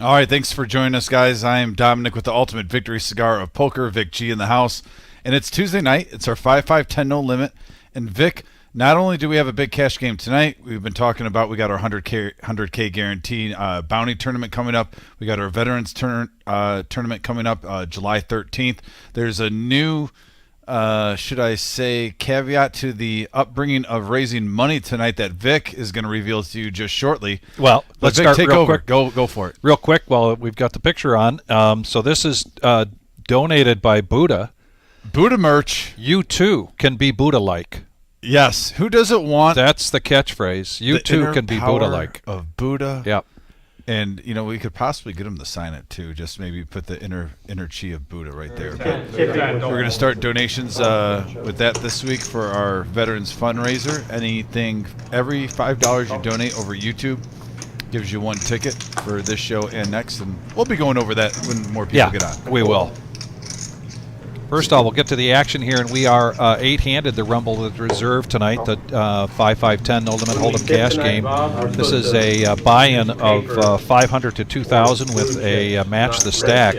All right, thanks for joining us, guys. I am Dominic with the Ultimate Victory Cigar of Poker, Vic G in the house. And it's Tuesday night. It's our 5-5-10 no limit. And Vic, not only do we have a big cash game tonight, we've been talking about we got our 100K guarantee bounty tournament coming up. We got our Veterans tournament coming up July 13th. There's a new, should I say, caveat to the upbringing of raising money tonight that Vic is going to reveal to you just shortly. Well, let's Vic, start take real over. quick. Go for it. Real quick while we've got the picture on. So this is donated by Buddha. Buddha merch. You too can be Buddha-like. Yes. Who doesn't want That's the catchphrase. You too can be Buddha-like. Of Buddha. Yep. And, you know, we could possibly get him to sign it, too. Just maybe put the inner chi of Buddha right there. But we're going to start donations with that this week for our Veterans fundraiser. Anything, every $5 you donate over YouTube gives you one ticket for this show and next. And we'll be going over that when more people get on. We will. First off, we'll get to the action here, and we are 8-handed, the Rumble is reserved tonight, the 5-5-10 no limit hold'em cash game. This is a buy-in of 500 to 2,000 with a match the stack.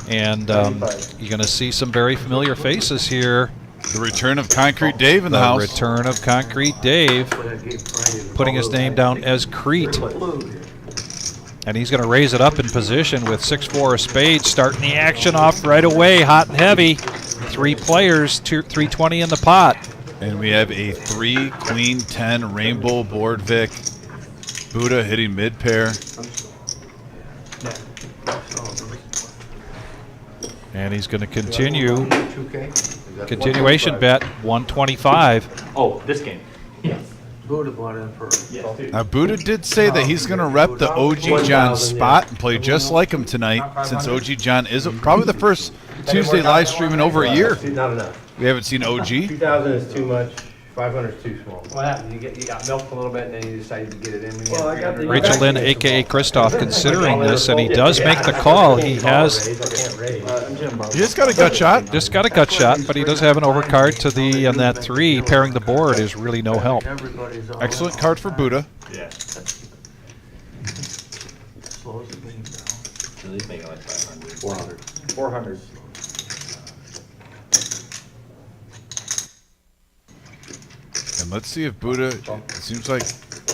And you're going to see some very familiar faces here. The return of Concrete Dave in the house. The return of Concrete Dave, putting his name down as Crete. And he's going to raise it up in position with 6-4 of spades, starting the action off right away, hot and heavy. 3 players, 320 in the pot. And we have a 3 Queen 10 rainbow board, Vic. Buddha hitting mid pair. And he's going to continue. Continuation bet 125. Oh, this game. Yes. Buddha bought in for. Now, Buddha did say that he's going to rep the OG John spot and play just like him tonight, since OG John is probably the first Tuesday live stream in over a year. Not enough. We haven't seen OG. 2,000 is too much. 500 is too small. What happened? You got milked a little bit, and then you decided to get it in. Well, I got the- Rachel Lynn, a.k.a. Christoph, considering this, and he does make the call. He has He just got a gut shot. just got a gut shot, but he does have an overcard to the, and that 3 pairing the board is really no help. Excellent card for Buddha. Yeah. Slows the game down. So he's making like 500. 400. 400. And let's see if Buddha, it seems like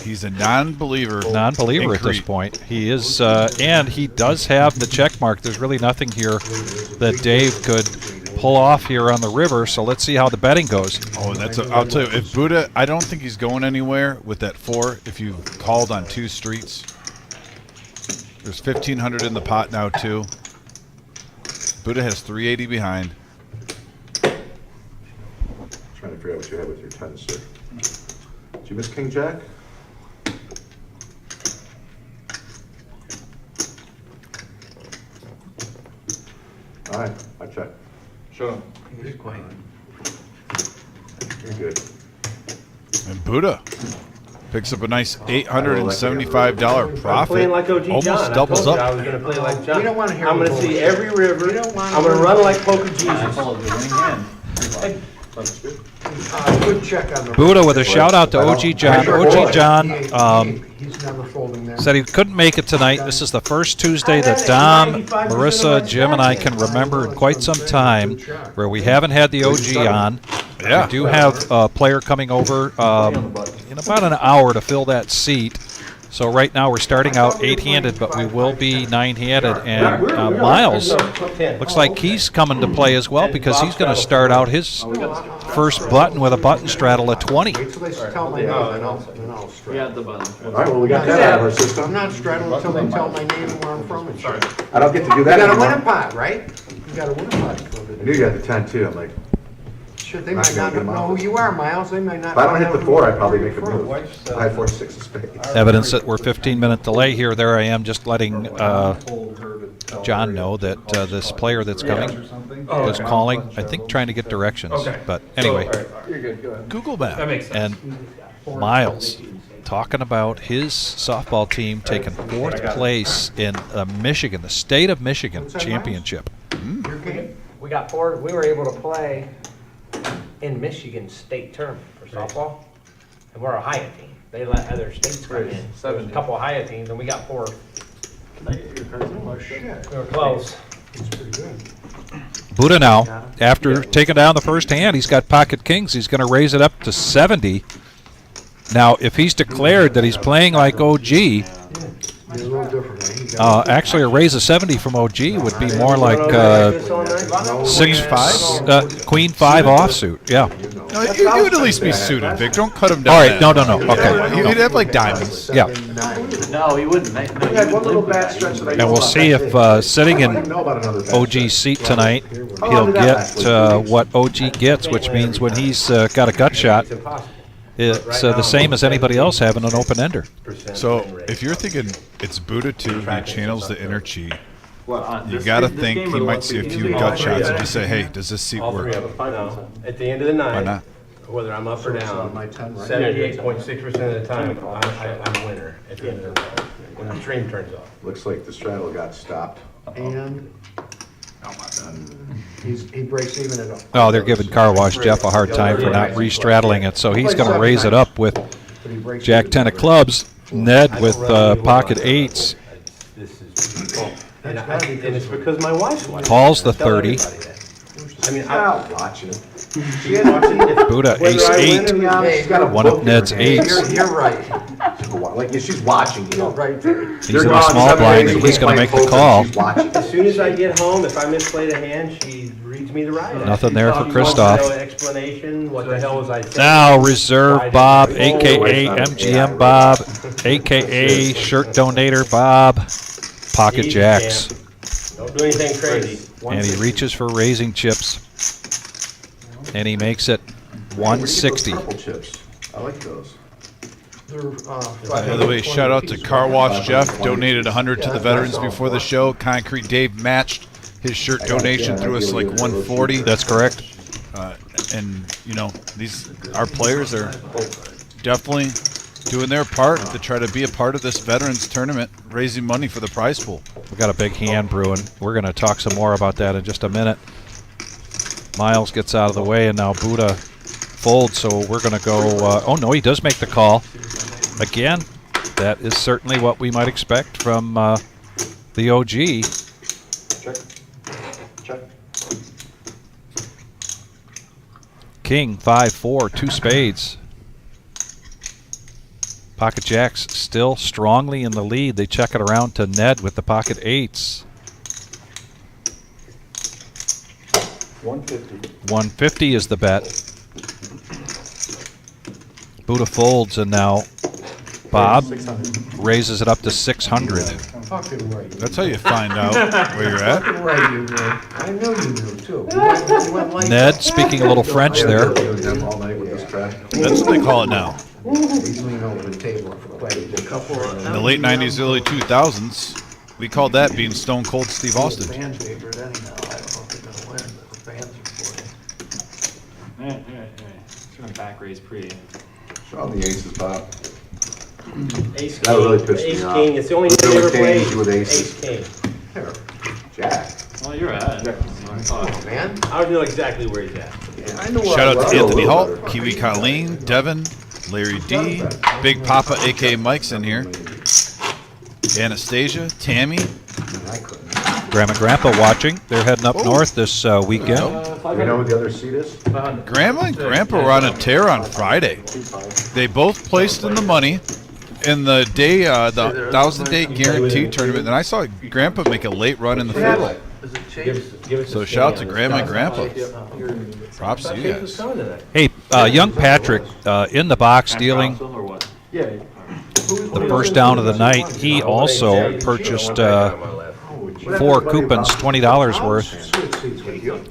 he's a non-believer. Non-believer in at this Crete. point. He is, and he does have the check mark. There's really nothing here that Dave could pull off here on the river, so let's see how the betting goes. Oh, I'll tell you, if Buddha, I don't think he's going anywhere with that 4 if you called on 2 streets. There's 1,500 in the pot now, too. Buddha has 380 behind. Trying to figure out what you had with your 10, sir. Did you miss King Jack? All right, I check. Show him. He's quiet. You're good. And Buddha picks up a nice $875 profit. Playing like OG Almost John. doubles I told you I up. was going to play like John. We don't wanna hear I'm going to see every river. I'm going to run like Poker Jesus. Good check on the. Buddha with a shout out to OG John. OG John He's never folding there. said he couldn't make it tonight. This is the first Tuesday that Dom, Marissa, Jim, and I can remember in quite some time where we haven't had the OG on. Yeah. We do have a player coming over in about an hour to fill that seat. So right now we're starting out 8-handed, but we will be 9-handed. And Miles looks like he's coming to play as well, because he's going to start out his first button with a button straddle at 20. Wait till they tell my name, then I'll We straddle. got the button. All right, well, we got that out of our I'm system. not straddling until they tell my name and where I'm from and shit. I don't get to do You that gotta win a anymore. pot, right? You gotta win a pot. I knew you had the 10, too. I'm like, Shit, they might not know who you are, Miles. They might not. if I don't hit know the who 4, you I'd probably are make a from. move. I had 4, 6 of spades. Evidence that we're 15-minute delay here. There I am just letting John know that this player that's coming is calling, I think trying to get directions. But anyway, You're good. Go ahead. Google Map. That makes sense. and Miles talking about his softball team taking 4th place in Michigan, the state of Michigan championship. Your game? We got 4. We were able to play in Michigan state tournament for softball, and we're a Hyatt team. They let other states come in. There's a couple of Hyatt teams, and we got 4 We were close. Buddha now, after taking down the first hand, he's got pocket kings. He's going to raise it up to 70. Now, if he's declared that he's playing like OG, actually a raise of 70 from OG would be more like Queen 5 offsuit. Yeah. No, you would at least be suited, Vic. Don't cut him down. All right. No. Okay. You'd have like diamonds. Yeah. No, he wouldn't. We had one little bad stretch that I And know we'll about. see if sitting I in don't know about another bad OG's seat tonight, he'll get what OG gets, which means when he's got a gut shot, it's the same as anybody else having an open ender. So if you're thinking it's Buddha 2, he channels the inner chi, you You got to think he might see a few gut shots and just say, hey, does this seat All three work? of them. No. At the end of the Why night, not? whether I'm up or down, my 10, right? 78.6% of the time, I'm a winner at the end of the night, when the stream turns off. Looks like the straddle got stopped. And he breaks even at all. Oh, they're giving Car Wash Jeff a hard time for not re-straddling it, so he's going to raise it up with But he breaks Jack even. 10 of clubs, Ned with pocket 8s, This is, and it's because my wife's watching. calls the Tell 30. everybody that. I mean, Out watching it. she's watching it. Buddha, Whether ace I win 8. or lose. Yeah, she's got a One book of in her Ned's hand. eights. You're right. Like, yeah, she's watching You're you. right. He's in a small blind, and he's going to make the call. She's watching. As soon as I get home, if I misplayed a hand, she reads me the riot. Nothing there for She Christoph. wants no explanation, what the hell was I saying? Now Reserve Why Bob, didn't I a.k.a. fold? MGM Bob, a.k.a. Shirt Donator Bob, pocket Easy, jacks. champ. Don't do anything crazy. And he reaches for raising chips. And he makes it 160. Purple chips. I like those. By the way, shout out to Car Wash Jeff, donated 100 to the veterans before the show. Concrete Dave matched his shirt donation, threw us like 140. That's correct. And you know, our players are definitely doing their part to try to be a part of this veterans tournament, raising money for the prize pool. We got a big hand brewing. We're going to talk some more about that in just a minute. Miles gets out of the way, and now Buddha folds, so we're going to go. Oh no, he does make the call. Again, that is certainly what we might expect from the OG. Check. King, 5-4, 2 spades. Pocket jacks still strongly in the lead. They check it around to Ned with the pocket 8s. 150. 150 is the bet. Buddha folds, and now Bob raises it up to 600. Fucking right. That's how you find out where you're at. Fucking right you do. I know you do too. You went like Ned that. speaking a little French there. All night with this track. That's what they call it now. He's leaning over the table for quite a bit. In the late 90s, early 2000s, we called that being Stone Cold Steve Austin. Fans favorite anyhow. I don't know if they're gonna win, but the fans are for it. It's gonna back raise pre. Show them the aces, Bob. Ace That really king, pissed me ace off. king, it's the only Really thing I ever changed played. with Ace aces. king. Here, Jack. Well, you're ahead. Man, I don't know exactly where he's at. I know where Shout I out to was. Anthony Hall, Kiwi Colleen, Devin, Larry D, Big Papa, a.k.a. Mike's in here, Anastasia, Tammy. I couldn't. Grandma and Grandpa watching. They're heading up north this weekend. You know what the other seat is? Grandma and Grandpa were on a tear on Friday. They both placed in the money in the 1,000-day guaranteed tournament. And I saw Grandpa make a late run in the field. Give us So a shout out skinny to on Grandma this and stuff. Grandpa. Props to you Chase was guys. coming tonight. Hey, young Patrick in the box dealing Or what? Yeah. the first down of the night. He also purchased 4 coupons, $20 worth.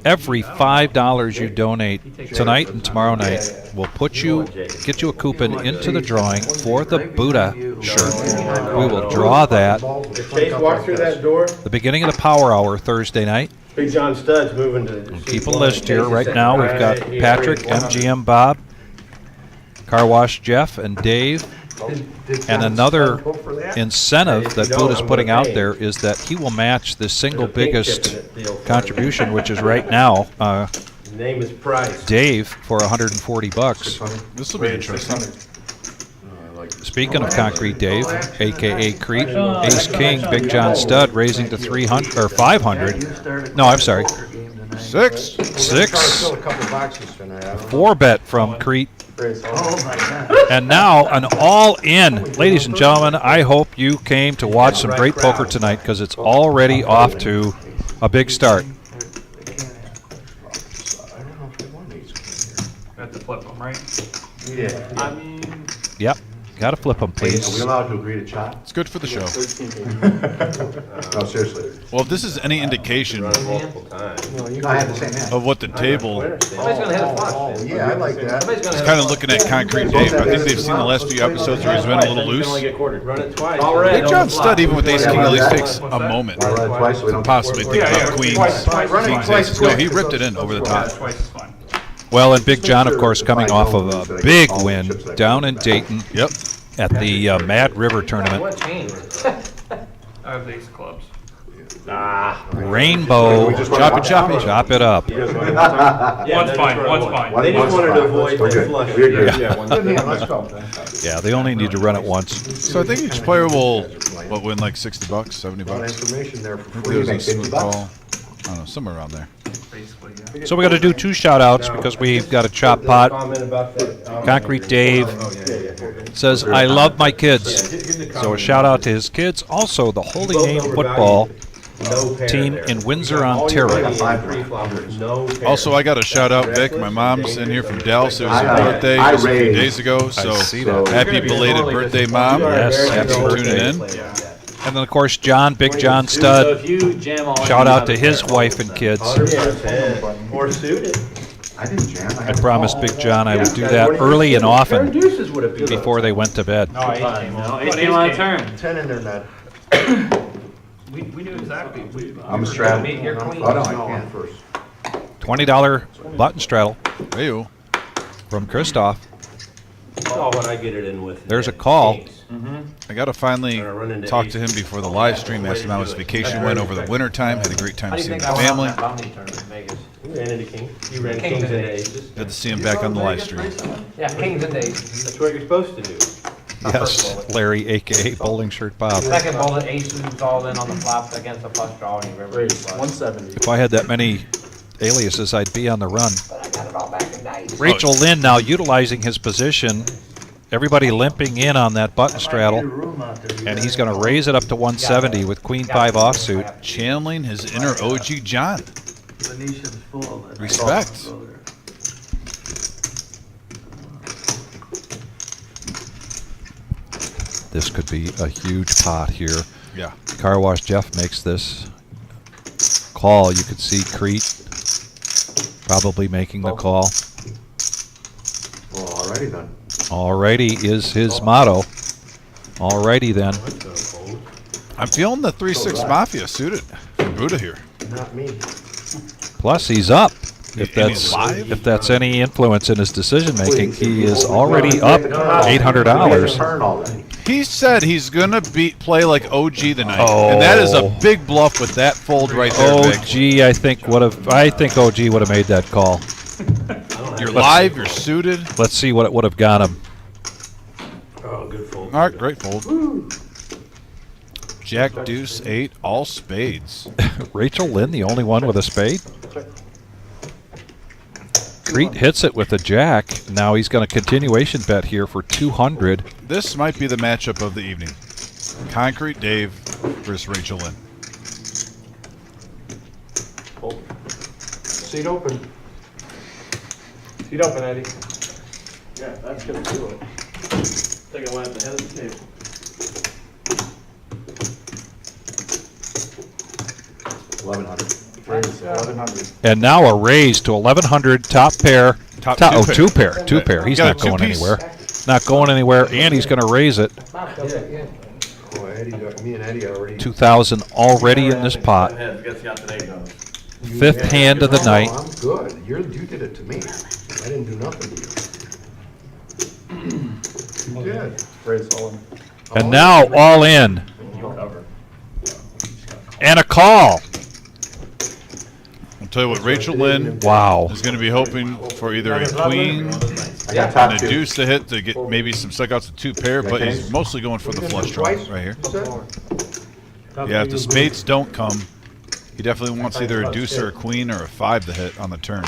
Every $5 you donate tonight and tomorrow night will get you a coupon into the drawing for the Buddha shirt. We will draw that If Chase walked through that door, the beginning of the Power Hour Thursday night. Big John Stud's moving to. Keep a list here. Right now we've got Patrick, MGM Bob, Car Wash Jeff, and Dave. And another incentive that Buddha's putting out there is that he will match the single biggest contribution, which is right now Name is Price. Dave for $140. This will be interesting. Speaking of Concrete Dave, a.k.a. Crete, Ace King, Big John Stud raising to 300 or 500. No, I'm sorry. Six. Still a couple boxes tonight. I don't know. 4-bet from Crete. Oh my God. And now an all-in. Ladies and gentlemen, I hope you came to watch some great poker tonight because it's already off to a big start. I don't know if I want these. Got to flip them, right? Yeah. I mean, Yep. Got to flip them, Are we please. allowed to agree to chop? It's good for the show. No, seriously. Well, if this is any indication Run it multiple times. No, I have the same hand. of what the table Somebody's gonna hit a flush. Yeah, I like that. Somebody's gonna is hit kind a of flush. looking at Concrete Dave. I think they've seen the last few episodes where he's been a little loose. Run it twice. Big John Stud, even with Ace King, at least takes a moment Wanna run it twice so we to don't possibly think about queens, Run it kings, twice aces. No, quick. he ripped it in over the top. Twice is fine. Well, and Big John, of course, coming off of a big win down in Dayton Yep. at the Mad River tournament. What changed? I have these clubs. Rainbow. Chop it, chop it. Chop it up. One's fine, one's fine. They just wanted to avoid We're the good. flush. We agree. Yeah. Good hand, let's go. Yeah, they only need to run it once. So I think each player will, win like $60, $70 A lot of bucks. information there for I think free. there's a Make 50 smooth bucks. call. I don't know, somewhere around there. Basically, yeah. So we got to do 2 shout-outs because we've got a chop pot. Comment about that. Concrete Dave says, I love my kids. So a shout-out to his kids. Also, the Holy Name Football team in Windsor, Ontario. Also, I got a shout out, Vic. My mom's in here from Dallas. It was her I birthday just a few raised. days ago. So see that. happy belated birthday, Mom. Yes, Thanks happy for tuning birthday. in. And then, of course, John, Big John so Stud. if you jam all Shout in, out to you have his a wife and kids. Or suited. I didn't jam. I promised Big John I would do that early and often Deuces would have been. before they went to bed. No, 8 No, ace came on a turn. 10 in there, Ned. We knew exactly. I'm a straddle. Meet your queen. Oh, no, I can't first. $20 button straddle Hey-o. from Christoph. Oh, when I get it in with. There's a call. Kings. I got to finally talk to him before the live stream. Asked him how his vacation went over the winter time. Had a great time How do you seeing think the I went on family. that bounty tournament in Vegas? You ran into king. You ran Kings kings and and aces. aces. Good to see him back on the live stream. Yeah, kings and aces. That's what you're supposed to do. Yes, Larry, a.k.a. Bowling Shirt Bob. Second bullet, aces all in on the flop against the flush draw, and you remember. If I had that many aliases, I'd be on the run. But I got it all back in dice. Rachel Lynn now utilizing his position. Everybody limping in on that button straddle. And he's going to raise it up to 170 with Queen 5 offsuit. Channeling his inner OG John. Venetian's full. Respect. This could be a huge pot here. Yeah. Car Wash Jeff makes this call. You could see Crete probably making the call. Well, alrighty then. Alrighty is his motto. Alrighty then. I'm feeling the 3-6 Mafia suited from Buddha here. Not me. Plus he's up. And he's live? If that's any influence in his decision making, he is already up $800. Turn already. He said he's gonna play like OG tonight, and that is a big bluff with that fold right there, Vic. OG, I think OG would have made that call. You're live, you're suited. Let's see what it would have got him. Oh, good fold. All right, great fold. Jack, deuce, 8, all spades. Rachel Lynn, the only one with a spade. Crete hits it with a jack. Now he's going to continuation bet here for 200. This might be the matchup of the evening. Concrete Dave versus Rachel Lynn. Seat open. Seat open, Eddie. Yeah, that's gonna do it. Take a line at the head of the table. And now a raise to 1100 top pair. Top Two pair. Two pair. He's Got not a going two-piece. anywhere. Not going anywhere, and he's going to raise it. Boy, me and Eddie already. 2,000 already in this pot. Fifth hand of the night. Oh, I'm good. You did it to me. I didn't do nothing to you. You did. And now all in. And a call. I'll tell you what, Rachel Lynn Wow. is going to be hoping for either a queen I got And top a two. deuce to hit to get maybe some suckouts of 2 pair, but he's Okay. mostly going for the flush draw Twice, right here. you said? Yeah, if the spades don't come, he definitely wants either a deuce or a queen or a 5 to hit on the turn.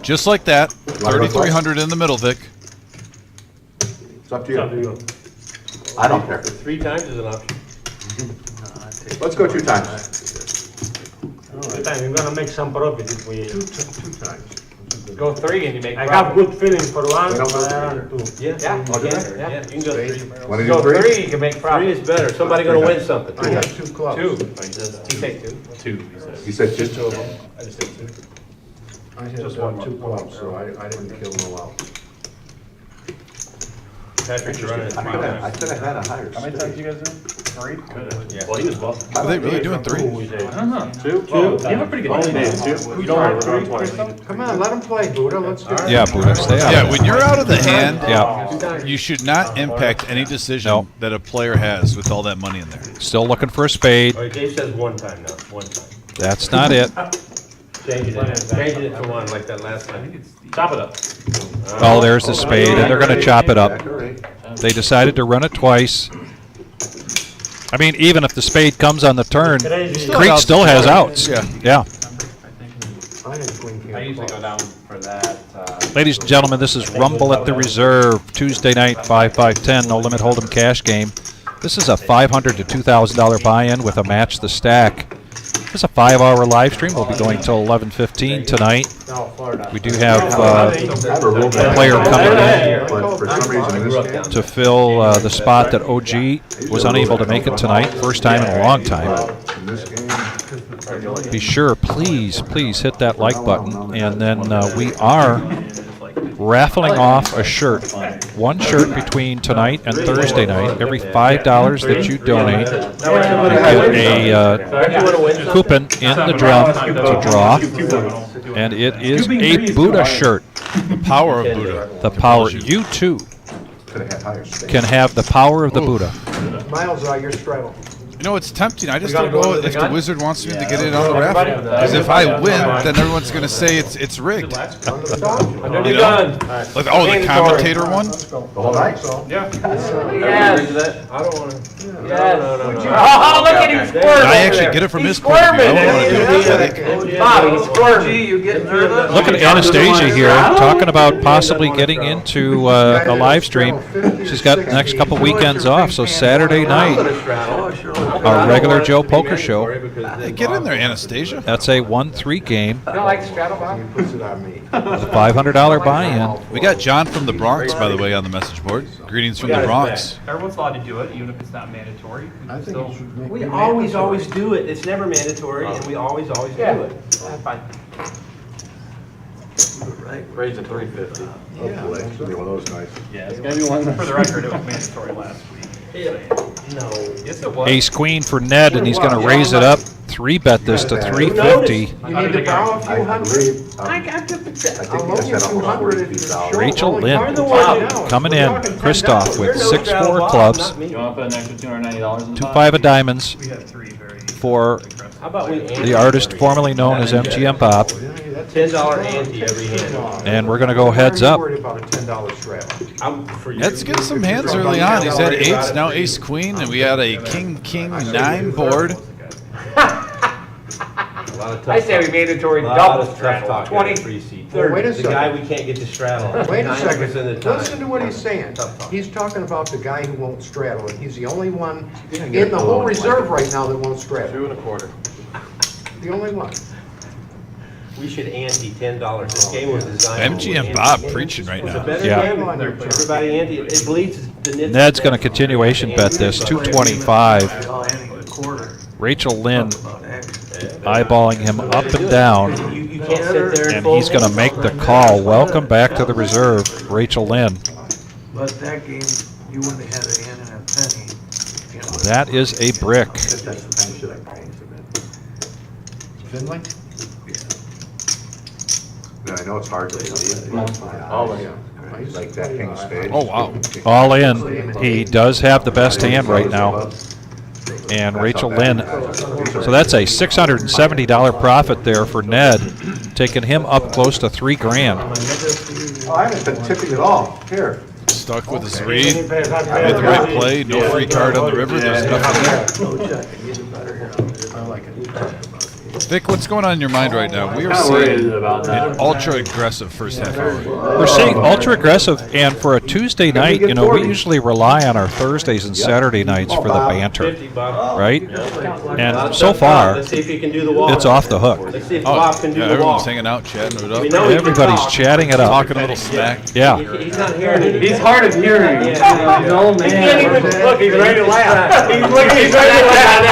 Just like that, 3,300 in the middle, Vic. It's up to you. I don't care. 3 times is an option. Let's go 2 times. Good time. You're gonna make some profit if we. Two times. Go 3 and you make I profit. have good feeling for one We don't go and 2. Yeah. Yeah, I'll do yeah, that. yeah. You can go 3. Want to Go do 3, 3? you can make 3 profit. is better. Somebody gonna win something. I have 2 clubs. 2. You take 2. 2. You said just 2. I just said 2. I had 2 clubs, so I didn't kill no out. Patrick's running it. I could have had a higher. How many times you guys in? 3? Well, he was bluffing. Are they really doing 3? I don't know. 2? You have a pretty good Only name. made 2. You don't have 3 or something? Come on, let him play, Buddha, let's get it. Yeah, Buddha, stay out. Yeah, when you're out of the hand, Yeah, you should not impact any decision No. that a player has with all that money in there. still looking for a spade. All right, Dave says 1 time now. 1 time. That's not it. Changing it to 1 like that last time. Chop it up. Oh, there's the spade, and they're going to chop it up. Back to 8. They decided to run it twice. I mean, even if the spade comes on the turn, Creek still has outs. Yeah. Yeah. I had queen king. I usually go down for that. Ladies and gentlemen, this is Rumble at the Reserve, Tuesday night, 5-5-10, no limit hold'em cash game. This is a $500 to $2,000 buy-in with a match the stack. This is a 5-hour live stream. We'll be going till 11:15 tonight. We do have I have a rule a player coming in but for some reason in this game, to fill the spot that OG was unable to make it tonight. First time in a long time. in this game, Be sure, please hit that like button. And then we are raffling off a shirt. 1 shirt between tonight and Thursday night. Every $5 that you donate, you get a coupon in the drum to draw. And it is a Buddha shirt. The power of Buddha. The power. You too could have had higher stakes. can have the power of the Buddha. Miles, your straddle. You know, it's tempting. I just We gotta don't go know to the if the gun? wizard wants me to get in on the raffle. Because if I win, then everyone's going to say it's rigged. Under the You know? gun. Like, oh, the commentator won? The whole night? Yes. I don't want to. Yes. No. Oh, look at him squirming. I over actually there. get it from He's his point of view. I squirming. wouldn't want to do it. Bob, he's squirming. You getting nervous? Look at Anastasia here, talking about possibly getting into a live stream. She's got the next couple weekends off, so Saturday night, our regular Joe Poker Show. Hey, get in there, Anastasia. That's a 1-3 game, You don't like straddle, Bob? He puts it on me. $500 buy-in. We got John from the Bronx, by the way, on the message board. Greetings from the Bronx. Everyone's allowed to do it, even if it's not mandatory. I think Still- you should make We it always mandatory. do it. It's never mandatory, and we always do Yeah. it. That's fine. Raise to 350. Hopefully, it's gonna be one of those nights. Yeah, it's gonna be one. For the record, it was mandatory last week. No. Yes, it was. Ace Queen for Ned, and he's going to raise it up. 3-bet this to 350. You need to borrow a I few hundred. believe, I got to I I'll think loan you you said almost 200 if you're 42,000. short. Rachel Only Lynn. $5 now. Coming We're in, talking Christoph $10. with 6-4 clubs, You want to put an extra $290 in the 2-5 of diamonds We have 3 very for How about we the artist formerly known as MGM Bob. $10 ante every hand? And we're going to go heads up. I'm worried about a $10 straddle. I'm for you. Let's get some hands early on. He's had 8s, now Ace Queen, and we had a King 9 board. I say we mandatory Lot double of tough straddle. talk 20, free seat. 30. Wait a The guy second. we can't get to straddle. Wait a 90% second. of the time. Listen to what he's saying. Tough talk. He's talking about the guy who won't straddle, and he's the only one in the whole reserve right now that won't straddle. 2 1/4. The only one. We should ante $10. This game was designed. MGM Bob preaching right It's a now. better Yeah. game. Everybody ante. It bleeds the nits. Ned's going to continuation bet this, 225. Rachel Lynn eyeballing him up and down, You can't sit there and he's going to make the call. Welcome back to the reserve, Rachel Lynn. But that game, you wouldn't have had a hand and a penny. You know, That is a brick. That's the kind of shit I'm paying for that. Finley? Yeah, I know it's hard to believe. Like that king spade. Oh, wow. All in. He does have the best hand right now. And Rachel Lynn. So that's a $670 profit there for Ned, taking him up close to $3 grand. Oh, I haven't been tipping at all. Here. Stuck with his read. Made the right play. No free card on the river. There's nothing there. I like it. Vic, what's going on in your mind right now? We are seeing an ultra aggressive first half hour. We're seeing ultra aggressive, and for a Tuesday night, you know, we usually rely on our Thursdays and Saturday nights for the banter, right? And so far, Let's see if he can do the wall. it's off the hook. Let's see if Oh, Bob can do yeah, the wall. everyone's hanging out, chatting it We up, know he can Everybody's talk. chatting it up. talking a little smack. Yeah. He's not hearing it. He's hard of hearing. He's an old He can't man. even look. He's ready to laugh. He's looking. He's ready to laugh.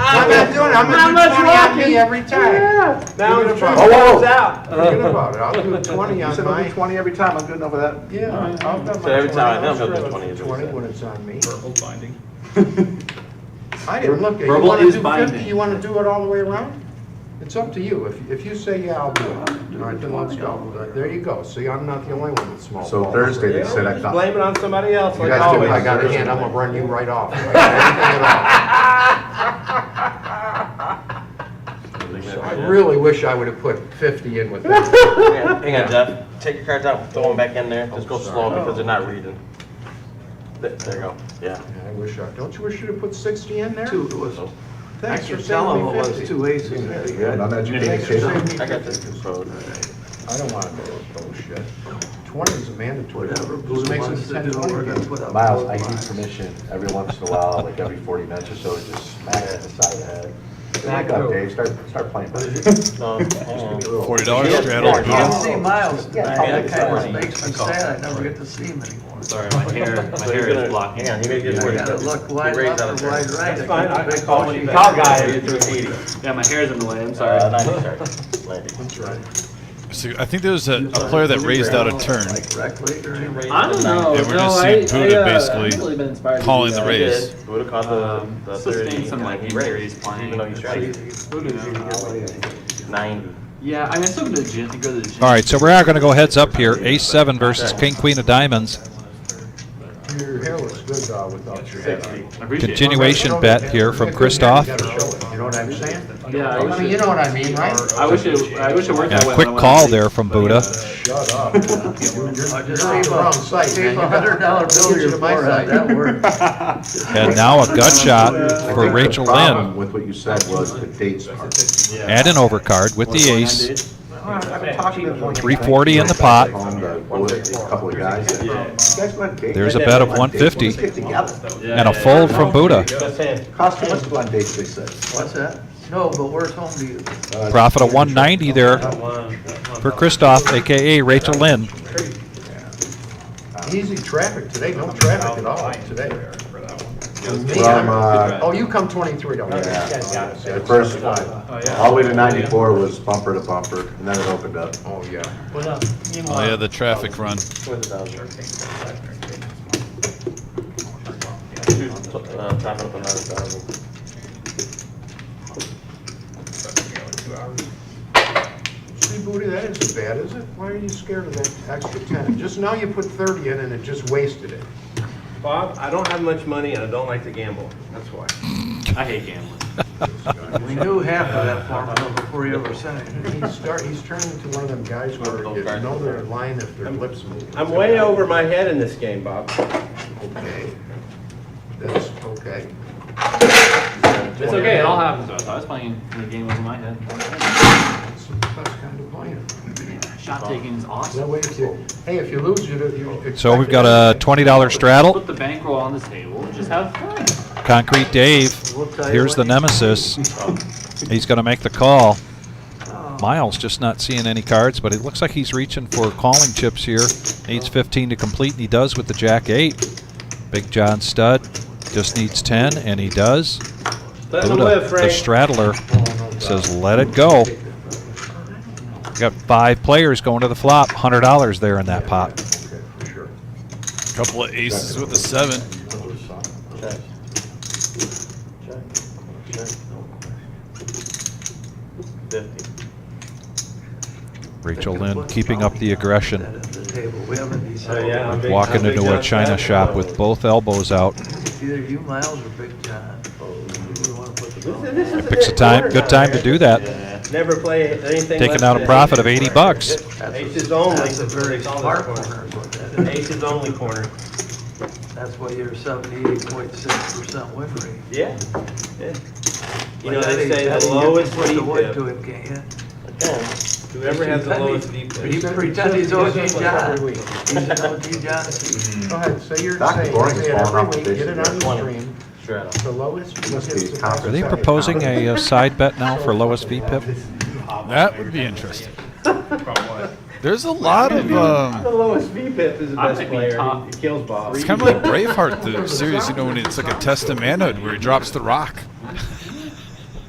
I'm not doing it. I'm gonna do 20 on me every time. Now the truth Oh, whoa. comes out. Forget about it. I'll do 20 You on said I'll do mine. 20 every time. I'm good enough with that. Yeah, I'll do So every time I know, he'll do 20 20 when it's on me. Verbal binding. I didn't look. You Verbal want to is do 50? binding. You want to do it all the way around? It's up to you. If you say, yeah, I'll do it. All right, then let's go. There you go. See, I'm not the only one with small So balls. Thursday they said I Just thought. blame it on somebody else, You like guys do always. it. I got a hand, I'm gonna run you right off. Anything at all. I really wish I would have put 50 in with that. Hang on, Jeff. Take your cards out, throw them back in there. Just go slow because they're not reading. There you go. Yeah. I wish don't you wish you'd have put 60 in there? Two, it was, I Thanks for can tell saving him me it 50. was 2 aces. Yeah, I'm educated. I got this code. I don't want to go with bullshit. 20 is a mandatory. Whatever Just Blue makes wants it to 10, do, 20 we're gonna again. put up. Miles, I need permission every once in a while, like every 40 minutes or so, to just smack it in the side of the head. Back up, Dave. Start playing. No, hang on. $40 straddle. You can see Miles Yeah, tonight, that kind sorry. of makes me sad, I never get to see him anymore. Sorry, my hair So you're is gonna, blocking. hang on, he may get I worried. gotta look wide He raised left out or of wide right. That's fine. I call call you you back. call guy. Get to 80. Yeah, my hair's in the way. I'm sorry. 90, sorry. 90. That's right. So I think there was a player that raised out a turn. Like rec league or anything. I don't know. And we're no, just I, seeing Buddha I've basically really been inspired to calling do the that. raise. Buddha caught the 30. Sustained some like and injuries playing. Even though he's trying. 90. Yeah, I mean, I still go to the gym. Go to the gym. All right, so we are going to go heads up here. Ace-7 versus King-Queen of Diamonds. Your hair looks good without your head. 60. I appreciate Continuation bet here from Christoph. You gotta show it, you know what I'm saying? it. Yeah, I mean, you know what I mean, right? I wish it worked And that a way. quick call there from Buddha. Shut up. I You're just on the save wrong site, man. Save You got- $100 bill Get to you your to my forehead, site. that worked. And now a gut shot for Rachel The problem Lynn. with what you said was the dates part. Add an overcard with the ace. I've been talking to them. 340 in the pot. Home, a couple of guys. You guys go on dates? There's a bet of Let's get 150 together. and a fold from Buddha. Just him. Cost how much to go on dates, they said. What's that? No, but where's home to you? Profit of 190 there for Christoph, aka Rachel Lynn. Easy traffic today, no traffic at all today. From, Oh, you come 23, don't you? the first, all the way to 94 was bumper to bumper, and then it opened up. Oh, yeah. Oh yeah, the traffic run. Top up another 1,000. See, Booty, that isn't bad, is it? Why are you scared of that extra 10? Just now you put 30 in and it just wasted it. Bob, I don't have much money and I don't like to gamble. That's why. I hate gambling. We knew half of that formula before you ever said it. He's turning into one of them guys where you know they're lying if their lips move. I'm way over my head in this game, Bob. Okay. That's okay. It's okay. It all happens to us. I was playing the game over my head. That's a tough kind of playing. Shot taking is No awesome. way to, hey, if you lose, you. So we've got a $20 straddle. Put the bankroll on the table and just have fun. Concrete Dave. Here's the nemesis. He's going to make the call. Miles just not seeing any cards, but it looks like he's reaching for calling chips here. Needs 15 to complete, and he does with the Jack-8. Big John stud just needs 10, and he does. Let him Buddha, live, the Frank. straddler, says let it go. Got 5 players going to the flop. $100 there in that pot. Okay, for sure. Couple of aces with a 7. Check. Check. 50. Rachel Lynn keeping up the aggression. At the table, we haven't Oh, decided. yeah, I'm big- Walking I'm big into a John china fan. shop with both elbows out. It's either you, Miles, or Big John. We wanna put the Picks a time, good time to do that. Never play anything. Taking less out a than profit of ace. 80 bucks. Aces only. That's a very smart corner is what that is. Aces only corner. That's why you're 78.6% win rate. Yeah. Yeah. You know, But they that say ain't- the that ain't lowest put the wood to VPIP. him, can't you? Whoever has the lowest VPIP. He pretend he's OG John. Every week. He's an OG John. Go ahead, say your, Dr. say Boring is it falling every off week, the get it face on of the the stream. Straddle. The lowest. Must be VPIP. Are they proposing a side bet now for lowest VPIP? That would be interesting. There's a lot of. The lowest VPIP is the I'm best thinking player. top. He kills Bob. It's kind of like Braveheart, the series, you know, when it's like a test of manhood where he drops the rock.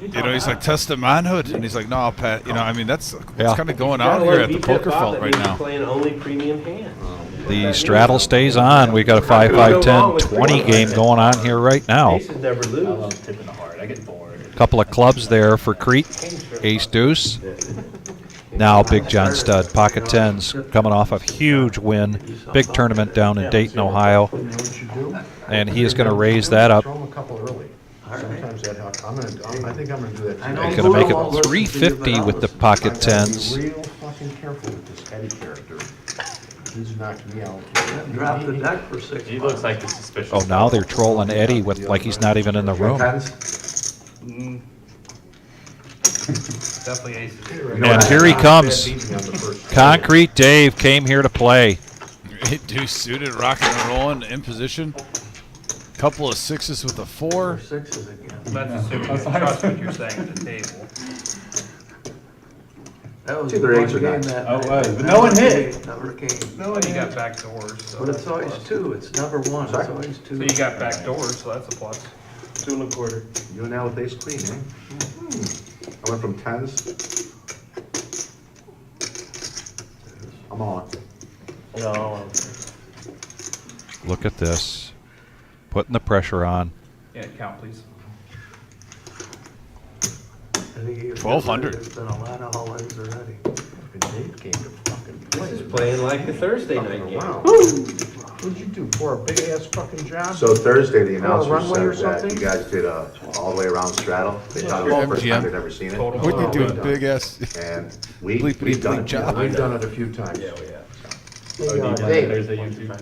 You know, he's like, test of manhood, and he's like, no, I'll pat. You know, I mean, that's what's Yeah. kind of going on here at the poker fault right now. Playing only premium hands. The straddle stays on. We got a 5-5-10-20 game going on here right now. Aces never lose. Tipping the heart. I get bored. Couple of clubs there for Crete. Ace deuce. Now Big John stud. Pocket tens coming off a huge win. Big tournament down in Dayton, Ohio. You know what you do? And he is going to raise that up. Throw them a couple early. Sometimes that helps. I think I'm gonna do that. I know. today. Going to make it 350 with the pocket I gotta be tens. real fucking careful with this Eddie character. He's knocked me out. Drop the deck for 6 He bucks. looks like the suspicious. Oh, now they're trolling Eddie with like he's not even in the room. Tens? Definitely aces. And here he comes. Concrete Dave came here to play. Deuce suited, rocking and rolling, in position. Couple of sixes with a 4. Sixes again. That's assuming you trust what you're saying at the table. That was It's either the eights or game nines. that Oh, night. it was. That But no one hit. Never came. No, you got back doors. So But it's always two. It's never one. It's Sorry? always two. So you got back doors, so that's a plus. 2 1/4. You and now with ace queen, eh? I went from tens. I'm on. No. Look at this. Putting the pressure on. Yeah, count please. I think you- 1200. There's been a lot of all-ins already. Dave came to fucking play. This is playing like the Thursday night game. Wow. What'd you do? For a big ass fucking job? So Thursday, the Oh, announcer runway or said that something? you guys did a all the way around straddle. They thought it You're was the first time MGM. they'd ever seen it. Total. What you doing, done. big ass? And Bleepity we've done bleep it. job. We've done it a few times. Yeah, we have. Hey, Thursday Dave, game too.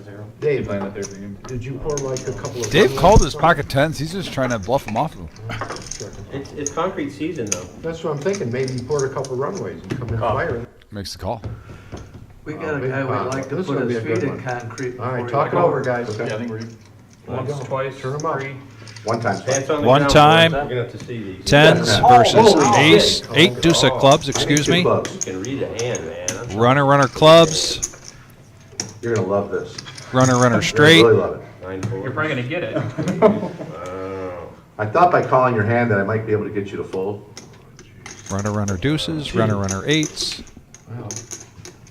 Dave, Playing that Thursday game. did you pour like a couple of? Dave runways called or his something? pocket tens. He's just trying to bluff him off of him. It's concrete season though. That's what I'm thinking. Maybe you poured a couple runways and come in firing. Makes the call. We got a big guy we pop. like to This put will be his a good feet in one. concrete. All right, before talk he it goes. over, guys. Yeah, I think we're Once, twice. Turn 'em up. three. One time. Pants on the One ground, time. You're gonna have to see these. Tens versus holy ace. shit. 8 deuce of clubs, excuse Two me. clubs. You can read a hand, man. Runner, runner, clubs. You're gonna love this. Runner, runner, You're straight. gonna really love it. 9 4. You're probably gonna get it. I thought by calling your hand that I might be able to get you to fold. Runner, runner, deuces. Runner, runner, eights.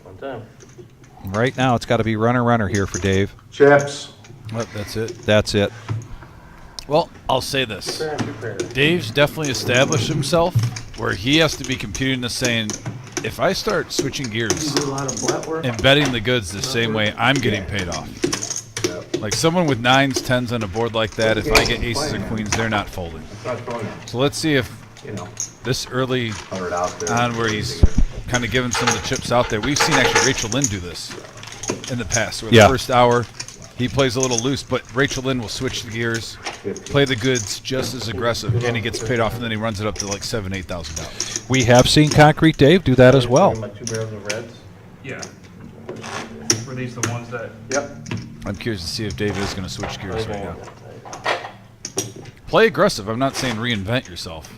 One time. Right now, it's got to be runner, runner here for Dave. Chips. Well, that's it. That's it. Well, I'll say this. Dave's definitely established himself where he has to be computing this saying, if I start switching gears Do a lot of flat work. and betting the goods the same way, I'm getting paid off. Like someone with 9s, 10s on a board like that, if I get aces or queens, they're not folding. So let's see if You know, this early 100 out there. on where he's kind of giving some of the chips out there. We've seen actually Rachel Lynn do this in the past. Where Yeah. the first hour, he plays a little loose, but Rachel Lynn will switch the gears, play the goods just as aggressive, and he gets paid off, and then he runs it up to like $7,000, $8,000. We have seen Concrete Dave do that as well. My 2 barrels of reds. Yeah. Were these the ones that? Yep. I'm curious to see if Dave is going to switch gears right now. Play aggressive. I'm not saying reinvent yourself.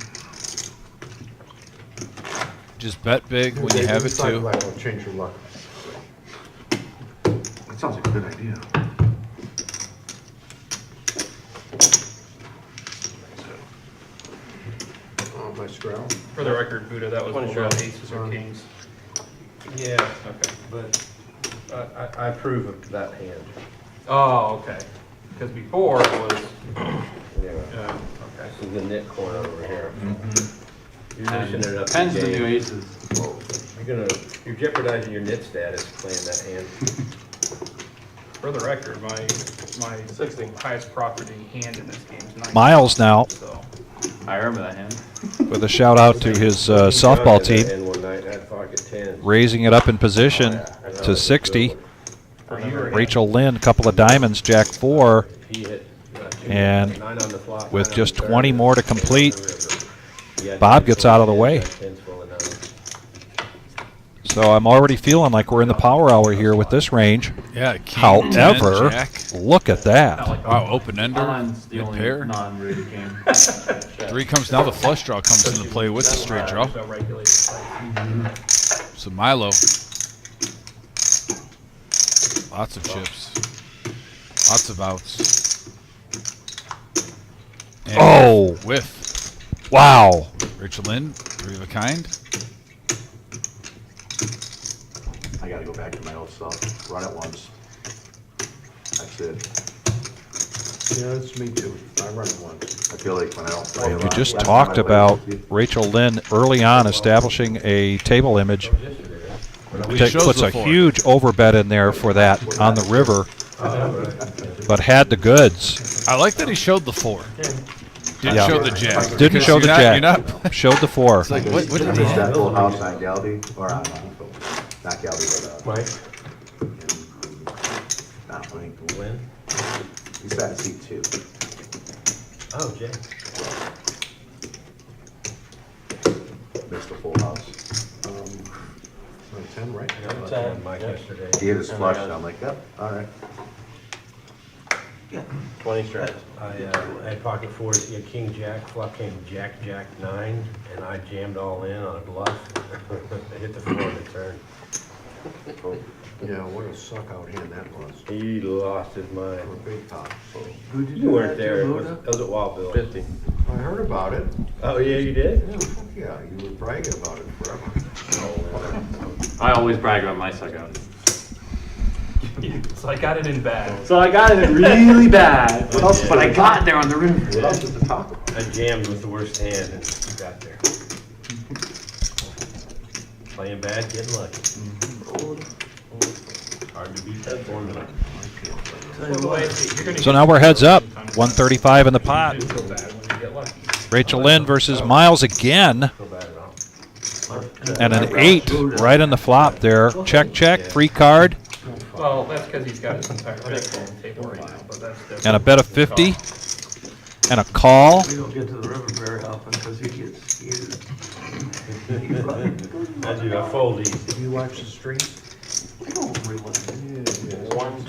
Just bet big when you have it too. Will change your luck. That sounds like a good idea. Oh, my straddle. For the record, Buddha, that was One below shot. aces or kings. Yeah, Okay. but I approve of that hand. Oh, okay. Because before it was. Yeah. Okay. This is the knit corner over here. You're pushing it up. Tens the the game. new aces. You're jeopardizing your knit status playing that hand. For the record, my highest property hand in this game is 9. Miles now. So I remember that hand. with a shout out to his softball team, And one night, had pocket 10. raising it up in position to 60. Rachel Lynn, couple of diamonds, Jack 4, He hit, and 9 on the flop, with 9 on just the 20 third, more to 10 on the complete, river. He had Bob 10s gets full out of the in, way. he had 10s full in nine. So I'm already feeling like we're in the power hour here with this range. Yeah, king, However, 10, jack. look at that. Wow, open ender, Mine's the mid only pair. non-rated game. 3 comes now. The flush draw comes into play with the straight draw. So Milo, lots of chips, lots of outs. And Oh. whiff. Wow. Rachel Lynn, 3 of a kind. I gotta go back to my old self, run it once. That's it. Yeah, that's me too. I run it once. I feel like when I don't play a We lot, just last talked time I played about with you, Rachel Lynn early on establishing a table image. He That shows puts the a 4. huge overbet in there for that on the river, but had the goods. I like that he showed the 4. Didn't Yeah. show the jack. Didn't Because show the you're jack. not, You're not. Showed the 4. It's like, what did he Just that have? full house on Galdi, or on, not Galdi, but, Mike, not Wayne. Lynn? He sat in seat 2. Oh, Jay. Missed the full house. 10, right? I got 10, Mike, yesterday. He hit his flush, and I'm like, yep, all right. 20 straight. I had pocket 4s, he had king jack, flop came jack, jack 9, and I jammed all in on a bluff. I hit the 4 on the turn. Yeah, what a suck out hand that was. He lost his mind. For a big top. You weren't there, it was at Wild Bill. 50. I heard about it. Oh, yeah, you did? Yeah, fuck yeah, you were bragging about it forever. I always brag about my suck out. So I got it in bad. So I got it really bad, What else? but I got there on the river. What else is to talk about? I jammed with the worst hand and got there. Playing bad, getting lucky. Hard to beat that formula. So now we're heads up. 135 in the pot. Rachel Lynn versus Miles again. Feel bad at all. And an 8 right on the flop there. Check, check, free card. Well, that's because he's got his entire deck on the table right now, but that's different. And a bet of 50. And a call. We don't get to the river very often because he gets scared. I do, I fold these. Did you watch the streams?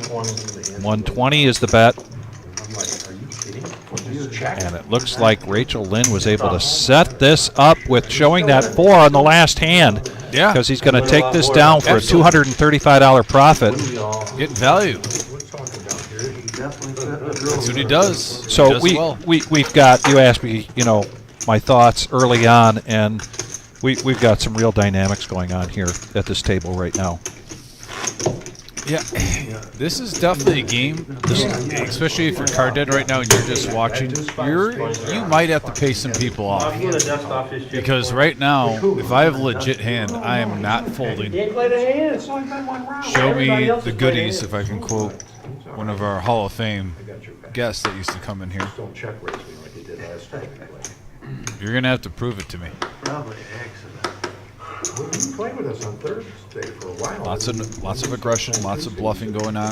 120 is the bet. I'm like, are you kidding? Just check. And it looks like Rachel Lynn was able to set this up with showing that 4 on the last hand. Yeah. Because he's going to take this down for a $235 profit. Getting value. We're talking down here. He That's what he does. So He does well. we've got, you asked me, my thoughts early on, and we've got some real dynamics going on here at this table right now. Yeah, this is definitely a game. Especially if you're card dead right now and you're just watching, you might have to pay some people off. I'm gonna dust off his chip. Because right now, if I have a legit hand, I am not folding. He ain't played a hand. It's only been one round. Show me Everybody else the has played goodies, hands. if I can quote one of our Hall of Fame I got your back. guests that used to come in here. Don't check raise me like you did last time. You're going to have to prove it to me. Probably an accident. Well, you played with us on Thursday for a while. Lots of aggression, lots of bluffing going on.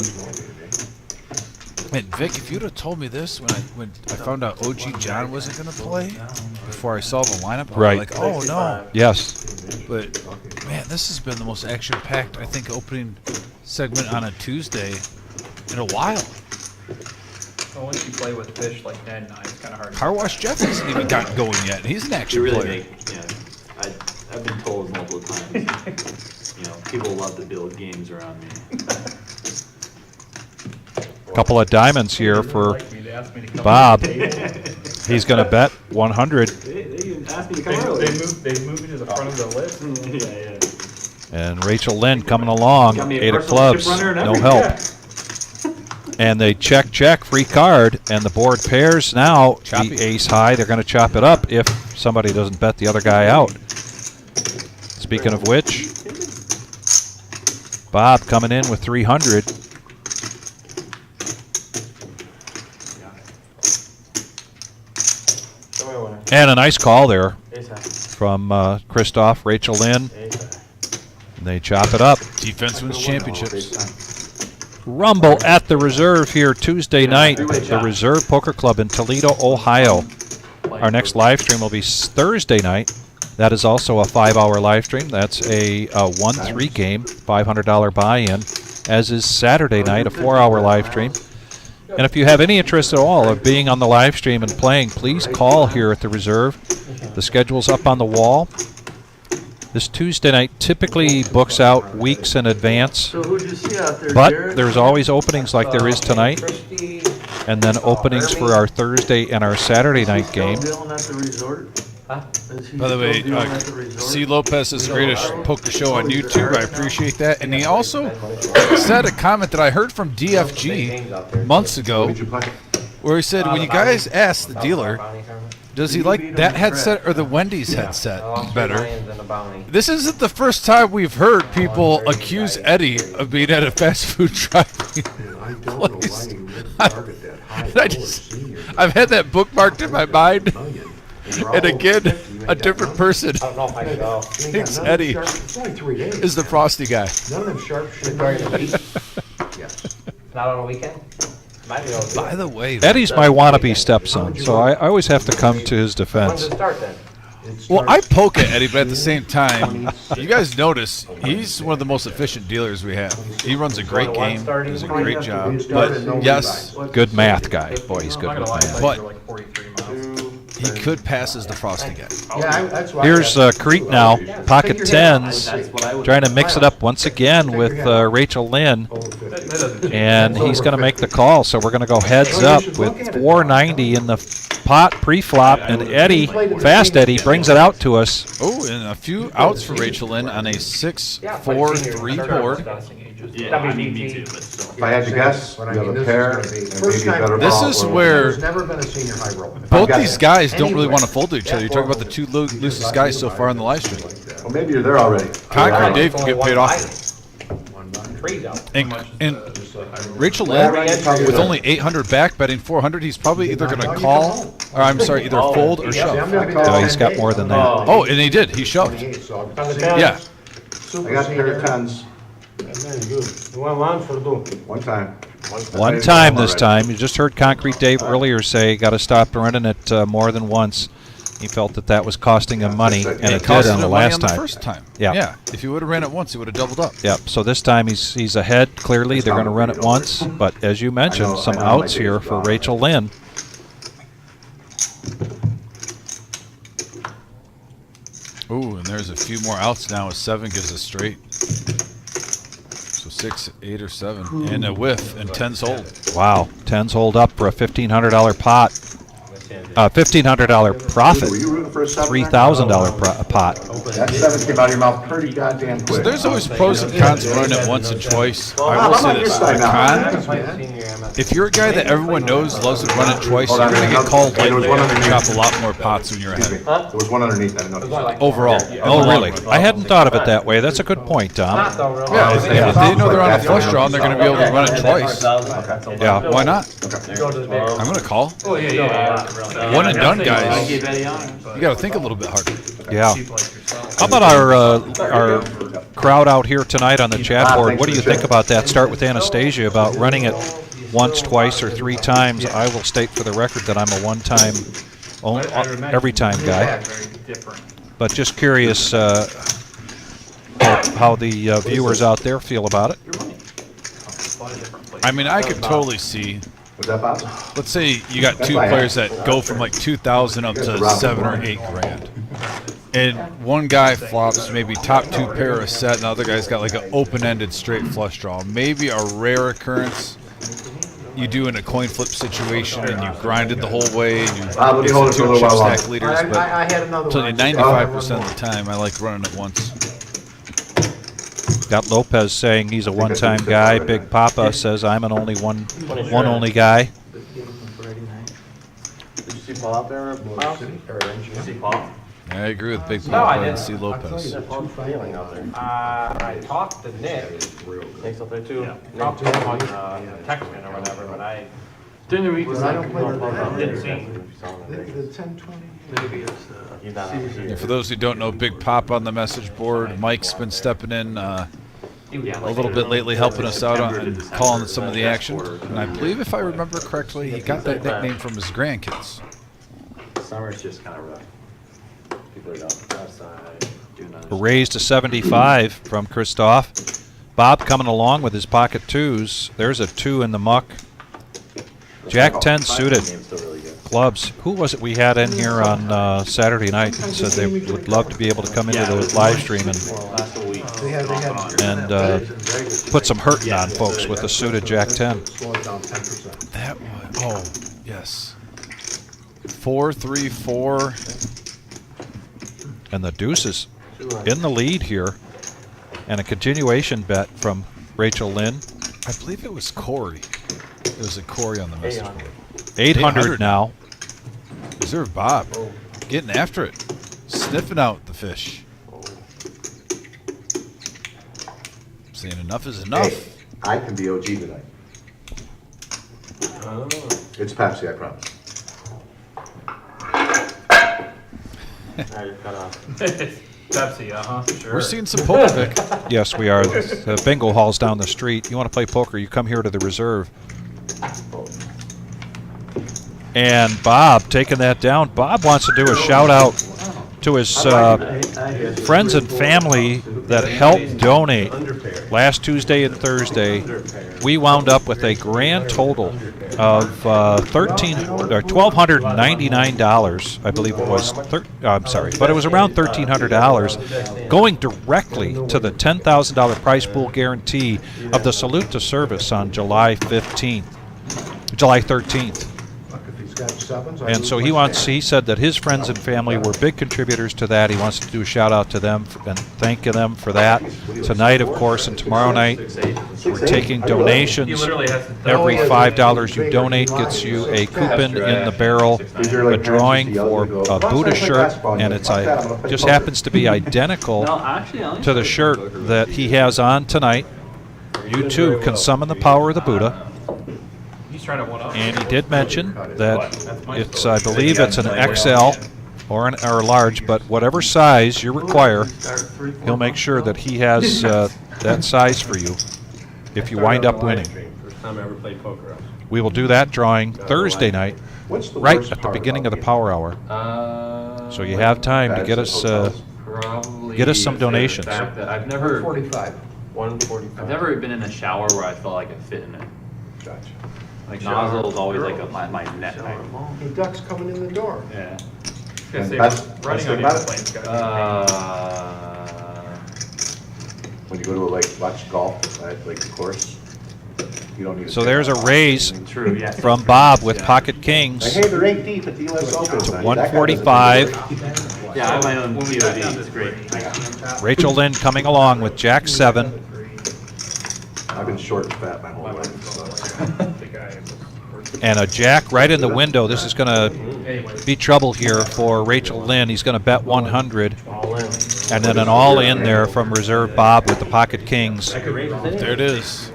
And Vic, if you'd have told me this when I found out OG John wasn't going to play before I saw the lineup, I Right. was like, oh no. Yes. But man, this has been the most action-packed, I think, opening segment on a Tuesday in a while. Well, once you play with fish like that, it's kind of hard. Car Wash Jeff hasn't even gotten going yet, and he's an You action really player. make, I've been told multiple times, people love to build games around me. Couple of diamonds here for Like me, they asked me to come Bob. to the table. He's going to bet 100. They even asked me to They come early. moved me to the front of the list. Yeah. And Rachel Lynn coming along, Got me a 8 of personal chip clubs, runner and no everything. help. And they check, free card, and the board pairs now Choppy. the ace high. They're going to chop it up if somebody doesn't bet the other guy out. Speaking of which, Bob coming in with 300. Show me a winner. And a nice call there Ace high. from Christoph, Rachel Lynn. Ace high. And they chop it up. Defense wins championships. Rumble at the Reserve here Tuesday night. The Reserve Poker Club in Toledo, Ohio. Our next live stream will be Thursday night. That is also a 5-hour live stream. That's a 1-3 game, $500 buy-in. As is Saturday night, a 4-hour live stream. And if you have any interest at all of being on the live stream and playing, please call here at the Reserve. The schedule's up on the wall. This Tuesday night typically books out weeks in advance, So who'd you see out there, but Jared? there's always openings like there is tonight, and then openings for our Thursday and our Saturday night game. Still dealing at the resort? Is he By the still way, dealing at the resort? C. Lopez is the greatest poker show on YouTube. I appreciate that. And he also said a comment that I heard from DFG months ago, where he said, when you guys ask the dealer, does he like that headset or the Wendy's headset better? This isn't the first time we've heard people accuse Eddie of being at a fast food driving place. I've had that bookmarked in my mind. And again, a different person thinks Eddie is the frosty guy. None of them sharp shit. Not on a weekend? Might be on a By the way, Eddie's my wannabe stepson, so I always have to come to his When defense. does it start then? well, I poke at Eddie, but at the same time, you guys notice he's one of the most efficient dealers we have. He runs a great game, does a great job. But yes, Good math guy. Boy, he's good with math. but he could pass as the frosty guy. Yeah, that's why. Here's Crete now, pocket tens, trying to mix it up once again with Rachel Lynn, and he's going to make the call. So we're going to go heads up with 490 in the pot pre-flop, and Eddie, Fast Eddie, brings it out to us. Oh, and a few outs for Rachel Lynn on a 6-4-3 board. Yeah, I mean, me too, but still. If I had to guess, you have a pair and maybe a better This ball is or- where There's never been a senior high roll. both these guys don't really want to fold to each other. You talk about the two loosest guys so far in the live stream. Well, maybe you're there already. Concrete Dave can get paid off. And Rachel Lynn, with only 800 back, betting 400, he's probably either going to call, or I'm sorry, either fold or shove. He's got more than that. Oh, and he did. He shoved. Yeah. I got a pair of tens, One once or two? one time. One time this time. You just heard Concrete Dave earlier say, got to stop running it more than once. He felt that that was costing him money, and it did Cost on the him money last on the time. first time. Yeah. Yeah. If he would have ran it once, he would have doubled up. Yep. So this time he's ahead. Clearly, they're going to run it once, but as you mentioned, some outs here for Rachel Lynn. Ooh, and there's a few more outs now. A 7 gives us straight. So 6, 8, or 7, and a whiff, and 10s hold. Wow, tens hold up for a $1,500 pot. $1,500 profit. Were you rooting for a seven? $3,000 pot. That seven came out of your mouth pretty goddamn quick. So there's always pros and cons of running it once and twice. I will say this: the con, if you're a guy that everyone knows loves to run it twice, you're going to get called late and drop a lot more pots when you're ahead. There was one underneath, I didn't know. Overall. Oh, really? I hadn't thought of it that way. That's a good point, Tom. Yeah, if they know they're on a flush draw and they're going to be able to run it twice, Yeah. why not? I'm going to call. Oh, yeah. One and done, I guys. gave Eddie on. You got to think a little bit harder. Yeah. How about our crowd out here tonight on the chat board? What do you think about that? Start with Anastasia about running it once, twice, or 3 times. I will state for the record that I'm a one-time, every time guy. But just curious how the viewers out there feel about it. I mean, I could totally see. Was that Bob? Let's say you got 2 players that go from like 2,000 up to 7 or 8 grand, and one guy flops maybe top 2 pair of set, and the other guy's got like an open-ended straight flush draw. Maybe a rare occurrence you do in a coin flip situation, and you grind it the whole way, and you let me hold it for a little chip while longer. stack leaders. But I had another so one. 95% of the time, I like running it once. Got Lopez saying he's a one-time guy. Big Papa says I'm an only one only guy. Did you see Paul out there? Did you see Paul? I agree with Big No, I Papa and didn't. C. Lopez. Paul's feeling out there. I talked to Nick. Nick's out there too. Talked to him on texting or whatever, but I Didn't we? But I don't play Didn't see. the 10-20. Maybe it's He's not on And for those who don't know, Big Pop on the message board. Mike's been stepping in a little bit lately, helping us out on calling some of the action. And I believe, if I remember correctly, he got that nickname from his grandkids. Summer's just kind of rough. People are down outside doing other A raise to 75 from Christoph. Bob coming along with his pocket twos. There's a 2 in the muck. Jack 10 suited. Clubs. Who was it we had in here on Saturday night that said they would love to be able to come into the live stream and put some hurting on folks with a suited Jack 10. Slow it down 10%. That one. Oh, yes. 4-3-4. And the deuces in the lead here. And a continuation bet from Rachel Lynn. I believe it was Corey. It was a Corey on the message board. 800 now. Reserve Bob. Getting after it. Sniffing out the fish. Saying enough is enough. Hey, I can be OG tonight. It's Pepsi, I promise. Now you're cut off. Pepsi, sure. We're seeing some poker, Vic. Yes, we are. The bingo hall's down the street. You want to play poker, you come here to the reserve. And Bob taking that down. Bob wants to do a shout out to his friends and family that helped donate last Tuesday and Thursday. We wound up with a grand total of $1,299, I believe it was. I'm sorry, but it was around $1,300, going directly to the $10,000 prize pool guarantee of the Salute to Service on July 13th. And so he said that his friends and family were big contributors to that. He wants to do a shout out to them and thank them for that. Tonight, of course, and tomorrow night, we're taking donations. Every $5 you donate gets you a coupon in the barrel, a drawing for a Buddha shirt, and it's just happens to be identical to the shirt that he has on tonight. You too can summon the power of the Buddha. And he did mention that it's, I believe it's an XL or a large, but whatever size you require, he'll make sure that he has that size for you if you wind up winning. First time I ever played poker. We will do that drawing Thursday night, right at the beginning of the power hour. So you have time to get us some donations. I've never 145. I've never been in a shower where I felt like I fit in it. Gotcha. Like nozzle is always like my neck. He ducks coming in the door. Yeah. Running on airplanes. When you go to watch golf at the course, you don't need. So there's a raise True, yes. from Bob with Pocket Kings Hey, they're 8 deep at the U.S. Open. to 145. Yeah, I have my own POD. It's great. Rachel Lynn coming along with Jack 7. I've been short and fat my whole life. So. And a jack right in the window. This is going to be trouble here for Rachel Lynn. He's going to bet 100. And then an all-in there from Reserve Bob with the Pocket Kings. There it is.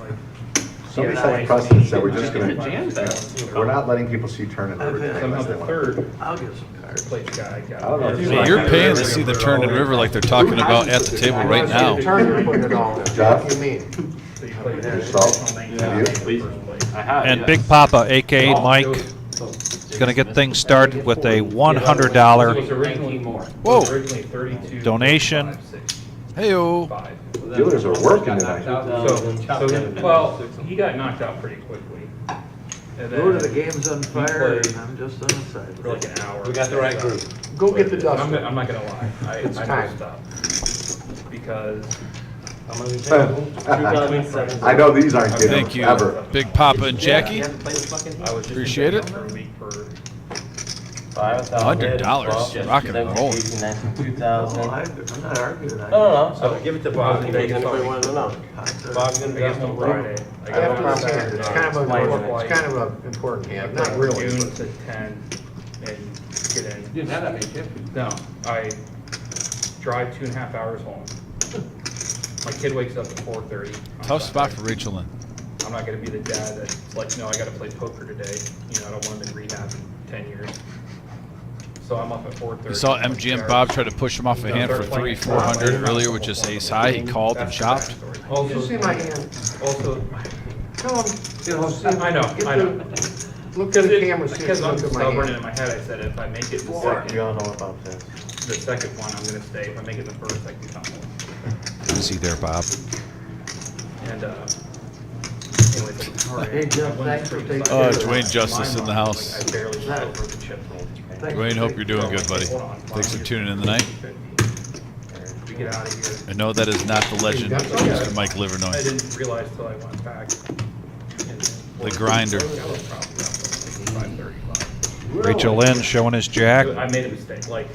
Somebody set a precedent that we're just going to. We're not letting people see turn and river. I'll get some cards. I don't know. Hey, you're paying to see the turn and river like they're talking about at the table right now. Turn and put it all in. Jeff? What do you mean? Yourself? Please. I have. And Big Papa, a.k.a. Mike, is going to get things started with a $100 Whoa. donation. Hey-o. Dealers are working tonight. Well, he got knocked out pretty quickly. And Go to the then game's on fire, and I'm just on the side. for like an hour. We got the right group. Go get the I'm duster. not gonna lie, It's I time. messed up. Because I know these aren't getting Thank you, ever. Big Papa and Jackie. I was just Appreciate in it. bed for a week for $100, rock and roll. 2000. I'm not arguing. No. So give it to Bob. Vegas Anybody all wanted to know? Bob's gonna be Vegas on on Friday. I got After on the hand, it's kind of an important hand. Not really. June but- to 10 and get in. You didn't have that many chips. No, I drive 2.5 hours home. My kid wakes up at 4:30. Tough spot for Rachel Lynn. I'm not gonna be the dad that's like, no, I gotta play poker today. You know, I don't want him in rehab in 10 years. So I'm up at 4:30. We saw MG and Bob try to push him off a hand for 300-400 earlier, which is ace high. He called and chopped. Did you see my hand? Also, Tell him, you know, see. I know. Look at the camera, see, Because I'm look at my stubborn, and hand. in my head I said if I make it the We second, all know about this. the second one, I'm gonna stay. If I make it the first, I can come home. Easy there, Bob. And anyways, all right. Hey, Jeff, thanks for taking Oh, care of Dwayne that. Justice in the house. I barely shot over the chip. Dwayne, hope you're doing good, buddy. Thanks for tuning in tonight. We get out of here. I know that is not the legend, Mr. Mike I Livernoy. didn't realize till I went back. The grinder. Rachel Lynn showing his jack, I made a mistake, like,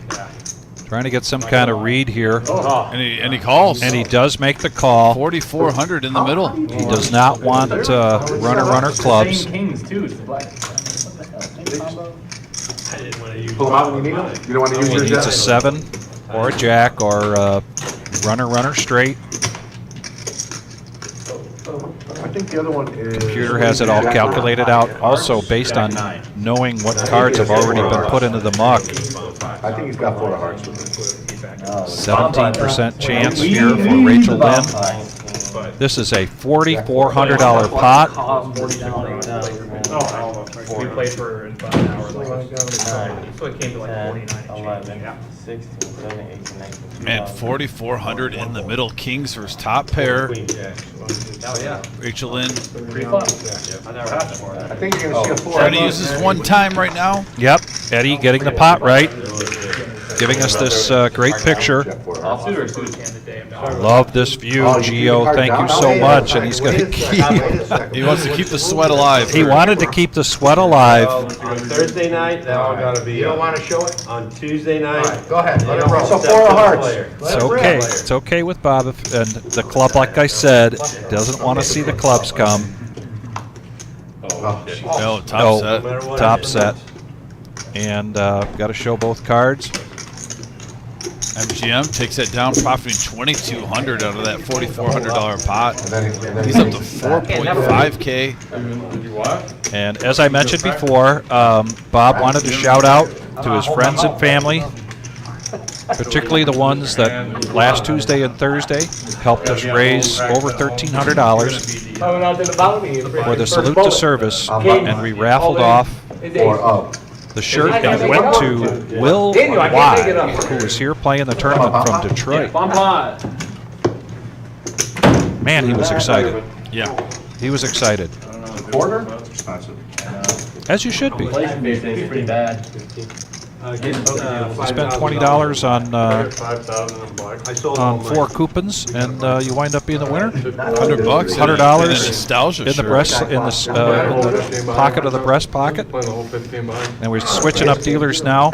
trying to get some kind of read here. And he calls. And he does make the call. 4,400 in the middle. He does not want runner clubs. Kings too. Pull them out when you need them? You don't want to use He your needs a jack? 7 or a jack or runner straight. I think the other one is. Computer has it all calculated out, also based on knowing what cards have already been put into the muck. I think he's got 4 of hearts with him. 17% chance here for Rachel Lynn. This is a $4,400 pot. we played for about an hour, like, so it came to like 49 and change. 11, Yeah. 16, 17, 18, 19. Man, 4,400 in the middle. Kings versus top pair. Queen Jack. Oh, yeah. Rachel Lynn Pretty fun. I never had before. I think you're going to see a 4. trying to use this one time right now. Yep, Eddie getting the pot right, giving us this great picture. Offsuit or suit? Love this view, Gio. Thank you so much. And he's going to keep. He wants to keep the sweat alive. He wanted to keep the sweat alive. On Thursday night, that all gotta be. You don't want to show it? On Tuesday night. All right, go ahead, let it you roll. don't So 4 of accept hearts. player. It's okay. It's okay with Bob. And the club, like I said, doesn't want to see the clubs come. No, top No, set. top set. And got to show both cards. MGM takes that down, profiting 2,200 out of that $4,400 pot. He's up to 4.5K. And as I mentioned before, Bob wanted to shout out to his friends and family, particularly the ones that last Tuesday and Thursday helped us raise over $1,300 for the Salute to Service, and we raffled off 4 of. the shirt, and it went to Will Y, who was here playing the tournament from Detroit. Man, he was excited. Yeah. He was excited, Quarter? That's expensive. as you should be. Pretty bad. Spent $20 on 4 coupons, and you wind up being the winner. $100. $100 Nostalgia in the shirt. breast, in the pocket of the breast pocket. And we're switching up dealers now,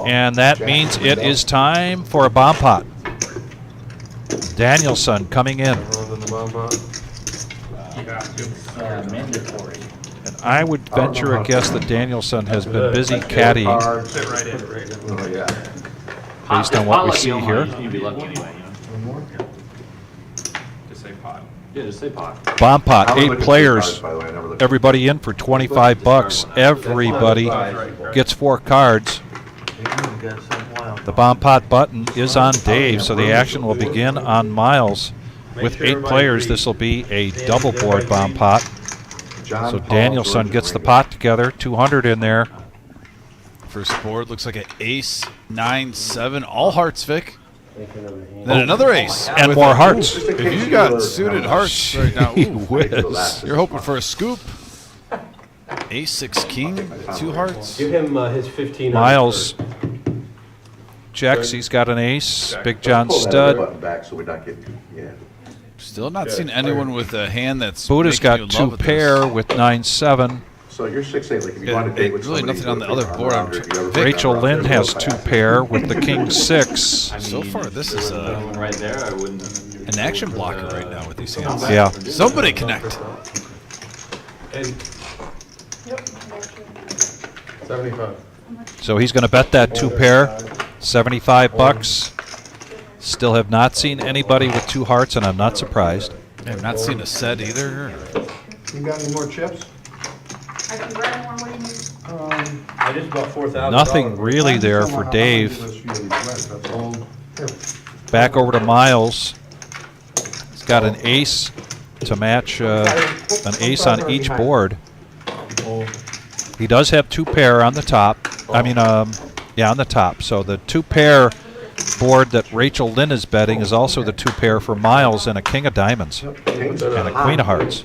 and that means it is time for a bomb pot. Danielson coming in. Mandatory. And I would venture a guess that Danielson has been busy caddying Sit right in, right in. Oh, yeah. based on what we see here. You'd be lucky anyway, you know? Just say pot. Yeah, just say pot. Bomb pot, I 8 looked at players. cards, by the way. I never looked at Everybody in for $25. Everybody gets 4 cards. The bomb pot button is on Dave, so the action will begin on Miles. With 8 players, this will be a double board bomb pot. John So Paul, Danielson George gets the Ringer. pot together, 200 in there. First board looks like an ace, 9, 7, all hearts, Vic. Then another ace. And with more a- hearts. If you got suited hearts right now, Gee ooh, whiz. you're hoping for a scoop. Ace, 6, king, 2 hearts. Give him his 1,500. Miles checks, he's got an ace. Big John Pull that stud. button back so we don't get, yeah. Still not seen anyone with a hand that's Buddha's making you got love 2 at this. pair with 9-7. So you're 6'8", like if you Yeah, go on a date it- with really somebody. nothing on the other board. I'm Vic, Rachel Lynn has 2 pair with the king 6. So far, this is Right there, I wouldn't. an action blocker right now with these hands. Yeah. Somebody connect. 75. So he's going to bet that 2 pair, $75. Still have not seen anybody with 2 hearts, and I'm not surprised. I've not seen a set either. You got any more chips? I can grab more, what do you need? I just bought $4,000. Nothing really there for Dave. Here. Back over to Miles. He's got an ace to match an ace on each board. He does have 2 pair on the top. I mean, yeah, on the top. So the 2 pair board that Rachel Lynn is betting is also the 2 pair for Miles and a king of diamonds and a queen of hearts.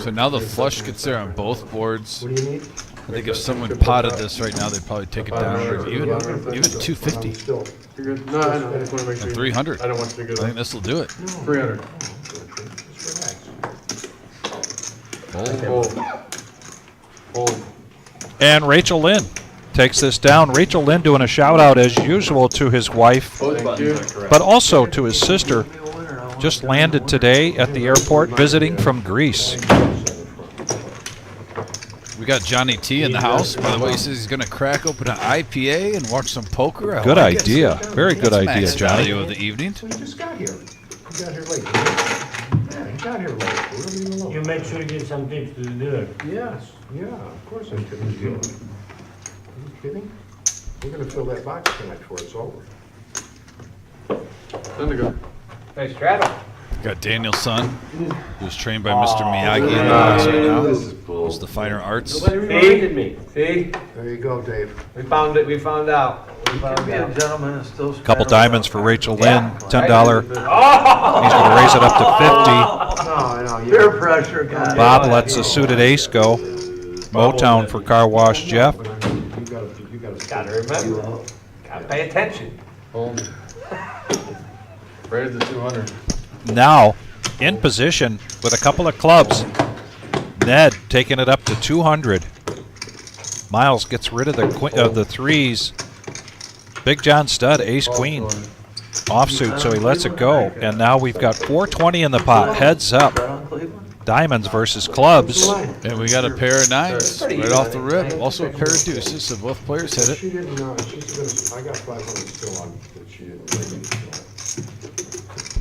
So now the flush gets there on both boards. What do you need? I think if someone potted this right now, they'd probably take it down to even 250 Still. You're good. No, I know. I just want to make sure. and 300. I don't want you to I go. think this will do it. 300. Just relax. Hold. And Rachel Lynn takes this down. Rachel Lynn doing a shout out as usual to his wife, Both Thank buttons you. are correct. but also to his sister. Just landed today at the airport visiting from Greece. We got Johnny T in the house. By the way, he says he's going to crack open an IPA and watch some poker. I Good like it. idea. Very good That's idea, max Johnny. value of the evening. So you just got here. You got here late. Yeah, you got here late. We'll leave you alone. You make sure to get some tips to do it. Yes, yeah, of course I'm kidding. Are you kidding? We're gonna fill that box tonight before it's over. Time to go. Hey, straddle. Got Daniel's son, who's trained by Mr. Miyagi in the house right now. This is cool. It's the finer arts. Nobody reminded me. See? There you go, Dave. We found it. We found out. We found Be a out. gentleman and still. Couple diamonds for Rachel Lynn. Yeah. $10. He's going to raise it up to 50. No, no, you. Peer pressure, God. Bob lets the suited ace go. Motown for Car Wash Jeff. You gotta. Gotta remember. Gotta pay attention. Hold. Raise the 200. Now in position with a couple of clubs. Ned taking it up to 200. Miles gets rid of the threes. Big John stud, ace queen, offsuit, so he lets it go. And now we've got 420 in the pot. Heads up. Diamonds versus clubs. And we got a pair of nines right off the rip. Also a pair of deuces, so both players hit it. She didn't know, she's gonna, I got 500 still on, but she didn't.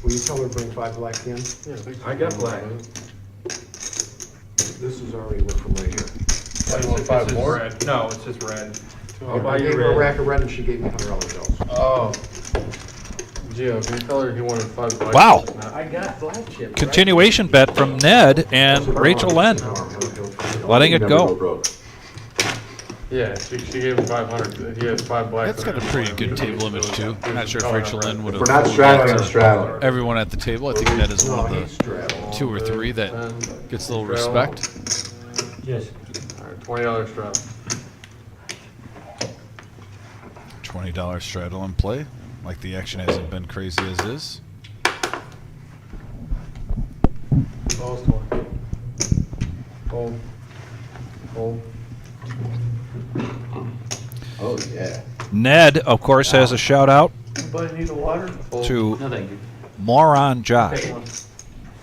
Will you tell her to bring 5 black in? I got black. This is already one from right here. You want 5 more? Red. No, it's just red. I'll buy I you gave her a red. rack of red and she gave me $100 bills. Oh. Gio, can you tell her he wanted 5 black? Wow. I got black chips. Continuation bet from Ned and Rachel Lynn. Letting it Never go. broke. Yeah, she gave him 500. He has 5 black. That's got a pretty good table image too. I'm not sure if Rachel Lynn would have. We're not straddling a straddler. Everyone at the table. I think Ned is No, one of he's straddled. the 2 or 3 that gets a little respect. Yes. All right, $20 strap. $20 straddle in play. Like the action hasn't been crazy as is. Balls 20. Hold. Hold. Oh, yeah. Ned, of course, has a shout out Anybody need a water? to No, thank you. Moron Josh. Take one.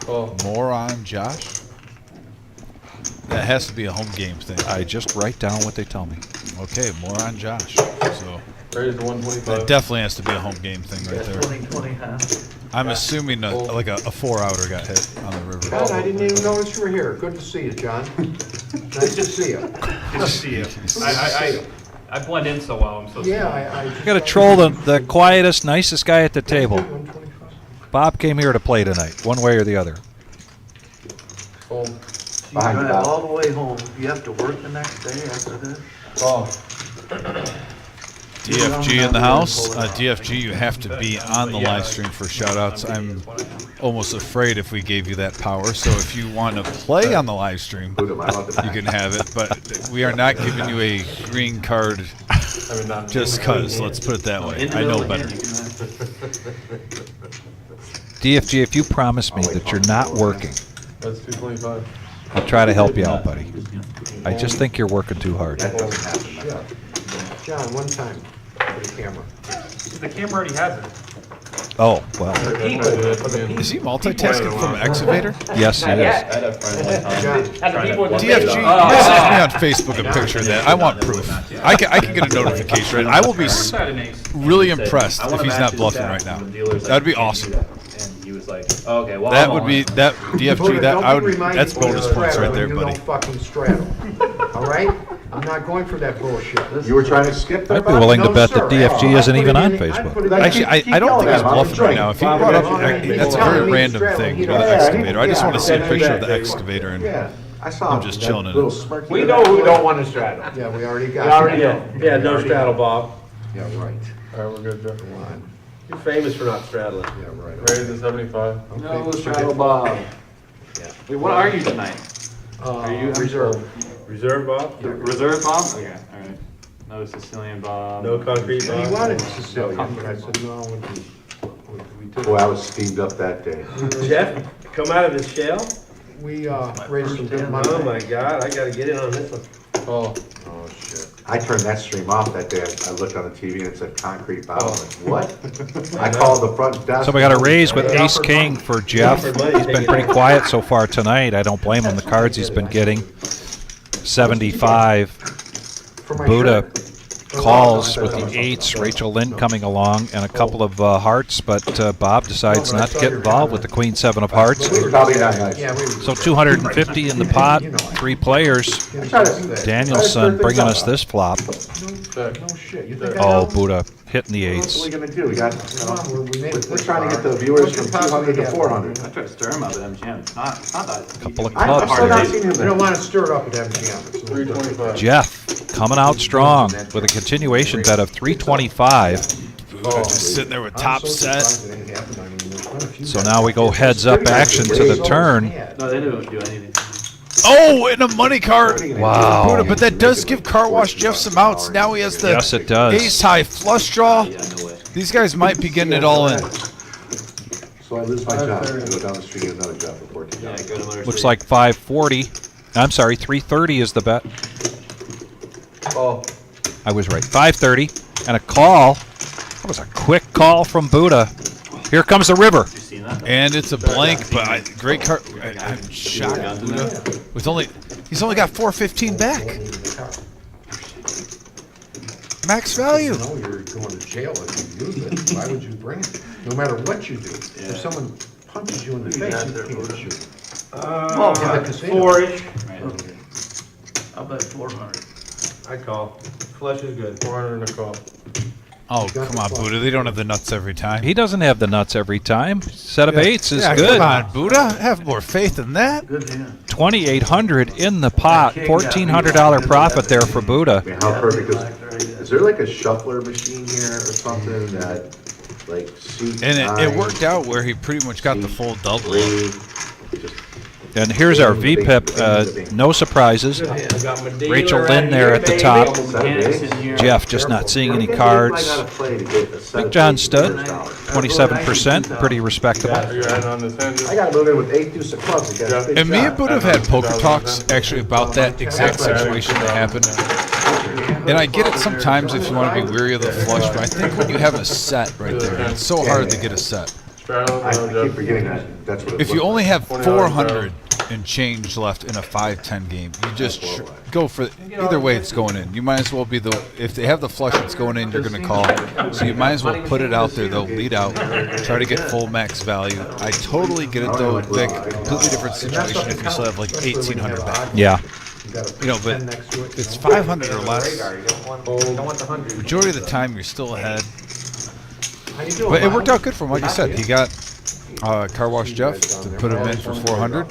Oh. Moron Josh. That has to be a home game thing. I just write down what they tell me. Okay, Moron Josh. So Raise to that 125. definitely has to be a home game thing right there. 2020, huh? I'm assuming like a 4-outer got hit on the river. John, I didn't even notice you were here. Good to see you, John. Nice to see you. Good to see you. I blend in so well. I'm so Yeah, small. I You got to troll the quietest, nicest guy at the table. 125. Bob came here to play tonight, one way or the other. Hold. You drive all the way home. You have to work the next day after this? Ball. DFG in the house. DFG, you have to be on the live stream for shout-outs. I'm almost afraid if we gave you that power. So if you want to play on the live stream, Look at my mouth. you can have it. But we are not giving you a green card I mean, not just because. Let's put it that way. In the I know middle better. again, you DFG, if you promise me that you're not working, That's 225. I'll try to help you out, buddy. I just think you're working too hard. That doesn't happen. Yeah. John, one time for the camera. The camera already has it. Oh, well, Is he multitasking from Excavator? yes, he Not is. yet. I had a friend one time. John, And the people in the DFG, video. message me on Facebook a picture of that. I want proof. I can get a notification. Right? I will be Side an ace. really impressed if he's not bluffing right now. That'd be awesome. and he was like, oh, okay, well, That I'm would all be in. that DFG. Buddha, That don't I be would. reminding That's me of bonus points straddle right there, when buddy. You don't fucking straddle. All right? I'm not going for that bullshit. You were trying to skip that? I'd be willing to No, bet sir. that DFG I'll isn't put even it on in- I'd Facebook. put it in- Actually, I don't think he's bluffing right now. If he brought up, that's a very random thing with the excavator. I just want to see a picture of the excavator, and Yeah, I saw I'm him, just that chilling in little it. smirky We little- know who don't want to straddle. Yeah, we already got. We already it. know. Yeah, no straddle, Bob. Yeah, right. All right, we're good, Jeff. Come on. You're famous for not straddling. Yeah, right. Raise to 75. No, straddle Bob. Wait, what are you tonight? Are you- reserve? Reserve, Bob? Reserve Bob? Okay, all right. No Sicilian Bob. No concrete, He Bob? wanted Sicilian, but I said, no, we did. Boy, I was steamed up that day. Jeff, come out of his shell? We raised some good money. Oh my God, I gotta get in on this one. Oh, shit. I turned that stream off that day. I looked on the TV and it said concrete Bob. I was like, what? I called the front desk. So we got a raise with Ace King for Jeff. He's been pretty quiet so far tonight. I don't blame him. The cards he's been getting. 75. For my Buddha shirt. calls with the 8s. Rachel Lynn coming along and a couple of hearts, but Bob decides not to get involved with the Queen 7 of hearts. Probably not nice. Yeah, we. So 250 in the pot. 3 players. Danielson bringing us this flop. No shit. You think I Oh, know? Buddha hitting the What are 8s. we gonna do? We got, Come on, we made it we're this trying to far. get the viewers What from could possibly 200 to happen? 400. I tried to stir him up at MGM. It's not that. Couple of I'm clubs still not there. seeing him You don't there. want to stir it up at MGM. It's a little bit- 325. Jeff coming out strong with a continuation bet of 325. Buddha just sitting there with I'm top so set. surprised it ain't happened. I mean, there's been a few So guys now we go that- heads up action to the turn. No, they didn't do anything. Oh, and a money card. Wow. Buddha, but that does give Car Wash Jeff some outs. Now he has the Yes, it does. ace high flush draw. Yeah, no way. These guys might be getting it all in. So I lose my job. I go down the street and get another job for 14 Yeah, dollars. go to Motor Looks City. like 540. I'm sorry, 330 is the bet. Oh, I was right. 530 and a call. That was a quick call from Buddha. Here comes the river. You seen that? And it's a blank, but great card. I'm shocked. Buddha with he's only got 415 back. Max value. You know you're going to jail if you use it. Why would you bring it? No matter what you do. If someone punches you in the face, you can't shoot. In the casino. 4-ish. Right. I'll bet 400. I call. Flush is good. 400 and a call. Oh, come on, Buddha. They don't have the nuts every time. He doesn't have the nuts every time. Set of 8s is Yeah, good. come on, Buddha. Have more faith than that. Good hand. 2,800 in the pot. $1,400 profit there for Buddha. I mean, how perfect is there like a shuffler machine here or something that like suits And it nine, worked out where he pretty much got the full double. 3, just And here's our VPIP. No surprises. Rachel Lynn there at the top. Jeff just not seeing any cards. Big John Stud, 27%, pretty respectable. You're right on this end. I gotta move in with 8 deuce of clubs to get a big And me and shot. Buddha have had poker talks actually about that exact situation that happened. And I get it sometimes if you want to be weary of the flush, but I think when you have a set right there, it's so hard to get a set. Straddle, I keep forgetting that. That's what it If you looks only like. have 400 and change left in a 5-10 game, you just go for either way it's going in. You might as well be if they have the flush it's going in, you're going to call. So you might as well put it out there. They'll lead out, try to get full max value. I totally get it though, Vic. Completely different situation if you still have like 1,800 back. Yeah. You know, but if it's 500 or less, you don't want the 100. majority of the time you're still ahead. But it worked out good for him, like you said. He got Car Wash Jeff to put him in for 400.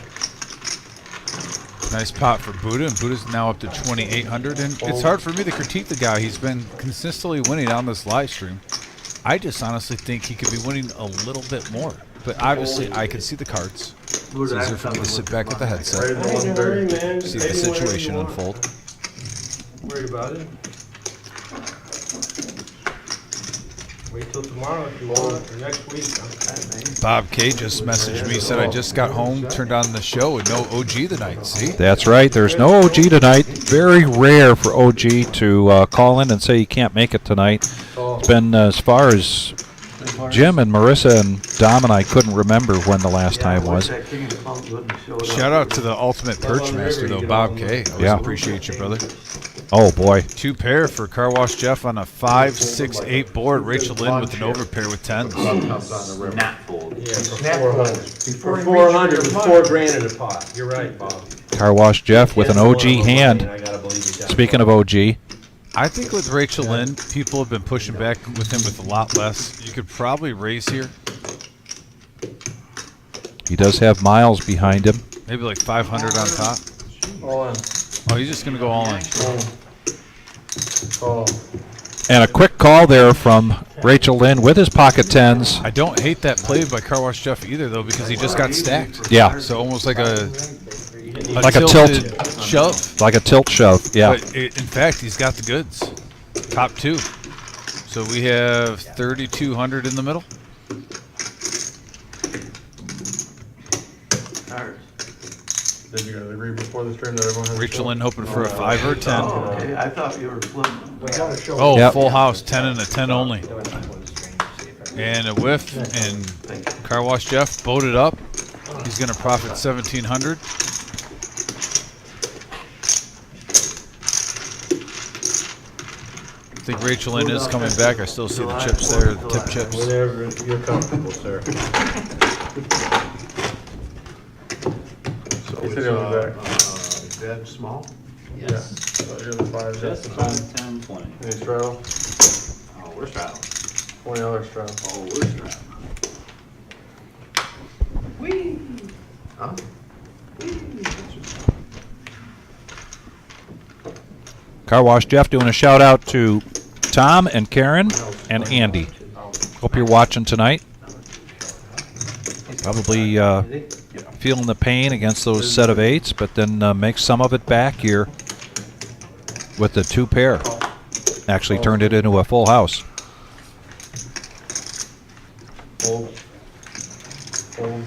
Nice pot for Buddha, and Buddha's now up to 2,800. And it's hard for me to critique the guy. He's been consistently winning on this live stream. I just honestly think he could be winning a little bit more. But obviously, I can see the cards. It's easier for me to sit back at the headset, see the situation unfold. Worried about it. Wait till tomorrow if you want, or next week. Bob K just messaged me, said I just got home, turned on the show, and no OG tonight. See? That's right. There's no OG tonight. Very rare for OG to call in and say he can't make it tonight. It's been as far as Jim and Marissa and Dom and I couldn't remember when the last time was. Shout out to the ultimate perch master, though, Bob K. Always Yeah. appreciate you, brother. Oh boy. 2 pair for Car Wash Jeff on a 5, 6, 8 board. Rachel Lynn with an overpair with 10s. Comes on the river. Snap fold. Yeah, for Snap 400. folds. Before For you reach 400, your it's money. 4 grand in the pot. You're right, Bob. Car Wash Jeff with an Yes, OG more of a hand. money, and I gotta believe he got Speaking more. of OG, I think with Rachel Lynn, people have been pushing back with him with a lot less. You could probably raise here, he does have miles behind him. maybe like 500 on top. All in. Oh, he's just gonna go all in. Call. And a quick call there from Rachel Lynn with his pocket 10s. I don't hate that play by Car Wash Jeff either, though, because he just got stacked. Yeah, So almost like a Like a tilted tilt. shove. like a tilt shove. Yeah. But in fact, he's got the goods. Top 2. So we have 3,200 in the middle. Did you guys agree before the stream that everyone has? Rachel Lynn hoping for a 5 or a 10. Oh, okay, I thought you were flipping. We gotta show. Oh, Yep. full house, 10 and a 10 only. And a whiff, and Car Wash Jeff boated up. He's going to profit 1,700. I think Rachel Lynn is coming back. I still see the chips there, the tip chips. Whenever you're comfortable, sir. So He said it's, he was dead small? Yes. So you're the 5, Just Jeff. 5, 10, 20. Any straddle? Oh, we're straddling. $20 straddle. Oh, we're straddling. Huh? Car Wash Jeff doing a shout out to Tom and Karen and Andy. Hope you're watching tonight. Probably feeling the pain against those set of 8s, but then make some of it back here with the 2 pair. Actually turned it into a full house. Fold. Fold.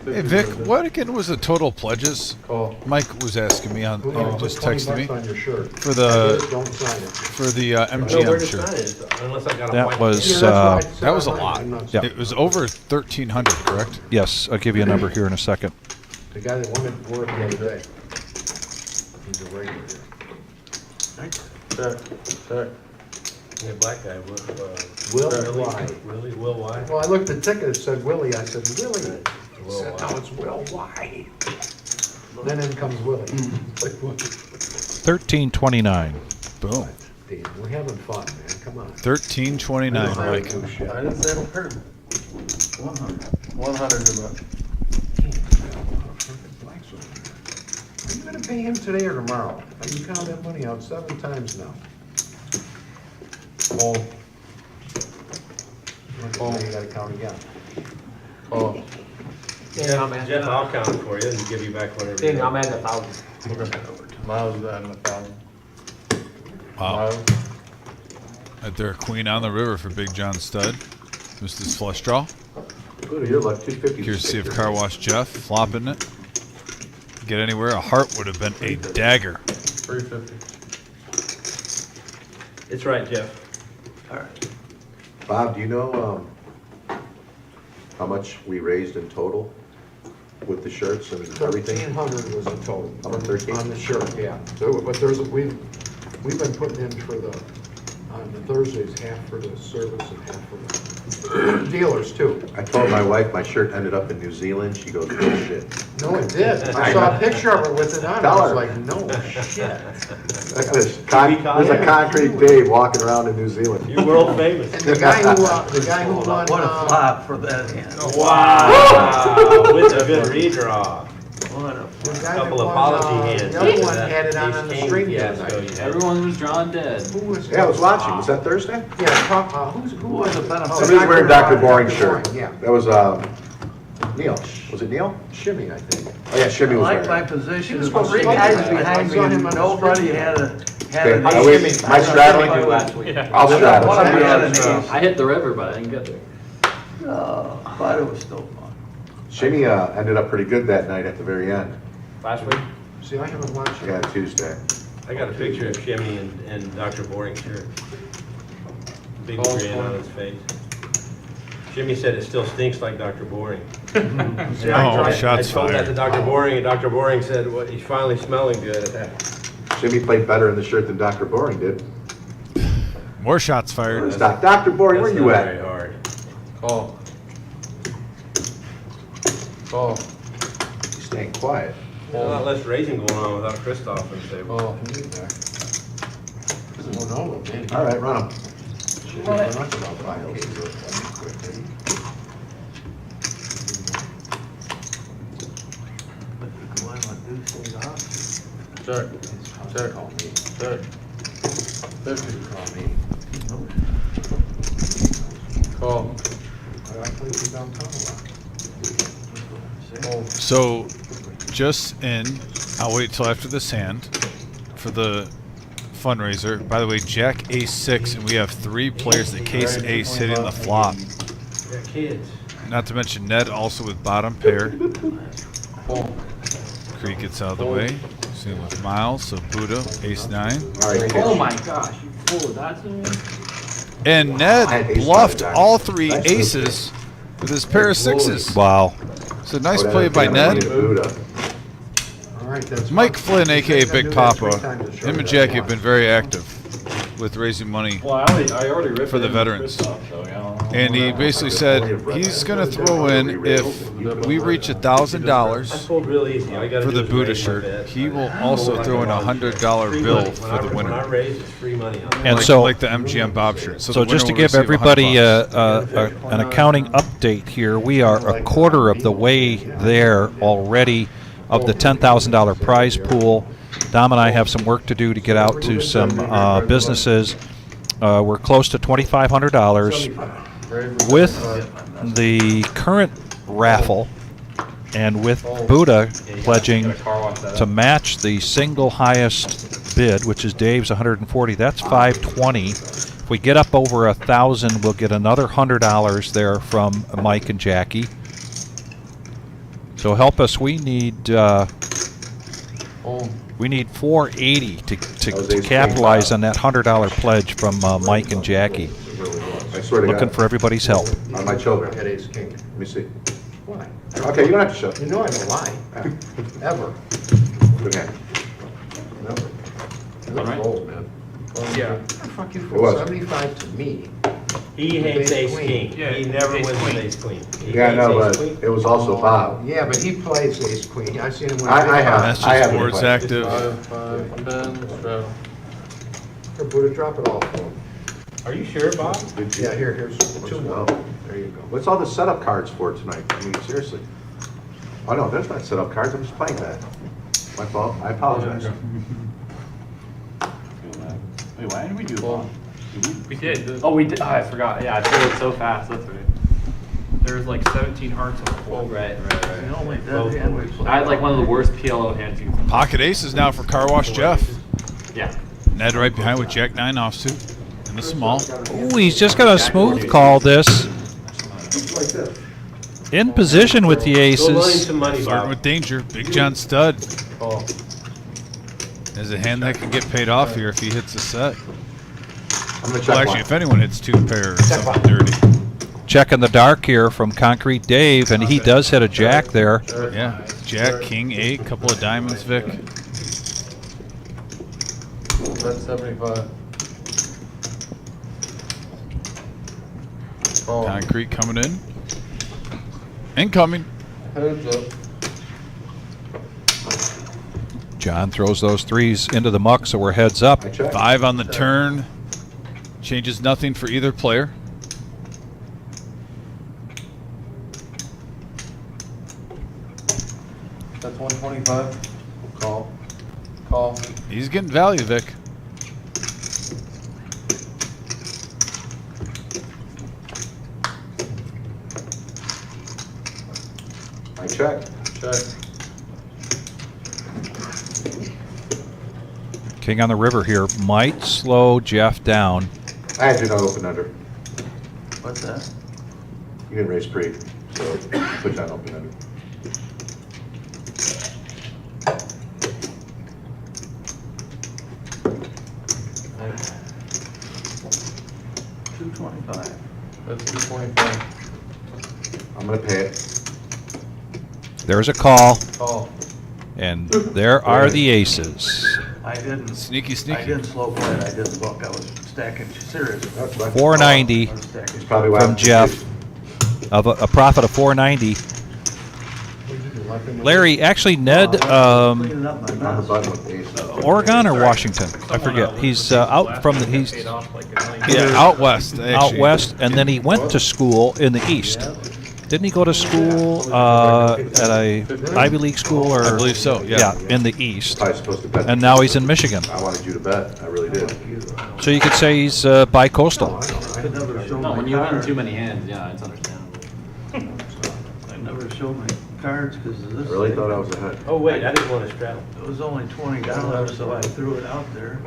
Hey, Vic, what again was the total pledges? Call. Mike was asking me on, just texted me, On your shirt. for the Don't sign it. for the No, where MGM to shirt. sign it, unless I got a That white. was, Yeah, that's what I said. that was a lot. I'm not Yeah. It was over 1,300, correct? yes, I'll give you a number here in a second. The guy that wanted to work the other day. He's a regular here. Check. Yeah, black guy, Will Willie, Y. Really, Will Y? Well, I looked at the ticket, it said Willie, I said, Willie. He Will said, Y. no, it's Will Y. Then in comes Willie. Like, what? 1329. Boom. Dave, we're having fun, man, come on. 1329, Mike. I didn't say it hurt. 100. 100 is about. Are you gonna pay him today or tomorrow? You count that money out 7 times now. Fold. Now you gotta count again. Call. Jeff, I'll count it for you and give you back whatever. you I'm want. at 1,000. Miles is adding 1,000. Wow. Miles. Right there, queen on the river for Big John Stud. Missed his flush draw. Good, you're like 250. Curious to see if Car Wash Jeff flopping it. Get anywhere, a heart would have been a dagger. 350. It's right, Jeff. Bob, do you know how much we raised in total with the shirts and everything? 1,300 was the total. How about 13? On the shirt, yeah. So, but there's, we've been putting in for the, on the Thursdays, half for the service and half for the dealers too. I told my wife my shirt ended up in New Zealand. She goes, bullshit. No, it did. I saw a picture of it with it on. I Tell was her. like, no shit. There's a concrete Dave walking around in New Zealand. You're world famous. And the guy who won, What a flop for that hand. Wow, with a good redraw. What a the guy that Couple won, apology hands. the other after one that had it on Ace the King string the other fiasco night. you had. Everyone was drawn dead. Who was? Yeah, I was watching. Was that Thursday? Yeah, who was the benefit? Somebody's wearing Dr. Boring shirt. Yeah, That was Neil. Was it Neil? Shimmy, I think. Oh yeah, Shimmy I was like my wearing it. position. was Three supposed to- guys I behind me saw him and on the nobody screen. had Okay, an I ace. wait, am I straddling? last week. I'll straddle. One of them had an straddle. ace. I hit the river, but I didn't get there. But it was still fun. Shimmy ended up pretty good that night at the very end. Last week, See, I haven't watched Yeah, it. Tuesday. I got a picture of Shimmy and Dr. Boring shirt. Big Ball's grin on fine. his face. Jimmy said it still stinks like Dr. Boring. Oh, shots I told that to fired. Dr. Boring, and Dr. Boring said, well, he's finally smelling good at that. Jimmy played better in the shirt than Dr. Boring did. More shots fired. Dr. Boring, where That's you not at? very hard. Call. Call. He's staying quiet. There's a lot less raising going on without Christoph on the table. Call. Oh, no, man. All right, run him. Check. Check. Check. 50. Call. So, just in, I'll wait till after this hand for the fundraiser. By the way, Jack Ace 6, and we have 3 players that case Ace hitting the flop. They're kids. Not to mention Ned also with bottom pair. Creek gets out of the way. Same with Miles, so Buddha, Ace 9. All right, Oh my gosh, you fool, that's me. And Ned bluffed all 3 aces with his pair of 6s. Wow. So nice play by Ned. Mike Flynn, aka Big Papa, him and Jackie have been very active with raising money Well, I already ripped for the it in veterans. Christoph, so, yeah. And he basically said he's going to throw in, if we reach I $1,000 pulled real easy. All you gotta for do the is Buddha raise my shirt, bet. he will also throw in a $100 Free bill money. for the When I winner. raise, it's free money. And like, so- like the MGM Bob shirt. So the just to winner will give receive everybody $100. an accounting update here, we are a quarter of the way there already of the $10,000 prize pool. Dom and I have some work to do to get out to some businesses. We're close to $2,500 with the current raffle and with Buddha pledging to match the single highest bid, which is Dave's 140. That's 520. If we get up over 1,000, we'll get another $100 there from Mike and Jackie. So help us. We need 480 to capitalize on that $100 pledge from Mike and Jackie. I swear to Looking God. for everybody's help. On my children. Hit ace king. Let me see. Why? Okay, you don't have to show. You know I don't lie. Ever. Good hand. Never. It was gold, man. Yeah. Fuck you It for was. 75 to me. He hates ace Queen. king. Yeah, He never ace wins queen. with ace queen. He Yeah, hates no, ace but queen. it was also Bob. Yeah, but he plays ace queen. I've seen him when I have. That's I just haven't boards played. active. 5, 10, 7. Here, Buddha, drop it all for him. Are you sure, Bob? Yeah, here's 2 more. There you go. What's all the setup cards for tonight? I mean, seriously. Oh, no, there's not setup cards. I'm just playing that. My fault. I apologize. Wait, why did we do one? We did. Oh, we did. Oh, I forgot. Yeah, I did it so fast. That's right. There was like 17 hearts on the board. Right. I had like one of the worst PLO hands you can. Pocket aces now for Car Wash Jeff. Yeah. Ned right behind with Jack 9 offsuit in the small. Ooh, he's just going to smooth call this. In position with the Go loan him aces. some money, Flirting Bob. with danger. Big John stud. Call. There's a hand that can get paid off here if he hits a set. I'm going to Well, check actually, one. if anyone hits 2 pair or something dirty. Check in the dark here from Concrete Dave, and he does hit a jack there. Yeah. Jack, King, 8, couple of diamonds, Vic. That's 75. Call. Concrete coming in. Incoming. Heads up. John throws those 3s into the muck, so we're heads up. I check. 5 on the turn. Changes nothing for either player. That's 125. Call. Call. He's getting value, Vic. I check. Check. King on the river here might slow Jeff down. I do not open under. What's that? You didn't raise pre, so put down open under. $225. That's 225. I'm gonna pay it. There's a call, Oh, and there are the aces. I didn't. Sneaky, I sneaky. didn't slow play it, I didn't look, I was stacking serious. That's right. 490 I was stacking. That's probably why from I'm Jeff. confused. Of a profit of 490. What'd you do, left in the- Larry, actually, Ned, Cleaning up my On the mess. button with the ace. Oregon or Washington? I forget. He's out from the he's Paid off like $1 million. Yeah, out west. Actually. out west, and then he went to school in the east. Didn't he go to school at a Ivy League school or? I believe so, yeah. in the east. Probably supposed to bet. And now he's in Michigan. I wanted you to bet, I really did. So you could say he's bi-coastal. I never showed No, my when you win cards. too many hands, yeah, it's understandable. I never showed my cards because of I this. really thing. thought I was ahead. Oh, wait, I didn't want to straddle. It was only $20, so I threw it out there.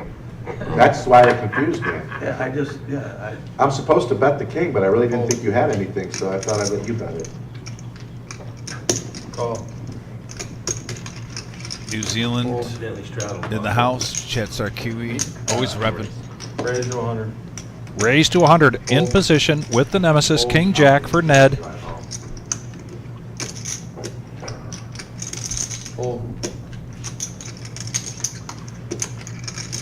That's why it confused me. Yeah, I just, yeah, I'm supposed to bet the king, but I really didn't think you had anything, so I thought I'd let you bet it. Call. New Zealand Accidentally straddled. in the house. Chetsar Kiwi. Always repping. Raise to 100. Raised to 100 in position with the nemesis, King Jack for Ned. Fold.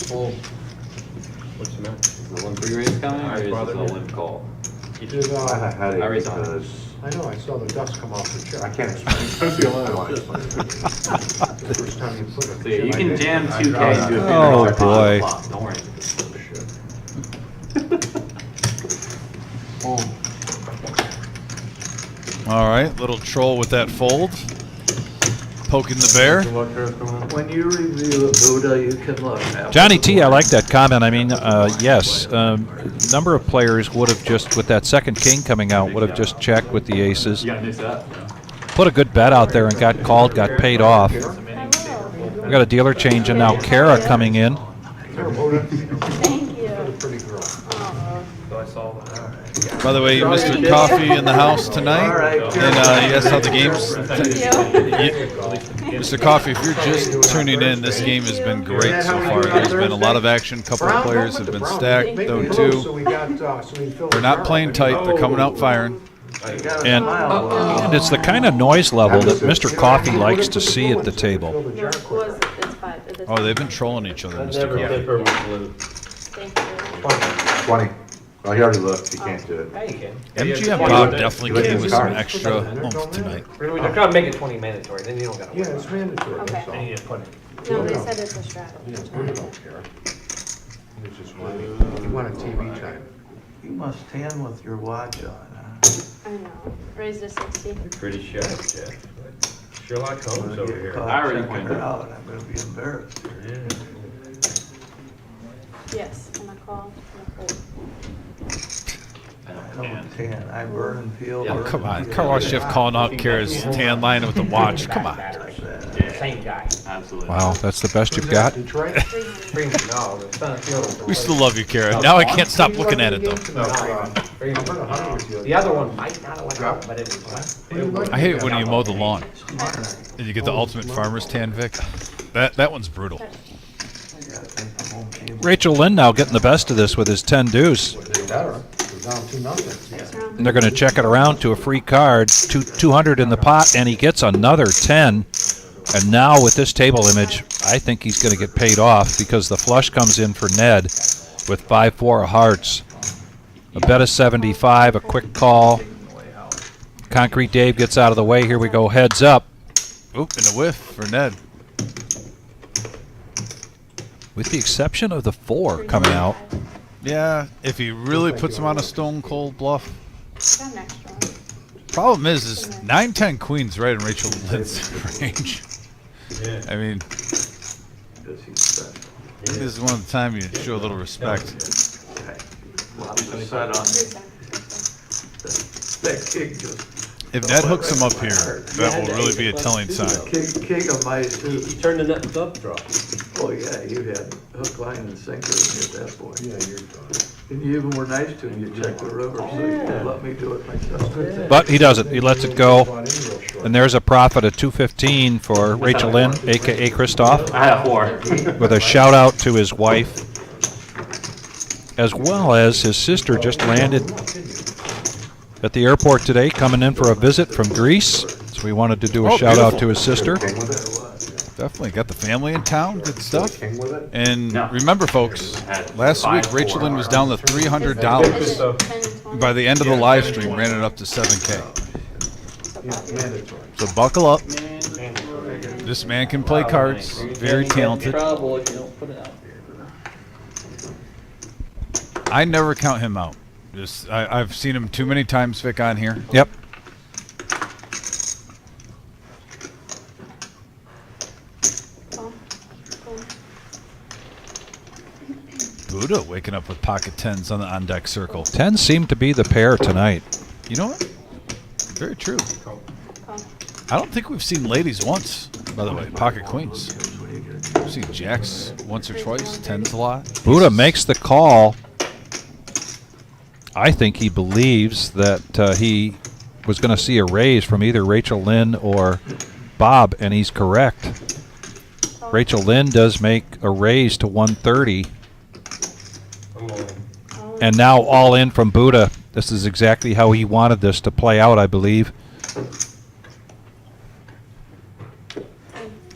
Fold. What's the matter? Is the limp re-raise coming, or is this a limp call? Did, I had I it raised 100. because I know, I saw the dust come off the chair. I can't explain. I don't want to explain it. The first time you put it. So yeah, you can jam 2K into a Oh, $50 boy. flop, don't worry. Fold. All right, little troll with that fold. Poking the bear. when you review it, Buddha, you can look. Johnny T, I like that comment. I mean, yes, number of players would have just, with that second king coming out, would have just checked with the aces. You gotta mix it up, you know? Put a good bet out there and got called, got paid off. We got a dealer change, and now Kara coming in. Thank you. Pretty girl. So I saw that. By the way, Mr. Coffee in the house tonight. And you guys saw the games. Mr. Coffee, if you're just tuning in, this game has been great so far. There's been a lot of action. A couple of players have been stacked, though two. They're not playing tight. They're coming out firing. And it's the kind of noise level that Mr. Coffee likes to see at the table. No, it's 5. Oh, they've been trolling each other, Mr. Never Coffee. dipper with blue. Thank you. 20. Well, he already looked, he can't do it. Yeah, you can. MGM Bob definitely came with some extra oomph tonight. We're trying to make it 20 mandatory, then you don't gotta Yeah, worry it's about it. mandatory, that's Okay. all. Then you just put it. No, they said it's a straddle. Yeah, we don't care. It's just one, you want a TV time. You must tan with your watch on, huh? I know. Raised to 60. Pretty sharp, Jeff. Sherlock Holmes over here. I already Checking pointed her it. out, I'm gonna be embarrassed. Yeah. Yes, and a call and a fold. I don't tan, I burn and peel. Yeah, burn Come and on, peel. Car Wash Chef calling out Kara's tan line with the watch. Come on. Same guy. Absolutely. Wow, that's the best you've got? Detroit? 300. Freeman, no, the Sun Field. We still love you, Kara. Now I can't stop looking at it, though. Freeman. The other one might not have went out, but it was. I hate it when you mow the lawn and you get the ultimate farmer's tan, Vic. That one's brutal. Rachel Lynn now getting the best of this with his 10 deuce. They better, they're down 2-0. And they're going to check it around to a free card, 200 in the pot, and he gets another 10. And now with this table image, I think he's going to get paid off because the flush comes in for Ned with 5-4 of hearts. A bet of 75, a quick call. Concrete Dave gets out of the way. Here we go, heads up. Oop, and a whiff for Ned. With the exception of the 4 coming out. Yeah, if he really puts him on a stone cold bluff. Got an extra one. Problem is 9-10 queens right in Rachel Lynn's range. Yeah. I mean, this is one of the time you show a little respect. That king just. If Ned hooks him up here, that will really be a telling sign. King of mice too. You turned the nut up draw. Oh, yeah, you had hook, line, and sinker at that point. Yeah, you're done. And you even were nice to him, you checked the river, so you could let me do it myself. But he doesn't. He lets it go. And there's a profit of 215 for Rachel Lynn, a.k.a. Christoph, I had a 4. with a shout-out to his wife, as well as his sister just landed at the airport today, coming in for a visit from Greece. So we wanted to do a shout out to his sister. King with it? Definitely got the family in town. Good stuff. King with it? And No. remember, folks, last week Rachel Lynn was down to $300. By the end of the live stream, ran it up to 7K. Mandatory. So buckle up. This man can play cards. Very talented. Trouble if you don't put it out there. I never count him out. Just I've seen him too many times, Vic, on here. Yep. Buddha waking up with pocket tens on the on deck circle. 10 seemed to be the pair tonight. You know what? Very true. I don't think we've seen ladies once, by the way. Pocket queens. We've seen jacks once or twice. Tens a lot. Buddha makes the call. I think he believes that he was going to see a raise from either Rachel Lynn or Bob, and he's correct. Rachel Lynn does make a raise to 130. And now all in from Buddha. This is exactly how he wanted this to play out, I believe.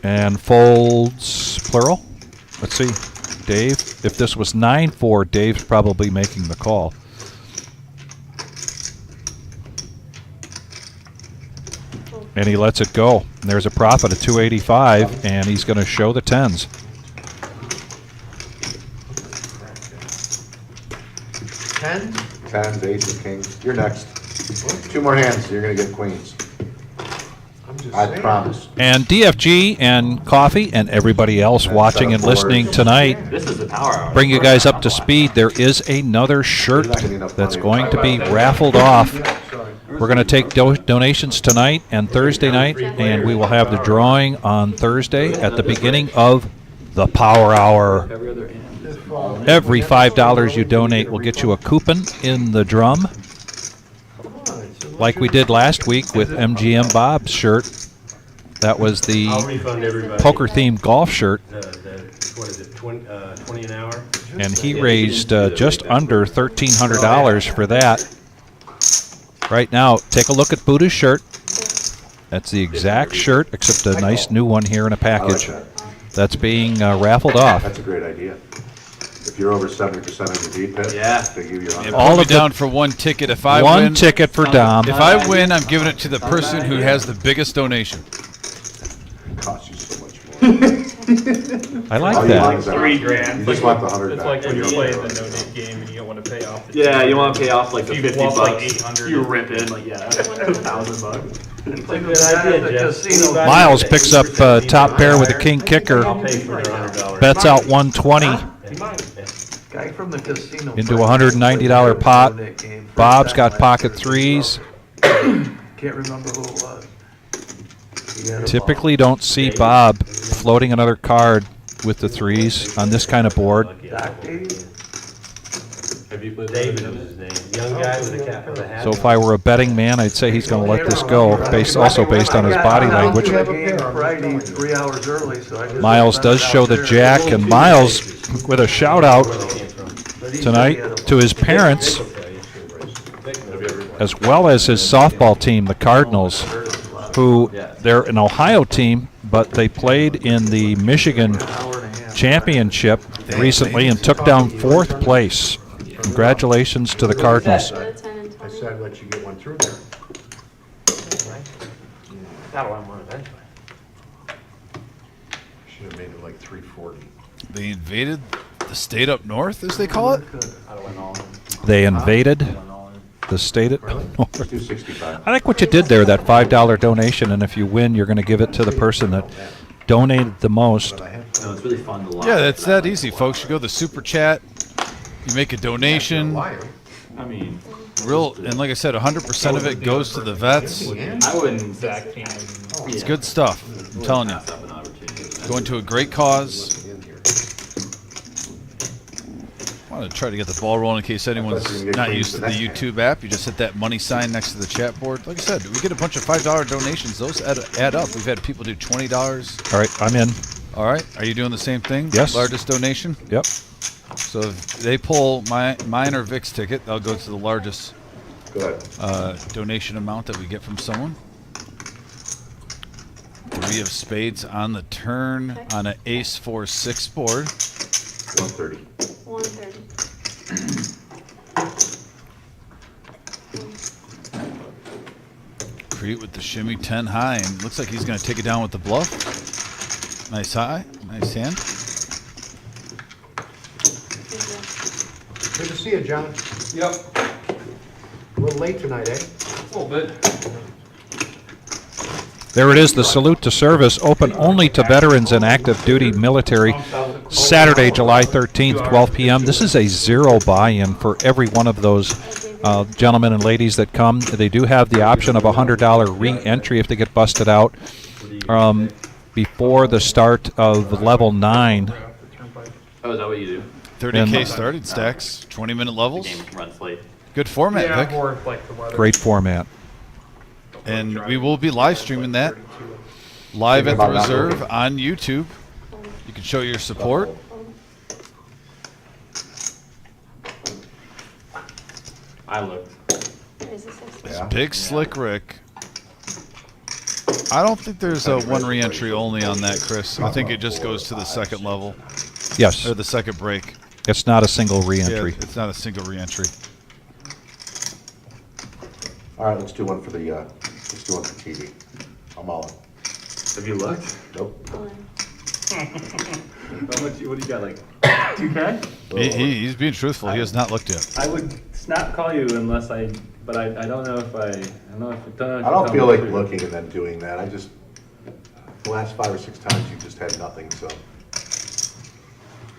And folds plural. Let's see. Dave, if this was 9-4, Dave's probably making the call. And he lets it go. And there's a profit of 285, and he's going to show the tens. Tens, aces, kings. You're next. 2 more hands, you're gonna get queens. I'm just I saying. promise. And DFG and Coffee and everybody else watching and listening tonight, This is the power hour. bring you guys up to speed. There is another shirt that's going to be raffled off. We're going to take donations tonight and Thursday night, and we will have the drawing on Thursday at the beginning of the Power Hour. Every other hand. Every $5 you donate will get you a coupon in the drum, like we did last week with MGM Bob's shirt. That was the I'll refund everybody. poker-themed golf shirt, What is it, 20 an hour? and he raised just under $1,300 for that. Right now, take a look at Buddha's shirt. That's the exact shirt, except a nice new one here in a I like package. that. That's being raffled off. That's a great idea. If you're over 70% on your deep hit, Yeah. they give you And All put me of the- down for one ticket. If I One win, ticket for Dom. if I win, I'm giving it to the person who has the biggest donation. It costs you so much more. I All like you that. want is that. $3,000. You just want the 100 It's back. like when you're playing the no-name game and you don't want to pay off. The Yeah, you want to pay off like the You 50 lost bucks. like 800. You rip in like $1,000. It's a good idea, Jeff. Miles picks up top pair with a king I'll kicker, pay for their $100. bets out 120 Guy from the casino. into a $190 pot. Bob's got pocket threes. Can't remember who it was. He had a Typically don't see Bob floating another card with the threes on this kind of board. ball. Doc Davies? David was his name. Young guy with a cap with a hat. So if I were a betting man, I'd say he's going to let this go, also based on his body language. I game Friday 3 hours early, so I just Miles does show the jack, and Miles with a shout out tonight to his parents, as well as his softball team, the Cardinals, who they're an Ohio team, but they played in the Michigan championship recently and took down 4th place. Congratulations to the Cardinals. The 10 and I 20. said I'd let you get one through there. Got one more eventually. Should have made it like 340. They invaded the state up north, as they call it. They invaded the state at North. 265. I like what you did there, that $5 donation, and if you win, you're going to give it to the person that donated the most. No, it's really fun to watch. Yeah, that's that easy, folks. You go to the super chat, you make a donation. Liar. I mean, Real, and like I said, 100% of it goes to the vets. I wouldn't. exact team. It's good stuff. I'm telling you. Going to a great cause. I want to try to get the ball rolling in case anyone's not used to the YouTube app. You just hit that money sign next to the chat board. Like I said, we get a bunch of $5 donations. Those add up. We've had people do $20. All right, I'm in. All right. Are you doing the same thing? Yes. Largest donation? Yep. So if they pull mine or Vic's ticket, they'll go to the largest Go ahead. donation amount that we get from someone. 3 of spades on the turn Okay. on an ace-4-6 board. 130. 130. Crete with the shimmy 10 high, and looks like he's going to take it down with the bluff. Nice high, nice hand. Good to see you, John. Yep. A little late tonight, eh? A little bit. There it is, the salute to service, open only to veterans and active duty military, Saturday, July 13th, 12 p.m. This is a zero buy-in for every one of those gentlemen and ladies that come. They do have the option of a $100 re-entry if they get busted out before the start of level 9. Oh, is that what you do? 30K started stacks, 20-minute The levels. game runs late. Good format, Yeah, Vic. more like the weather. Great format. And we will be live streaming that live at the reserve on YouTube. You can show your support. I looked. Raise the 60. Yeah. Big Slick Rick. I don't think there's a one re-entry only on that, Chris. I think it just goes to the second level, Yes, or the second break. it's not a single Yeah, re-entry. it's not a single re-entry. All right, let's do one for the, let's do one for TV. I'm all in. Have you looked? Nope. One. How much? What do you got? Like 2K? He's being truthful. He has not looked yet. I would snap call you unless I, but I don't know if I don't know if I don't feel like looking and then doing that. I just, the last 5 or 6 times you just had nothing, so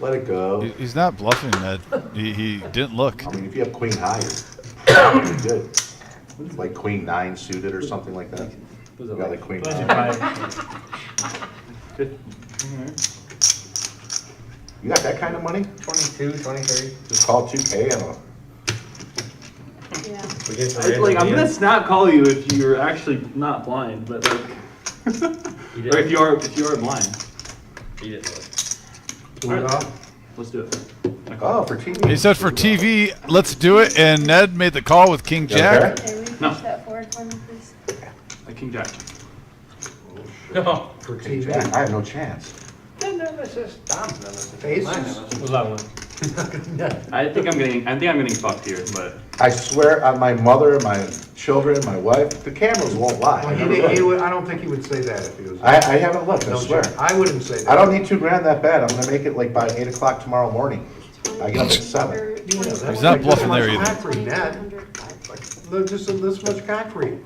let it go. He's not bluffing, Ned. He didn't look. I mean, if you have queen high, you're pretty good. Like queen 9 suited or something like that. Was You it got like like queen 9. 50? You got that kind of money? 22, 23. Just call 2K and Yeah. We get some Like I'm random gonna hands. snap call you if you're actually not blind, but like, You or didn't- if you are blind. You didn't look. Pull it off. Let's do it. oh, for TV. He said for TV, let's do it, and Ned made the call with King Jack. Okay. Okay, will you No. push that forward for me, please? Like King Jack. No. For King TV. Jack, I have no chance. No, that's just Dom's numbers. Aces. Mine numbers. What's that one? I think I'm getting fucked here, but I swear on my mother, my children, my wife, the cameras won't lie. Well, I never looked. I don't think he would say that if he was. I haven't looked, I No, swear. I wouldn't say that. I don't need $2,000 that bad. I'm gonna make it like by 8 o'clock tomorrow morning. I get up at 7. Or Yeah, 20. that's He's not like bluffing this there much either. concrete, Ned. 200. Look, just this much concrete.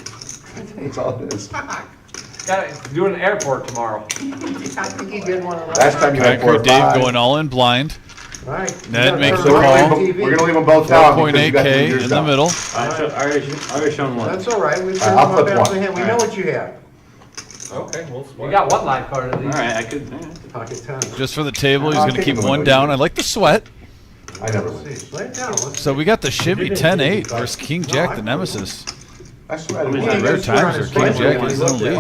That's all it is. Got it. Doing an airport tomorrow. I think he did one of those. Last time you had 4 or Concrete Dave 5. going all in blind. All right. Ned makes So the we're call. gonna leave them- we're gonna leave them both down because you got 4.8K yours in the down. middle. I already shown one. That's all right. We right, I'll can flip up one. the hand. We know what you have. Okay, we'll You got one live card at All least. right, I could. Pocket 10. Just for the table, he's I'll going to take keep the one one. down. I like the sweat. I never Let's win. see. Lay it down. Let's So we got the shimmy 10-8 versus King Jack, the nemesis. I swear I How many didn't times? win. Rare times where King Jack is in the lead.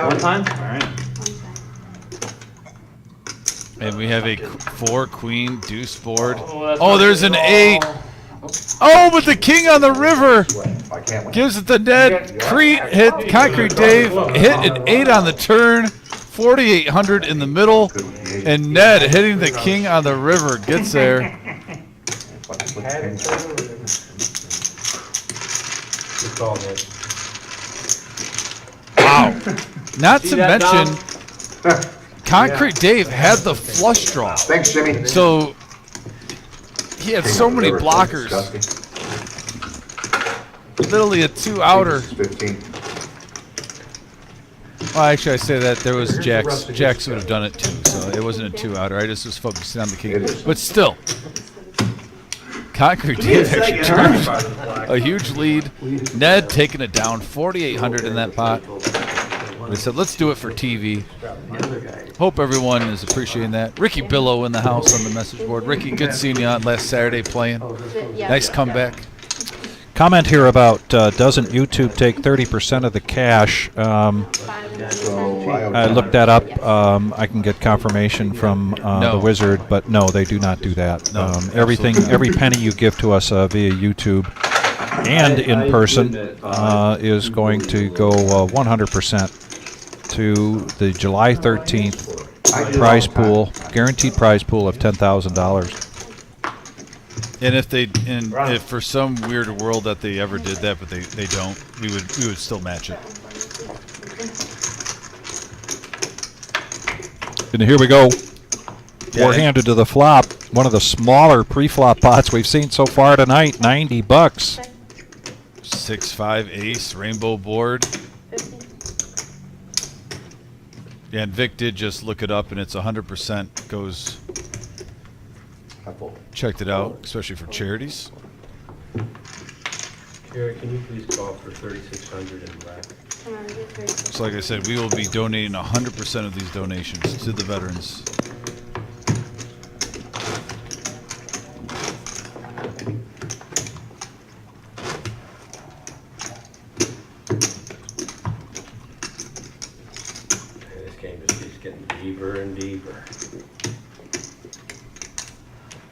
One time? All right. And we have a 4 queen deuce board. that's Oh, there's an 8. Oh, but the king on the river I can't win. gives it to Ned. Crete hit, Concrete Dave hit an 8 on the turn, 4,800 in the middle, and Ned hitting the king on the river gets there. Good call, man. Wow. Not to See that, mention, Concrete Dave had the flush draw. Thanks, Jimmy. So he had so many blockers. Disgusting. Literally a 2-outer. 15. Well, actually, I say that there was Jack's. Jack's would have done it too, so it wasn't a 2-outer. I just was focusing on the king. But still, Concrete Dave actually turned a huge lead. Ned taking it down, 4,800 in that pot. We said, let's do it for TV. Hope everyone is appreciating that. Ricky Billow in the house on the message board. Ricky, good seeing you on last Saturday playing. Yeah. Nice comeback. Comment here about doesn't YouTube take 30% of the cash? I looked that up. I can get confirmation from No. the wizard, but no, they do not do that. No, Every penny you give to us via YouTube and in I do person admit, is going to go 100% to the July 13th prize pool, guaranteed prize pool of $10,000. And if for some weird world that they ever did that, but they don't, we would still match it. And here we go. Four-handed to the flop. One of the smaller pre-flop pots we've seen so far tonight. $90. 6-5 ace rainbow board. 50. Yeah, and Vic did just look it up, and it's 100% goes. Checked it out, especially for charities. Kara, can you please call for 3,600 in black? Come on, get 36. So like I said, we will be donating 100% of these donations to the veterans. This game just keeps getting deeper and deeper.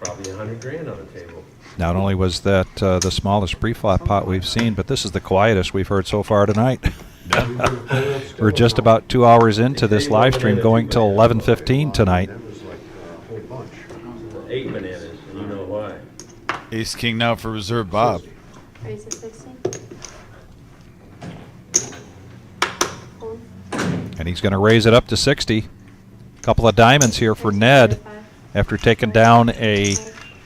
Probably 100 grand on the table. Not only was that the smallest pre-flop pot we've seen, but this is the quietest we've heard so far tonight. We're just about 2 hours into this live stream, going till 11:15 tonight. 8 bananas, and you know why. Ace king now for reserve Bob. Raise to 60. Fold. And he's going to raise it up to 60. Couple of diamonds here for Ned after taking down a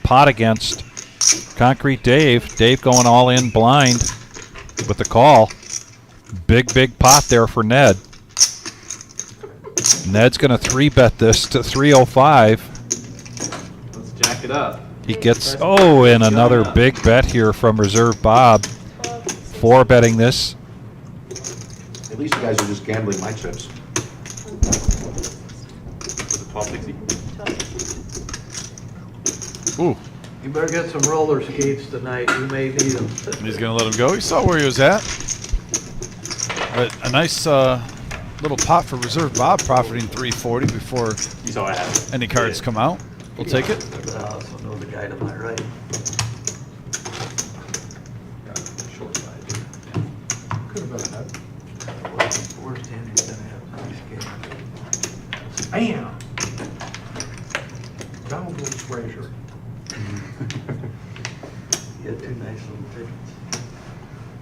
pot against Concrete Dave. Dave going all in blind with the call. Big pot there for Ned. Ned's going to 3-bet this to 305. Let's jack it up. He gets, and another big bet here from Reserve Bob. 4-betting this. At least you guys are just gambling my chips. Was it 1260? Ooh. You better get some roller skates tonight, you may need them. He's going to let him go. He saw where he was at. But a nice little pot for Reserve Bob, profiting 340 before You saw what happened. any cards come out. We'll take it. I also know the guy to my right. Short side. Could have been ahead. Worst hand he's gonna have in this game. Bam! Donald Willis Frazier. He had 2 nice little tickets.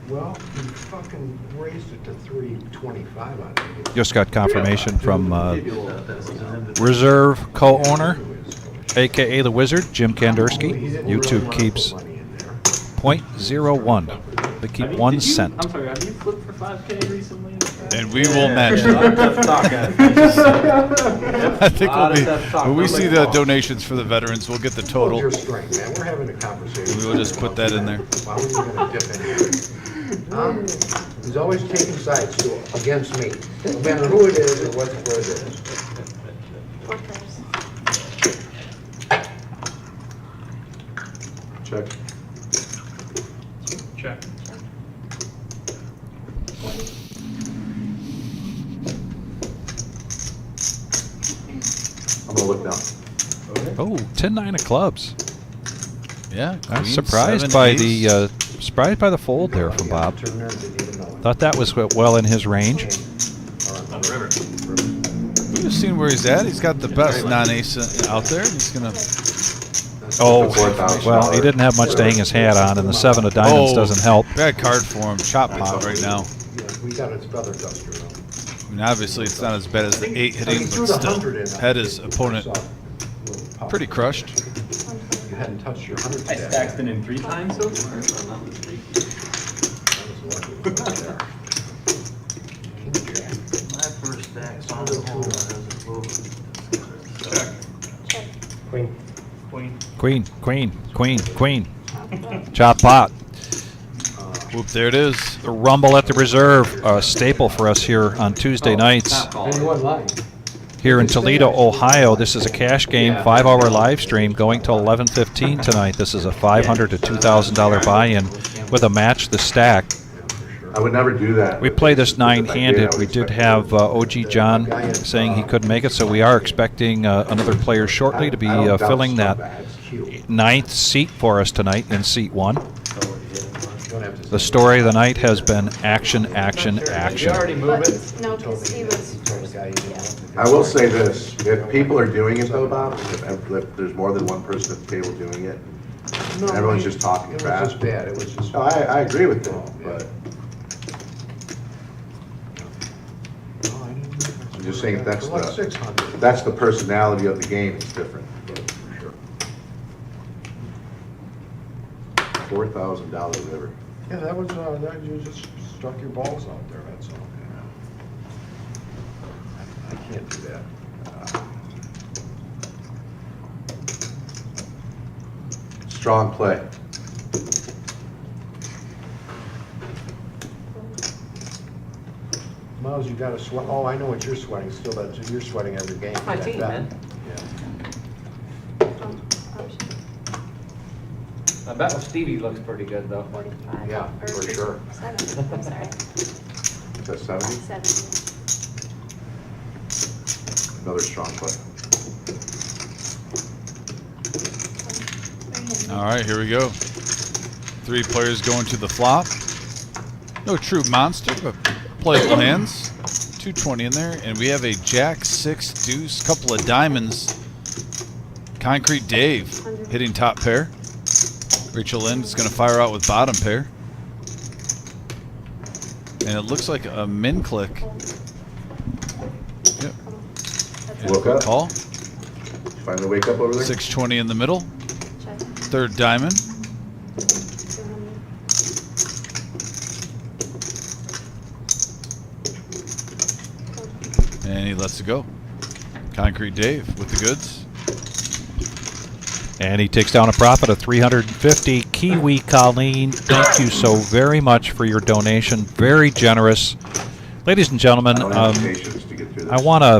Well, he fucking raised it to 325, I think. Just got confirmation from That was an end. Reserve co-owner, a.k.a. the Wizard, Jim Kandersky. YouTube keeps Money in there. 0.01. They keep 1 cent. I'm sorry, have you flipped for 5K recently? And we will match it. I think when we see the donations for the veterans, we'll get the Hold total. your strength, man. We're having a conversation. We will just put that in there. Why were you gonna dip in here? Huh? He's always taking sides against me, no matter who it is or what it is. 4 pairs. Check. Check. I'm gonna look now. Oh, 10-9 of clubs. Yeah. I was queen, surprised 7, by ace. the fold there from Bob. Turn there, didn't even know it. Thought that was well in his range. On the river. We've just seen where he's at. He's got the best non-ace out there. He's gonna. Oh, $4,000. well, he didn't have much to hang his hat on, and the 7 of diamonds doesn't help. Bad card for him. Chop pot right now. Yeah, we got its feather duster though. I mean, obviously it's not as bad as the 8 I mean, hitting, threw but the 100 still in, had his opponent I saw a little pop. pretty crushed. You hadn't touched your 100 I stack. stacked it in 3 times so far, if I'm not mistaken. That was lucky. It was there. King Jack. My first stack's on the home run as a move. Check. Check. Queen. Queen. Chop pot. Whoop, there it is. The Rumble at the Reserve, a staple for us here on Tuesday nights. Not call. And you weren't lying. Here in Toledo, Ohio, this is a cash game, 5-hour live stream going till 11:15 tonight. This is a $500 to $2,000 buy-in with a match the stack. I would never do that. We play this Because if I did, I 9-handed. would We did expect have to- OG John saying he couldn't make it, so we are expecting another player shortly to be I don't doubt filling that Scumbag's cute. 9th seat for us tonight in seat 1. You don't have The story of the night has been action, action, Did you action. already move But, it? no, because he was first. Yeah. I will say this, if people are doing it though, Bob, if there's more than one person at the table doing it, No, everyone's just talking It was fast. just bad, it was just. No, I agree with Oh, that, yeah. but No, I didn't know. I'm just saying if that's For like the, 600. if that's the personality of the game, it's different. Sure. $4,000 ever. Yeah, that was, that you just struck your balls out there, that's all. I can't do that. Strong play. Miles, you got to sweat, oh, I know what you're sweating, still, that you're sweating every game. My That team, bet. man. Yeah. Option I bet Stevie looks pretty good though. 45. Yeah, or for sure. 70, I'm sorry. Is that 70? 70. Another strong play. All right, here we go. 3 players going to the flop. No true monster, but playable hands. 220 in there, and we have a jack, 6, deuce, couple of diamonds. Concrete Dave hitting top pair. Rachel Lynn is going to fire out with bottom pair. And it looks like a min click. Yep. And Woke good up. call. Finally wake up over there? 620 in the middle. Check. 3rd diamond. 200. And he lets it go. Concrete Dave with the goods. And he takes down a profit of $350. Kiwi Colleen, thank you so very much for your donation. Very generous. Ladies and gentlemen, I don't have patience to get through this. I want to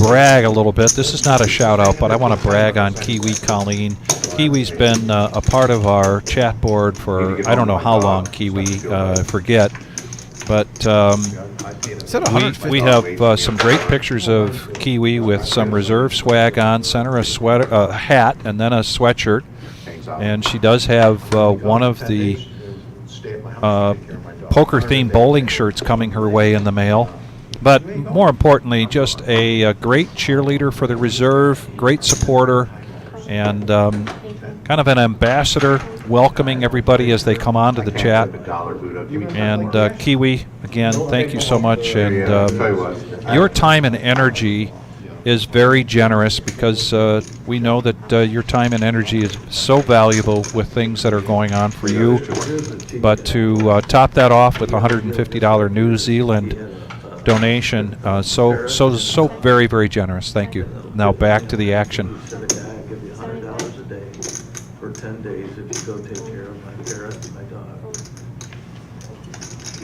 brag a little bit. This is not a shout out, but I want to brag on Kiwi Colleen. Kiwi's been a part of our chat board for I don't know how long, Kiwi, forget. But Is that 150? we have some great pictures of Kiwi with some reserve swag on, sent her a sweater, a hat, and then a sweatshirt. And she does have one of the poker-themed bowling shirts coming her way in the mail. But more importantly, just a great cheerleader for the reserve, great supporter, and kind of an ambassador welcoming everybody as they come onto the chat. And Kiwi, again, thank you so much. And your time and energy is very generous because we know that your time and energy is so valuable with things that are going on for you. But to top that off with a $150 New Zealand donation, so very, very generous. Thank you. Now back to the action. Said a guy, I'll give you $100 a day for 10 days if you go take care of my parrot and my dog.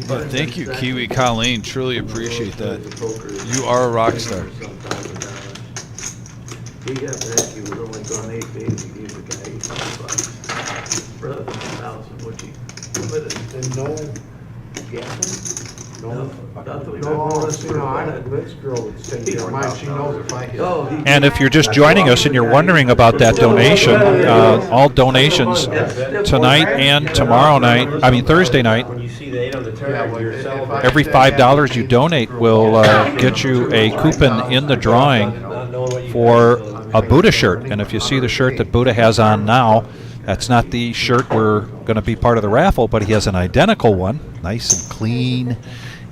But thank you, Kiwi Colleen. Truly appreciate that. You are a rock star. He got back, he was only gone 8 days, he gave the guy $800. Rather than 1,000, which he committed. And no gambling? No, nothing. no, this girl would take care of mine, she knows if I hit. Oh, he And if you're just joining us and you're wondering about that donation, all donations tonight and tomorrow night, Thursday night, When you see the 8 on the turn, you're celebrating. every $5 you donate will get you a coupon in the drawing for a Buddha shirt. And if you see the shirt that Buddha has on now, that's not the shirt we're going to be part of the raffle, but he has an identical one, nice and clean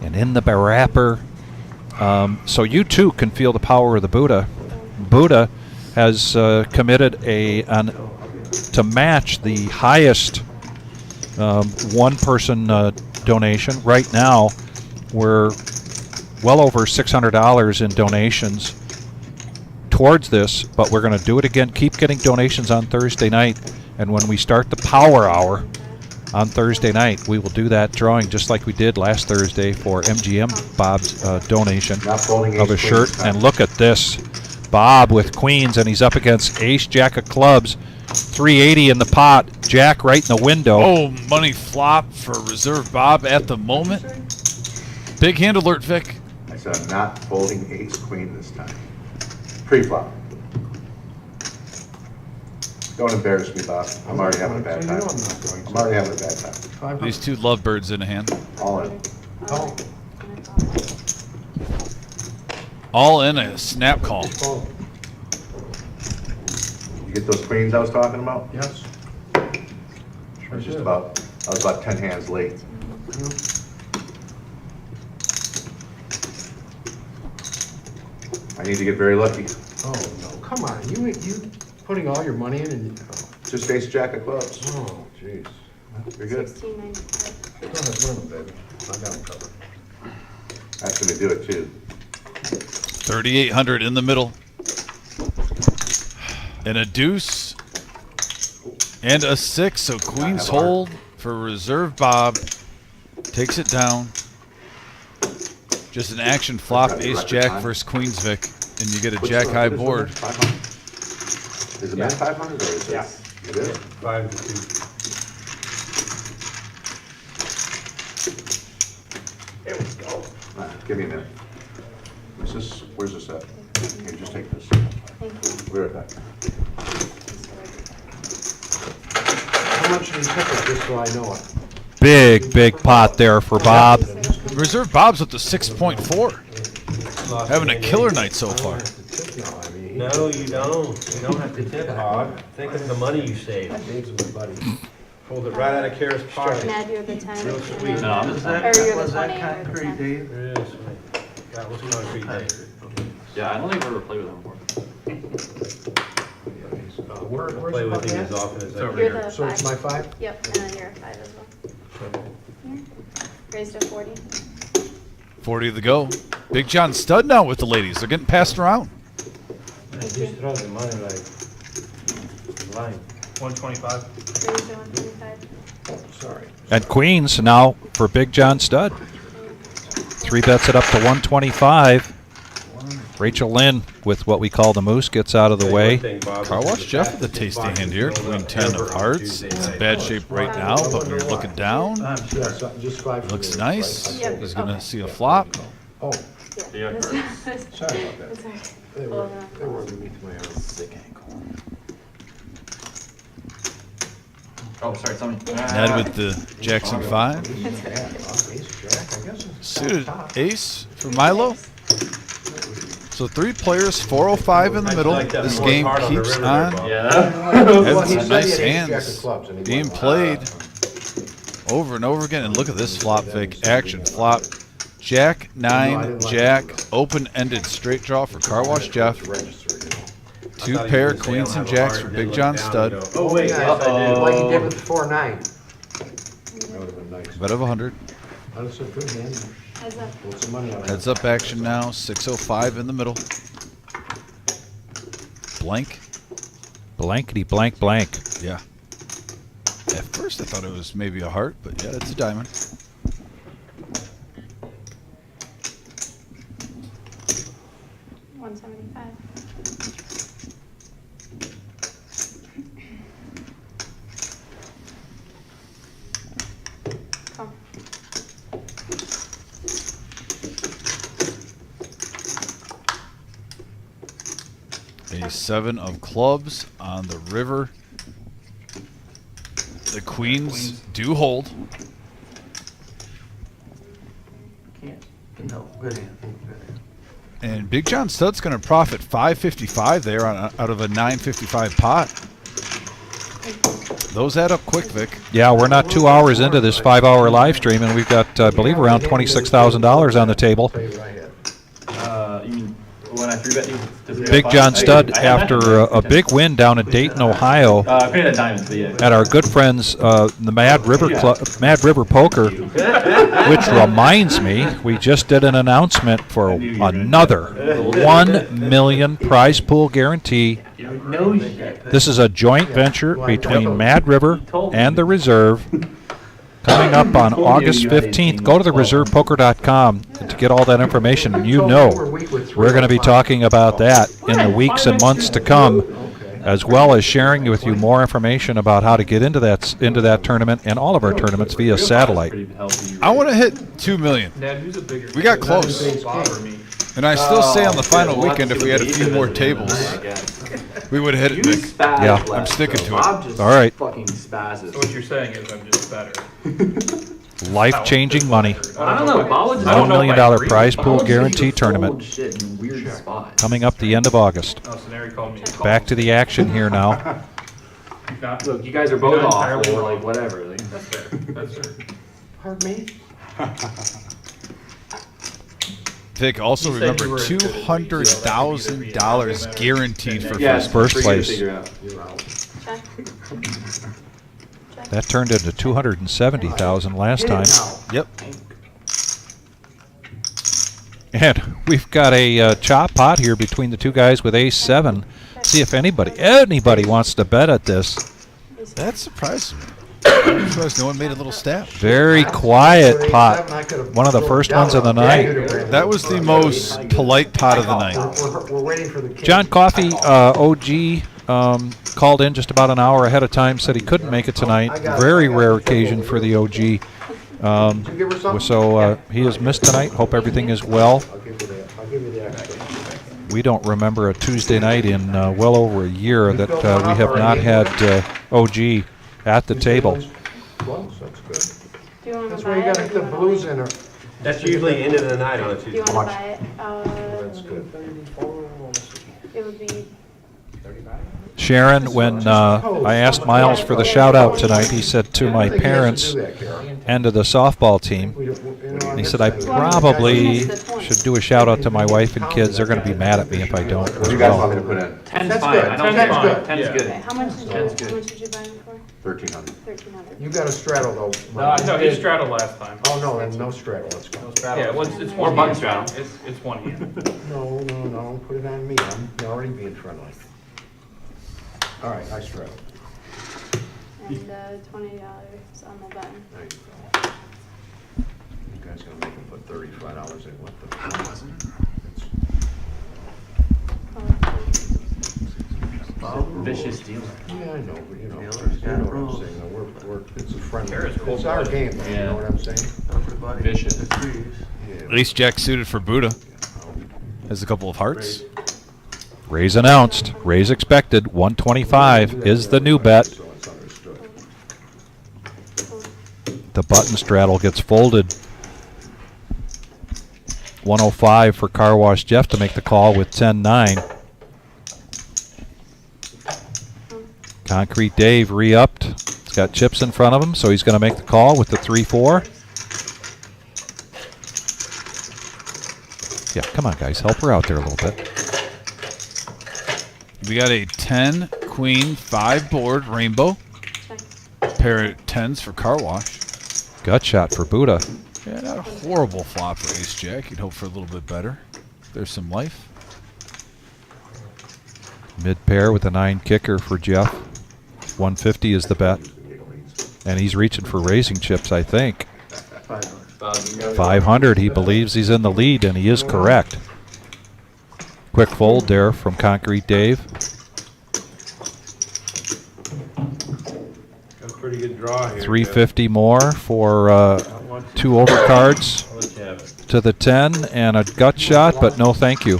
and in the wrapper. So you too can feel the power of the Buddha. Buddha has committed to match the highest one-person donation. Right now, we're well over $600 in donations towards this, but we're going to do it again. Keep getting donations on Thursday night, and when we start the power hour on Thursday night, we will do that drawing just like we did last Thursday for MGM Bob's donation of a shirt. And look at this, Bob with queens, and he's up against ace jack of clubs, 380 in the pot, jack right in the window. Oh, money flop for reserve Bob at the moment. Big hand alert, Vic. I said I'm not folding ace queen this time. Pre-flop. Don't embarrass me, Bob. I'm already having a bad So you time. know I'm not going to. I'm already having a bad time. 500. These two lovebirds in a hand. All in. Oh. All in a snap call. Oh, You get those queens I was talking about? yes. I was about 10 hands late. I need to get very lucky. Oh, no, come on, you putting all your money in and, Just ace jack of clubs. oh, jeez. You're good. 1695. Go ahead, run them, baby. I got them covered. That's gonna do it too. 3,800 in the middle. And a deuce. And a 6. So queens hold for reserve Bob. Takes it down. Just an action flop, ace jack versus queens Vic. And you get a jack high board. 500. Is it meant 500 or is it? Yeah. It is? 5 to 2. There we go. All right, give me a minute. Where's this at? Here, just take this. Thank you. We're at that. How much did he pick it, just so I know it? Big pot there for Bob. Reserve Bob's up to 6.4. Lost Having a hand killer eight. night so far. No, I mean, No, you don't. You don't have to tip, Bob. Think of the money you saved. Dave's my buddy. Pulled it right out of Kara's pocket. Matt, you have the 10. Real and sweet. then- No, or you have the 20 or the 10. Dave? Real sweet. That was concrete, Dave. Yeah, I don't think I've ever played with him before. Where's Play the with bucket him at? as often as I over can. You're the So it's 5. my 5? Yep, and then you're a 5 as well. Here. Raised to 40. 40 to go. Big John Stud now with the ladies. They're getting passed around. Just throw the money like line. 125. Raised to 125. Oh, sorry. And queens now for Big John Stud. 3 bets it up to 125. Rachel Lynn with what we call the moose gets out of the way. Car Wash Jeff with the tasty hand here. Queen 10 of hearts. It's in bad shape right now, but when you're looking down, Yes, just 5. looks nice. Yep. He's going to Okay. see a flop. Oh, Yeah. sorry about that. That's all right. They were beneath my arm. Oh, sorry, tell me. Ned with the Jackson 5. Ace jack, I guess it's Suited top. ace for Milo. So 3 players, 405 in the middle. This game keeps on Yeah. Well, having he some said nice he had ace jack hands of clubs and he being won. played over and over again. And look at this flop, Vic. Action flop. Jack 9, Jack, open-ended straight draw for Car Wash Jeff. Register, you know. 2 pair queens and jacks for Big John Stud. Oh, wait, yes, I did. Like he did with the 4-9. That would have been nice. Bet of 100. That's a good hand. Heads up. What's the money on that? Heads up action now. 605 in the middle. Blank. Blankety blank blank. Yeah. At first I thought it was maybe a heart, but yeah, it's a diamond. Come. 7 of clubs on the river. The queens do hold. No, good hand. And Big John Stud's going to profit $555 there on out of a $955 pot. Those add up quick, Vic. Yeah, we're not 2 hours into this 5-hour live stream, and we've got, I believe, around $26,000 on the table. You mean when I 3-bet you? Big John Stud, after a big win down in Dayton, Ohio, I paid a diamond, but yeah. at our good friends, the Mad River Poker, which reminds me, we just did an announcement for another $1 million prize pool guarantee. This is a joint venture between Mad River and the Reserve. Coming up on August 15th, go to thereservepoker.com to get all that information. And you know we're going to be talking about that in the weeks and months to come, as well as sharing with you more information about how to get into that tournament and all of our tournaments via satellite. I want to hit $2 million. Ned, who's a bigger? We got close. Bob or me? And I still say on the final weekend, if we had a few more tables, we would have hit it, Vic. Yeah, I'm sticking to it. All right. Fucking spazzes. So what you're saying is I'm just better. Life-changing money. I don't know. Bob was just $1 million prize Bob pool was just guarantee fold tournament shit in weird spots. coming up the end of August. Oh, so now you called me. Back to the action here now. Look, you guys are both Not off, entirely or wrong. like whatever. Like, That's fair. That's fair. Pardon me? Vic, also You said remember you were as good as me, so that could $200,000 either be guaranteed for yeah, first. First pretty good to place. figure out. You're out. Check. Check. That turned into $270,000 last time. Yep. And we've got a chop pot here between the two guys with ace-7. See if anybody wants to bet at this. That surprised me. I'm surprised no one made a little stab. Very quiet pot. One of the first ones of the night. That was the most polite pot of the night. We're waiting for the king. John Coffey, OG, called in just about an hour ahead of time, said he couldn't make it tonight. Very rare occasion for the OG. Did you give her something? So he has missed tonight. Hope everything is well. I'll give you that. I'll give you the extra. We don't remember a Tuesday night in well over a year that we have not had OG at the table. Close, that's good. Do you want That's to why buy you it? gotta Or get do the you want to blues wait? in her. That's usually end of the night on a Do you Tuesday. want to buy it? That's good. It would be. Sharon, when I asked Miles for the shout out tonight, he said to my parents and to the softball team, he said I probably should do a shout out to my wife and kids. They're going to be mad at me if I don't. What do you guys want me to put in? 10's That's fine. good. I don't 10's think good. 10's Yeah. good. Okay, how much did Ten's you, good. how much did you buy it for? 1,300. 1,300. You got a straddle though. No, he straddled last time. Oh, no, then no straddle, let's go. Yeah, well, it's Or one button hand. straddle. It's one hand. No, put it on me, I'm already being friendly. All right, I straddle. And $20 on the button. There you go. You guys gonna make him put $35 in, what the? Vicious dealer. Yeah, I know, but you know Dealer's what got I'm rules. saying, though. It's a friendly, There is it's our cold-blooded. game, though, you Yeah. know what I'm saying? Vicious. Yeah. Ace Jack suited for Buddha. Has a couple of hearts. Raise announced. Raise expected. 125 is the new bet. So it's understood. The button straddle gets folded. 105 for Car Wash Jeff to make the call with 10-9. Concrete Dave re-upped. He's got chips in front of him, so he's going to make the call with the 3-4. Yeah, come on, guys. Help her out there a little bit. We got a 10, queen, 5 board rainbow. Check. Pair of 10s for car wash. Gut shot for Buddha. Yeah, not a horrible flop for Ace Jack. You'd hope for a little bit better. There's some life. Mid pair with a 9 kicker for Jeff. 150 is the bet. And he's reaching for raising chips, I think. 500. He believes he's in the lead, and he is correct. Quick fold there from Concrete Dave. Got a pretty good draw here. 350 more for 2 overcards I'll let you have it. to the 10 and a gut shot, but no thank you.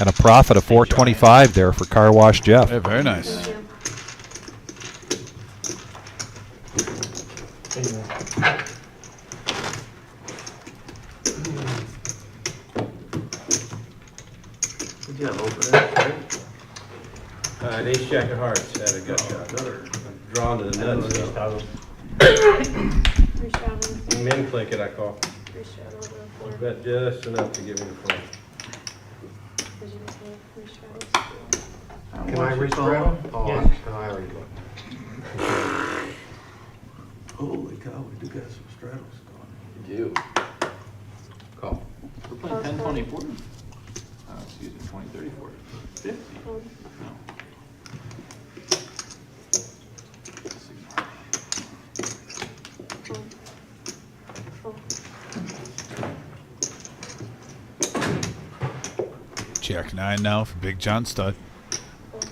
And a profit of 425 there for Car Wash Jeff. Yeah, very nice. Did you have open it, right? An ace jack of hearts had a gut shot. Drawn to the nuts. So. Three straddles. Men click it, I call. Three straddles or I 4. bet just enough to give me the front. Did you just say three straddles? Can I re-straddle? Oh, Yeah. I already looked. Holy cow, we do got some straddles going. You. Call. We're playing 10, 20, 40. Excuse me, 20, 30, 40. 50. Fold. No. Fold. Fold. Jack 9 now for Big John Stud. Fold.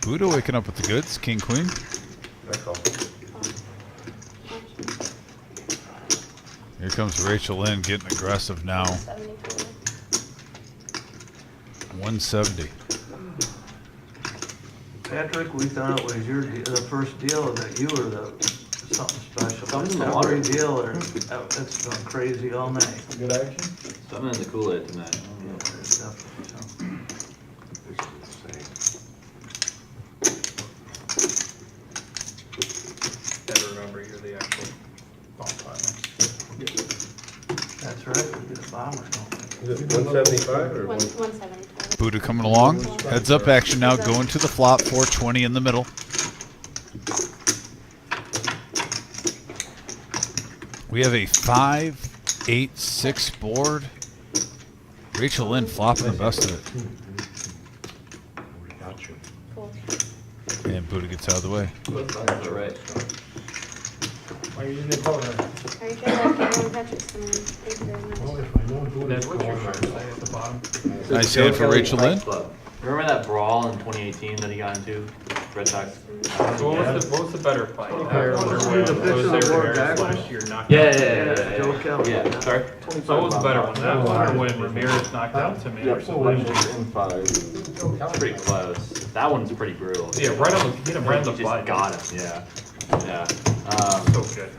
Buddha waking up with the goods. King, queen. I call. Here comes Rachel Lynn getting aggressive now. 72. 170. Patrick, we thought it was the first deal that you were the something special. Something in the Every water. deal, it's been crazy all night. Good action? Something in the Kool-Aid tonight. There's definitely something. Gotta remember, you're the actual bomb pilot. That's right, we get a bomber, don't we? Is it 175 or 170. Buddha coming along. Heads up action now, going to the flop. 420 in the middle. We have a 5-8-6 board. Rachel Lynn flopping the best of it. Cool. And Buddha gets out of the way. That's right. Why are you using the poker? Are you sure that Kevin Patrick's coming in? Thank you very much. Well, if I know who That's it's what you're called, trying to say at the bottom. Nice hand for Rachel Lynn. Remember that brawl in 2018 that he got into? Red Sox? So what was the better play? Okay, That well, or let's when do the pitch Jose of the board Ramirez backwards. last year knocked Yeah, out yeah, Tim? yeah. Joe Kelly. Yeah, sorry? So what was the better one? That one or when Ramirez knocked out Tim Anderson last year? It's pretty close. That one's pretty brutal. Yeah, right on the, hit him right on the Just butt. got him, yeah. Yeah. So good.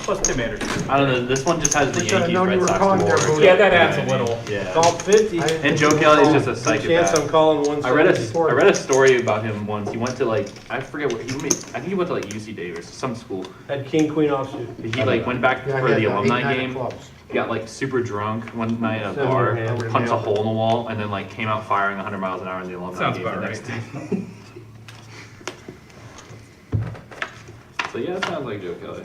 Plus Tim Anderson. I don't know, this one just has the Wish I'd Yankees known you Red were Sox calling there, board. Buddha. Yeah, that adds a little. Yeah. Called 50. And Joe Kelly's just a Chance I'm psychopath. calling I read 174. a story about him once. He went to like, I forget what, I think he went to like UC Davis, some school. Had king, queen offsuit. He like went back Yeah, for yeah, the yeah, alumni 8-9 game. clubs. He got like super drunk one night at a Seven bar, hand. punched a hole in the wall, and then like came out firing 100 miles an hour in the alumni Sounds game about the next right. day. So yeah, it sounds like Joe Kelly.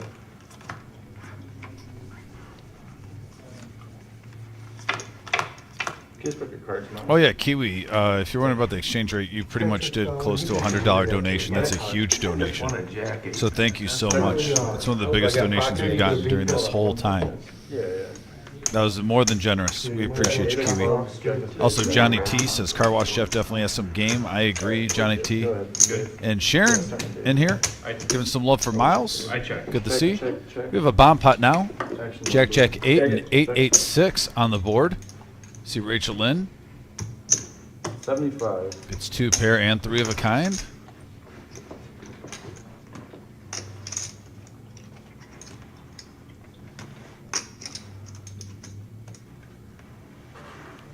Kids put your cards in. Oh yeah, Kiwi. If you're wondering about the exchange rate, you pretty much did close to a $100 donation. That's a huge donation. So thank you so much. It's one of the biggest donations we've gotten during this whole time. That was more than generous. We appreciate you, Kiwi. Also, Johnny T says Car Wash Jeff definitely has some game. I agree, Johnny T. And Sharon in here, giving some love for Miles. I checked. Good to see. We have a bomb pot now. Jack 8 and 8-8-6 on the board. See Rachel Lynn. 75. It's 2 pair and 3 of a kind.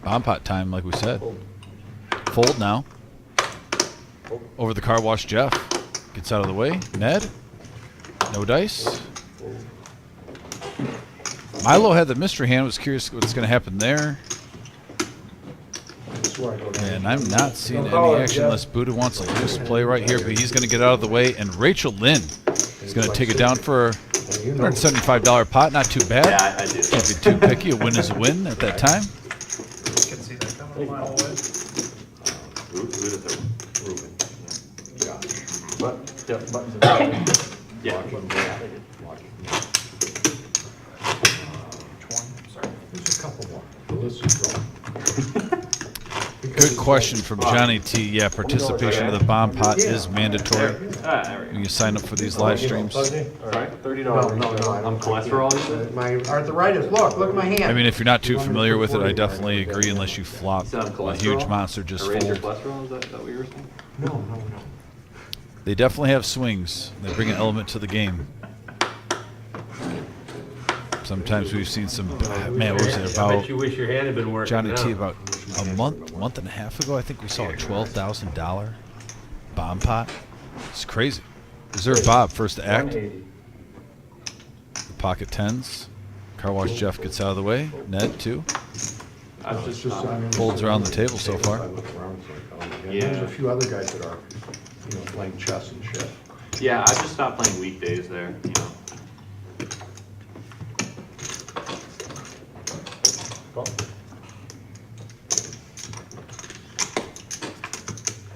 Bomb pot time, like we said. Fold now. Over the car wash, Jeff. Gets out of the way. Ned. No dice. Milo had the mystery hand. Was curious what's going to happen there. And I'm not seeing any action unless Buddha wants a loose play right here, but he's going to get out of the way. And Rachel Lynn is going to take it down for a $175 pot. Not too bad. Yeah, I do. Can't be too picky. A win is a win at that time. Can see that coming a mile away. Yeah. There's a couple more. The list is wrong. Good question from Johnny T. Yeah, participation of the bomb pot is mandatory when you sign up for these live streams. Sorry? $30. No, I don't. Cholesterol, you said? My arthritis, look at my hand. I mean, if you're not too familiar with it, I definitely agree unless you flop You said on a cholesterol? huge monster, just Raise your fold. cholesterol, is that what you were saying? No. They definitely have swings. They bring an element to the game. Sometimes we've seen some, man, what was it, I bet about you wish your hand had been working. Johnny now. T, about a month and a half ago, I think we saw a $12,000 bomb pot. It's crazy. Reserve Bob, first to act. The pocket tens. Car wash Jeff gets out of the way. Ned, too. I've It's just just, I mean, Folds around the table so far. I look around, it's like, oh, Yeah. There's a few other guys that are, playing chess and shit. Yeah, I just stopped playing weekdays there, you know.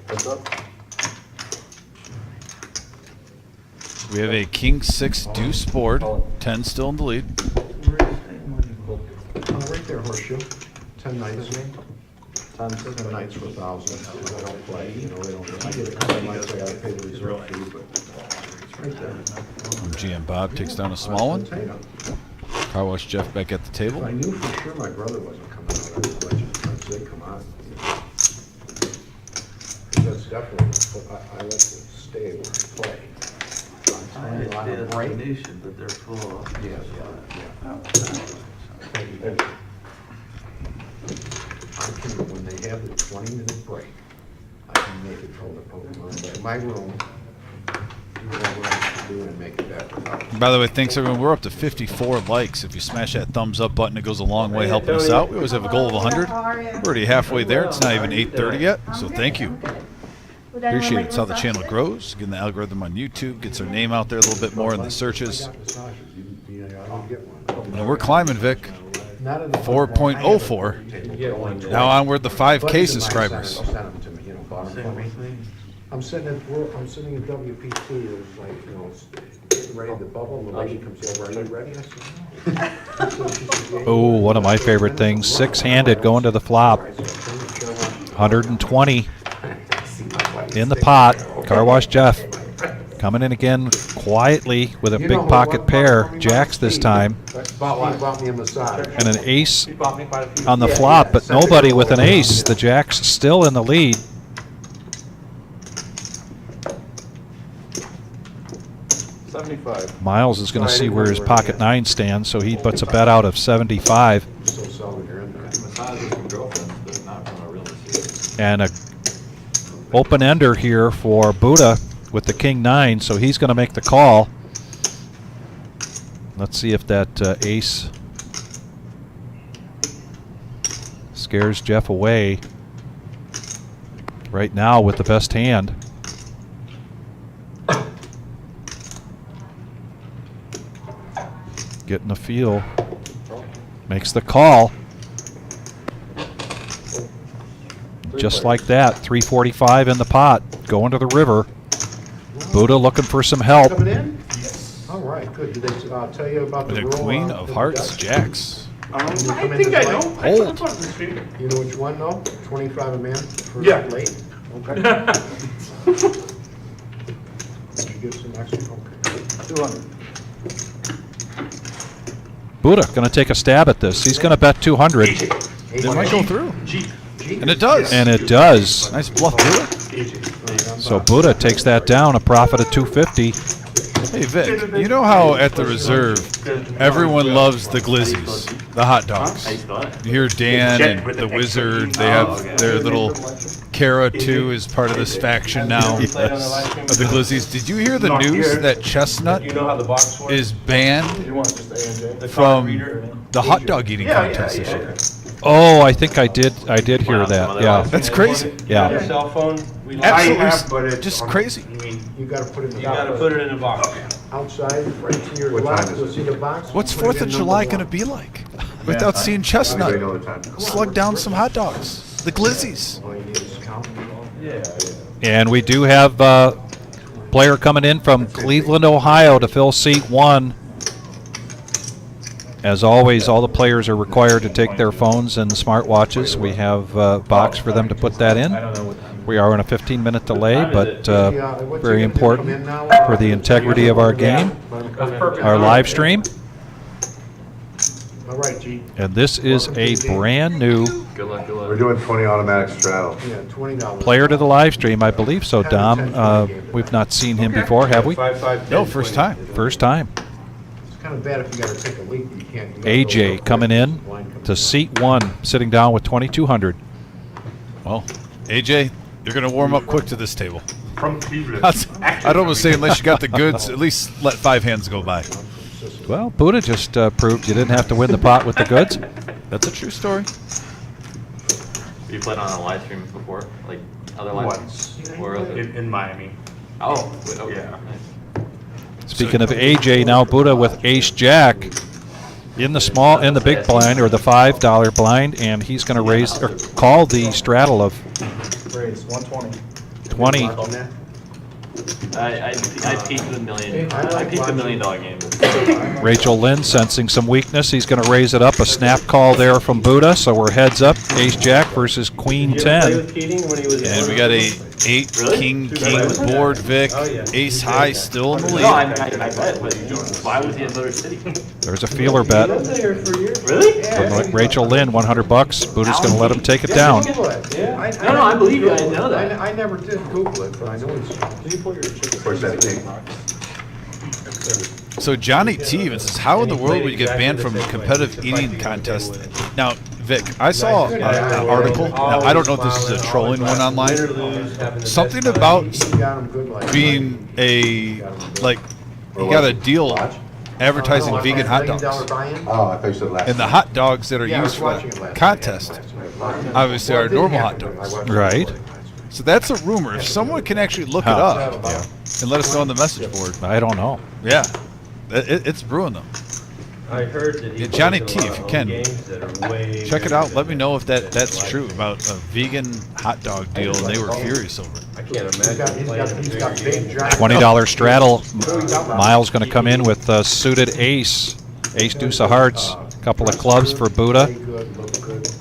What's up? We have a king 6 deuce board. 10 still in the lead. Oh, right there, horseshoe. 10 nights. 10 nights for 1,000. I don't play, they don't. I get it. 10 nights, I gotta pay the reserve fee, but it's right there. GM Bob takes down a small one. Potato. Car Wash Jeff back at the table. I knew for sure my brother wasn't coming out, I would let you say, come on. That's definitely, I like to stay where I play. I understand the definition, but they're full of. Yeah. I can, when they have the 20-minute break, I can make it from the Pokemon, but in my room, do whatever I have to do and make it back without. By the way, thanks everyone. We're up to 54 likes. If you smash that thumbs up button, it goes a long way helping us out. We always have a goal of 100. We're already halfway there. It's not even 8:30 yet, so thank you. Appreciate it. It's how the channel grows. Getting the algorithm on YouTube gets our name out there a little bit more in the searches. And we're climbing, Vic. 4.04. Now onward the 5K subscribers. I'm sitting at WPT. It was like, you know, getting ready to bubble. And the lady comes over. Are you ready? I said, no. Oh, one of my favorite things. 6-handed going to the flop. 120 in the pot. Car Wash Jeff coming in again quietly with a big pocket pair. Jacks this time. And an ace on the flop, but nobody with an ace. The Jack's still in the lead. Miles is going to see where his pocket 9 stands, so he puts a bet out of 75. And a open ender here for Buddha with the king 9, so he's going to make the call. Let's see if that ace scares Jeff away right now with the best hand. Getting a feel. Makes the call. Just like that, 345 in the pot, going to the river. Buddha looking for some help. Coming in? All right, good. Did they tell you about the The rule? Queen of Hearts, Jacks. I think I know. Hold. You know which one, though? 25 a man? For Yeah. late? Okay. Did you get some extra? Okay. 200. Buddha going to take a stab at this. He's going to bet 200. It might go through. And it does. And it does. Nice bluff, Buddha. So Buddha takes that down, a profit of 250. Hey, Vic, you know how at the reserve, everyone loves the glizzies, the hot dogs. You hear Dan and the Wizard, they have their little Kara, too, is part of this faction now of the glizzies. Did you hear the news that Chestnut is banned from the hot dog eating contest this year? Oh, I think I did hear that. Yeah. That's crazy. Yeah. Cell phone. Absolutely, just crazy. You gotta put it in the You gotta put it in a box. outside, right to your What time left, is you'll it? see the box. What's Put it 4th in of number July 1. going to be like without seeing Chestnut Anybody know the time? slug down some hot dogs? The glizzies. All you need is count. And we do have a player coming in from Cleveland, Ohio to fill seat 1. As always, all the players are required to take their phones and smartwatches. We have a box for them to put that in. We are on a 15-minute delay, but very important for the integrity of our game, our live stream. All right, G. And this is a brand new We're doing 20 automatic straddle. Yeah, $20. player to the live stream. I believe so, Dom. We've not seen him before, have we? No, first time. First time. It's kind of bad if you gotta take a leak, you can't. AJ coming in to seat 1, sitting down with 2,200. Well, AJ, you're going to warm up quick to this table. From Cleveland. I'd almost say unless you got the goods, at least let 5 hands go by. Well, Buddha just proved you didn't have to win the pot with the goods. That's a true story. You played on a live stream before, like other live streams? Where was it? In Miami. Oh, okay. Yeah. Nice. Speaking of AJ, now Buddha with Ace Jack in the big blind or the $5 blind, and he's going to raise or call the straddle of Raise 120. 20. I peaked the million. I peaked the $1 million game. Rachel Lynn sensing some weakness. He's going to raise it up. A snap call there from Buddha, so we're heads up. Ace Jack versus Queen 10. And we got a 8 King board, Vic. Ace high still in the lead. No, I bet, but why was he at Motor City? There's a feeler bet. Really? From Rachel Lynn, $100. Buddha's going to let him take it down. No, I believe you. I know that. I never did Google it, but I know he's. Of course, that game. So Johnny T says, how in the world would you get banned from a competitive eating contest? Now, Vic, I saw an article. Now, I don't know if this is a trolling one online. Something about being a, like, you got a deal advertising vegan hot dogs. Oh, I thought you said last. And the hot dogs that are used for that contest, obviously, are normal hot dogs. Right. So that's a rumor. If someone can actually look it up and let us know on the message board. I don't know. Yeah. It's brewing them. I heard that he Johnny plays T, a lot if you of can, games that are way check it better out. than Let me know if that. that's true about a vegan hot dog deal, and they were furious over it. I can't imagine playing a big game. $20 straddle. Miles going to come in with suited ace. Ace deuce of hearts. Couple of clubs for Buddha.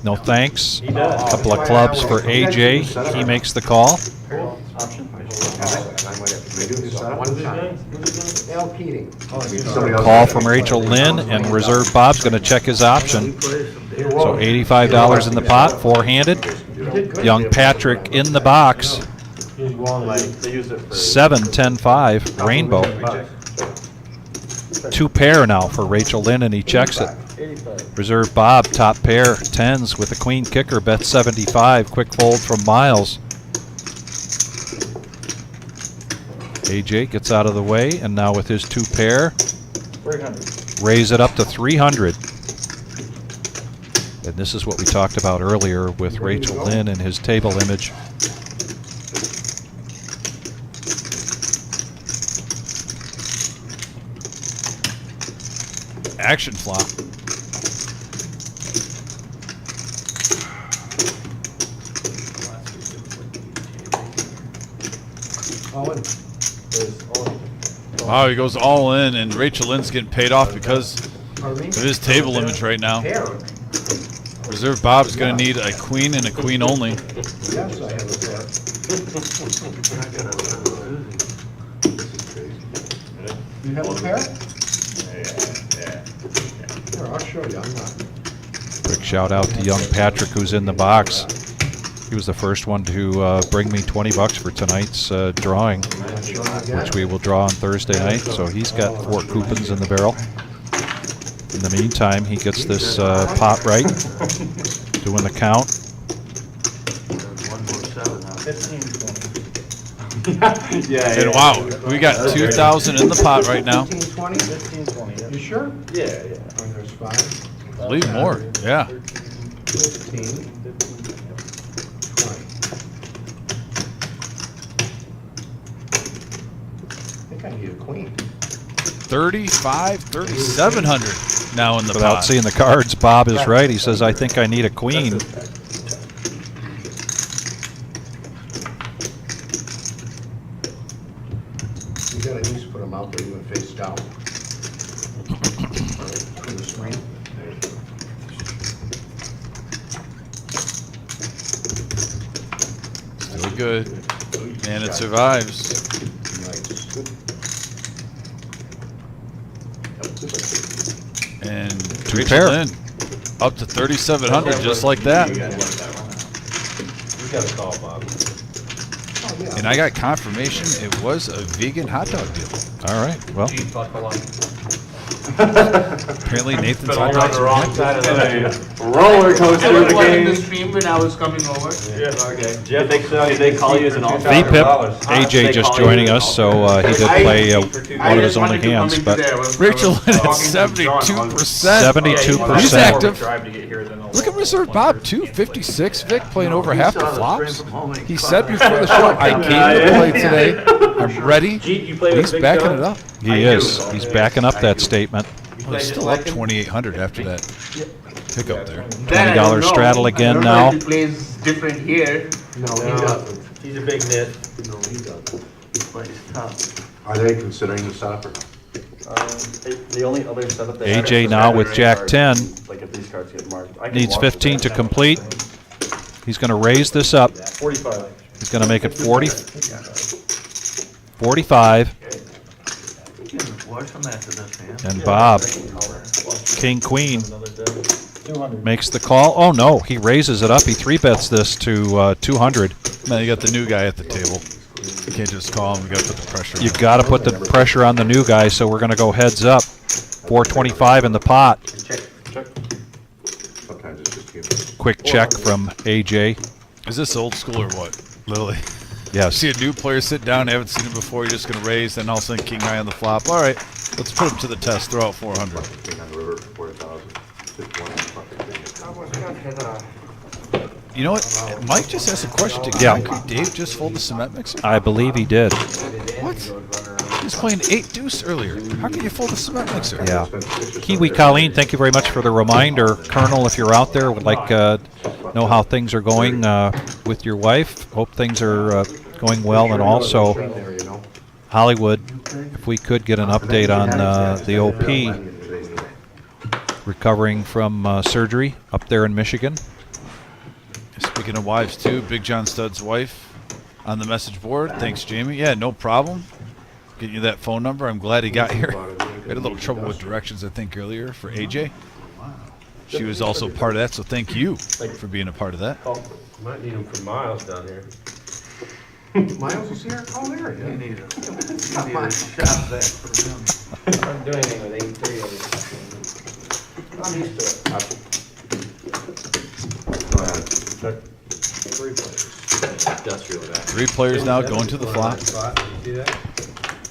No thanks. Couple of clubs for AJ. He makes the call. Call from Rachel Lynn, and Reserve Bob's going to check his option. So $85 in the pot, four-handed. Young Patrick in the box. 7, 10, 5, rainbow. Two pair now for Rachel Lynn, and he checks it. Reserve Bob, top pair, 10s with a queen kicker, bet 75. Quick fold from Miles. AJ gets out of the way, and now with his two pair, raise it up to 300. And this is what we talked about earlier with Rachel Lynn and his table image. Action flop. Wow, he goes all in, and Rachel Lynn's getting paid off because of his table image right now. Reserve Bob's going to need a queen and a queen only. Yes, I have a pair. You have a pair? Here, I'll show you. I'm not. Quick shout out to young Patrick, who's in the box. He was the first one to bring me $20 for tonight's drawing, which we will draw on Thursday night. So he's got 4 coupons in the barrel. In the meantime, he gets this pot right, doing the count. 15, 20. And wow, we got 2,000 in the pot right now. 15, 20? 15, 20. You sure? Yeah. Oh, there's 5. I believe more, yeah. 15, 20. I think I need a queen. 3,700 now in the Without pot. seeing the cards, Bob is right. He says, I think I need a queen. You gotta at least put them out there even face down. From the screen. Still good. And it survives. And Two Rachel pair. Lynn up to 3,700 just like that. You got a call, Bob. And I got confirmation it was a vegan hot dog deal. All right, well, Apparently Nathan's hot dogs are wrong side of the Roller coaster of the Everyone in the game. stream when I was coming over. Yeah, okay. Jeff, did they call you as an all-star? VPIP, AJ just joining us, so he did play one of his only hands, but Rachel Lynn at 72%. 72%. He's active. Drive to get here, then Look at Reserve Bob, 256. Vic playing over half the flops. He said before the show, I came to play today. I'm ready. He's backing it up. he is. He's backing up that statement. Oh, he's still up 2,800 after that pickup there. $20 straddle again now. He plays different here. No, he doesn't. He's a big nit. No, he doesn't. Plays tough. Are they considering the setup or no? The only other setup they AJ now with Jack 10. Like if these cards get marked. I can Needs walk 15 the to complete. He's going to raise this up. 45. He's going to make it 40. 45. Wash them after this, man. And Bob, King Queen, makes the call. Oh no, he raises it up. He 3-bets this to 200. Now you got the new guy at the table. You can't just call him. You got to put the pressure on You've him. got to put the pressure on the new guy, so we're going to go heads up. 425 in the pot. Sometimes it's just humor. Quick check from AJ. Is this old school or what? Literally. Yes. See a new player sit down, haven't seen him before, you're just going to raise, then all of a sudden king high on the flop. All right, let's put him to the test. Throw out 400. King on the river for 4,000. Just one fucking thing. You know what? Mike just asked a question. Did Yeah. Concrete Dave just fold the cement mixer? I believe he did. What? He was playing 8 deuce earlier. How can you fold the cement mixer? Yeah. Kiwi Colleen, thank you very much for the reminder. Colonel, if you're out there, would like know how things are going with your wife. Hope things are going well. And also, Hollywood, if we could get an update on the OP recovering from surgery up there in Michigan. Speaking of wives, too, Big John Stud's wife on the message board. Thanks, Jamie. Yeah, no problem. Getting you that phone number. I'm glad he got here. We had a little trouble with directions, I think, earlier for AJ. She was also part of that, so thank you for being a part of that. Might need them for Miles down here. Miles is here? Oh, there he You is. need a shot back for him. I don't do anything with 83 of these. I'm used to it. Go ahead. Three players. Industrial guy. 3 players now going to the flop. See that?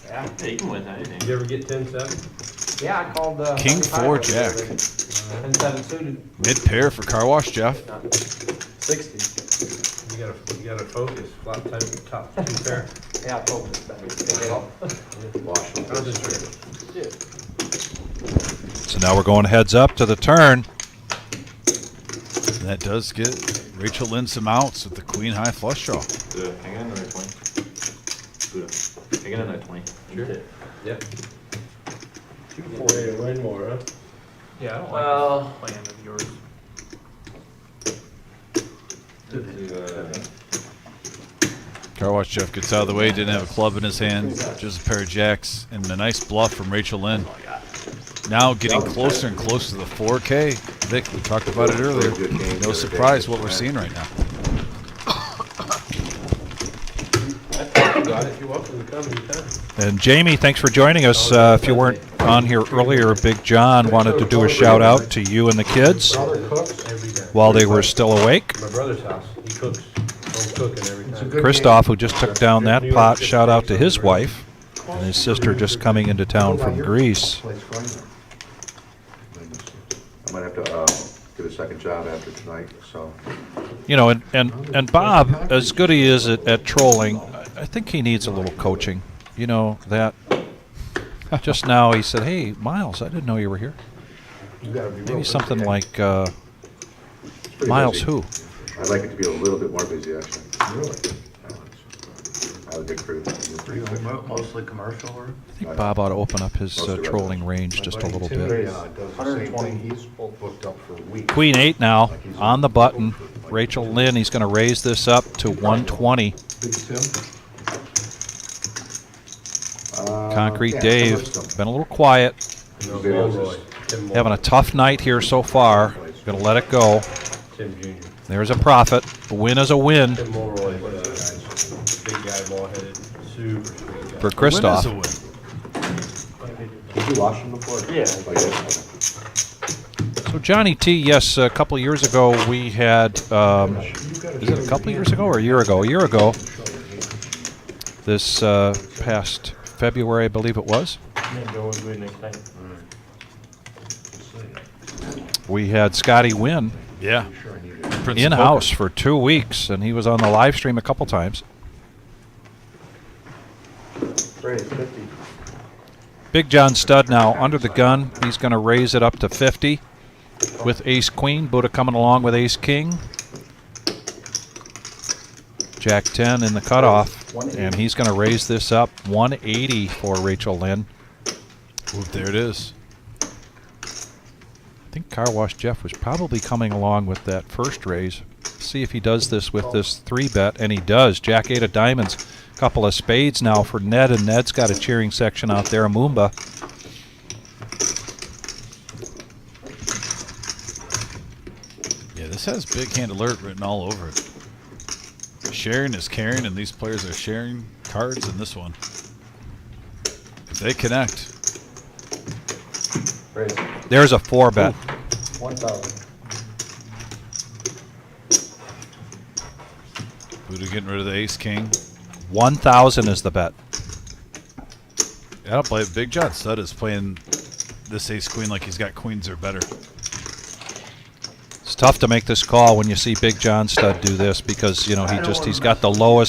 Yeah, you can win anything. Did you ever get 10-7? Yeah, I called, King 4 Jack. 10-7 suited, Mid pair for car wash, Jeff. 60. You gotta focus. Flop top 2 pair. Yeah, I told him that. Wash them. I'll just So now we're going heads up to the turn. And that does get Rachel Lynn some outs with the queen high flush draw. Hang on another 20. Hang on another 20. Sure. Yep. Ready to win more, huh? Yeah, I don't Well- like this plan of yours. Car wash Jeff gets out of the way, didn't have a club in his hand, just a pair of jacks, and a nice bluff from Rachel Lynn. Now getting closer and closer to the 4K. Vic, we talked about it earlier. No surprise what we're seeing right now. You got it. You're welcome to come anytime. And Jamie, thanks for joining us. If you weren't on here earlier, Big John wanted to do a shout out to you and the kids Every day. while they were still awake. My brother's house. He cooks. Home cooking every time. Christoph, who just took down that pot, shout out to his wife and his sister just coming into town from Greece. I might have to get a second job after tonight, so. You know, and Bob, as good he is at trolling, I think he needs a little coaching. You know, that just now he said, hey, Miles, I didn't know you were here. Maybe something like Miles who? I'd like it to be a little bit more busy, actually. Really? I would get crew. Mostly commercial work. I think Bob ought to open up his trolling range just a little bit. 120, he's booked up for weeks. Queen 8 now on the button. Rachel Lynn, he's going to raise this up to 120. Big Tim? Concrete Yeah, Dave, Tim. been a little quiet. No, Videos Mulroy. is- Tim Mulroy. Having a tough night here so far. Going to let it go. Tim Jr. There's a profit. A win is a win Tim Mulroy, big guy, ball-headed, super sweet guy. for Christoph. Win is a win. Did you wash them before? Yeah. Oh, yeah, okay. So Johnny T, yes, a couple of years ago we had, is it a couple of years ago or a year ago? A year ago, this past February, I believe it was, we had Scotty Wynn Yeah. Prince of in-house Poker. for 2 weeks, and he was on the live stream a couple times. Raise 50. Big John Stud now under the gun. He's going to raise it up to 50 with Ace Queen. Buddha coming along with Ace King. Jack 10 in the cutoff, and he's going to raise this up 180 for Rachel Lynn. Oop, there it is. I think Car Wash Jeff was probably coming along with that first raise. See if he does this with this 3-bet, and he does. Jack 8 of diamonds. Couple of spades now for Ned, and Ned's got a cheering section out there. Moomba. Yeah, this has big hand alert written all over it. Sharing is caring, and these players are sharing cards in this one. If they connect. There's a 4-bet. 1,000. Buddha getting rid of the ace king. 1,000 is the bet. I don't play it. Big John Stud is playing this ace queen like he's got queens or better. It's tough to make this call when you see Big John Stud do this because, you know, he's got the lower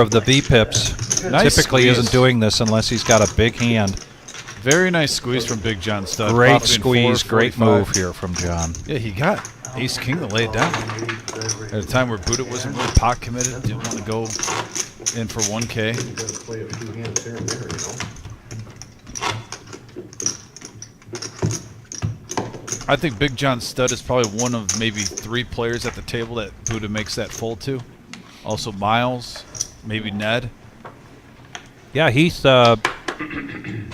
of the V-pips. Nice Typically squeeze. isn't doing this unless he's got a big hand. Very nice squeeze from Big John Stud. Great Profiting squeeze, 4, great 45. move here from John. Yeah, he got ace king to lay it down. At a time where Buddha wasn't really pot committed, didn't want to go in for 1K. You gotta play a few hands here and there, you know? I think Big John Stud is probably one of maybe 3 players at the table that Buddha makes that fold to. Also Miles, maybe Ned. Yeah, Heath,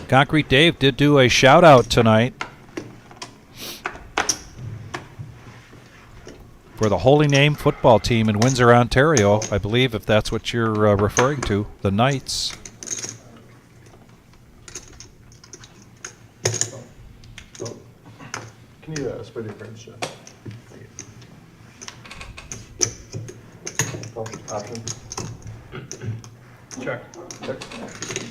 Concrete Dave did do a shout out tonight for the Holy Name football team in Windsor, Ontario. I believe, if that's what you're referring to, the Knights. Can you split your friends, Jeff? Option. Check.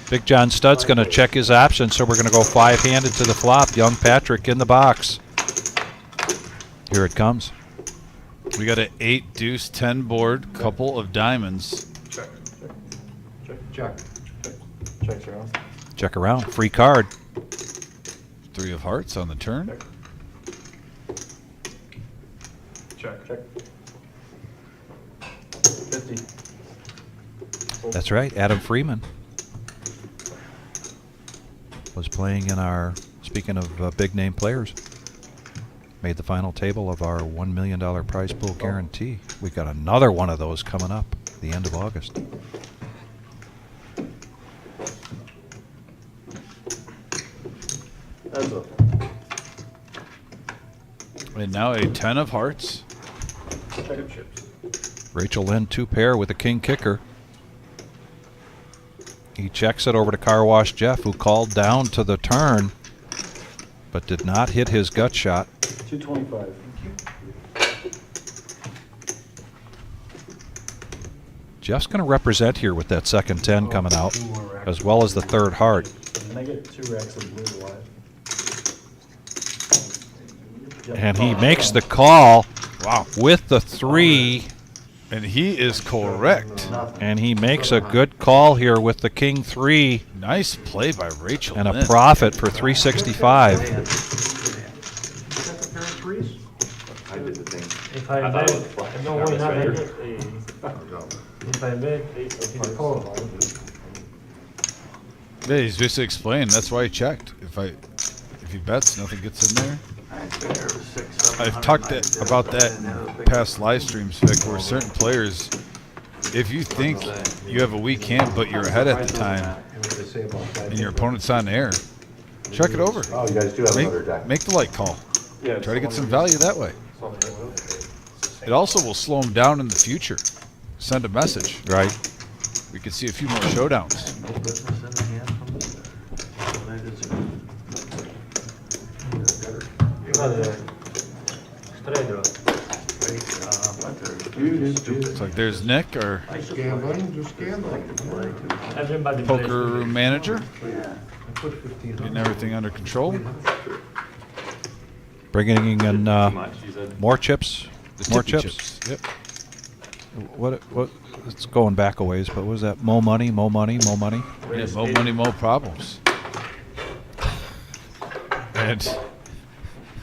Big John Stud's going to check his options, so we're going to go 5-handed to the flop. Young Patrick in the box. Here it comes. We got an 8 deuce 10 board, couple of diamonds. Check. Check. Checks around. Check around. Free card. 3 of hearts on the turn. Check. Check. 50. That's right. Adam Freeman was playing in our, speaking of big name players, made the final table of our $1 million prize pool guarantee. We've got another one of those coming up the end of August. That's a And now a 10 of hearts. Check of chips. Rachel Lynn 2-pair with a king kicker. He checks it over to Car Wash Jeff, who called down to the turn, but did not hit his gut shot. 225. Jeff's going to represent here with that second 10 coming out, as well as the third heart. And I get 2 racks of blue live. And he makes the call. Wow. With the 3. And he is correct. And he makes a good call here with the king 3. Nice play by Rachel And a Lynn. profit for 365. You got the pair of threes? I did the thing. If I bet, no way not hit it. If I bet, it's a call. Yeah, he's basically explained. That's why he checked. If he bets, nothing gets in there. I've talked about that past live streams, Vic, where certain players, if you think you have a weak hand but you're ahead at the time and your opponent's on air, check it over. Oh, you guys do have another deck. Make the light call. Try to get some value that way. It also will slow him down in the future. Send a message. Right. We could see a few more showdowns. It's like there's Nick, our Just gambling, just gambling. poker room manager, getting everything under control. Bringing in more chips. More tippy chips. Yep. What? It's going back a ways, but what was that? Mo money, mo money, mo money. Yeah, mo money, mo problems. And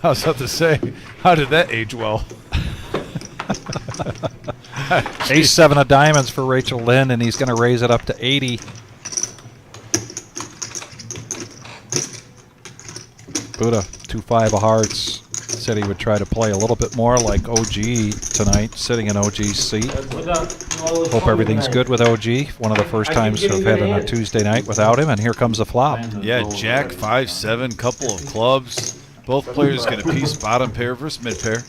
I was about to say, how did that age well? Ace 7 of diamonds for Rachel Lynn, and he's going to raise it up to 80. Buddha, 2-5 of hearts. Said he would try to play a little bit more like OG tonight, sitting in OG's seat. Hope everything's good with OG. One of the first times we've had on a Tuesday night without him, and here comes the flop. Yeah, Jack 5-7, couple of clubs. Both players get a piece, bottom pair versus mid pair.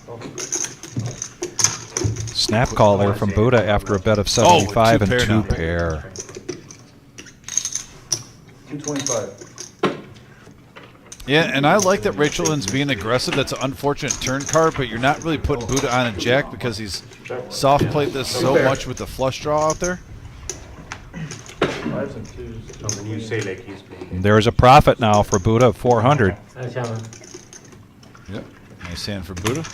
Snap call there from Buddha after a bet of 75 and two pair. 225. Yeah, and I like that Rachel Lynn's being aggressive. That's an unfortunate turn card, but you're not really putting Buddha on a jack because he's soft played this so much with the flush draw out there. Fives and twos. When you say like he's being. And there's a profit now for Buddha of 400. Nice hammer. Yep, nice hand for Buddha.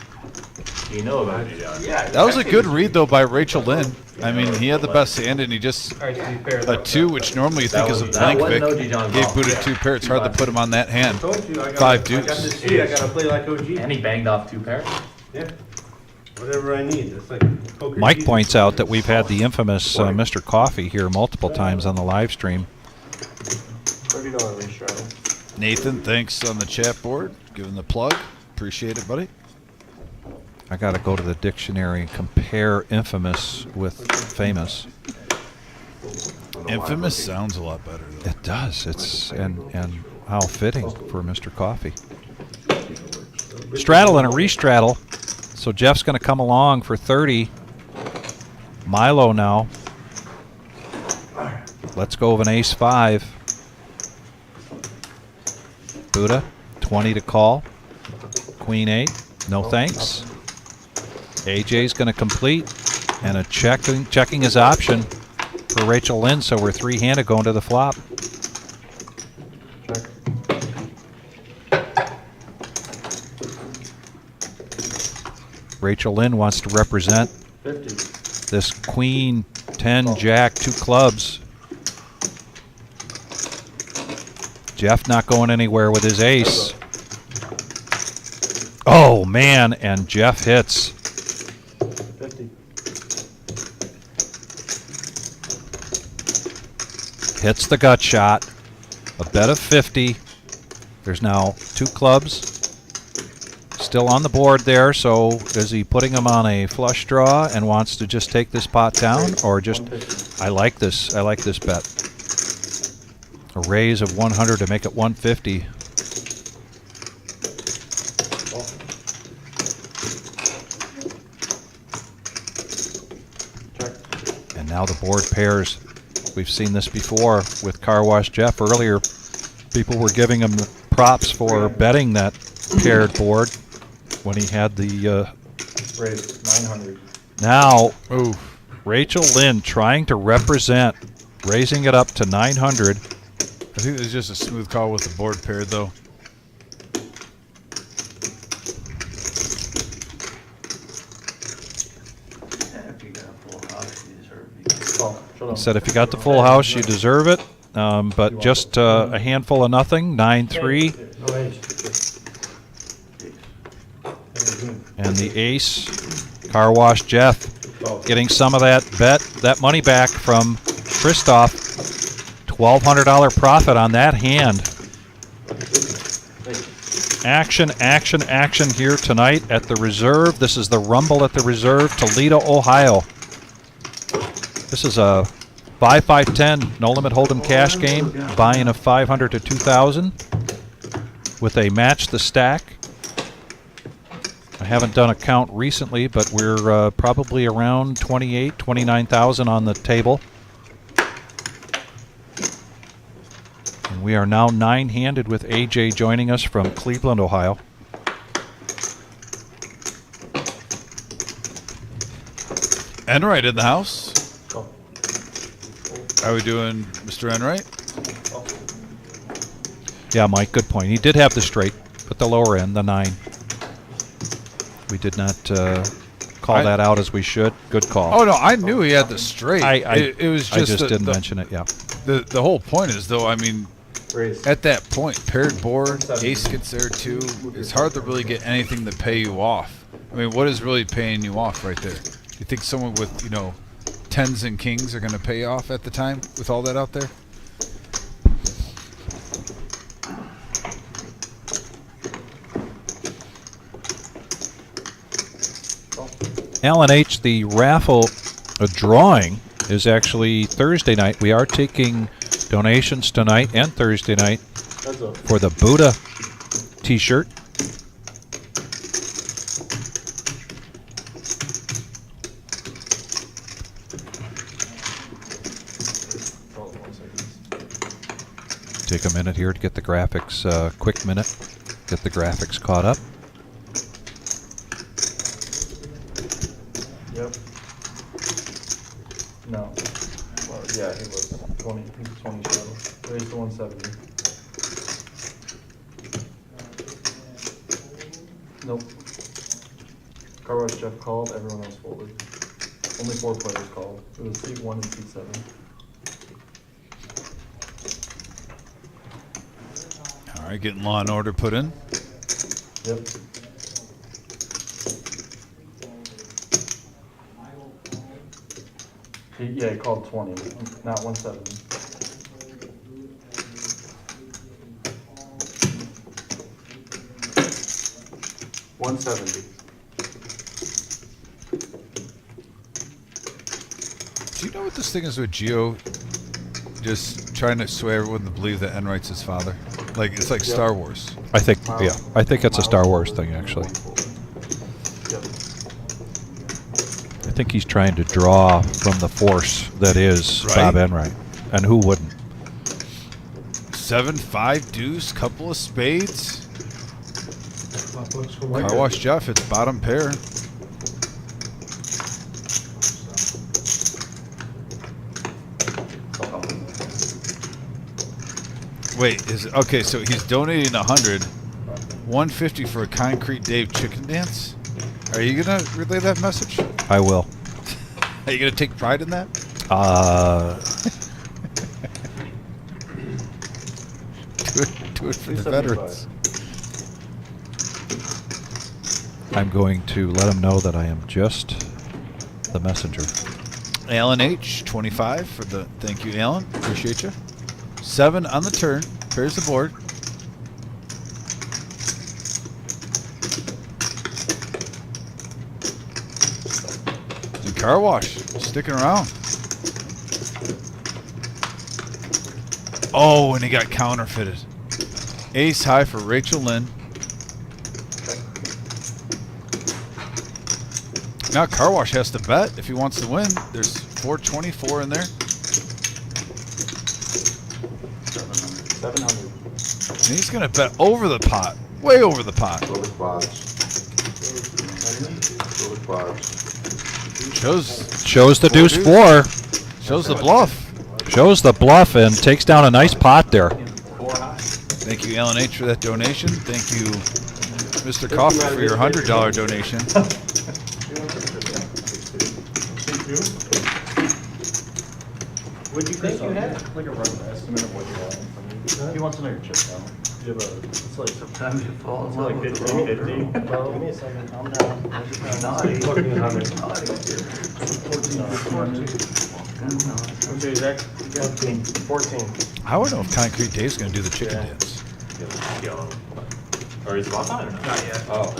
You know about it, John. Yeah. That was a good read, though, by Rachel Lynn. I mean, he had the best hand, and he just... Alright, so you pair A that. 2, which normally you think is a blank wasn't Vic, OG John gave Ball. Buddha 2 pair. It's hard to put him on that hand. Told you, I got 5 I got deuce. this sheet, I gotta play like OG. And he banged off 2 pairs. Yeah. Whatever I need. It's like poker. Mike cheese. points out that we've had the infamous Mr. Coffee here multiple times on the live stream. $30 race straddle. Nathan, thanks on the chat board. Giving the plug. Appreciate it, buddy. I got to go to the dictionary and compare infamous with famous. Infamous sounds a lot better, though. It does. It's and how fitting for Mr. Coffee. Straddle and a restraddle. So Jeff's going to come along for 30. Milo now. Let's go of an ace 5. Buddha, 20 to call. Queen 8. No thanks. AJ's going to complete, and a checking his option for Rachel Lynn, so we're 3-handed going to the flop. Rachel Lynn wants to represent 50. this Queen 10 Jack 2 clubs. Jeff not going anywhere with his ace. Oh man, and Jeff hits. 50. Hits the gut shot. A bet of 50. There's now 2 clubs still on the board there. So is he putting them on a flush draw and wants to just take this pot down, or just I like this bet. A raise of 100 to make it 150. And now the board pairs. We've seen this before with Car Wash Jeff earlier. People were giving him props for betting that paired board when he had the Raise 900. now Rachel Lynn trying to represent, raising it up to 900. I think it was just a smooth call with the board paired, though. If you got a full house, you deserve it. Showdown. Said if you got the full house, you deserve it. But just a handful of nothing, 9-3. No ace. And the ace, Car Wash Jeff, getting some of that money back from Christoph. $1,200 profit on that hand. Action, action, action here tonight at the Reserve. This is the Rumble at the Reserve, Toledo, Ohio. This is a 5-5-10 no limit hold'em cash game, buy-in of 500 to 2,000 with a match the stack. I haven't done a count recently, but we're probably around 28, 29,000 on the table. And we are now 9-handed with AJ joining us from Cleveland, Ohio. Enright in the house. How are we doing, Mr. Enright? Yeah, Mike, good point. He did have the straight, but the lower end, the 9. We did not call that out as we should. Good call. Oh, no, I knew he had the straight. It was just I just didn't mention it, yeah. The whole point is, though, I mean, Raise. at that point, paired board, ace gets there too. It's hard to really get anything to pay you off. I mean, what is really paying you off right there? You think someone with, you know, tens and kings are going to pay off at the time with all that out there? Alan H., the raffle drawing is actually Thursday night. We are taking donations tonight and Thursday night for the Buddha t-shirt. Take a minute here to get the graphics, quick minute, get the graphics caught up. Yep. No. Well, yeah, he was 20, he's 20 shadow. Raised to 170. Nope. Car wash Jeff called, everyone else folded. Only 4 players called. It was seat 1 and seat 7. All right, getting Law and Order put in. Yep. Yeah, he called 20, not 170. Do you know what this thing is with Geo? Just trying to sway everyone to believe that Enright's his father. Like, it's like Star Wars. I think, yeah, I think it's a Star Wars thing, actually. I think he's trying to draw from the force that is Bob Enright. And who wouldn't? 7-5 deuce, couple of spades. Car wash Jeff, it's bottom pair. Wait, is it, okay, so he's donating 100, 150 for a Concrete Dave chicken dance? Are you going to relay that message? I will. Are you going to take pride in that? Do it for the veterans. I'm going to let him know that I am just the messenger. Alan H., 25 for the, thank you, Alan. Appreciate you. 7 on the turn. Pairs the board. And Car Wash sticking around. Oh, and he got counterfeited. Ace high for Rachel Lynn. Now Car Wash has to bet if he wants to win. There's 424 in there. 700. And he's going to bet over the pot. Way over the pot. Over quads. Over quads. Shows the deuce 4. Shows the bluff. Shows the bluff and takes down a nice pot there. Thank you, Alan H., for that donation. Thank you, Mr. Coffee, for your $100 donation. Would you think you had like a rough estimate of what you want from me? He wants to know your chip count. You have a, it's like Sometimes you fall in it's love like with 50, the 50. Well, give me a second, calm down. Naughty. 1400. 1400. What's your exact? 14. I don't know if Concrete Dave's going to do the chicken dance. Or is it on time or not? Not yet. Oh.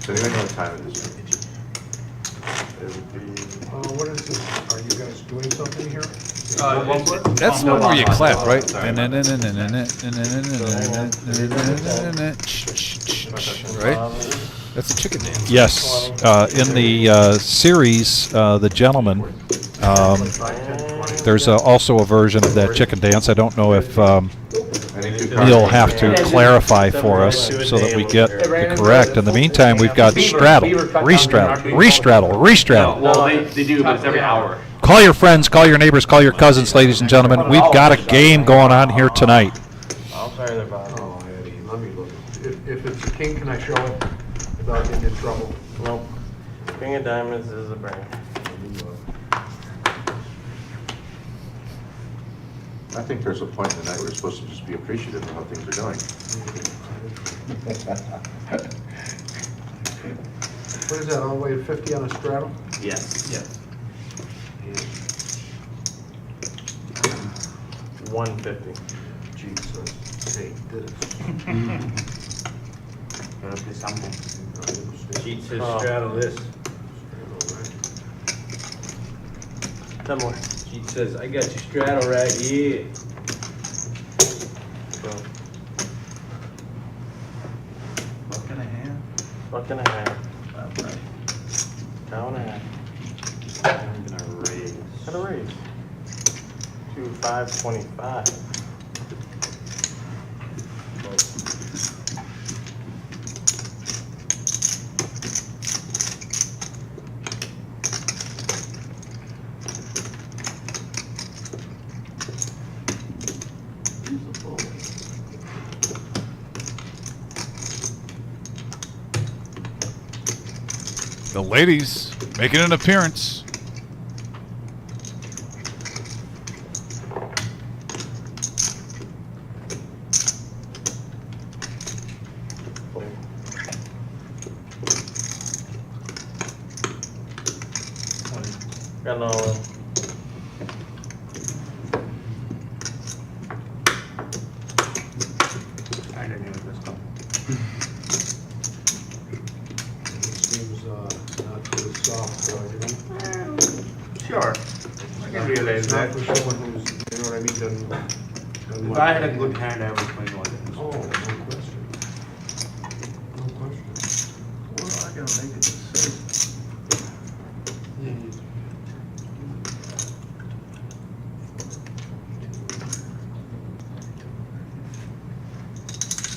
Does anyone know what time it is? What is this? Are you guys doing something here? That's the one where you clap, right? Right? That's a chicken dance. Yes. In the series, The Gentleman, there's also a version of that chicken dance. I don't know if you'll have to clarify for us so that we get it correct. In the meantime, we've got straddle, restraddle, restraddle, restraddle. Well, they do, but it's every hour. Call your friends, call your neighbors, call your cousins, ladies and gentlemen. We've got a game going on here tonight. I'm sorry there, Bob. Oh, Eddie, let me look. If it's a king, can I show it without getting in trouble? Nope. King of diamonds is a brain. I think there's a point in the night where we're supposed to just be appreciative of how things are going. What is that, all the way to 50 on a straddle? Yes. Yes. 150. Jesus, hey, this. Gotta play something. Cheat says straddle this. 10 more. Cheat says, I got your straddle right here. Buck and a half. Buck and a half. About right. Cow and a half. I'm gonna raise. Got a raise. 525. The ladies making an appearance. Got no. I didn't even this one. Seems not too soft for everyone. Sure. I can realize It's not that. for someone who's, you know what I mean, doesn't If like I had a it. good hand, I would play all this. Oh, no question. No question. Well, I gotta make a decision.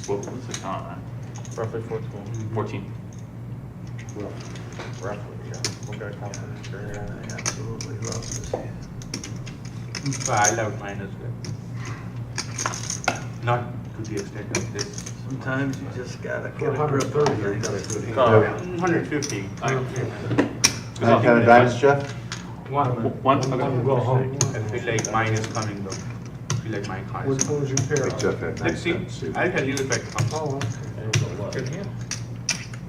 What was the count on Roughly 14. that? 14. Roughly, yeah. We'll go count it. Sure, I yeah. absolutely love this hand. But I love mine as well. Not to the extent of this. Sometimes you just gotta For get a grip 130, on you've got a things. good hand. Call. 150. Nine, 10 of diamonds, Jeff? One, go home. I feel like mine is coming though. I feel like mine What highs. was your pair? Like Jeff had Let's see. 9 cents. I'll tell you if it comes. Oh, okay. Good hand.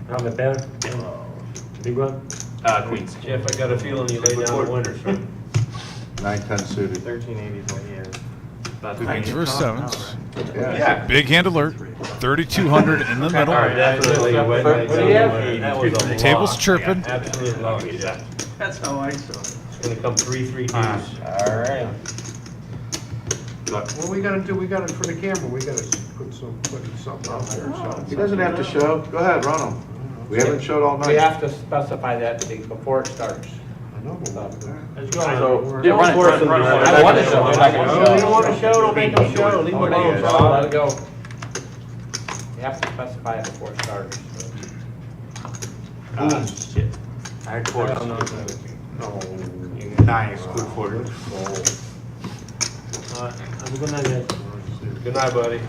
How about that? Big one? Queens. Jeff, I got a feeling you lay down the winners, right? 9, 10 suited. 1380 is what he has. Queens versus sevens. Yeah. Big hand alert. 3,200 in the middle. Definitely. What do you have? That was a Table's lot. chirping. Absolute loss, yeah. That's how I saw it. It's gonna come 3-3 twos. All right. What we gotta do, we gotta, for the camera, we gotta put something out there, so. He doesn't have to show. Go ahead, run him. We haven't showed all We night. have to specify that before it starts. I know, but Let's go. So, Yeah, run it, force them run it, to run it. show. I want to show. They're not gonna You don't show. want to show, don't make them show. Leave them alone, Yeah. so let it go. You have to specify it before it starts. Shit. I had four. I don't know. No. Nice, good for it. Have a good night, guys. Good night, buddy.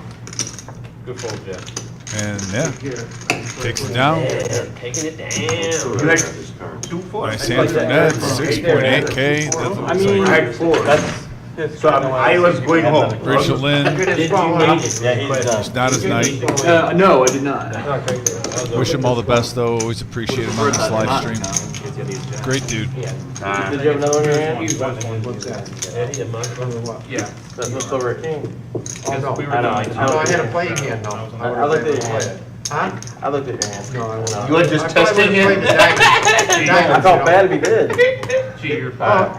Good fold, Jeff. And yeah, takes it down. Taking it down. You like This card. 2-4? Nice hand from Ned. 6.8K. I mean, I had 4. that's. So I was going home. Rachel Lynn. Did you make it? Yeah, he's done. He's not his night. No, I did not. Wish him all the best though. Always appreciate him on this live stream. Great dude. Did you have another one in your hand? What's that? Eddie, a month. Yeah. That's what's over a king. Oh, no. I know. No, I had a playing hand, no. I looked at your hand. Huh? I looked at your hand. No, I won't. You were just I probably testing would've it? played the diamonds, I felt you know? bad if he did. Gee, you're Oh, fine.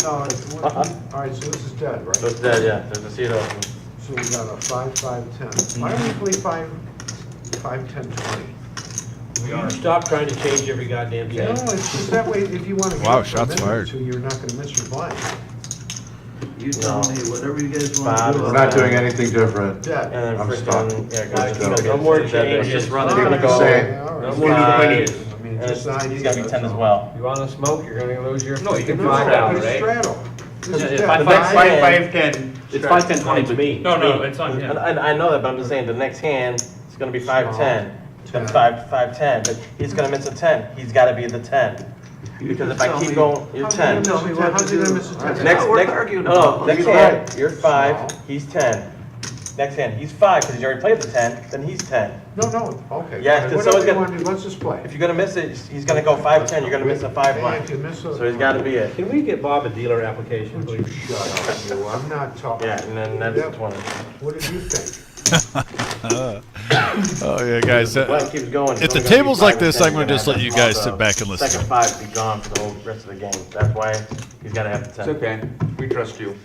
no, it's, all right, so this is dead, So right? it's dead, yeah. There's a seat open. So we got a 5, 5, 10. Why don't we play 5, 5, 10, 20? You stop trying to change every goddamn No, thing. it's just that way, if you want to. Wow, shots fired. So you're not gonna miss your blind. You tell No. me whatever you guys Five. want to do. We're not doing anything different. Dead. And then I'm freaking, stuck. yeah, I'm guys, stuck. No more it's dead there. changes. Just run it. Keep It's it gonna the go. same. All No right. more I changes. mean, And just it's, an it's idea. gotta be 10 as well. You wanna smoke, you're gonna lose your. No, you can No, find out, it's right? straddle. This is Yeah, dead. 5, 5, 10. It's 5, 10, 20, To but me. No, no, it's on him. And I know that, but I'm just saying, the next hand is gonna be 5-10. It's gonna be 10. 5-10, but he's gonna miss a 10. He's gotta be the 10. Because if I tell keep me- going, you're How's he 10. gonna Tell me what How's to he gonna do. miss a 10? Next, We're next, arguing no, about next it. hand, you're 5, he's 10. Next hand, he's 5 because he's already played the 10. Then he's 10. No, okay. Yeah, 'cause Whatever someone's you gonna- want to do, let's just play. If you're gonna miss it, he's gonna go 5-10. You're gonna miss a 5 Hey, line. if you miss a- So he's got to be it. Can we get Bob a dealer application, please? Shut up, you, I'm not talking. Yeah, and then that's Yeah. 20. What did you think? Oh yeah, guys. Well, it keeps going. If the It's only gonna be table's 5 like and this, 10, I'm gonna you're just let have you to guys have sit the back and listen. Second 5 be gone for the whole rest of the game. That's why he's got to have the 10. It's okay. We trust you.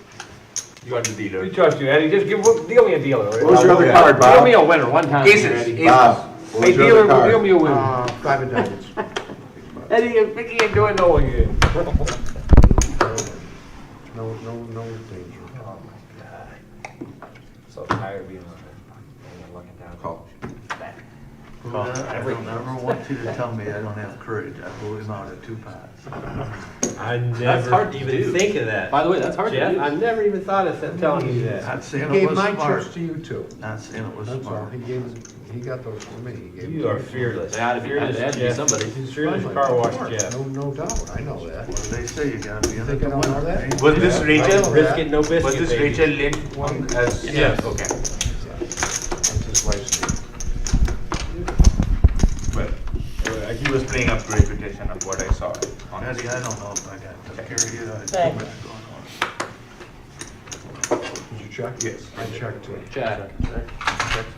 You are the dealer. We trust you, Eddie. Just deal me a dealer. What was your other card, Deal Bob? me a winner one time. Aces. Eddie. Bob, what Hey, was your dealer, other deal card? me a winner. 5 of diamonds. Eddie, Vicky ain't doing no one here. No danger. Oh my God. So tired of being on looking down. Call. I don't ever want you to tell me I don't have courage. I believe out at 2 pots. I That's never hard to even do. think of that. By the way, that's hard to Jeff, do. I never even thought of telling you that. Not saying He it gave was my smart. chips to you too. Not saying it was That's all. smart. He got those for me. He gave You them are to me. fearless. Yeah, if you're Fearless had to be Jeff. somebody. Fearless car wash Jeff. No doubt, I know that. Well, they say you gotta be in it Think to I don't know win it, that? right? Was this Yeah, I Rachel? know Biscuit, that. no biscuit, Was this baby. Rachel Lynn as? Yes. Okay. That's his wife's name. Well, he was playing up to reputation of what I saw. on Eddie, his- I don't know if I got to carry you. I had too Thanks. much going on. Did you check? Yes. I checked too. Check.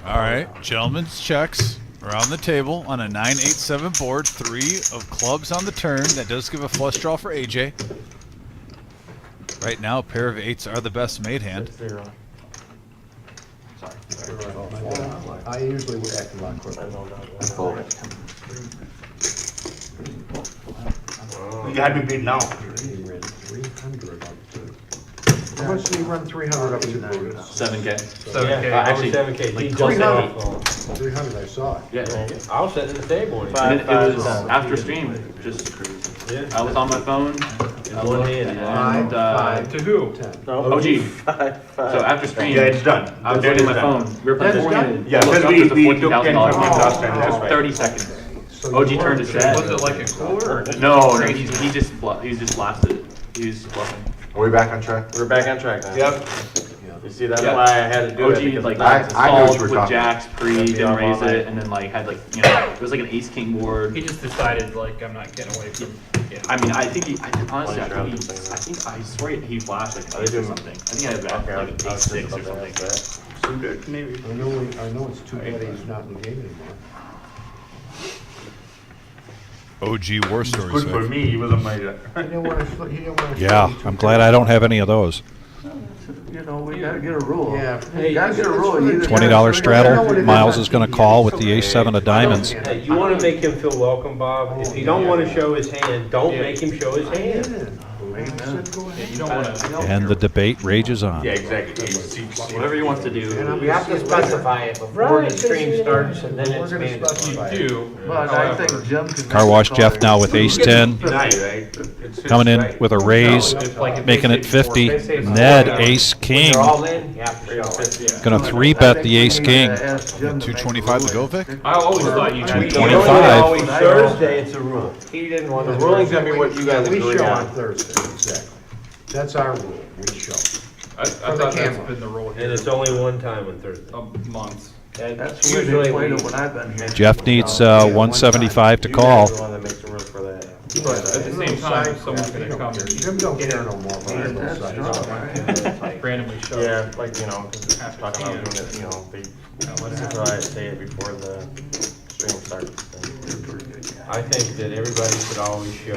All right, gentlemen's checks around the table on a 9-8-7 board. 3 of clubs on the turn. That does give a flush draw for AJ. Right now, a pair of 8s are the best made hand. 0. I usually would act a lot quicker. You had me beat now. He ran 300 up to. How much did he run 300 up to, Brutus? 7K. Yeah, actually, over 7K. He like jumped 300. off. 300, I saw it. Yeah. I'll set it at the table. when he- Five. It was after stream, just, Yeah. I was on my phone, I One looked, hand, and, To who? 10. No, OG. 5. So after stream, Yeah, it's done. I was That looking is at my done. phone, we were playing That's four-handed. Yeah, I looked because up, we there's a took 10 $14,000 from game. last time, that's It was right. 30 seconds. So you OG weren't turned his sure. head. Was it like a cooler or? No, he just blasted it. He was bluffing. Are we back on track? We're back on track now. Yep. You see, that's Yeah. why I had to do it. OG because like the I nines is know what called you were with talking jacks pre, That'd be didn't off all raise night. it, and then like had like, you know, it was like an ace king board. He just decided like I'm not getting away from. Yeah. I mean, I think honestly, I Twenty swear he flashed like an Are they ace or doing- something. I think I had Okay, like I an was ace just 6 or about to something. ask that. Suited, maybe. I know it's too bad he's not in the game anymore. OG war stories. Good for Vic. me, he was on my. He didn't want to. He didn't want to. Yeah, I'm glad I don't have any of those. You know, we gotta get a rule. Yeah. You gotta get a rule. You either $20 gotta- straddle. Miles is going to call with the ace-7 of diamonds. Hey, you wanna make him feel welcome, Bob? If you don't wanna show his hand, don't make him show his hand. Amen. Yeah, you don't want to. And the debate rages on. Yeah, exactly. Whatever he wants to do. We have to specify it before the stream starts, and then it's We're gonna mandatory. specify it. Do. But I think Jim can. Car wash Jeff now with ace-10. Deny, right? It's his Coming in right. with a raise, making it 50. Ned, ace-king. When they're all in, you have to show it. Going to 3-bet the ace-king. 225 to go, Vic? I always thought you. We $25. don't always Thursday, it's a rule. He didn't want The to. ruling's gonna be what you guys We agree show on on. Thursday, exactly. That's our rule, we show. I the thought that's camera. been the rule And here. it's only one time on Thursday. Months. And That's the way they usually played we- it when I've been here. Jeff needs 175 to You guys call. are the one that makes the rules for that. But at the same time, if someone's going to come Jim don't care no more about Yeah, those that's sides. strong, right? and randomly show. Yeah, like, you know, 'cause we're talking about doing it, you know, they, so I say it before the stream starts. I think that everybody should always show.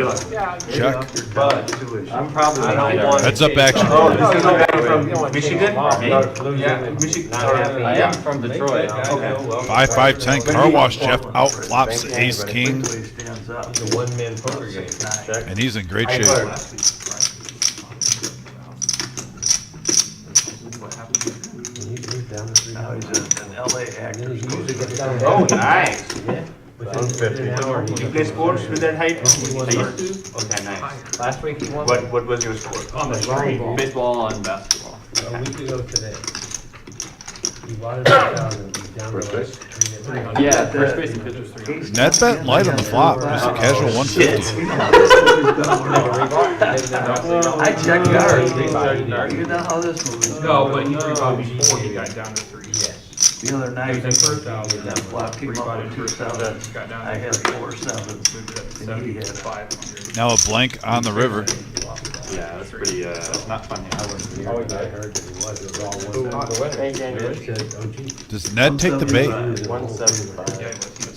Check. But I'm probably. I don't want. Heads up action. Oh, this is No, a guy you from don't want to Michigan? take them off. Me? Losing Yeah, and Michigan. not having- I am from Detroit. Okay, well. 5-5-10 car wash Jeff outflops the ace-king, Until he stands up. It's a one-man poker game. Check. and he's in great shape. Now he's an LA actor. Oh, nice. $150. You play sports with that height? He I used to. Okay, nice. Last week he won. What was your score? On the stream. Baseball and basketball. A week ago today. He wanted 1,000, he Down First to base? 300. Yeah, first base and pitcher's three. Ned bet light on the flop. Just a casual 150. I checked guards. Three-body. You know how this movie's No, going. but he three-botted before he got down to 3. Yes. The other night, He was in first out. that flop came up Three-botted with first 2 out, sevens. got down I to had 3. 4 sevens. Moved it up to And he 70 had to 500. Now a blank on the river. Yeah, that's pretty, not fun. I wasn't here, but I heard that he was. It was all one. Hey, January. Does Ned take the bait? 175.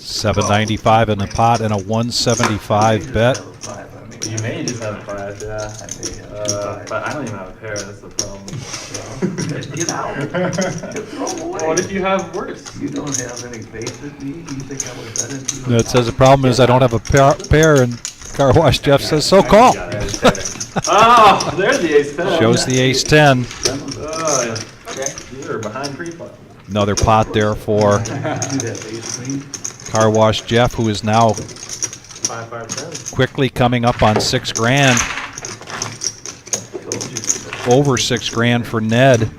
795 in the pot and a 175 bet. You may just have 5, yeah. But I don't even have a pair, that's the problem. Get out. Throw them away. What if you have worse? You don't have any faith in me? You think I would bet into you? It says the problem is I don't have a pair and Car Wash Jeff says so call. Oh, there's the ace 10. Shows the ace 10. Oh, yeah. Okay, you're behind pre-flop. Another pot there for You have ace queen. Car Wash Jeff, who is now 5, 5, 10. quickly coming up on 6 grand. Over 6 grand for Ned.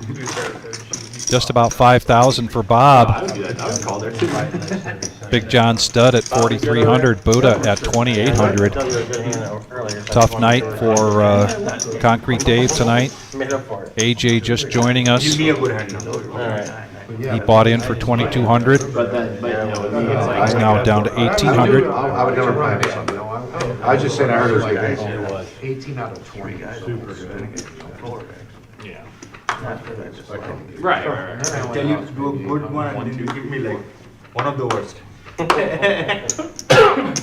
Just about 5,000 for Bob. I would do that. I would call there too. Big John Stud at 4,300. Buddha at 2,800. Tough night for Concrete Dave tonight. Made up for it. AJ just joining us. Give me a good hand now. Alright. He bought in for 2,200. But then, but you know, it's He's now down to 1,800. I would never plan this something. I was just saying I heard it was a good game. It was. 18 out of 20. Super good. yeah. Right. I tell you to do a good one and then you give me like one of the worst.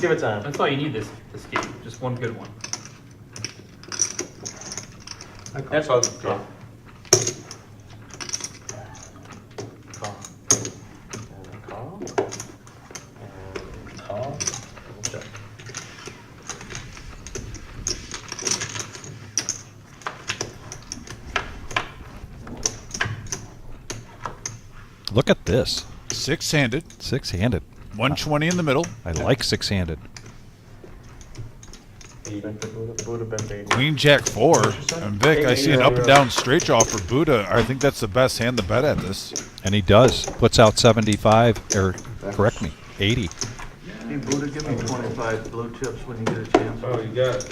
Give it time. That's all you need this game. Just one good one. That's all. Call. And call. And call. Check. Look at this. 6-handed. 6-handed. 120 in the middle. I like 6-handed. Even for Buddha bet baby. Queen Jack 4. And Vic, I see an up and down straight draw for Buddha. I think that's the best hand to bet at this. And he does. Puts out 75, or correct me, 80. Hey, Buddha, give me 25 blue chips when you get a chance. Oh, you got it.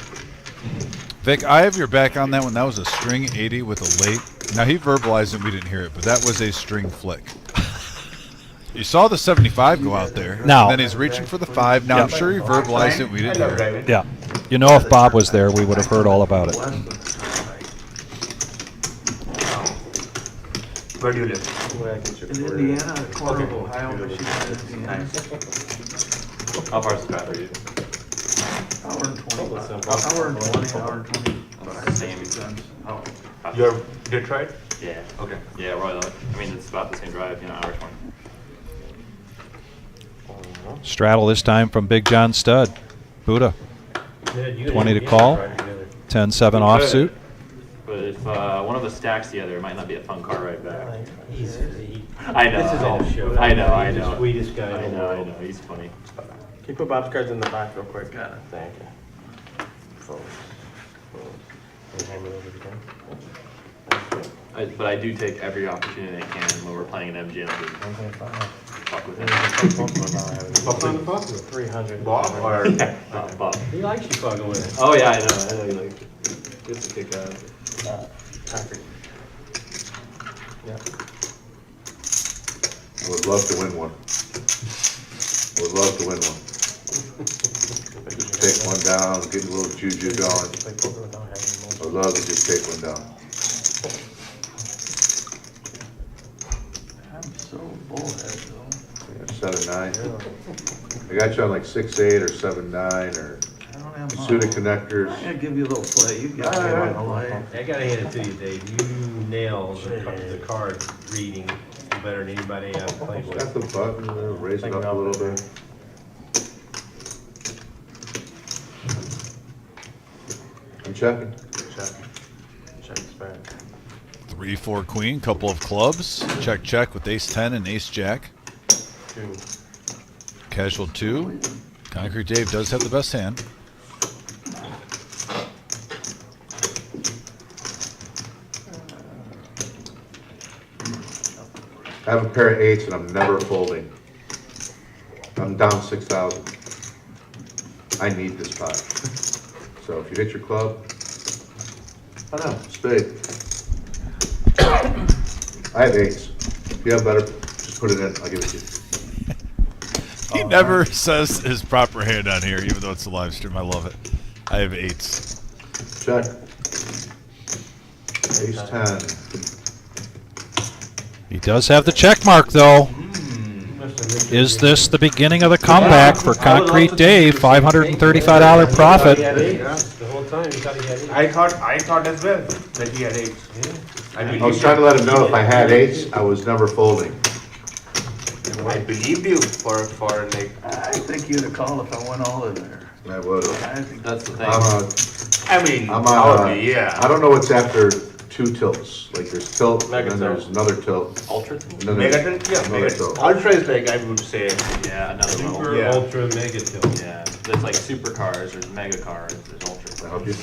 Vic, I have your back on that one. That was a string 80 with a late. Now he verbalized it, we didn't hear it, but that was a string flick. You saw the 75 go out there. Now. And then he's reaching for the 5. Now I'm sure he verbalized it, we didn't hear it. Yeah. You know, if Bob was there, we would have heard all about it. Where do you live? Where I get your In career. Indiana, a corner of Ohio, Michigan, Indiana. How far is the drive for you? Hour and 20. Hour and 20, hour and 20. About the same. Oh. You're Detroit? Yeah. Okay. Yeah, Royal. I mean, it's about the same drive, hour 20. Straddle this time from Big John Stud. Buddha. 20 to call. 10-7 offsuit. But if one of us stacks the other, it might not be a fun car right back. I know. This is all show. I know. He's the sweetest guy I in the know. world. He's funny. Can you put Bob's cards in the back real quick? Got it. Thank you. Fold. Can you hand me over again? But I do take every opportunity I can when we're playing an MGM to 1.5. fuck with him. Fuck on the fuck? 300. Bob or? Bob. He likes you fucking with it. Oh yeah, I know you like it. Gets a kick out. Concrete. Yeah. I would love to win one. I would love to win one. Just take one down, get a little juju going. Play poker without having most. I would love to just take one down. I'm so bullhead, though. 7-9. I got you on like 6-8 or 7-9 or I don't have suited connectors. I'm gonna give you a little play. You got me on the line. I gotta hand it to you, Dave. You nail the card reading better than anybody I've played Got with. the button, raise it up a little bit. I'm checking. Check's back. 3-4 queen, couple of clubs. Check, check with ace-10 and ace-jack. 2. Casual 2. Concrete Dave does have the best hand. I have a pair of 8s and I'm never folding. I'm down 6,000. I need this pot. So if you hit your club, oh no, spade. I have 8s. If you have better, just put it in. I'll give it to you. He never says his proper hand on here, even though it's a live stream. I love it. I have 8s. Check. Ace 10. He does have the check mark, though. Is this the beginning of the comeback for Concrete Dave? $535 profit. The whole time he thought he had 8. I thought as well that he had 8. I was trying to let him know if I had 8s, I was never folding. I believed you for like. I think you'd have called if I went all in there. I would have. I think That's the thing. I mean, I'm probably, yeah. I don't know what's after 2 tilts. Like there's tilt, and Mega then there's tilt. another tilt. Ultra? And then there's Mega tilt? Yeah, another mega tilt. Ultra is like, I would say, Yeah, another Super, level. Yeah. ultra, mega tilt. Yeah, there's like super cars, there's mega cars, there's ultra. I help you.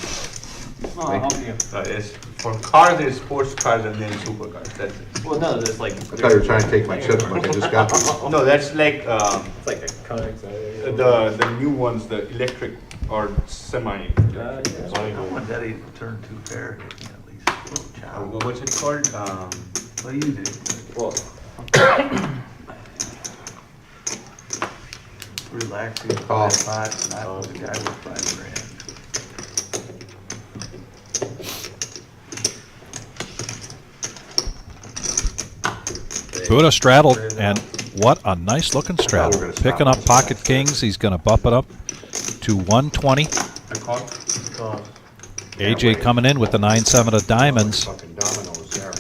No, I'll help you. it's, for cars, there's sports cars and then supercars, that's it. Well, no, there's like. I thought you were trying to take my chips, but I just got these. No, that's like, It's like a Conex. the new ones, the electric or semi. I want Daddy to turn 2 pair, hit me at least. Little child. What's it called? Well, you do. Well, Relaxing, Call. 5 pots, and I was a guy with 5 grand. Buddha straddled, and what a nice looking straddle. Picking up pocket kings. He's going to bump it up to 120. I call. AJ coming in with the 9-7 of diamonds. Fucking dominoes there.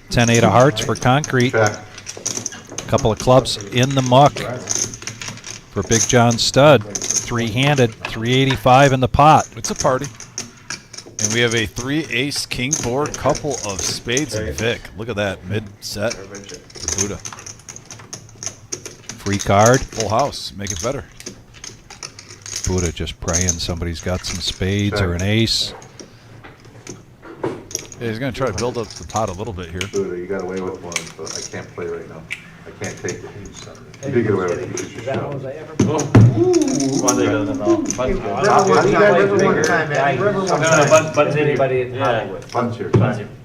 10-8 of hearts for Concrete. Check. Couple of clubs in the muck for Big John Stud. 3-handed, 385 in the pot. It's a party. And we have a 3-ace king board, couple of spades and Vic. Look at that mid-set for Buddha. Free card. Full house. Make it better. Buddha just praying somebody's got some spades or an ace. Yeah, he's going to try to build up the pot a little bit here. Buddha, you got away with one, but I can't play right now. I can't take it. You did get away with it. You should show. Monday doesn't know. How do you guys ever one time, man? But anybody in Hollywood. Buns here.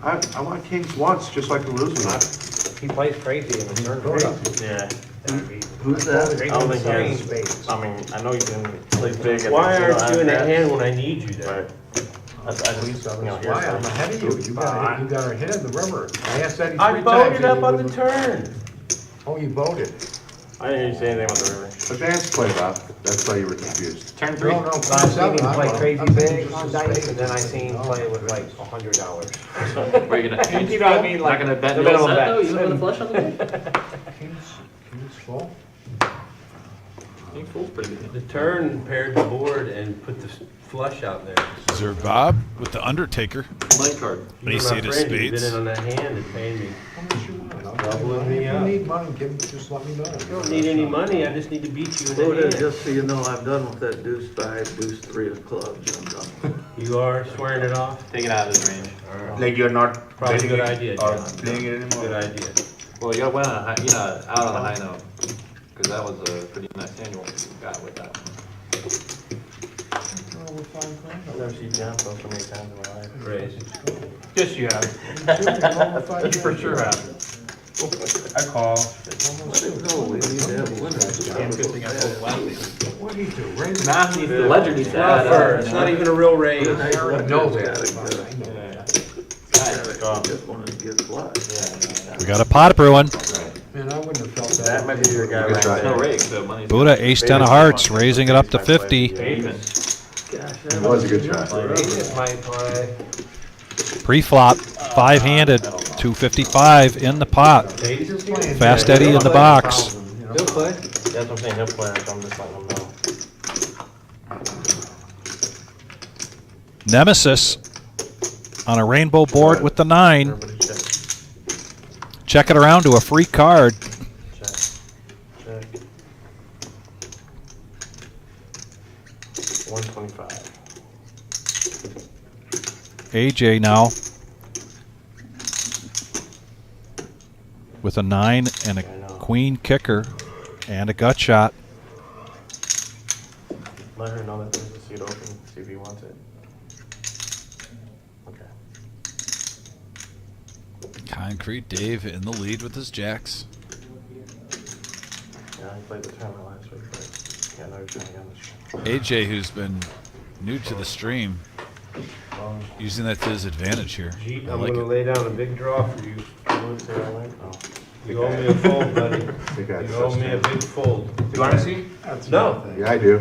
I want kings once, just like the loser. He plays crazy in the turn crazy. Yeah. Who's that? I don't think he has, I mean, I know you can play big. at Why the aren't you in the zero hand when I need you there? Right. I just, you know, Why? I'm here's ahead of you. You got our head in the river. I asked Eddie 3 I times. voted and up he on the wouldn't- turn. Oh, you voted. I didn't hear you say anything about the river. Advance play, Bob. That's why you were confused. Turn 3. No, no, I seen him 7. play crazy I'm thinking big just on a dice, spade. and then I seen him play with like $100. Where you gonna? You know what I mean? Not Like gonna bet the no minimum set bet. though? You want to flush on the board? King's full. You fool's pretty good. The turn paired the board and put the flush out there. Sir Bob with the Undertaker. Light card. When you were see my the friend, you spades. bid in on that hand and paid me. How much you want? I'll Doubling give me you. up. If you need money, just let me know. I don't need any money, I just need to beat you in the Buddha, hand. just so you know, I'm done with that deuce 5, deuce 3 of clubs. I'm done. You are swearing it off? Take it out of his range. Like you're not Probably a betting good it idea, or John. playing it anymore. Good idea. Well, you gotta win on a high, you know, out on a high note. Because that was a pretty nice annual you got with that. I've never seen John throw so many times in my life. Crazy. Yes, you have. You for sure have. I call. No, we need to have a winner. Good thing I pulled last week. What do you do? Raise Math needs, the ledger needs to Not add first, up. it's not even a real raise. I already know that. Gotta I know. just want to get flush. We got a pot brewing. Man, I wouldn't have felt That that. might be your guy Good right try. No there. rake, so money's. Buddha, ace-10 of hearts, raising it up to 50. Even. Gosh, It was a good try. Aces might play. Pre-flop, 5-handed, 255 in the pot. Aces playing. Fast Eddie in the box. He'll play. That's what I'm saying, he'll play, so I'm just letting him know. Nemesis on a rainbow board with the 9. Everybody check, Check it around to a free card. check, check. 125. AJ now with a 9 and a queen kicker and a gut shot. Let her know that there's a seat open, see if he wants it. Okay. Concrete Dave in the lead with his jacks. Yeah, I played the tournament last week, but yeah, now you're trying again this AJ, who's been new to the stream, using that to his advantage here. Jeet, I I'm like gonna it. lay down a big draw for you. Oh. You owe me a fold, buddy. think I You owe me a big fold. You wanna see? No. Yeah, I do.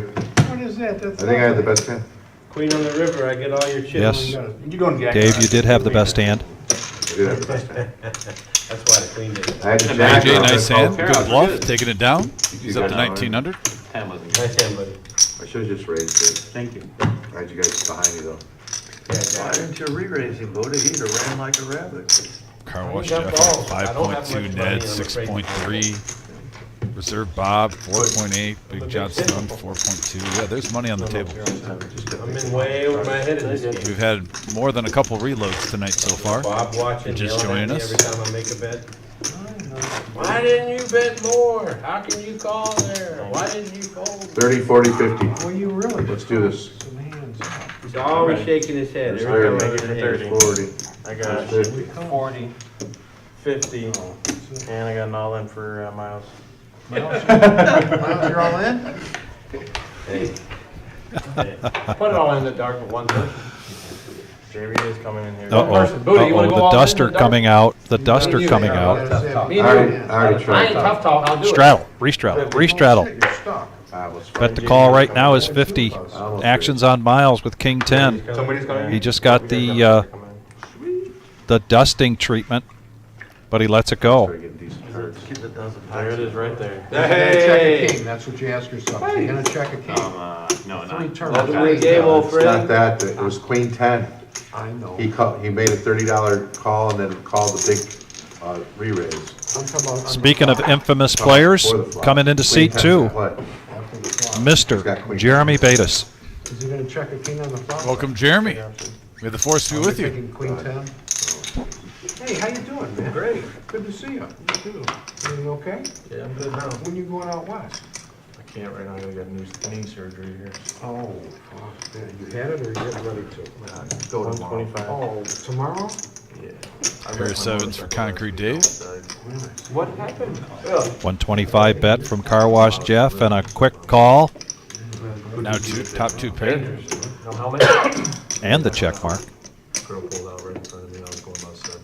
What is that? I think I had the best hand. Queen on the river, I get all your chips. Yes. You're going jack. Dave, you did have the best hand. I did have the best hand. That's why the queen did it. I had the jack. AJ, off. nice I hand. felt- Good bluff. Taking it down. He's You up to got it. 1900. 10 wasn't Nice hand, buddy. I should have just raised it. Thank you. I had you guys behind me though. Why didn't you re-raise him, Bodie? He'd have ran like a rabbit. Car wash got Jeff balls. at I don't have 5.2, much Ned money, I'm afraid. 6.3, Reserve Bob 4.8, Big John Stone 4.2. Yeah, there's money on the table. I'm in way over my head in this game. We've had more than a couple reloads tonight so far. Bob watching, Just yelling at joining me us. every time I make a bet. Why didn't you bet more? How can you call there? Why didn't you fold? 30, 40, 50. Well, you really. Let's do this. Some hands up. He's always shaking his head every time I get a There's hit. 40. I got 50. 40, 50, and I got an all in for Miles. Miles, you're all in? Hey. Put it all in the dark with one person. JB is coming in here. Uh-oh. Booty, you wanna go The all in duster the dark? coming out. The duster coming out. Me I and already, you. I already I ain't tried. tough talk, I'll do it. Straddle. Restraddle. Restraddle. You're stuck. I was Bet the call right now is 50. Actions on Miles with King 10. Somebody's coming. He just got the dusting treatment, but he lets it go. There it is right there. You're gonna check a king, that's what you ask yourself. You're gonna check a king. No, Three not. turns. That's the game, old It's not friend. that, it was Queen 10. I know. He made a $30 call and then called the big re-raise. I'm talking about Speaking of infamous players, Before the flop. coming into Queen seat 10's 2, in play. after the flop. Mr. Jeremy Batis. Is he gonna check a king on the flop? Welcome, Jeremy. May the force be Are with we you. thinking Queen 10? Hey, how you doing, man? Great. Good to see you. You too. Everything okay? Yeah, I'm good now. When you going out west? I can't right now, I gotta get knee surgery here. Oh, fuck, man. You had it or you getting ready to? Go tomorrow. 125. Oh, tomorrow? Yeah. Pair of sevens for Concrete Dave. What happened? 125 bet from Car Wash Jeff and a quick call Now top two pair. No helmet? and the check mark. Girl pulled out right in front of me, I was going about 70.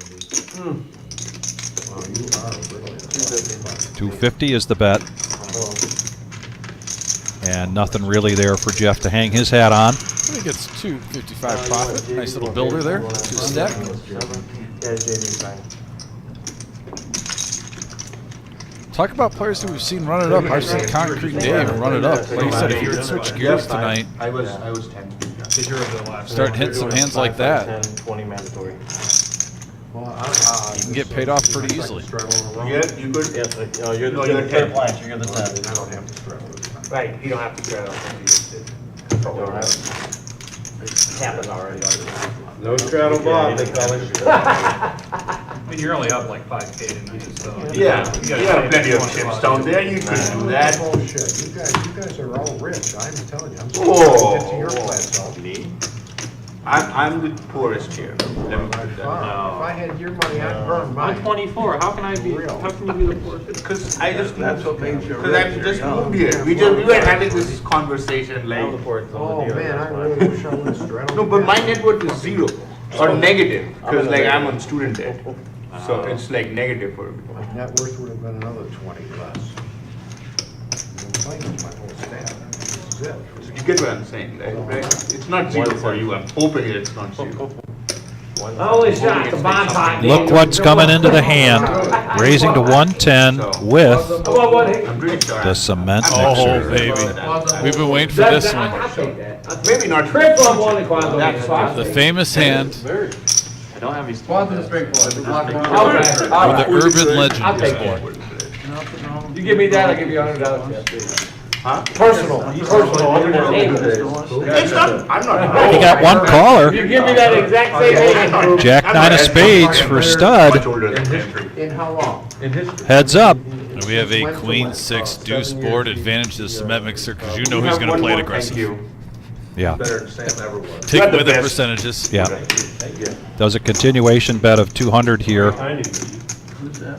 Wow, you are really. 250 is the bet. And nothing really there for Jeff to hang his hat on. He gets 255 profit. Nice little builder there. 2 stack. Yeah, JB fine. Talk about players who we've seen run it up. I've seen Concrete Dave run it up. Like you said, if you would switch gears tonight, I was 10. Did you the last? start hitting some hands like that, 10, 20 mandatory. Well, you can get paid off pretty easily. You get it? You good? Yes, you're No, the you're 10. blanche, you're the 10. I don't have to straddle this time. Right, you don't have to straddle. It's happened already. No straddle Bob, they call him. I mean, you're only up like 5K tonight, so. Yeah, you have plenty of chips down there, you can do that. Bullshit. You guys are all rich. I'm telling you. I'm Oh. supposed to get to your class. Me? I'm the poorest here. Let me put that. If I had your money, I'd burn mine. I'm 24, how can I be, Real. how can you be the poorest? Because I just That's what made you because I'm rich. just You're young. moved here. We were having this conversation Now the like, port's on Oh, the deal, man, I that's why. really wish I would have straddled. no, but my net worth is 0 or negative because I'm like a I'm on student debt. So it's like negative for me. My net worth would have been another 20 less. I'm playing my whole staff. This is it. You get what I'm saying, right? It's not 0 for you. I'm hoping it's not 0. Holy shot, the bond pot. Look what's coming into the hand, raising to 110 with I'm pretty sure. the cement Oh, mixer. baby. We've been waiting for this one. Maybe not. Triple on one equals. The famous hand I don't have these. where the urban legend was born. You give me that, I'll give you $100. Personal. It's not, I'm not. He got one caller. You give me that exact same thing. Jack nine of spades for stud. In how long? In history. Heads up. And we have a queen six deuce board advantage to the cement mixer because you know who's going to play it aggressive. Yeah. Better than Sam ever was. Take with the percentages. Yeah. Does a continuation bet of 200 here.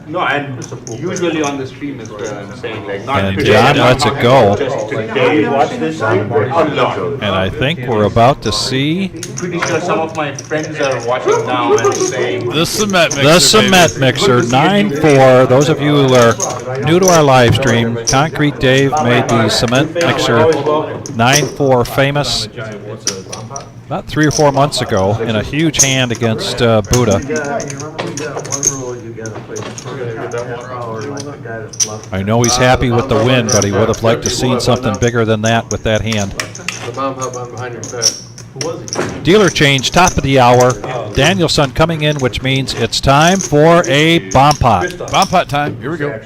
No, and usually on the stream is where I'm saying like not And today, John not lets it go. just today. Watch this stream. And I think we're about to see Pretty sure some of my friends are watching now and saying The cement mixer. the cement mixer 9-4. Those of you who are new to our live stream, Concrete Dave made the cement mixer 9-4 famous about 3 or 4 months ago in a huge hand against Buddha. You remember we got one rule, you gotta play power like the guy that's bluffing. I know he's happy with the win, but he would have liked to seen something bigger than that with that hand. The bomb hop on behind your back. Dealer change, top of the hour. Danielson coming in, which means it's time for a bomb pot. Bomb pot time. Here we go.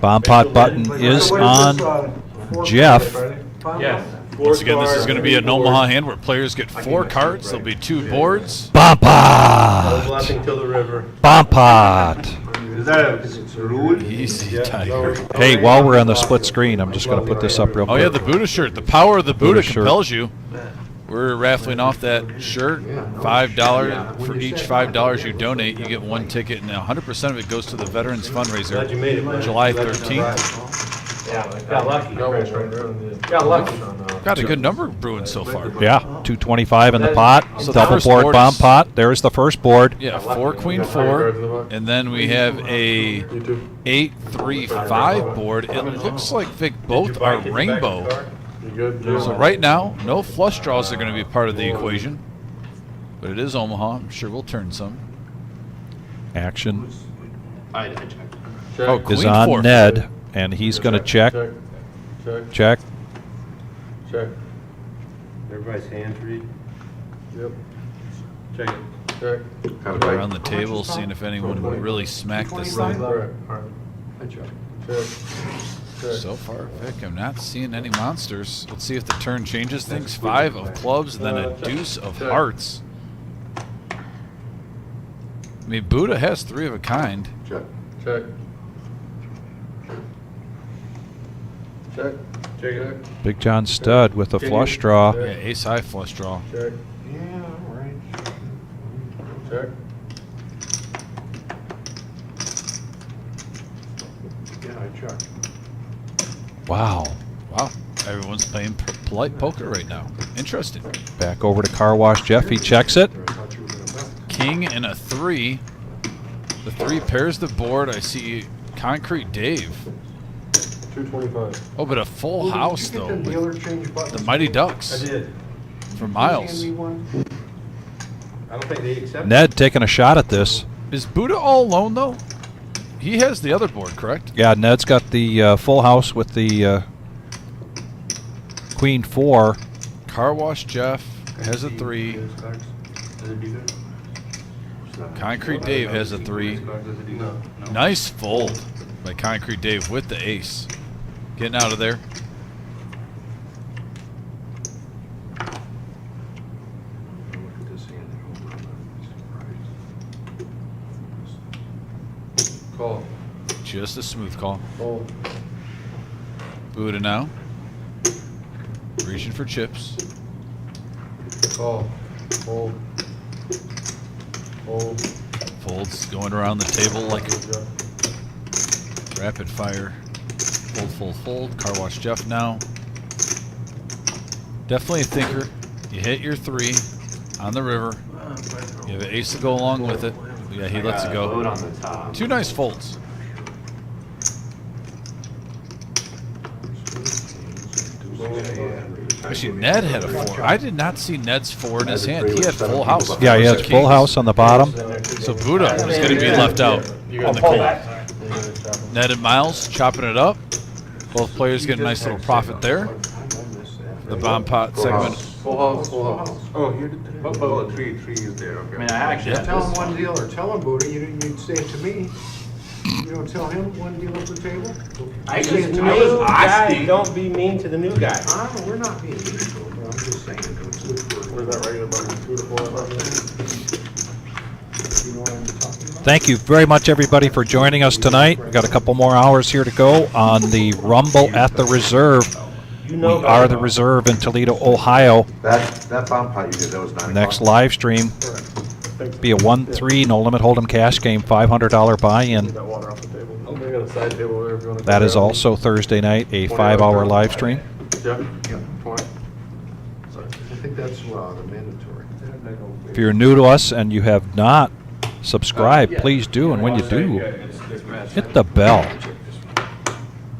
Bomb pot button is on Jeff. Yes. Once again, this is going to be an Omaha hand where players get 4 cards. There'll be 2 boards. Bomb pot. Bluffing till the river. Bomb pot. is that a rule? Easy, Tiger. Hey, while we're on the split screen, I'm just going to put this up real Oh, yeah, quick. the Buddha shirt. The power of the Buddha shirt. compels you. We're raffling off that shirt. $5 for each $5 you donate. You get 1 ticket, and 100% of it goes to the Veterans Fundraiser, July 13th. Got lucky. Got lucky. Got a good number brewing so far. Yeah, 225 in the pot. So the Double first board board bomb is- pot. There's the first board. Yeah, 4 queen 4, and then we have a 8-3-5 board. It looks like Vic both are rainbow. So right now, no flush draws are going to be part of the equation, but it is Omaha. I'm sure we'll turn some. Action Oh, is queen on 4. Ned, and he's going to check. Check. Check. Everybody's hands read. Yep. Check it. Check. Have a Around bite. the table, seeing if anyone will really smack this thing. Correct. Check. Check. So far, Vic, I'm not seeing any monsters. Let's see if the turn changes things. 5 of clubs, then a deuce of hearts. I mean, Buddha has 3 of a kind. Check. Check. Check. Check. Big John Stud with a flush draw. Yeah, ace high flush draw. Check. Yeah, all right. Check. Yeah, I checked. Wow. Wow, everyone's playing polite poker right now. Interesting. Back over to Car Wash Jeff. He checks it. I thought you were gonna bet. King and a 3. The 3 pairs the board. I see Concrete Dave. 225. Oh, but a full house, Did you though. get the with dealer change button? The Mighty Ducks I did. from Hand Miles. me one. I don't think they accept. Ned taking a shot at this. Is Buddha all alone, though? He has the other board, correct? Yeah, Ned's got the full house with the Queen 4. Car Wash Jeff has a 3. Concrete Dave has a 3. Nice fold by Concrete Dave with the ace. Getting out of there. Look at this hand. Hold on, I'm surprised. Call. Just a smooth call. Call. Buddha now. Reaching for chips. Call. Hold. Hold. Folds going around the table like rapid fire. Fold, fold, fold. Car Wash Jeff now. Definitely a thinker. You hit your 3 on the river. You have an ace to go along with it. Yeah, he lets it go. 2 nice folds. Actually, Ned had a 4. I did not see Ned's 4 in his hand. He had full house. Yeah, he has full house on the bottom. So Buddha is going to be left out on the cold. Ned and Miles chopping it up. Both players get a nice little profit there. The bomb pot segment. Full house. Full house. Oh, you did. Three is there. Okay. I mean, I actually Yeah. Tell him one dealer. Tell him, Buddha. You didn't say it to me. You don't tell him when to give up the table? I Say it just to new me. guy, don't be mean to the new guy. We're not being mean to him, but I'm just saying, it's good for. Where's that regular button? 2 to 4. You know what I'm talking about? Thank you very much, everybody, for joining us tonight. We've got a couple more hours here to go on the Rumble at the Reserve. You We know are the Reserve in Toledo, Ohio. That bomb pot you did, that was 9 Next o'clock. live stream be a 1-3 no limit hold'em cash game, $500 buy-in. That water off the table. Oh, they got a side table there if you want to. That is also Thursday night, a 5-hour live stream. Jeff? Yeah. 20. I think that's the mandatory. If you're new to us and you have not subscribed, please do. And when you do, hit the bell.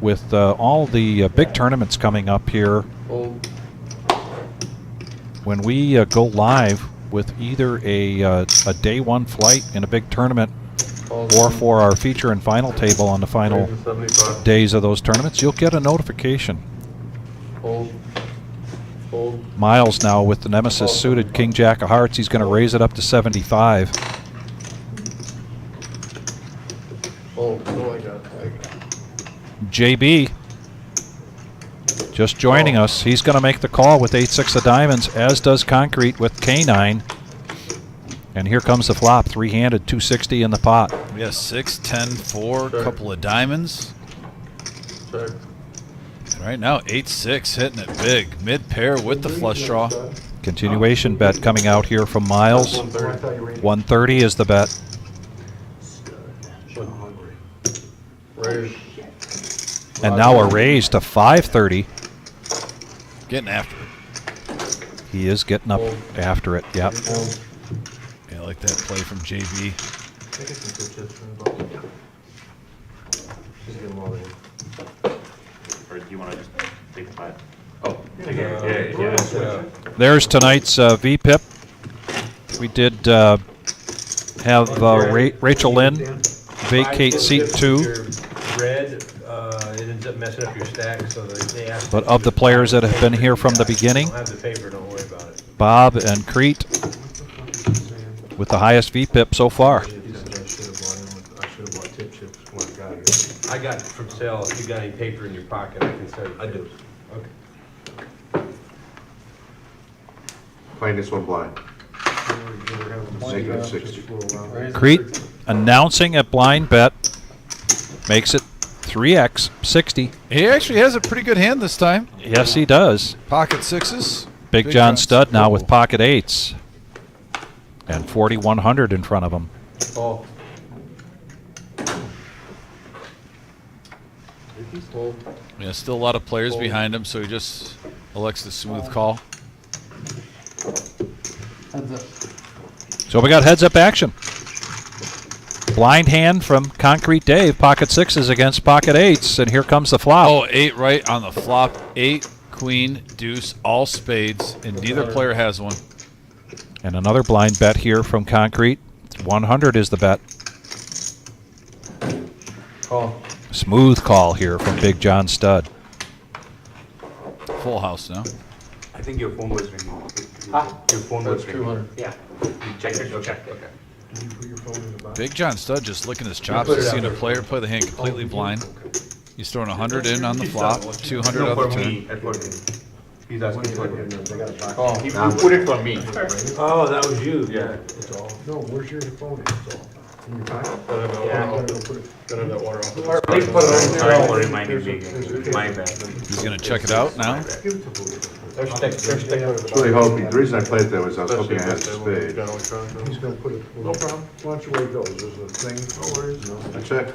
With all the big tournaments coming up here, when we go live with either a day one flight in a big tournament or for our feature and final table on the final days of those tournaments, you'll get a notification. Miles now with the Nemesis suited King Jack of Hearts. He's going to raise it up to 75. JB just joining us. He's going to make the call with 8-6 of diamonds, as does Concrete with K9. And here comes the flop, three-handed, 260 in the pot. We got 6, 10, 4, couple of diamonds. And right now, 8-6 hitting it big. Mid pair with the flush draw. Continuation bet coming out here from Miles. 130 is the bet. And now a raise to 530. Getting after it. He is getting up after it, yep. Yeah, I like that play from JB. Or do you want to just take the 5? Oh, take it. Yeah. There's tonight's VPIP. We did have Rachel Lynn vacate seat 2. Red, it ends up messing up your stack, so they ask. But of the players that have been here from the beginning, Don't have the paper, don't worry about it. Bob and Crete with the highest VPIP so far. I should have bought tip chips when I got here. I got it from sale. If you got any paper in your pocket, I can sell you. I do. Okay. Playing this one blind. Negative 60. Crete announcing a blind bet makes it 3x 60. He actually has a pretty good hand this time. Yes, he does. Pocket 6s. Big John Stud now with pocket 8s. And 4,100 in front of him. Oh. Yeah, still a lot of players behind him, so he just elects the smooth call. So we got heads-up action. Blind hand from Concrete Dave. Pocket 6s against pocket 8s. And here comes the flop. Oh, 8 right on the flop. 8, queen, deuce, all spades, and neither player has one. And another blind bet here from Concrete. 100 is the bet. Call. Smooth call here from Big John Stud. Full house now. I think your phone was ringing. Your phone was ringing. 200. Yeah. Check it, go check. Okay. Did you put your phone in the box? Big John Stud just licking his chops, put it seeing a out player play the hand completely blind. He's throwing 100 in on the flop, 200 No, on for the turn. me. He's asking for me. They got a box. Call. He put it for me. Oh, that was you. Yeah. That's all. No, where's your phone? That's all. In your pocket? Gotta have Yeah. that water off. Gotta have that water off. Please put it on. Sorry for reminding me. My bad. He's going to check it out now. Give it to Booty. They're sticking I was really hoping, the reason I played that was I was hoping I had a spade. He's gonna put it, no problem. Why don't you wait those? There's a thing. No worries. No. I check.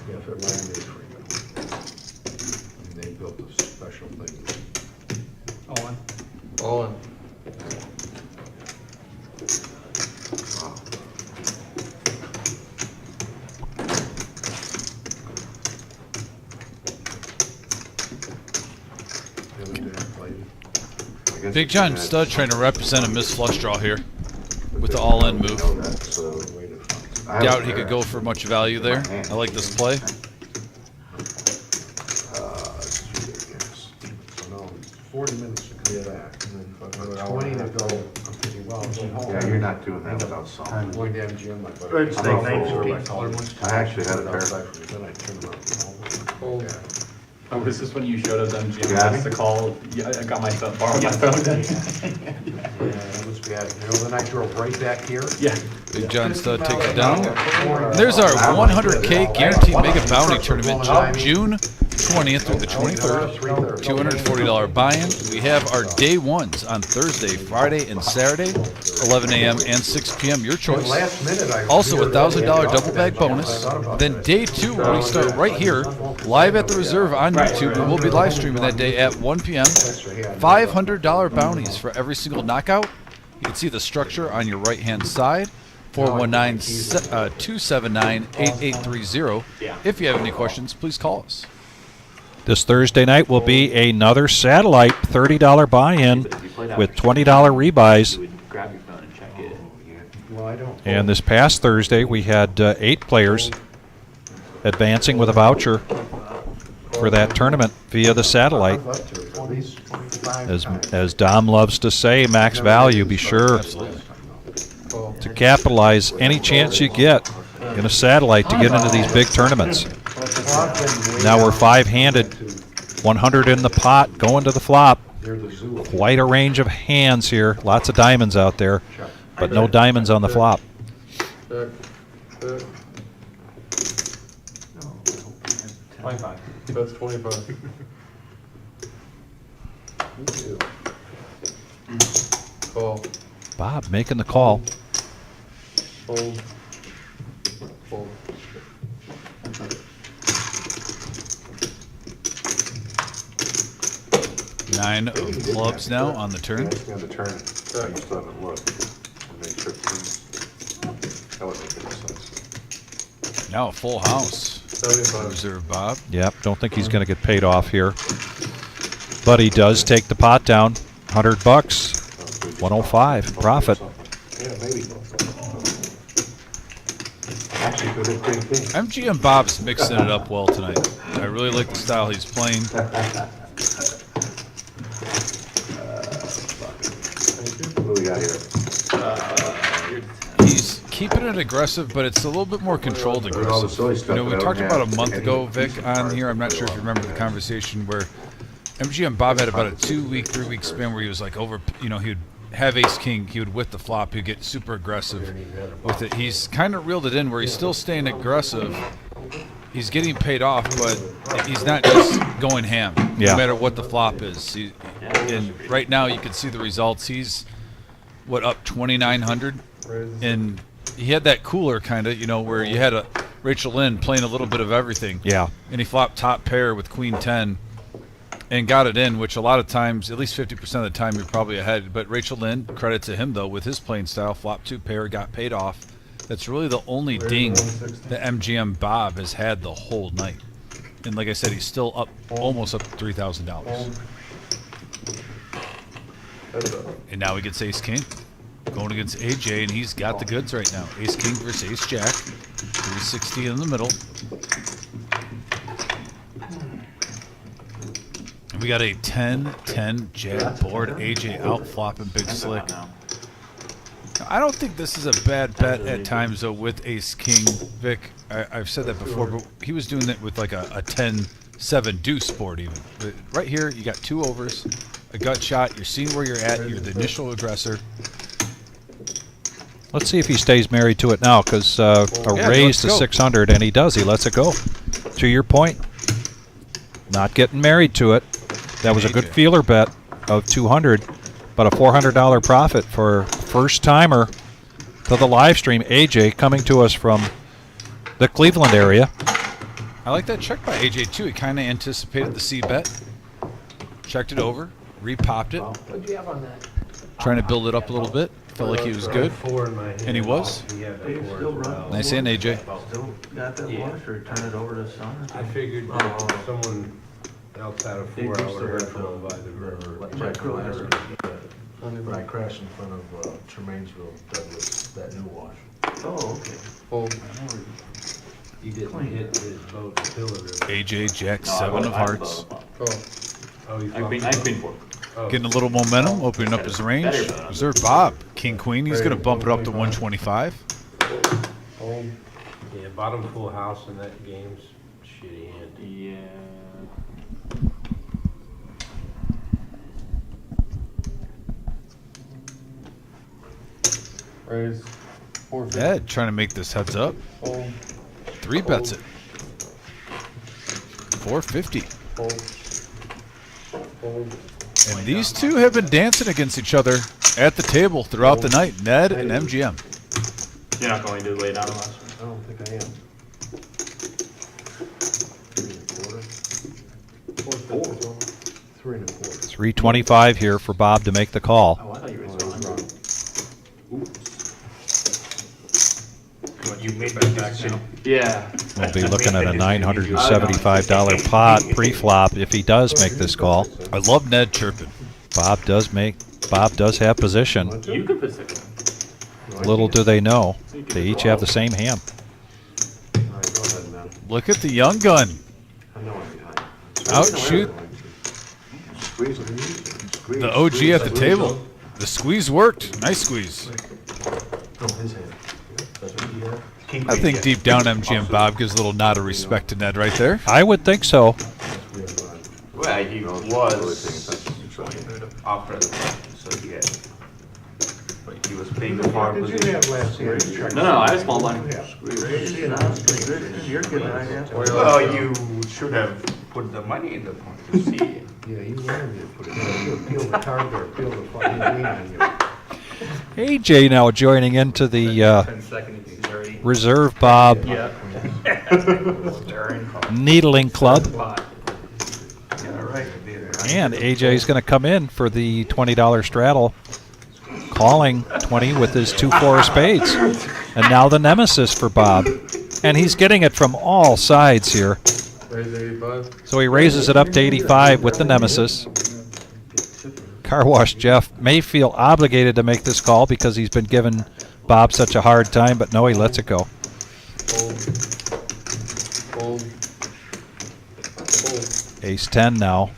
Yeah, if it landed for you. And they built a special thing. All in. Wow. The other day I played it. I guess Big John Stud trying to represent a missed flush draw here with the all-in move. know that, so I have Doubt a he pair. could go for much value there. I like this play. Let's see, I guess. So now, 40 minutes to clear that, and then if I 20 to go, I'm thinking, well, I'm going home. Yeah, you're not doing that without salt. I'm going to MGM, my buddy. Red steak, I'm not $9.50. sure if I called him. I actually had a pair. Then I turned them out. Fold. Oh, was this when you showed us MGM? Yeah. I to call. Yeah, I got my phone. Borrowed my phone. Yeah, it was bad. You know, then I drove right back here. Yeah. Big John Stud takes it down. There's our 100K guaranteed mega bounty tournament, June 20th through the 23rd. $240 buy-in. We have our day ones on Thursday, Friday, and Saturday, 11 a.m. and 6 p.m. Your choice. Last minute, I. Also, a $1,000 double bag bonus. Then day two, where we start right here, live at the Reserve on YouTube. We will be live streaming that day at 1 p.m. $500 bounties for every single knockout. You can see the structure on your right-hand side. 419-279-8830. If you have any questions, please call us. This Thursday night will be another satellite $30 buy-in with $20 rebuys. Grab your phone and check it. Well, I don't. And this past Thursday, we had 8 players advancing with a voucher for that tournament via the satellite. I'd like to, at least 25 As Dom loves to say, max value. Be sure to capitalize any chance you get in a satellite to get into these big tournaments. Now we're 5-handed, 100 in the pot, going to the flop. Quite a range of hands here. Lots of diamonds out there, but no diamonds on the flop. Check. Check. 25. That's 25. Call. Bob making the call. Fold. Fold. Nine of clubs now on the turn. Ask me on the turn. I still haven't looked. And make sure that would make any sense. Now a full house. 75. Reserve Bob. Yep, don't think he's going to get paid off here. But he does take the pot down. $100, 105 profit. Yeah, maybe. Actually, could have been king. MGM Bob's mixing it up well tonight. I really like the style he's playing. What do we got here? He's keeping it aggressive, but it's a little bit more controlled aggressive. You know, we talked about a month ago, Vic, on here. I'm not sure if you remember the conversation where MGM Bob had about a 2-week, 3-week span where he was like over, you know, he would have ace king, he would with the flop, he'd get super aggressive with it. He's kind of reeled it in where he's still staying aggressive. He's getting paid off, but he's not just going ham, no matter what the flop is. And right now you can see the results. He's, what, up 2,900? And he had that cooler kind of, you know, where you had a Rachel Lynn playing a little bit of everything. Yeah. And he flopped top pair with queen 10 and got it in, which a lot of times, at least 50% of the time, you're probably ahead. But Rachel Lynn, credit to him, though, with his playing style, flop 2 pair, got paid off. That's really the only ding that MGM Bob has had the whole night. And like I said, he's still up, almost up to $3,000. And now he gets ace king. Going against AJ, and he's got the goods right now. Ace king versus ace jack. 360 in the middle. We got a 10-10 jab board. AJ out flopping big slick. I don't think this is a bad bet at times, though, with ace king. Vic, I've said that before, but he was doing it with like a 10-7 deuce board even. But right here, you got 2 overs, a gut shot. You're seeing where you're at. You're the initial aggressor. Let's see if he stays married to it now, because a raise to 600, and he does. He lets it go. To your point, not getting married to it. That was a good feeler bet of 200, but a $400 profit for first-timer to the live stream. AJ coming to us from the Cleveland area. I like that check by AJ, too. He kind of anticipated the C bet. Checked it over, repopped it. What'd you have on that? Trying to build it up a little bit. Felt like he was good. And he was. Nice hand, AJ. Still got that wash or turn it over to Son? I figured someone else had a 4-hour airflow by the river. When I crashed in front of Tremainsville, that new wash. Oh, okay. Fold. He didn't hit his boat until the river. AJ, jack 7 of hearts. Call. Oh, you I queen 4. Getting a little momentum, opening up his range. Reserve Bob. King Queen. He's going to bump it up to 125. Yeah, bottom full house in that game's shitty hand. Yeah. Raise. 450. Ed trying to make this heads up. Fold. 3 bets it. 450. Fold. Fold. And these two have been dancing against each other at the table throughout the night. Ned and MGM. You're not going to lay down on us. I don't think I am. 3 1/4. 325 here for Bob to make the call. Oh, I thought you were going. You made that back now. Yeah. We'll be looking at a $975 pot pre-flop if he does make this call. I love Ned chirping. Bob does have position. You can position. Little do they know, they each have the same hand. All right, go ahead, man. Look at the young gun. I know I'm behind. Outshoot Squeeze it. Squeeze. the OG Squeeze. at the table. The squeeze worked. Nice squeeze. Oh, his hand. That's what you have. I think deep down MGM Bob gives a little nod of respect to Ned right there. I would think so. Well, he was offered, so he had. But he was paying the farm What did you have last year? No, I had small money. You're good, I guess. Well, you should have put the money in the pot to see. Yeah, you wanted me to put it in. You peel the card there, peel the fucking green on you. AJ now joining into the 10 seconds, he's already. Reserve Bob Yeah. Needling Club. Yeah, right. And AJ's going to come in for the $20 straddle, calling 20 with his 2-4 of spades. And now the nemesis for Bob. And he's getting it from all sides here. Raise 85. So he raises it up to 85 with the nemesis. Car Wash Jeff may feel obligated to make this call because he's been giving Bob such a hard time, but no, he lets it go. Fold. Fold. Fold. Ace 10 now.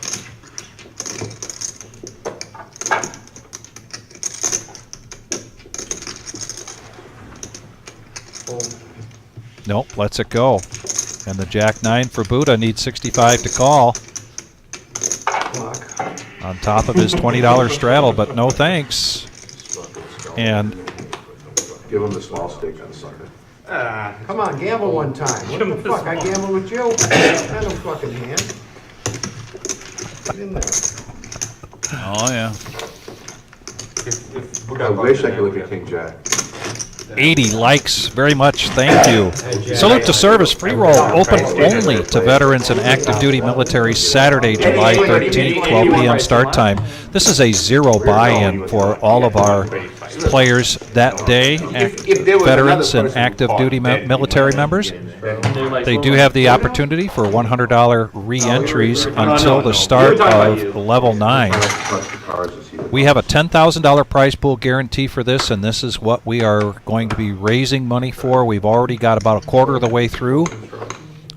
Fold. Nope, lets it go. And the Jack 9 for Buddha needs 65 to call. On top of his $20 straddle, but no thanks. And Give him the small stake on the sucker. Come on, gamble one time. What the fuck? I gamble with you. I no fucking hand. Get in there. Oh, yeah. I wish I could look at King Jack. 80 likes, very much, thank you. Salute to service, free roll, open only to veterans and active duty military, Saturday, July 13th, 12 p.m. start time. This is a zero buy-in for all of our players that day, veterans and active duty military members. They do have the opportunity for $100 re-entries until the start of level 9. We have a $10,000 prize pool guarantee for this, and this is what we are going to be raising money for. We've already got about a quarter of the way through.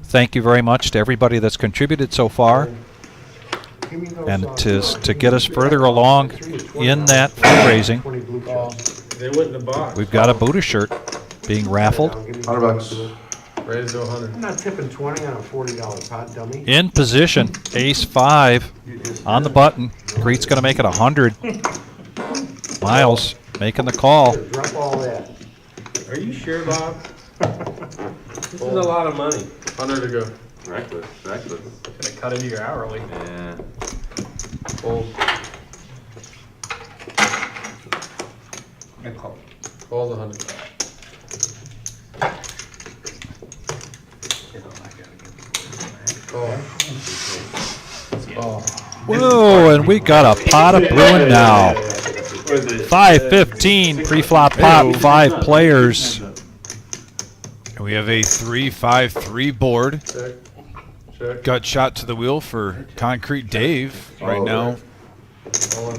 Thank you very much to everybody that's contributed so far. And to get us further along in that fundraising, They went in the box. we've got a Buddha shirt being raffled. $100. Raise to 100. I'm not tipping 20 on a $40 pot, dummy. In position, ace 5 on the button. Crete's going to make it 100. Miles making the call. Drop all that. Are you sure, Bob? This is a lot of money. 100 to go. Reckless. Gonna cut into your hourly. Yeah. Fold. Fold 100. Call. Oh. Whoa, and we got a pot of brewing now. 5-15 pre-flop pot, 5 players. And we have a 3-5-3 board. Check. Check. Gut shot to the wheel for Concrete Dave right now. All in.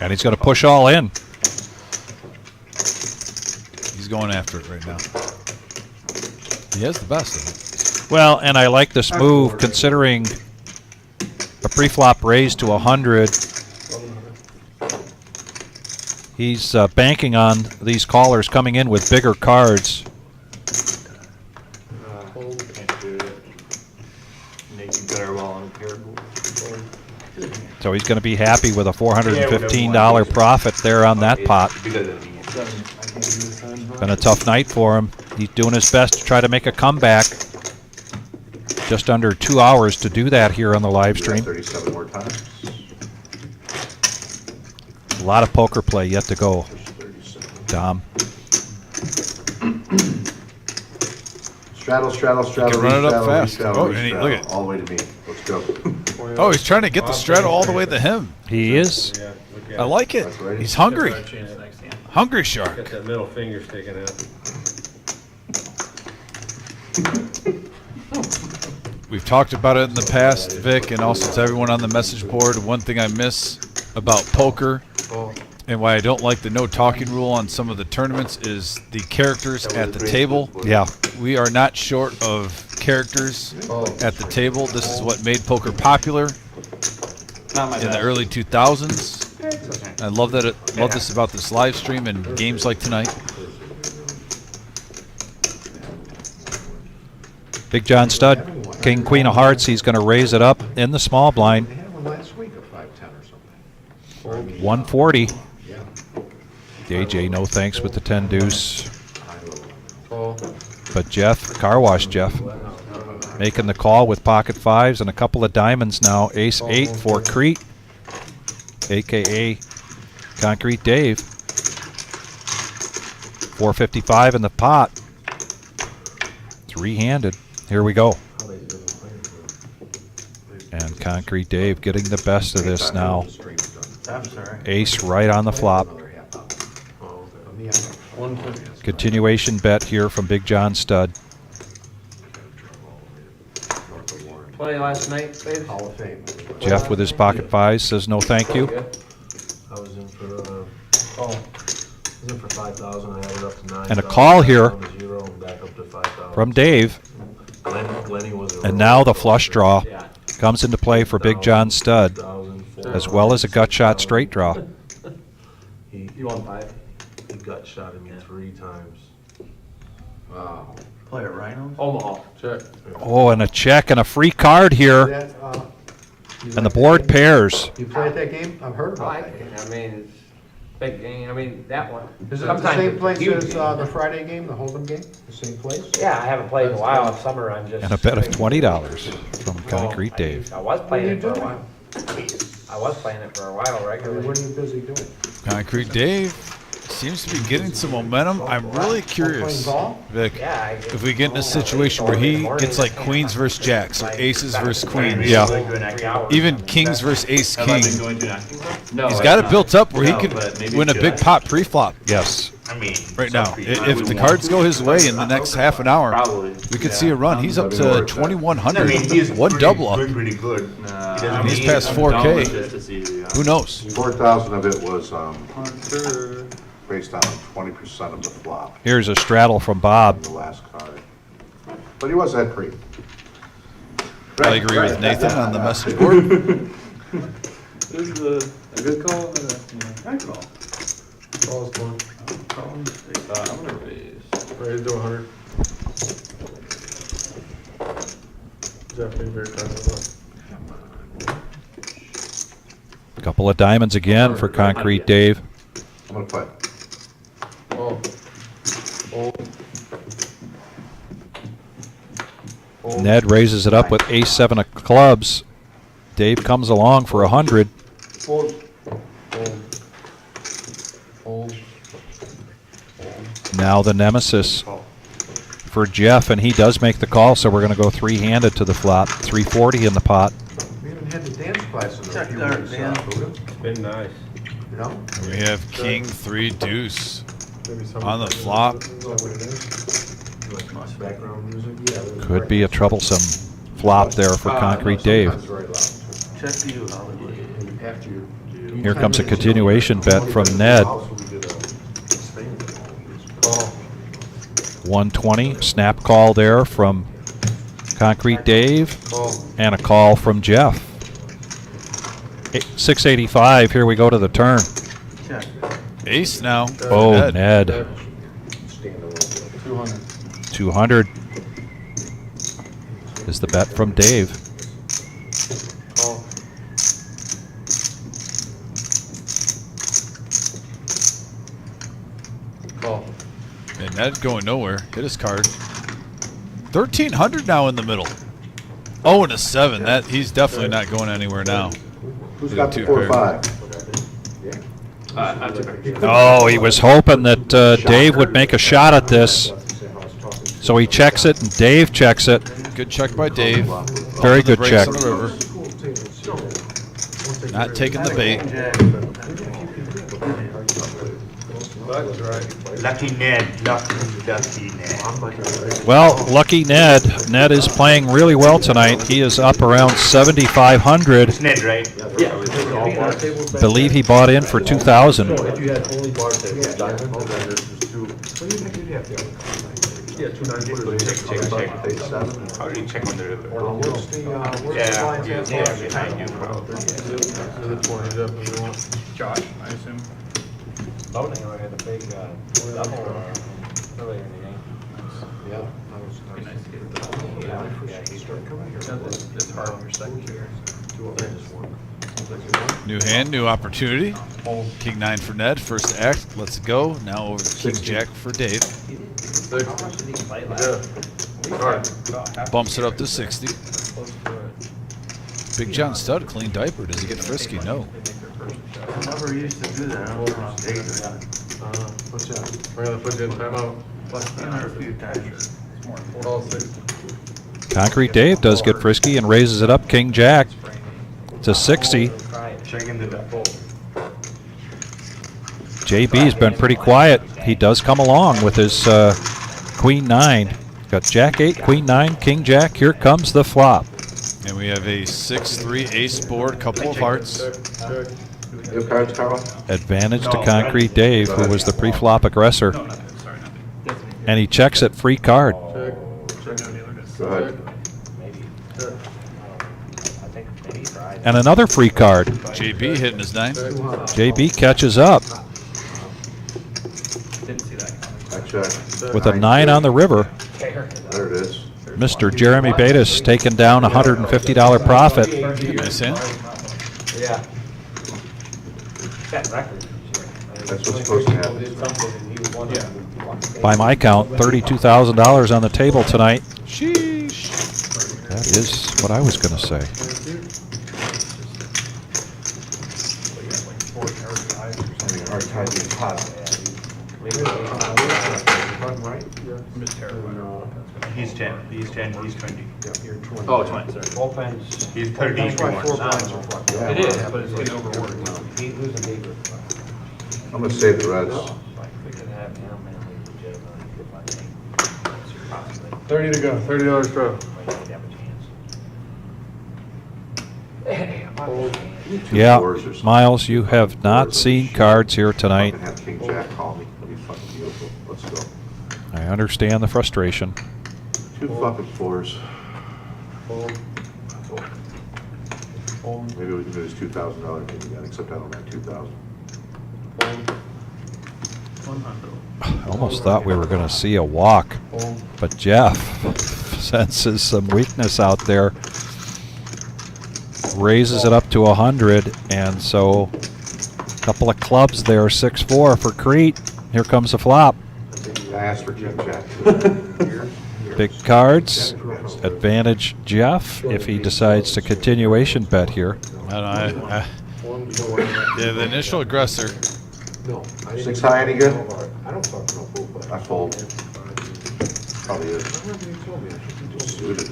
And he's going to push all in. He's going after it right now. He has the best of it. Well, and I like this move considering a pre-flop raise to 100. He's banking on these callers coming in with bigger cards. Can't do it. Make you better while on paired board. So he's going to be happy with a $415 profit there on that pot. Been a tough night for him. He's doing his best to try to make a comeback. Just under 2 hours to do that here on the live stream. 37 more times. A lot of poker play yet to go, Dom. Straddle, straddle, straddle, run it up straddle, fast. straddle, Oh, and he- look at- all the way to me. Let's go. Oh, he's trying to get the straddle all the way to him. He is. I like it. He's hungry. Hungry Got shark. that middle finger sticking out. We've talked about it in the past, Vic, and also to everyone on the message board. One thing I miss about poker and why I don't like the no talking rule on some of the tournaments is the characters at the table. Yeah. We are not short of characters at the table. This is what made poker popular in the early 2000s. I love that. Love this about this live stream and games like tonight. Big John Stud, King, Queen of Hearts. He's going to raise it up in the small blind. They had one last week of 5-10 or something. 140. Yeah. AJ, no thanks with the 10 deuce. Call. But Jeff, Car Wash Jeff, making the call with pocket fives and a couple of diamonds now. Ace 8 for Crete, a.k.a. Concrete Dave. 455 in the pot. Three-handed. Here we go. And Concrete Dave getting the best of this now. Ace right on the flop. Continuation bet here from Big John Stud. Play last night, please. Hall of Fame. Jeff with his pocket fives says no thank you. I was in for, I was in for 5,000, I added up to 9. And a call here Zero, and back up to 5,000. from Dave. Lenny was a And now the flush draw comes into play for Big John Stud, as well as a gut shot straight draw. You won 5? He gut shotted me 3 times. Wow. Play at Rhinos? Omaha. Check. Oh, and a check and a free card here. That, And the board pairs. you play at that game? I've heard about that game. I mean, it's big game. I mean, that one. Is it the Sometimes same it's a place huge as game. the Friday game, the Hold'em game? The same place? Yeah, I haven't played in a while. In summer, I'm just. And a bet of $20 from Concrete Dave. I was playing it for a doing? while. I was playing it for a while I mean, regularly. what are you busy doing? Concrete Dave seems to be getting some momentum. I'm really curious, Vic, Yeah, I if we get in a situation where he gets like queens versus jacks or aces versus queens. Yeah. Even kings versus ace Have I king. been going to an acting club? No. He's got it built up where he No, could but maybe win a should big I? pot pre-flop Yes. I mean, right now. some people I If wouldn't the want cards to go do his it. way in the next half an hour, Probably. we could see a run. He's up to I 2,100. mean, he's One pretty, double up. Pretty good. He doesn't He's need past it. 4K. Just to see the, Who knows? 4,000 of it was Hunter. based on 20% of the flop Here's a straddle from on Bob. the last card. But he was at pre. I agree with Nathan on the message board. This is a good call and a bad call. Call's going. I'm gonna raise. Ready to do 100. Jeff being very kind. A couple of diamonds again for Concrete Dave. I'm gonna play. Oh. Ned raises it up with ace 7 of clubs. Dave comes along for 100. Fold. Fold. Now the nemesis for Jeff, and he does make the call, so we're going to go three-handed to the flop. 340 in the pot. We haven't had the dance class in a Check few there, weeks, Dan. Buddha. It's been nice. You know? We have king 3 deuce. Maybe some On the flop. Is that what it is? Background music? Yeah. Could be a troublesome flop there for Concrete Dave. Sometimes very loud. Check to you, Hollywood. And after you. Here comes a continuation bet from Ned. Also, we did a call. 120, snap call there from Concrete Dave, Call. and a call from Jeff. 685. Here we go to the turn. Ace now. Oh, Ned. 200. 200 is the bet from Dave. Call. Call. And Ned going nowhere. Hit his card. 1,300 now in the middle. Oh, and a 7. That he's definitely not going anywhere now. Who's got the 4-5? Oh, he was hoping that Dave would make a shot at this. So he checks it, and Dave checks it. Good check by Dave. Very Off the good brakes check. on the river. Not taking the bait. That's right. Lucky Ned, lucky Ned. Well, lucky Ned. Ned is playing really well tonight. He is up around 7,500. It's Ned, right? Believe he bought in for 2,000. If you had only bar tables, diamond, then there's two. Yeah, 2 9-footers. Check. How do you check on the river? Behind you, bro. Josh, I assume. Loading already had the big, double, earlier in the game. Yeah. Be nice to get this hard on your second year. New hand, new opportunity. King 9 for Ned. First act. Let's go. Now over to King Jack for Dave. Bumps it up to 60. Big John Stud, clean diaper. Does he get frisky? No. I never used to do that. We're gonna put you in timeout. Been there a few times. Call 60. Concrete Dave does get frisky and raises it up King Jack to 60. Checking the default. JB's been pretty quiet. He does come along with his Queen 9. Got Jack 8, Queen 9, King Jack. Here comes the flop. And we have a 6-3 ace board, couple of hearts. Your cards, Carl? Advantage to Concrete Dave, who was the pre-flop aggressor. And he checks it, free card. Go ahead. And another free card. JB hitting his 9. JB catches up I check. with a 9 on the river. There it is. Mr. Jeremy Batis taking down a $150 profit. Nice hand. Yeah. That's what's supposed to happen. By my count, $32,000 on the table tonight. Sheesh. That is what I was going to say. Having a hard time getting hot. I'm just terrified. He's 10, he's 10, he's 20. Oh, 20, sorry. He's 30. That's why 4 blinds are flush. It is, but it's getting overworked. I'm gonna save the reds. 30 to go, $30 draw. Yeah, Fours or something. Miles, you have not seen cards here tonight. Fucking have King Jack call me. Let me fucking deal with it. Let's go. I understand the frustration. 2 fucking 4s. Maybe we can do this $2,000 thing again, except I don't have 2,000. I almost thought we were going to see a walk, but Jeff senses some weakness out there. Raises it up to 100, and so a couple of clubs there, 6-4 for Crete. Here comes the flop. I asked for King Jack. Big cards. Advantage Jeff if he decides to continuation bet here. I don't know. Yeah, the initial aggressor. 6 high, any good? I fold. Probably is. Suited.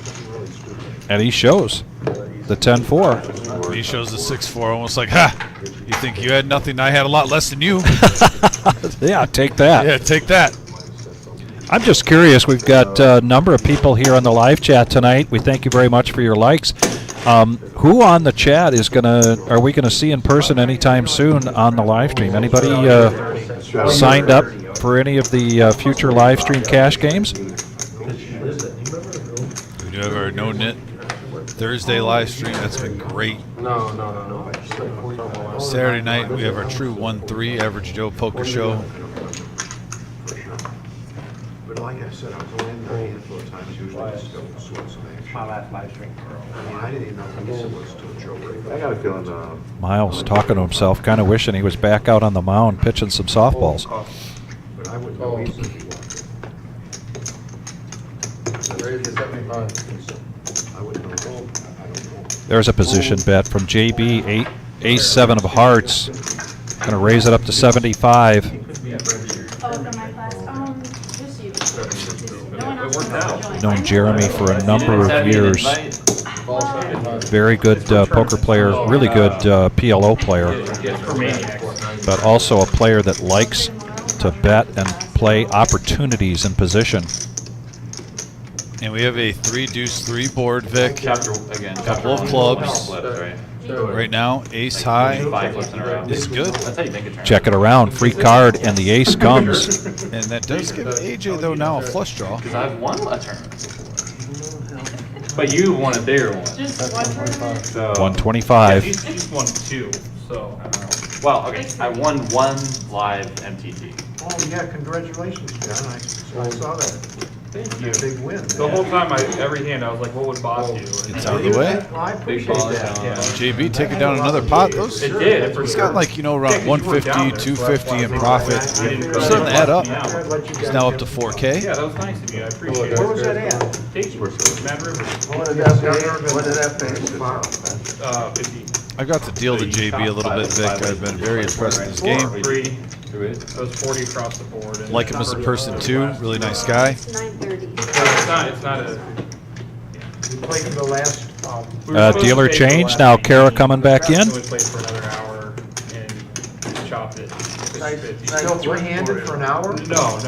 And he shows the 10-4. He shows the 6-4, almost like, ha! You think you had nothing? I had a lot less than you. Yeah, take that. Yeah, take that. I'm just curious. We've got a number of people here on the live chat tonight. We thank you very much for your likes. Who on the chat is are we gonna see in person anytime soon on the live stream? Anybody signed up for any of the future live stream cash games? We do have our no knit Thursday live stream. That's been great. No. Saturday night, we have our true 1-3 Average Joe Poker Show. But like I said, I was only in there a handful of times, usually it's still sorts of action. My last live stream. I mean, I didn't even know what this was to a Joe Ray. I got a feeling, Miles talking to himself, kind of wishing he was back out on the mound pitching some softballs. But I wouldn't know easily if he walked Raise to 75. in. I wouldn't know. I don't know. There's a position bet from JB, ace-7 of hearts. Going to raise it up to 75. Oh, for my class. Just you. No one else worked wants to out. join. Known Jeremy for a number of years. Very good poker player, really good PLO player, but also a player that likes to bet and play opportunities in position. And we have a 3-deuce-3 board, Vic. Chapter again. Couple of clubs. Right. Right now, ace high 5 flips in a row. is good. That's how you make a turn. Check it around, free card, and the ace comes. And that does give AJ, though, now a flush draw. Because I've won a turn. But you won a bigger one. Just one person. So 125. He's won 2, so. well, okay. I won 1 live MTT. Oh, yeah, congratulations, John. I saw that. Thank you. Big win. The whole time, every hand, I was like, what would Bob do? And It's out of the way. Well, I Big appreciate ball that. Yeah. JB taking down another pot. Those It did, for He's sure. got like, around Yeah, 'cause you were 150, down there, so 250 in that's why I profit. was like, It's starting to add up. Yeah. He's now up to 4K. Yeah, that was nice of you. I appreciate it. Where was that at? Thank you. Mad River. What did that pay? 50. I got to deal to JB a little bit, Vic. I've been very impressed with his game. 3. That was 40 across the board. And Like him as a person, too. Really nice guy. It's 9:30. It's not a. You played for the last, We were supposed Dealer to pay for change. last Now game. Kara coming back in. So we played for another hour and chopped it. 50. still three-handed for an hour? No.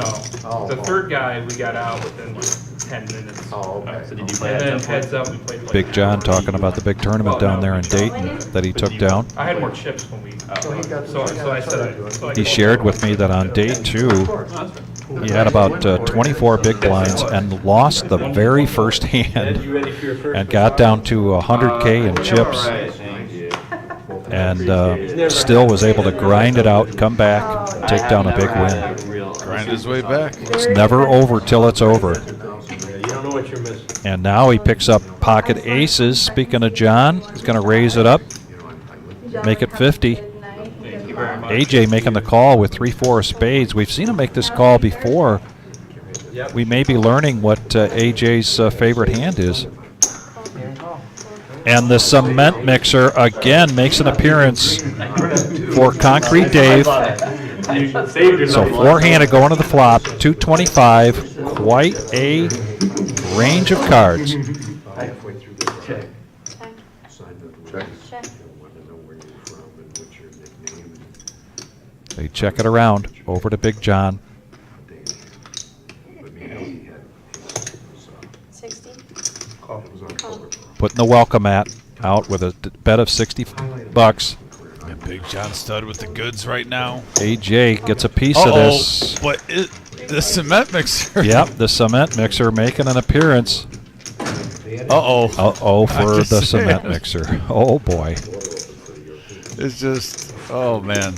Oh, The third guy, we got out within like 10 minutes. Oh, okay. So did you play And at then that point? heads up, we played like. Big John talking about the big tournament down there in Dayton that he took down. I had more chips when we. So he got- So I said. He shared with me that on day 2, he had about 24 big blinds and lost the very first hand and got down to 100K in chips and still was able to grind it out, come back, take down a big win. Grind his way back. It's never over till it's over. You don't know what you're missing. And now he picks up pocket aces. Speaking of John, he's going to raise it up, make it 50. AJ making the call with 3-4 of spades. We've seen him make this call before. We may be learning what AJ's favorite hand is. And the cement mixer again makes an appearance for Concrete Dave. So four-handed going to the flop, 225. Quite a range of cards. Halfway through the check. Check. They check it around over to Big John. 60. Putting the welcome mat out with a bet of 60 bucks. And Big John Stud with the goods right now. AJ gets a piece of this. But the cement mixer. Yep, the cement mixer making an appearance. Uh-oh For the cement mixer. Oh, boy. It's just, oh, man.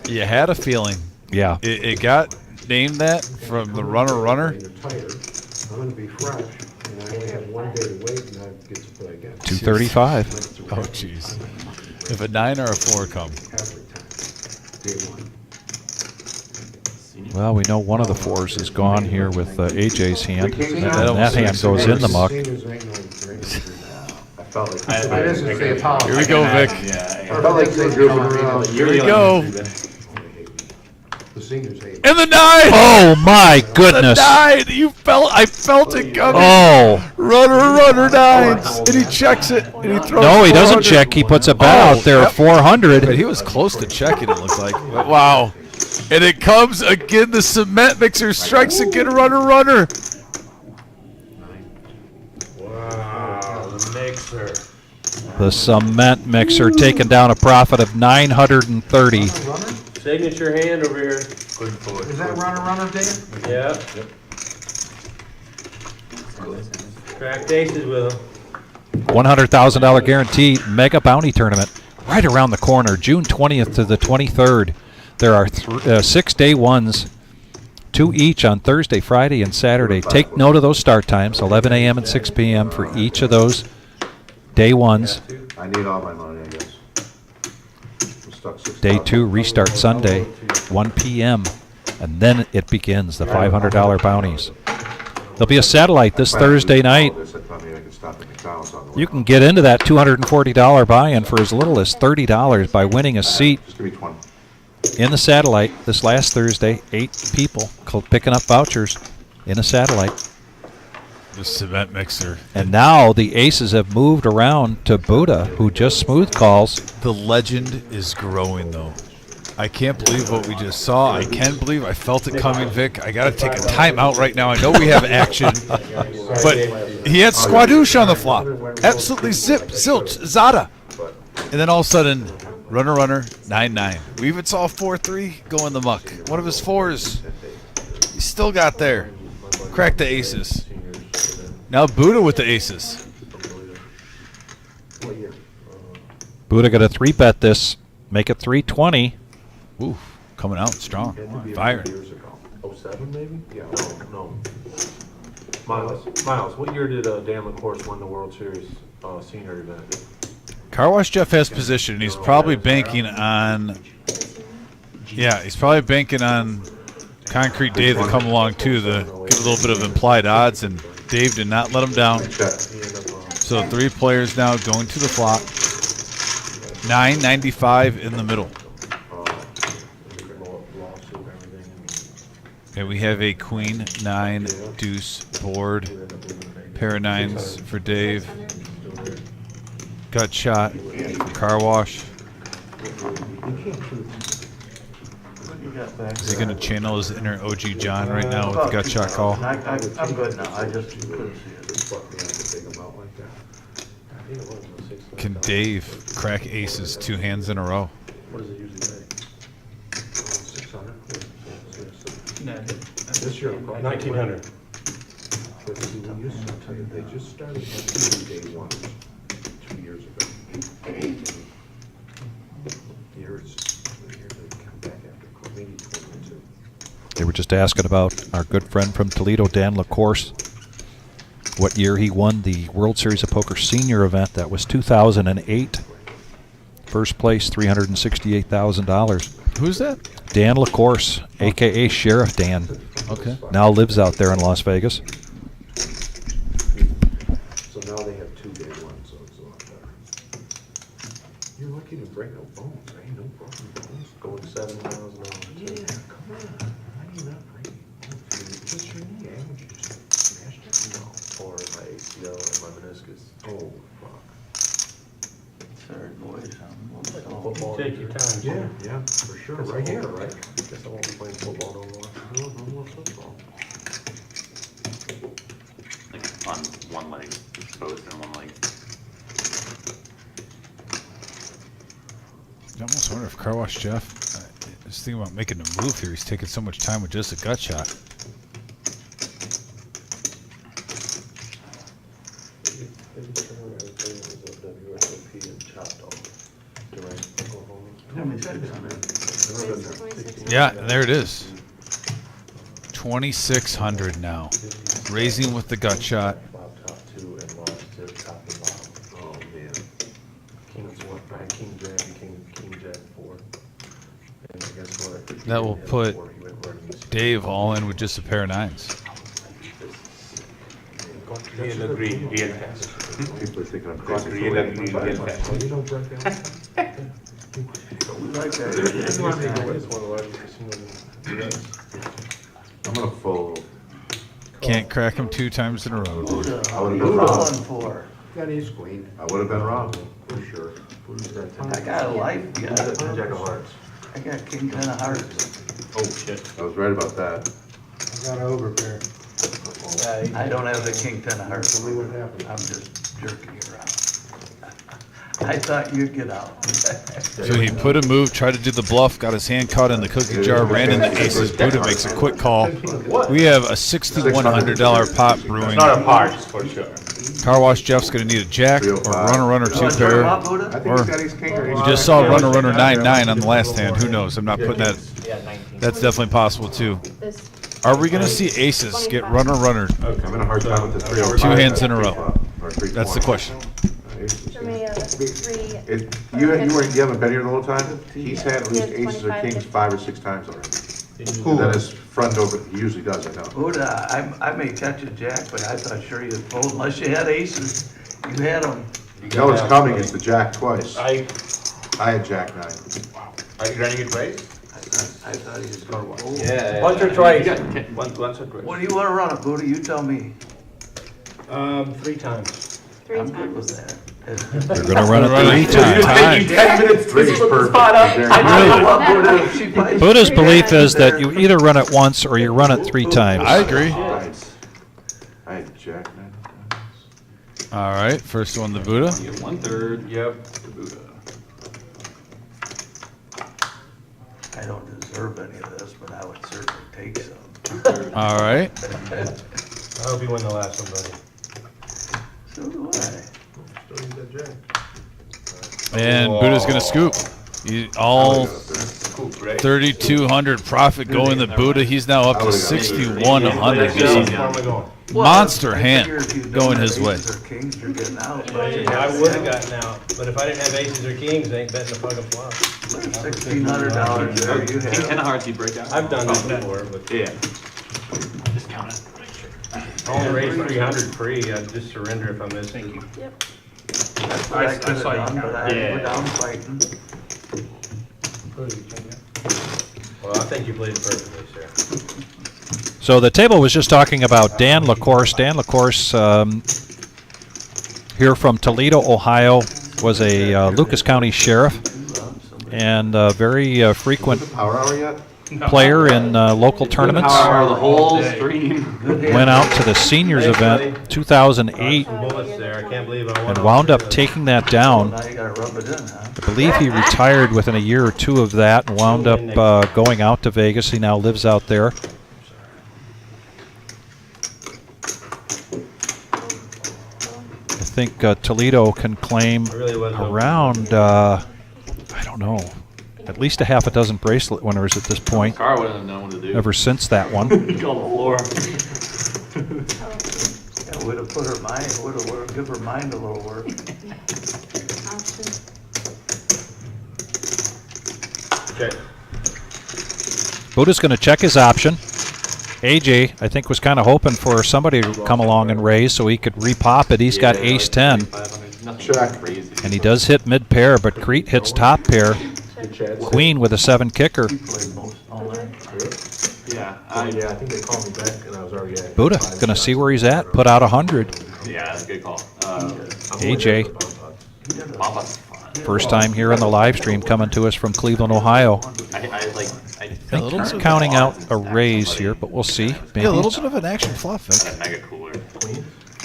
You had a feeling. Yeah. It got named that from the runner. I'm going to be fresh, and I only have 1 day to wait, and I get to play again. 235. Oh, jeez. If a 9 or a 4 come. Well, we know one of the 4s is gone here with AJ's hand. And that hand goes in the muck. Here we go, Vic. Here we go. And the 9! Oh, my goodness. The 9! I felt it coming. Oh. Runner, 9s. And he checks it. And he throws No, he doesn't 400. check. He puts a bet out there at 400. But he was close to checking, it looks like. Wow. And it comes again. The cement mixer strikes again. Runner. Wow, the mixer. The cement mixer taking down a profit of 930. Signature hand over here. Is that runner, Dave? Yeah. Cracked aces with him. $100,000 guaranteed mega bounty tournament right around the corner, June 20th to the 23rd. There are 6 day ones, 2 each on Thursday, Friday, and Saturday. Take note of those start times, 11 a.m. and 6 p.m. for each of those day ones. I need all my money, I guess. I'm stuck 6,000. Day 2 restart Sunday, 1 p.m. And then it begins, the $500 bounties. There'll be a satellite this Thursday night. You can get into that $240 buy-in for as little as $30 by winning a seat in the satellite this last Thursday. 8 people picking up vouchers in a satellite. The cement mixer. And now the aces have moved around to Buddha, who just smooth calls. The legend is growing, though. I can't believe what we just saw. I can believe I felt it coming, Vic. I got to take a timeout right now. I know we have action, but he had Squadouche on the flop. Absolutely zip, zilch, zada. And then all of a sudden, runner, 9-9. We even saw 4-3 go in the muck. One of his fours, he still got there. Cracked the aces. Now Buddha with the aces. Buddha got a 3-bet this. Make it 320. Ooh, coming out strong. Firing. 07 maybe? Yeah, no. Miles, what year did Dan LaCourse win the World Series senior event? Car Wash Jeff has position, and he's probably banking on. Yeah, he's probably banking on Concrete Dave to come along too, to get a little bit of implied odds, and Dave did not let him down. So 3 players now going to the flop. 9.95 in the middle. Okay, we have a queen, 9, deuce, board, pair of 9s for Dave. Gut shot for Car Wash. Is he going to channel his inner OG John right now with the gut shot call? I'm good now. I just couldn't see it. Can Dave crack aces 2 hands in a row? What does it usually take? 600? This year, 1900. They just started having day ones 2 years ago. Here they come back after maybe 22. They were just asking about our good friend from Toledo, Dan LaCourse. What year he won the World Series of Poker senior event. That was 2008. First place, $368,000. Who's that? Dan LaCourse, a.k.a. Sheriff Dan. Okay. Now lives out there in Las Vegas. So now they have 2 day ones, so it's a lot better. You're lucky to break no bones. There ain't no broken bones. Going 7,000 hours. Yeah, come on. How do you not break bones? Just your knee, eh? Would you just smashed it? No. Or my ACL and my meniscus. Oh, fuck. Third boys. Football. Take your time. Yeah, for sure. Right here, right? Guess I won't be playing football no more. No more football. Like on one leg, exposed in one leg. I almost wonder if Car Wash Jeff, I was thinking about making a move here. He's taking so much time with just a gut shot. Yeah, there it is. 2,600 now. Raising with the gut shot. Top 2 and lost to top and bottom. Oh, man. King's one, I had King Jack and King Jack 4. And guess what? That will put Dave all in with just a pair of 9s. Real green, real fast. People are thinking I'm Got crazy. real ugly, real fast. You don't break out? Like that. It's one of the largest casinos in the US. I'm gonna fold. Can't crack him 2 times in a row. I would have been Who wrong. won for? Got ace queen. I would have been wrong. For sure. I got a life. Yeah. Jack of Hearts. I got king 10 of hearts. Oh, shit. I was right about that. I got an overpair. I don't have the king 10 of hearts. Tell me what happened. I'm just jerking you around. I thought you'd get out. So he put a move, tried to do the bluff, got his hand caught in the cookie jar, ran into aces. Buddha makes a quick call. We have a $6,100 pot brewing. Not a hearts for sure. Car wash Jeff's going to need a jack or runner 2 pair. I think Or he's got ace king or ace we just saw runner 9-9 on the last hand. Who knows? I'm not putting that. That's definitely possible too. This, Are we going to see aces get runner? I'm in a hard time with the 305. 2 hands in a row. That's the question. Jermaine, 3. You haven't been here the whole time? He's had at least aces or kings 5 or 6 times already. And then his friend over, he usually does, I know. Buddha, I may catch a jack, but I thought sure you'd fold unless you had aces. You had them. You know it's coming, it's the jack twice. I I had jack 9. Are you running it raise? I thought he was going to fold. Yeah. Once or twice. Once or twice. What do you want to run it, Buddha? You tell me. 3 times. 3 I'm good with times. that. They're going to run it 3 times. 10 minutes, 3 is perfect. Buddha's belief is that you either run it once or you run it 3 times. I agree. I had jack 9. All right, first one, the Buddha. You get 1/3. Yep. The Buddha. I don't deserve any of this, but I would certainly take some. All right. I hope you win the last one, buddy. So do I. And Buddha's going to scoop. All Scoop, right? 3,200 profit going to Buddha. He's now up to 6,100. Where am I going? Monster I hand figure if you don't going have his way. aces or kings, you're getting out. I would have gotten out, but if I didn't have aces or kings, I ain't betting the fucking flop. $1,600 there you King 10 of have. hearts, you break out. I've done that before, but Yeah. Just count it. I only raised 300 free. I'd just surrender if I miss. Thank you. Yep. That's what I could have done, but Yeah. we're down fighting. Well, I think you played it perfectly, sir. So the table was just talking about Dan LaCourse. Dan LaCourse, here from Toledo, Ohio, was a Lucas County sheriff and a very frequent Power hour yet? player in local tournaments. Power the whole stream. Went out to the seniors event 2008 Some bullets there. I can't believe I won. and wound up taking that down. Now you gotta rub it in, huh? I believe he retired within a year or 2 of that and wound up going out to Vegas. He now lives out there. I think Toledo can claim around, I don't know, at least a half a dozen bracelet winners at this point. Car wouldn't have known what to do. Ever since that one. Go on the floor. Yeah, would have put her mind, would have give her mind a little work. Option. Okay. Buddha's going to check his option. AJ, I think, was kind of hoping for somebody to come along and raise so he could repop it. He's got ace 10, Check. and he does hit mid pair, but Crete hits top pair. Queen with a 7 kicker. He played most all night. Yeah. I think they called me back and I was already at. Buddha going to see where he's at. Put out 100. Yeah, that's a good call. AJ, Papa's fun. first time here on the live stream, coming to us from Cleveland, Ohio. I I think he's counting out a raise here, but we'll see. Maybe. Yeah, a little bit of an action fluff, Vic. Mega cooler.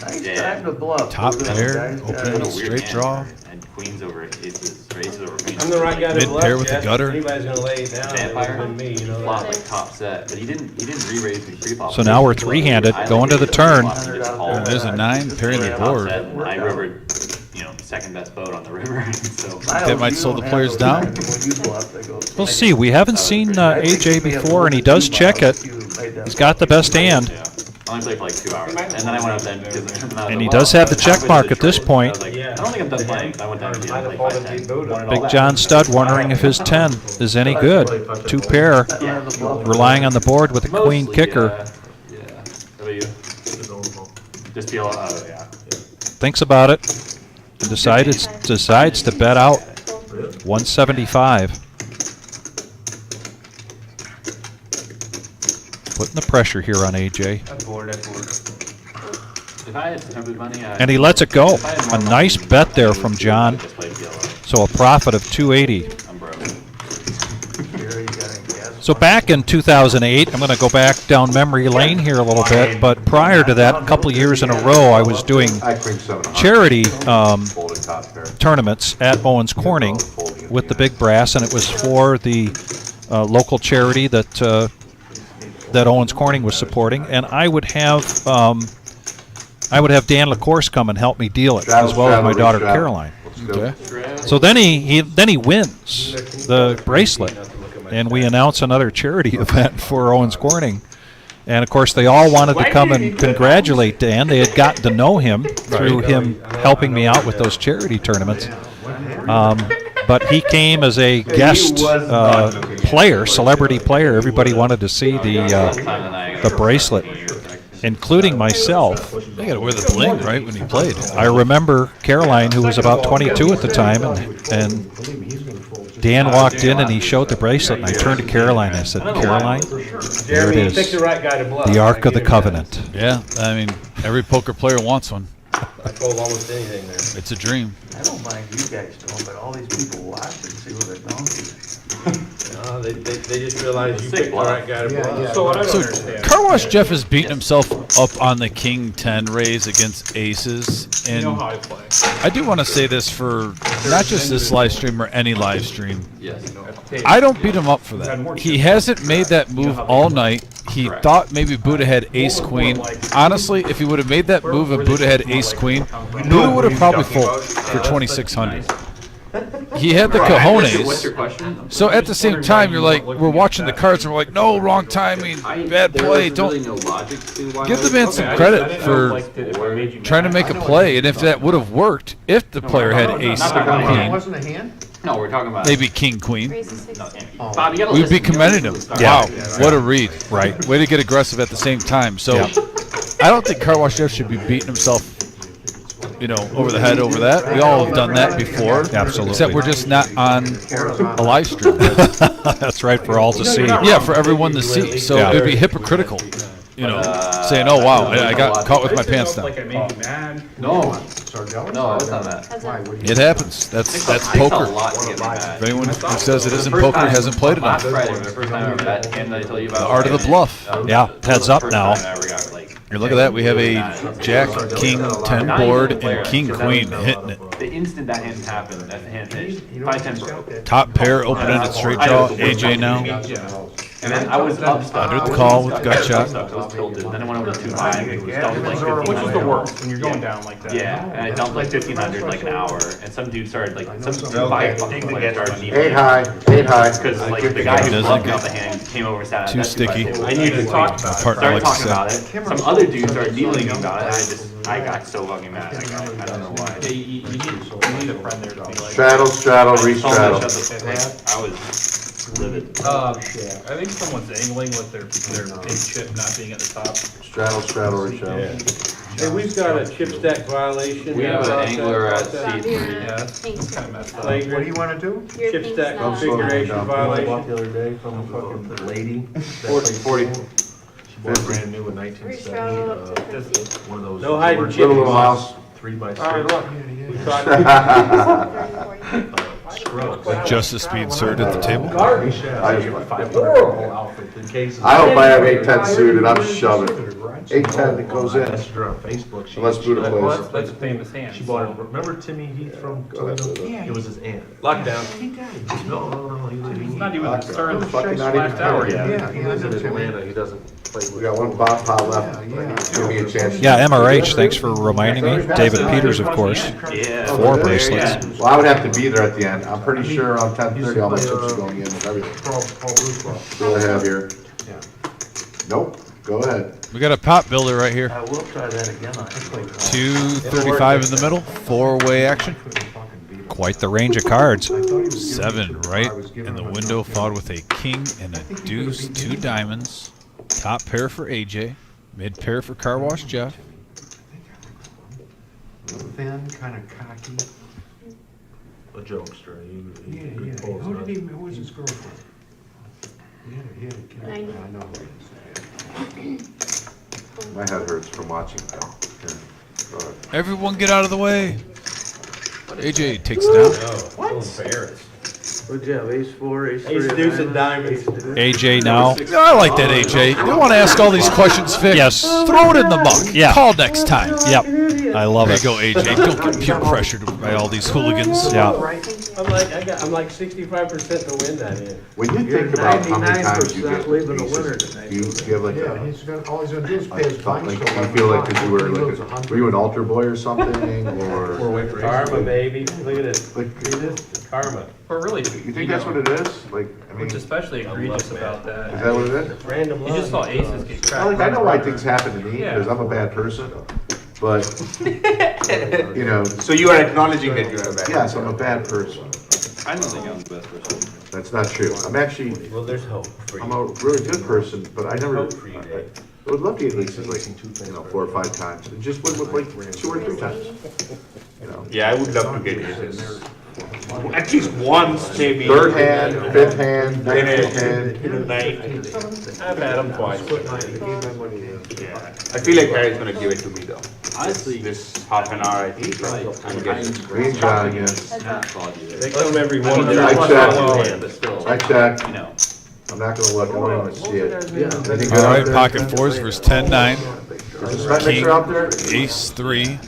Nice Yeah. time to bluff. Top Buddha. pair, Guys got opening it. a straight draw. And queens over aces, or aces over queens. I'm the right guy to Mid bluff, pair with the Jeff. gutter. Anybody's gonna lay it down. Vampire. Than me, you know Flop that. like top set, but he didn't re-raise me pre-flop. So now we're three-handed, going to the turn. And there's a 9 pairing the board. I rivered, second best boat on the river. So That might slow the players down. When you bluff, they go, We'll see. We haven't seen AJ before, and he does check it. He's got the best hand. I only played for like 2 hours, and then I went up then because And he does have the check mark at this point. I don't think I'm done playing. I went down to the end, like 5-10. Big John Stud wondering if his 10 is any good. 2 pair, relying on the board with a queen kicker. Yeah. What about you? Just feel, yeah. Thinks about it and decides to bet out 175. Putting the pressure here on AJ. That's bored. If I had stupid money, And he lets it go. A nice bet there from John. So a profit of 280. I'm broke. So back in 2008, I'm going to go back down memory lane here a little bit, but prior to that, a couple of years in a row, I was doing charity tournaments at Owens Corning with the big brass, and it was for the local charity that Owens Corning was supporting, and I would have I would have Dan LaCourse come and help me deal it, as well as my daughter Caroline. Okay. So then he wins the bracelet, and we announce another charity event for Owens Corning. And of course, they all wanted to come and congratulate Dan. They had gotten to know him through him helping me out with those charity tournaments. But he came as a guest player, celebrity player. Everybody wanted to see the bracelet, including myself. They got to wear the bling, right, when he played. I remember Caroline, who was about 22 at the time, and Dan walked in and he showed the bracelet, and I turned to Caroline and I said, Caroline, there it is, the Ark of the Covenant. Yeah, I mean, every poker player wants one. I fold almost anything there. It's a dream. I don't mind you guys doing, but all these people watching, see what they're going to. They just realize you picked the right guy to bluff. So what I don't So understand. Car Wash Jeff is beating himself up on the King 10 raise against aces. You And know how I play. I do want to say this for not just this live stream or any live stream. Yes. I don't beat him up for that. He hasn't made that move all night. He thought maybe Buddha had ace queen. Honestly, if he would have made that move and Buddha had ace queen, Buddha would have probably folded for 2,600. He had the What's cojones. your question? So at the same time, you're like, we're watching the cards and we're like, no, wrong timing, bad play. There was really Don't no logic to why give I the was man okay, some I credit just- for trying to make a play. And if that would have worked, if the player had ace Not the It queen, wasn't a hand? No, we're talking about maybe king queen, Raise to 60. Bob, you gotta we'd be listen. commending him. Yeah. Wow, what a read. Right. Way to get aggressive at the same time. So I don't think Car Wash Jeff should be beating himself, over the head over that. We all have done that before. Absolutely. Except we're just not on a live stream. That's right, for all to see. Yeah, for everyone to see. So Yeah. it'd be hypocritical, saying, "Oh wow, I got caught with my pants down." Like I made you mad. No, Sardelli? no, it's not that. How's Why, that? what do you- It happens. That's Takes poker. a lot to get me mad. If anyone who says it isn't poker hasn't played enough. Last Friday, the first time I ever bet, and I told you about The art of the bluff. Yeah, heads up now. Here, look at that. We have a Jack, King, 10 board, and King, Queen hitting it. The instant that hand happened, that hand finished. 5-10 broke. Top pair, open-ended straight draw. AJ now. And then I was up stuck. Under the call with gut shot. I was tilted. Then I went over to 2-5. It was dumped like Which is the 1,500. worst when you're going down like that. Yeah, and I dumped like 1,500 in like an hour. And some dude started like, some five fucking player started needling. 8 high, 8 high. Because like the guy who Doesn't bluffed get out the hand came over, sat too at that sticky. table. I knew to talk about it. Partner Started likes talking to about it. Some other dude started needling me about it. And I got so fucking mad. I don't know why. Yeah, you need a friend there to be like. Straddle, straddle, I told him to re-straddle. shut the- like, I was livid. I think someone's angling with their big chip not being at the top. Straddle, straddle, re-straddle. Hey, we've got a chip stack violation. We have an angler at Bob, C3. your Yeah, King's kind of messed up. What do you wanna do? Your Chip King's stack not. configuration I violation. bought the other day from a fucking lady. 40. She bought a brand new in 1970, Restraddle up to 50. one of those. No hiding Ford chip. Little mouse. 3x6. All right, look. We thought- 30, 40. Scrubs. Justice being served at the table. I just went $500 outfit in case. I hope I have 8-10 suited, I'm shoving. 8-10 that goes in. I messaged her on Facebook. Unless Buddha plays. That's a famous hand. She bought it, remember Timmy Heath from Toledo? Yeah. It was his aunt. Lockdown. No, He's not even stirring the Fucking shit not even last hour playing. yet. Yeah, he lives in Atlanta, he doesn't play with. We got one bot pile left. Give me a chance. Yeah, MRH, thanks for reminding me. David Peters, of course. Yeah. 4 bracelets. Well, I would have to be there at the end. I'm pretty sure around 10:30 all my chips are going in with everything. Paul Bruce bought. What do I have here? Nope, go ahead. We got a pot builder right here. I will try that again. I played. 235 in the middle. 4-way action. Quite the range of cards. 7 right in the window, followed with a king and a deuce, 2 diamonds. Top pair for AJ. Mid pair for Car Wash Jeff. Thin, kind of cocky. A jokester. Who did he, who was his girlfriend? He had a kid. 90. I know. My head hurts from watching that. Here, go ahead. Everyone get out of the way. AJ takes it down. What? Embarrassed. What'd you have, ace 4, ace 3? Ace deuce and diamonds. AJ now. I like that, AJ. You want to ask all these questions, Vic? Yes. Throw it in the muck. Yeah. Call next time. Yep. I love There it. you go, AJ. Don't get peer pressured by all these hooligans. Yeah. Thank you. I'm like 65% to win that in. When you You're think about how many times you 99% get leaving the aces, winner tonight. do you have like Yeah, a, he's gonna, all he's gonna do is pay his fine. like, do you feel like that you were like, were you an altar boy or something, or? waiting for Karma, baby. Look at this. Like, See this? Karma. But really, you think that's what it is? Like, I mean, what's is especially egregious about that. that what it is? Random You just saw aces get Well, cracked. like, I know why things happen to me, Yeah. because I'm a bad person, but, you know, So you are acknowledging that you are a bad. yes, I'm a bad person. I don't think I'm the best person. That's not true. I'm actually, Well, there's hope for I'm you. a really good person, but I never, Hope for you, Dave. I would love to get aces like, 4 or 5 times, and just win with like 2 or 3 times, you know. Yeah, I would love to get aces. At least once, maybe. Third hand, 5th hand, 9th hand. In a night. I've had them twice. Yeah. I feel like Harry's gonna give it to me though. Honestly. This half an hour, I think. I'm getting. Me and John, yes. They come every one. They're I plus checked. one hand. I checked. I'm not gonna look, I don't even wanna see it. Anything good All out right, there? pocket fours versus 10-9. Is the sweat mixer out there? Ace 3.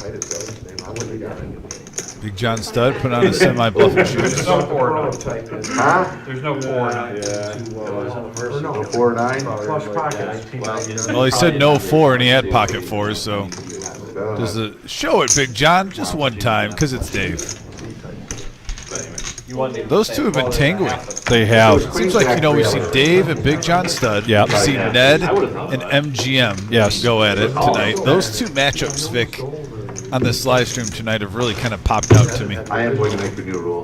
Big John Stud put on his semi-bluffing shoes. There's no 4 or 9. Huh? There's no 4 or 9. No 4 or 9? Plus pocket. Well, he said no 4, and he had pocket 4s, so just show it, Big John, just one time, because it's Dave. Those two have been tangling. They have. Seems like, we've seen Dave and Big John Stud. Yep. We've seen Ned and MGM Yes. go at it tonight. Those two matchups, Vic, on this live stream tonight have really kind of popped out to me. I am going to make the new rule.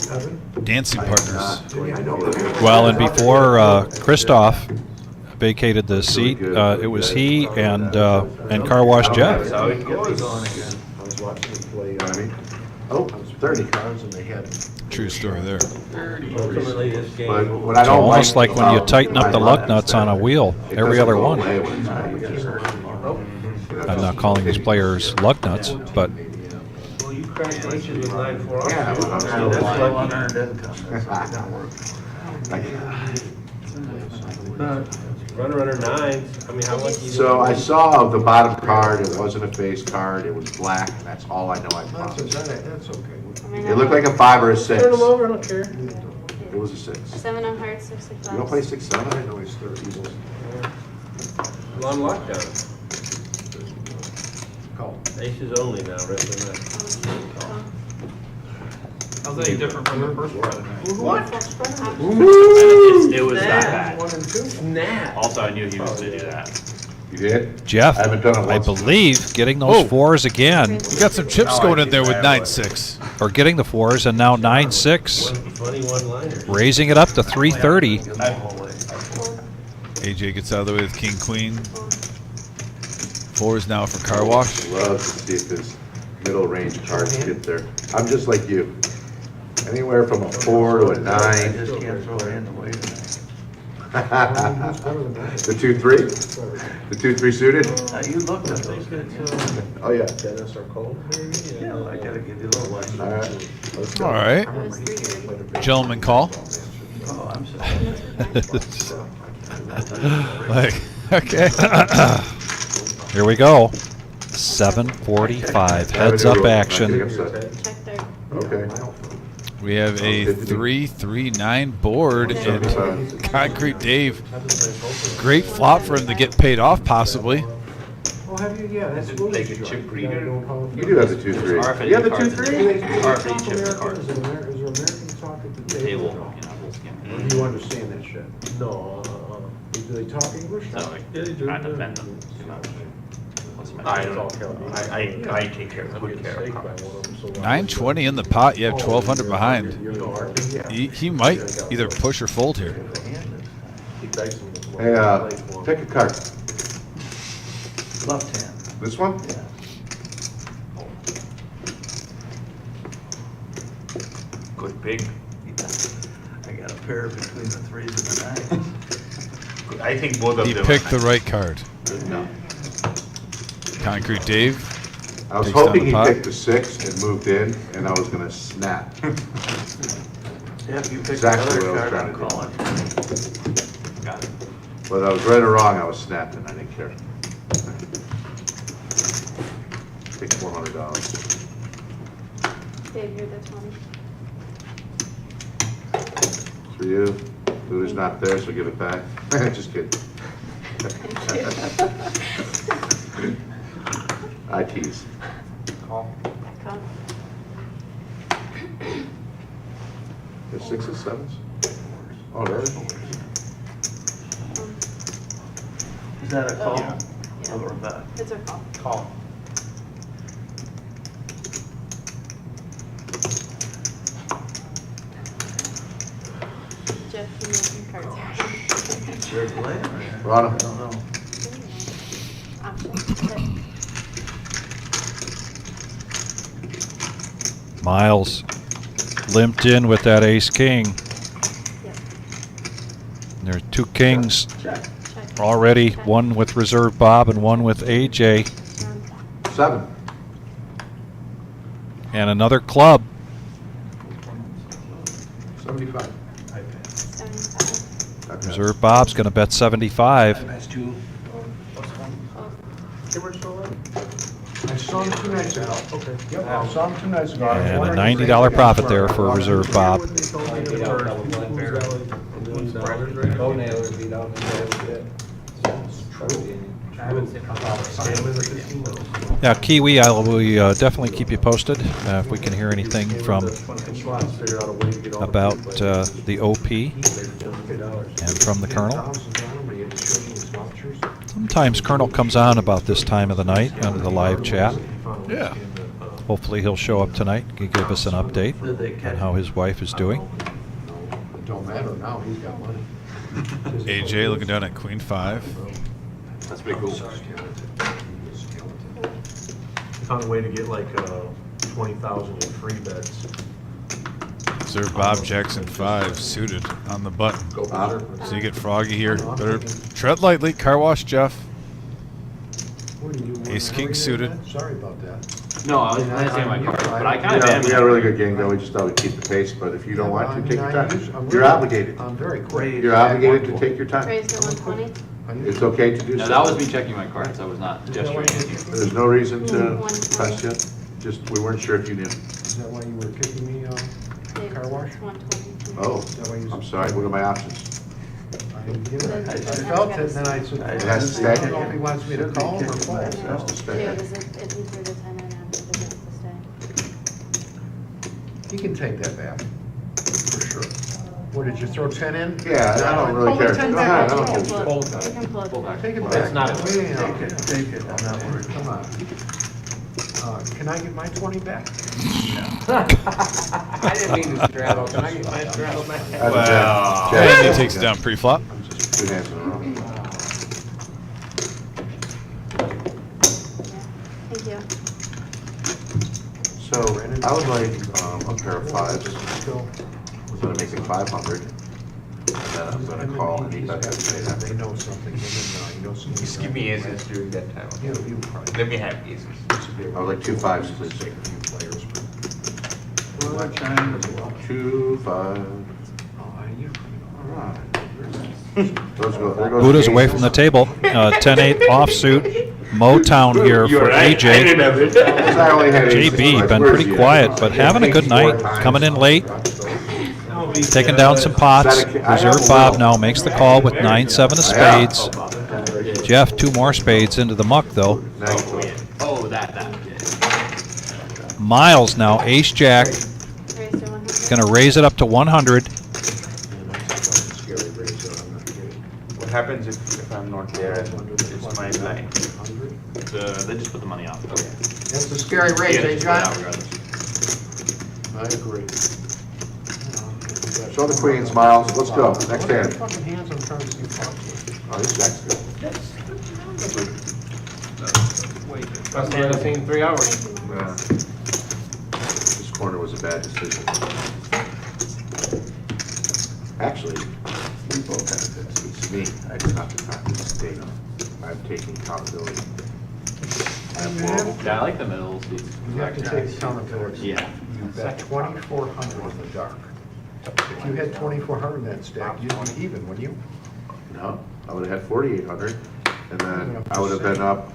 Dancing partners. Well, and before Christoph vacated the seat, it was he and Car Wash Jeff. That's how it goes. I was watching him play, Oh, 30. cards and they had. True story there. Ultimately, this game. But what I It's don't almost like when you about tighten up the my lug nuts on a wheel, it every doesn't other go one. away when it's not. You just- I'm not calling these players lug nuts, but Well, you cracked aces with 9-4 Yeah, offsuit. but I'm I mean, that's Well, lucky. unearned income, that's not working. Runner 9s. I mean, how lucky is So I saw the bottom card, it wasn't a face card, it was black, and that's all I know I That's, found. that's okay. It looked like a 5 or a 6. Turn them over, I don't care. It was a 6. 7 of hearts, 6 of clubs. You don't play 6, 7? I know he's 30. Well, I'm lockdown. Call. Aces only now, rest of the night. How's that any different from the first part? What? It was that bad. 1 and 2. Snap. Also, I knew he was gonna do that. You did? Jeff, I haven't done it I once. believe getting those Oh. 4s again, You got some chips going in there with 9-6. or getting the 4s, and now 9-6, Funny one-liner. raising it up to 330. AJ gets out of the way with King Queen. 4s now for Car Wash. Love to see if his middle range cards get there. I'm just like you. Anywhere from a 4 to a 9. I just can't throw a hand away tonight. The 2-3? The 2-3 suited? Now, you looked at those guys. Oh, yeah. Dennis or Cole, maybe? Yeah, I gotta give you a little one. All right. Let's go. All right. It was 3-3. Gentlemen call. Oh, I'm sorry. Like, okay. Here we go. 7:45. Heads up action. Check third. Okay. We have a 3-3-9 board, and Concrete Dave. Great flop for him to get paid off, possibly. Well, have you, yeah, that's. Like a chip reader? You do have the 2-3. RFID You have the cards. 2-3? RFID chip Is cards. there American talk at the Table, table? we'll scan. Do you understand that shit? No, Do they talk English? So like, Yeah, they do. trying to defend them too much. I don't. I take care of, good care of cards. 920 in the pot. You have 1,200 behind. He might either push or fold here. Hey, pick a card. Left hand. This one? Yeah. Good pick. I got a pair between the 3s and the 9s. I think both of He them. picked the right card. No. Concrete Dave. I was Takes down hoping the he pot. picked the 6 and moved in, and I was gonna snap. Yeah, if you pick Exactly the what I other was card, trying I'm to do. calling. Got it. Whether I was right or wrong, I was snapping, I didn't care. Take $400. Dave, you're the 20. for you. Luda's not there, so give it back. Just kidding. I tease. Call. Call. There's 6s, 7s? Oh, really? Is that a call? Yeah. Or a bet? It's a call. Call. Jeff, you know your cards. They're playing. Rana. I don't know. Option. Miles limped in with that ace king. Yep. There's two kings Check. Check. already, Check. one with Reserve Bob and one with AJ, Round. 7. and another club. 75. 75. Reserve Bob's going to bet 75. That's two. I saw him 2 nights ago. Okay. Yep, I saw him 2 nights ago. And a $90 profit there for Reserve Bob. Yeah, Kiwi, I will definitely keep you posted if we can hear anything from about the OP and from the Colonel. Sometimes Colonel comes on about this time of the night under the live chat. Yeah. Hopefully he'll show up tonight and give us an update on how his wife is doing. It don't matter now, he's got money. AJ looking down at Queen 5. That's pretty cool. Found a way to get like 20,000 in free bets. Reserve Bob Jackson 5 suited on the button. Go berserk. So you get froggy here. Better tread lightly. Car wash Jeff. What are you, Ace how king are you suited. doing? Sorry about that. No, I was glancing at my card, but I kind of Yeah, am. we got a really good game, though. We just thought we'd keep the pace, but if you don't want to, take your time. You're obligated. I'm very quick. You're obligated to take your time. Raise to 120. It's okay to do No, so. that was me checking my cards. I was not gesturing at you. There's no reason to 120. press you. Just, we weren't sure if you knew. Is that why you were kicking me, car wash? It's 120. Oh, Is that why you? I'm sorry. What are my options? I didn't get it. I felt it, and then I said, It has to I stay. don't know if he wants me to call him or fold. It has to stay. Yeah, does it, if he threw the 10 in after the to stay? He can take that back, for sure. What, did you throw 10 in? Yeah, I don't really Hold the care. 10 Go back. ahead, I You don't can hold float. it. You can float. Take it back. That's not a- Take it, I'm not worried, come on. Can I get my 20 back? I didn't mean to straddle. Can I get my straddle back? That's a Wow. check. And he takes it down pre-flop. Two hands in a row. Thank you. So I would like a pair of 5s. Still. I'm gonna make it 500. And then I'm gonna call and he bet that today. They know something, you know something. Just give me aces during that time. You probably. Let me have aces. I would like 2 5s, please. Take a few players, but. 2 5. All right. Those go. There goes Buddha's the away aces. from the table. 10-8 offsuit. Motown here for AJ. I only had aces, JB so been where's pretty he at? quiet, but having a good night. Coming in late, taking down some pots. Reserve Bob now makes the call with 9-7 of spades. Jeff, 2 more spades into the muck though. Oh, that. Miles now ace jack, Raise to 100. gonna raise it up to 100. What happens if I'm not there? It's my line. They just put the money out. Okay. That's a scary race, eh, John? I agree. Show the queens, Miles. Let's go. Next hand. Fucking hands I'm trying to see possible. Oh, this jack's good. Best hand I've seen in 3 hours. Yeah. This corner was a bad decision. Actually, we both benefits. It's me. I just have to have this state. I'm taking accountability. I'm horrible. Yeah, I like the middle seats. You have to take accountability. Yeah. You bet 2,400 in the dark. If you had 2,400 in that stack, you'd be even, wouldn't you? No, I would have had 4,800, and then I would have been up.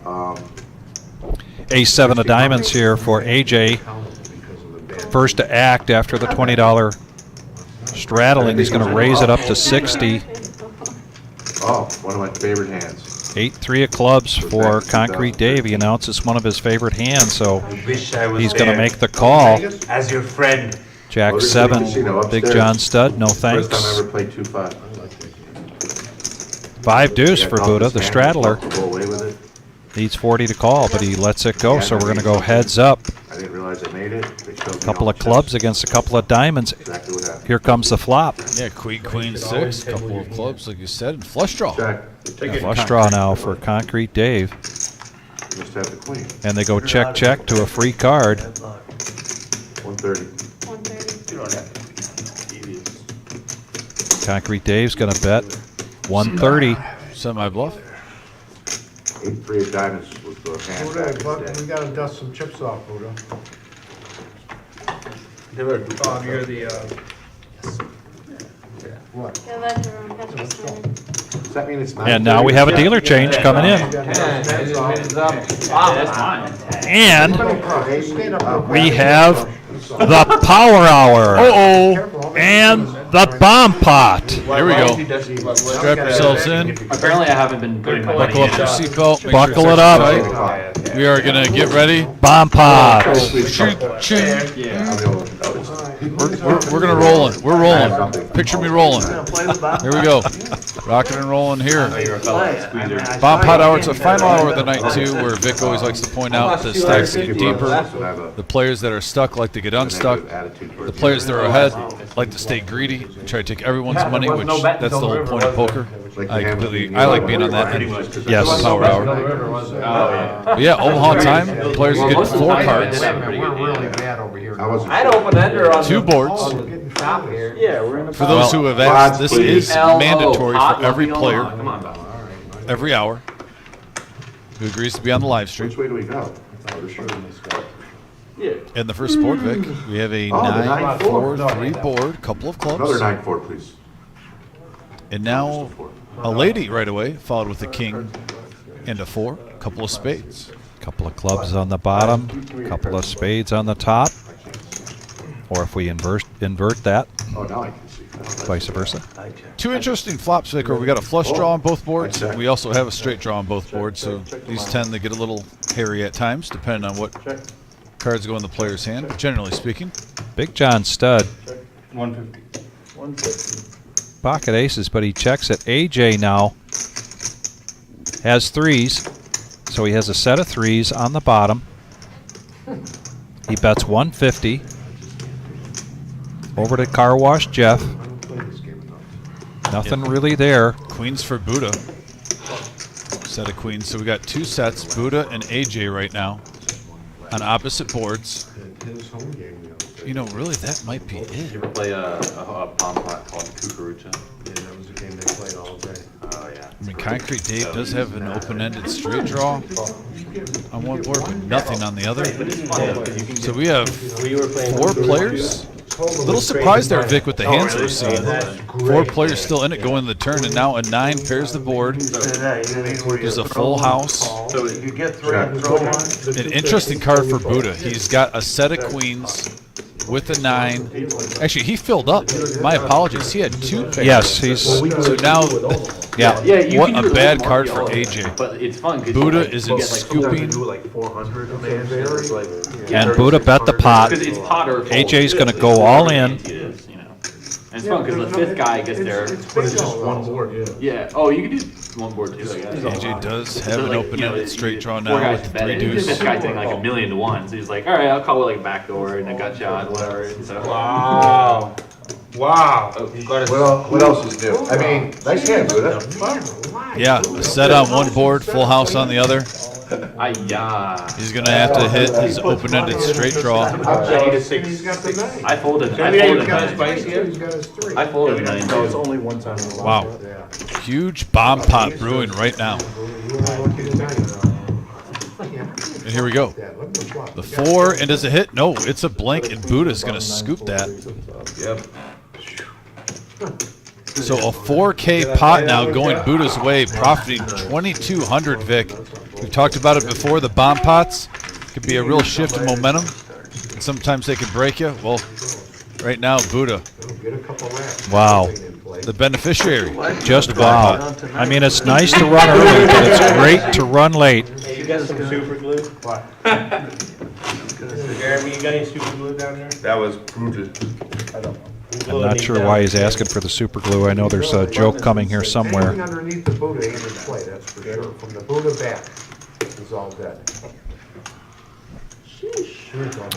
Ace 7 of diamonds here for AJ. Accountable because of the bad. First to act after the $20 straddling. He's going to raise it up to 60. Oh, one of my favorite hands. 8-3 of clubs for Concrete Dave. He announces one of his favorite hands, so I wish I was he's going to there. make the call. As your friend. Jack 7, Big John stud, no thanks. First time I ever played 2-5. 5 deuce for Buddha, the straddler. Go away with it. Needs 40 to call, but he lets it go, so we're going to go heads up. I didn't realize I made it. They showed me Couple all of the clubs chips. against a couple of diamonds. Exactly what happened. Here comes the flop. Yeah, queen 6, couple of clubs, like you said, and flush draw. Check. Flush draw now for Concrete Dave. You must have the queen. And they go check to a free card. 130. 130. You don't have to. Concrete Dave's going to bet 130. Semi-bluff. 8-3 of diamonds was the hand Buddha, back in but the we day. gotta dust some chips off, Buddha. Bob, you're the, What? Go let the room catch us winning. Does that mean it's 9? And now we have a dealer change coming in. And we have the Power Hour. And the Bomb Pot. Here we go. Strap yourselves in. Apparently I haven't been putting my Buckle up your seatbelt. make Buckle sure it it's up. tight. We are going to get ready. Bomb Pot. We're going to roll it. We're rolling. Picture me rolling. Here we go. Rocking and rolling here. Bomb Pot Hour. It's a final hour of the night, too, where Vic always likes to point out the stacks get deeper. The players that are stuck like to get unstuck. The players that are ahead like to stay greedy and try to take everyone's money, which that's the whole point of poker. I like being on that end. Yes. Power hour. But yeah, Omaha time. Players are getting 4 cards, We're really bad over here. I'd open ender on 2 boards. Yeah, we're in the For those who have asked, this is mandatory for every player, Come on, Bob. every hour, who agrees to be on the live stream. Which way do we go? Oh, they're showing this guy. Yeah. In the first board, Vic, we have a Oh, the 9-4-3 board, couple of Another clubs, 9-4, please. and now a lady right away, followed with a king and a 4, couple of spades. Couple of clubs on the bottom, couple of spades on the top. Or if we invert that, Oh, now I can see. vice versa. 2 interesting flops, Vic, where we got a flush draw on both boards. We also have a straight draw on both boards, so these tend to get a little hairy at times, depending on what cards go in the player's hand, but generally speaking. Big John stud. 150. Pocket aces, but he checks it. AJ now has 3s, so he has a set of 3s on the bottom. He bets 150. Over to Car Wash Jeff. Nothing really there. Queens for Buddha. Set of queens. So we got 2 sets, Buddha and AJ right now, on opposite boards. You know, really, that might be it. You ever play a palm pot called Kukurucha? Yeah, that was a game they played all day. Oh, yeah. I mean, Concrete Dave does have an open-ended straight draw on one board, but nothing on the other. So we have 4 players. A little surprised there, Vic, with the hands we're seeing. 4 players still in it going to the turn, and now a 9 pairs the board. There's a full house. So you get 3 and throw one. An interesting card for Buddha. He's got a set of queens with a 9. Actually, he filled up. My apologies. He had 2 pairs. Yes, he's. So now, Yeah. what a bad card for AJ. But it's fun because Buddha is in scooping. like 400 man. And Buddha bet the pot. Because it's pot or fold. AJ's going to go all in. It is, you know. And it's fun because the 5th guy gets there. But it's just one board, yeah. Yeah. Oh, you can do one board too, I guess. AJ does have an open-ended straight draw 4 now guys with bet 3 it. deuce. This guy's taking like 1,000,000 to 1, so he's like, all right, I'll call it like backdoor and a gut shot, whatever. And so, Wow. Wow. What else is new? I mean, nice hand, Buddha. Yeah, a set on one board, full house on the other. He's going to have to hit his open-ended straight draw. I folded. I folded 9. No, it's only one time. in a while. Wow. Huge bomb pot brewing right now. And here we go. The 4, and does it hit? No, it's a blank, and Buddha's going to scoop that. Yep. So a 4K pot now going Buddha's way, profiting 2,200, Vic. We've talked about it before. The bomb pots could be a real shift in momentum, and sometimes they can break you. Well, Right now, Buddha, Get a couple racks. Wow. the beneficiary. Just wow. I mean, it's nice to run early, but it's great to run late. Hey, you got some super glue? What? Jeremy, you got any super glue down there? That was brutal. I don't know. I'm not sure why he's asking for the super glue. I know there's a joke coming here somewhere. Anything underneath the Buddha ain't in play, that's for sure. From the Buddha back is all dead.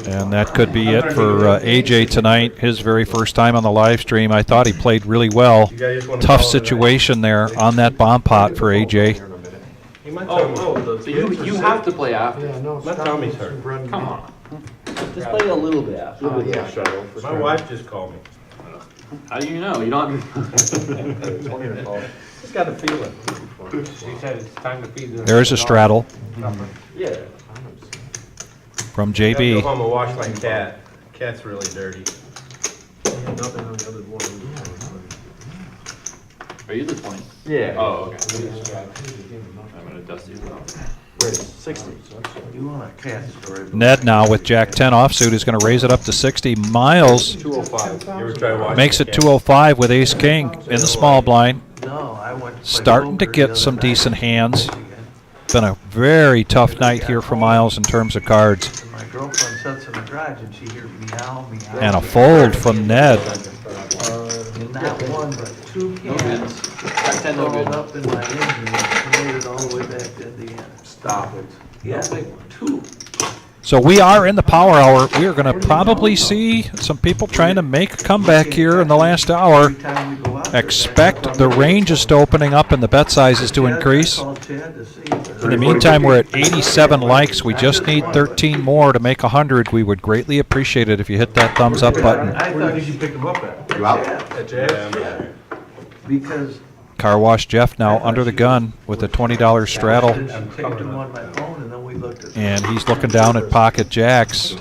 And that could be it for AJ tonight. His very first time on the live stream. I thought he played really well. Tough situation there on that bomb pot for AJ. So you have to play after. Yeah, no, My tummy's hurt. Come on. Just play a little bit after. My wife just called me. How do you know? You don't. Just got a feeling. She said it's time to feed the. There's a straddle Yeah. from I gotta go JB. home and wash my cat. Cat's really dirty. Nothing on the other one. Are you the 20? Yeah. Oh, okay. I'm gonna dust you off. Where's 60? You want a cat story? Ned now with Jack 10 offsuit is going to raise it up to 60. Miles 205. You ever try washing makes the it cat? 205 with ace king in the small blind. No, I went to play Starting to poker the get other some night. decent hands. Been a very tough night here for Miles in terms of cards. And my girlfriend sits in the garage and she hears meow, meow. And a fold from Ned. And not one, but two cans Jack 10 no rolled good. up in my engine and made it all the way back to Indiana. Stop it. Yeah, big one, two. So we are in the power hour. We are going to probably see some people trying to make a comeback here in the last hour. Every time we go out there, Expect the ranges to opening up and the bet sizes to Chad, I increase. called Chad to see if In the meantime, we're at 87 likes. We just need 13 more to make 100. We would greatly appreciate it if you hit that thumbs up button. I Where thought did you pick them up at? You out? Yeah, because Car Wash Jeff now under the gun with a $20 straddle. I taped him on my phone and then we looked at. And he's looking down at pocket jacks.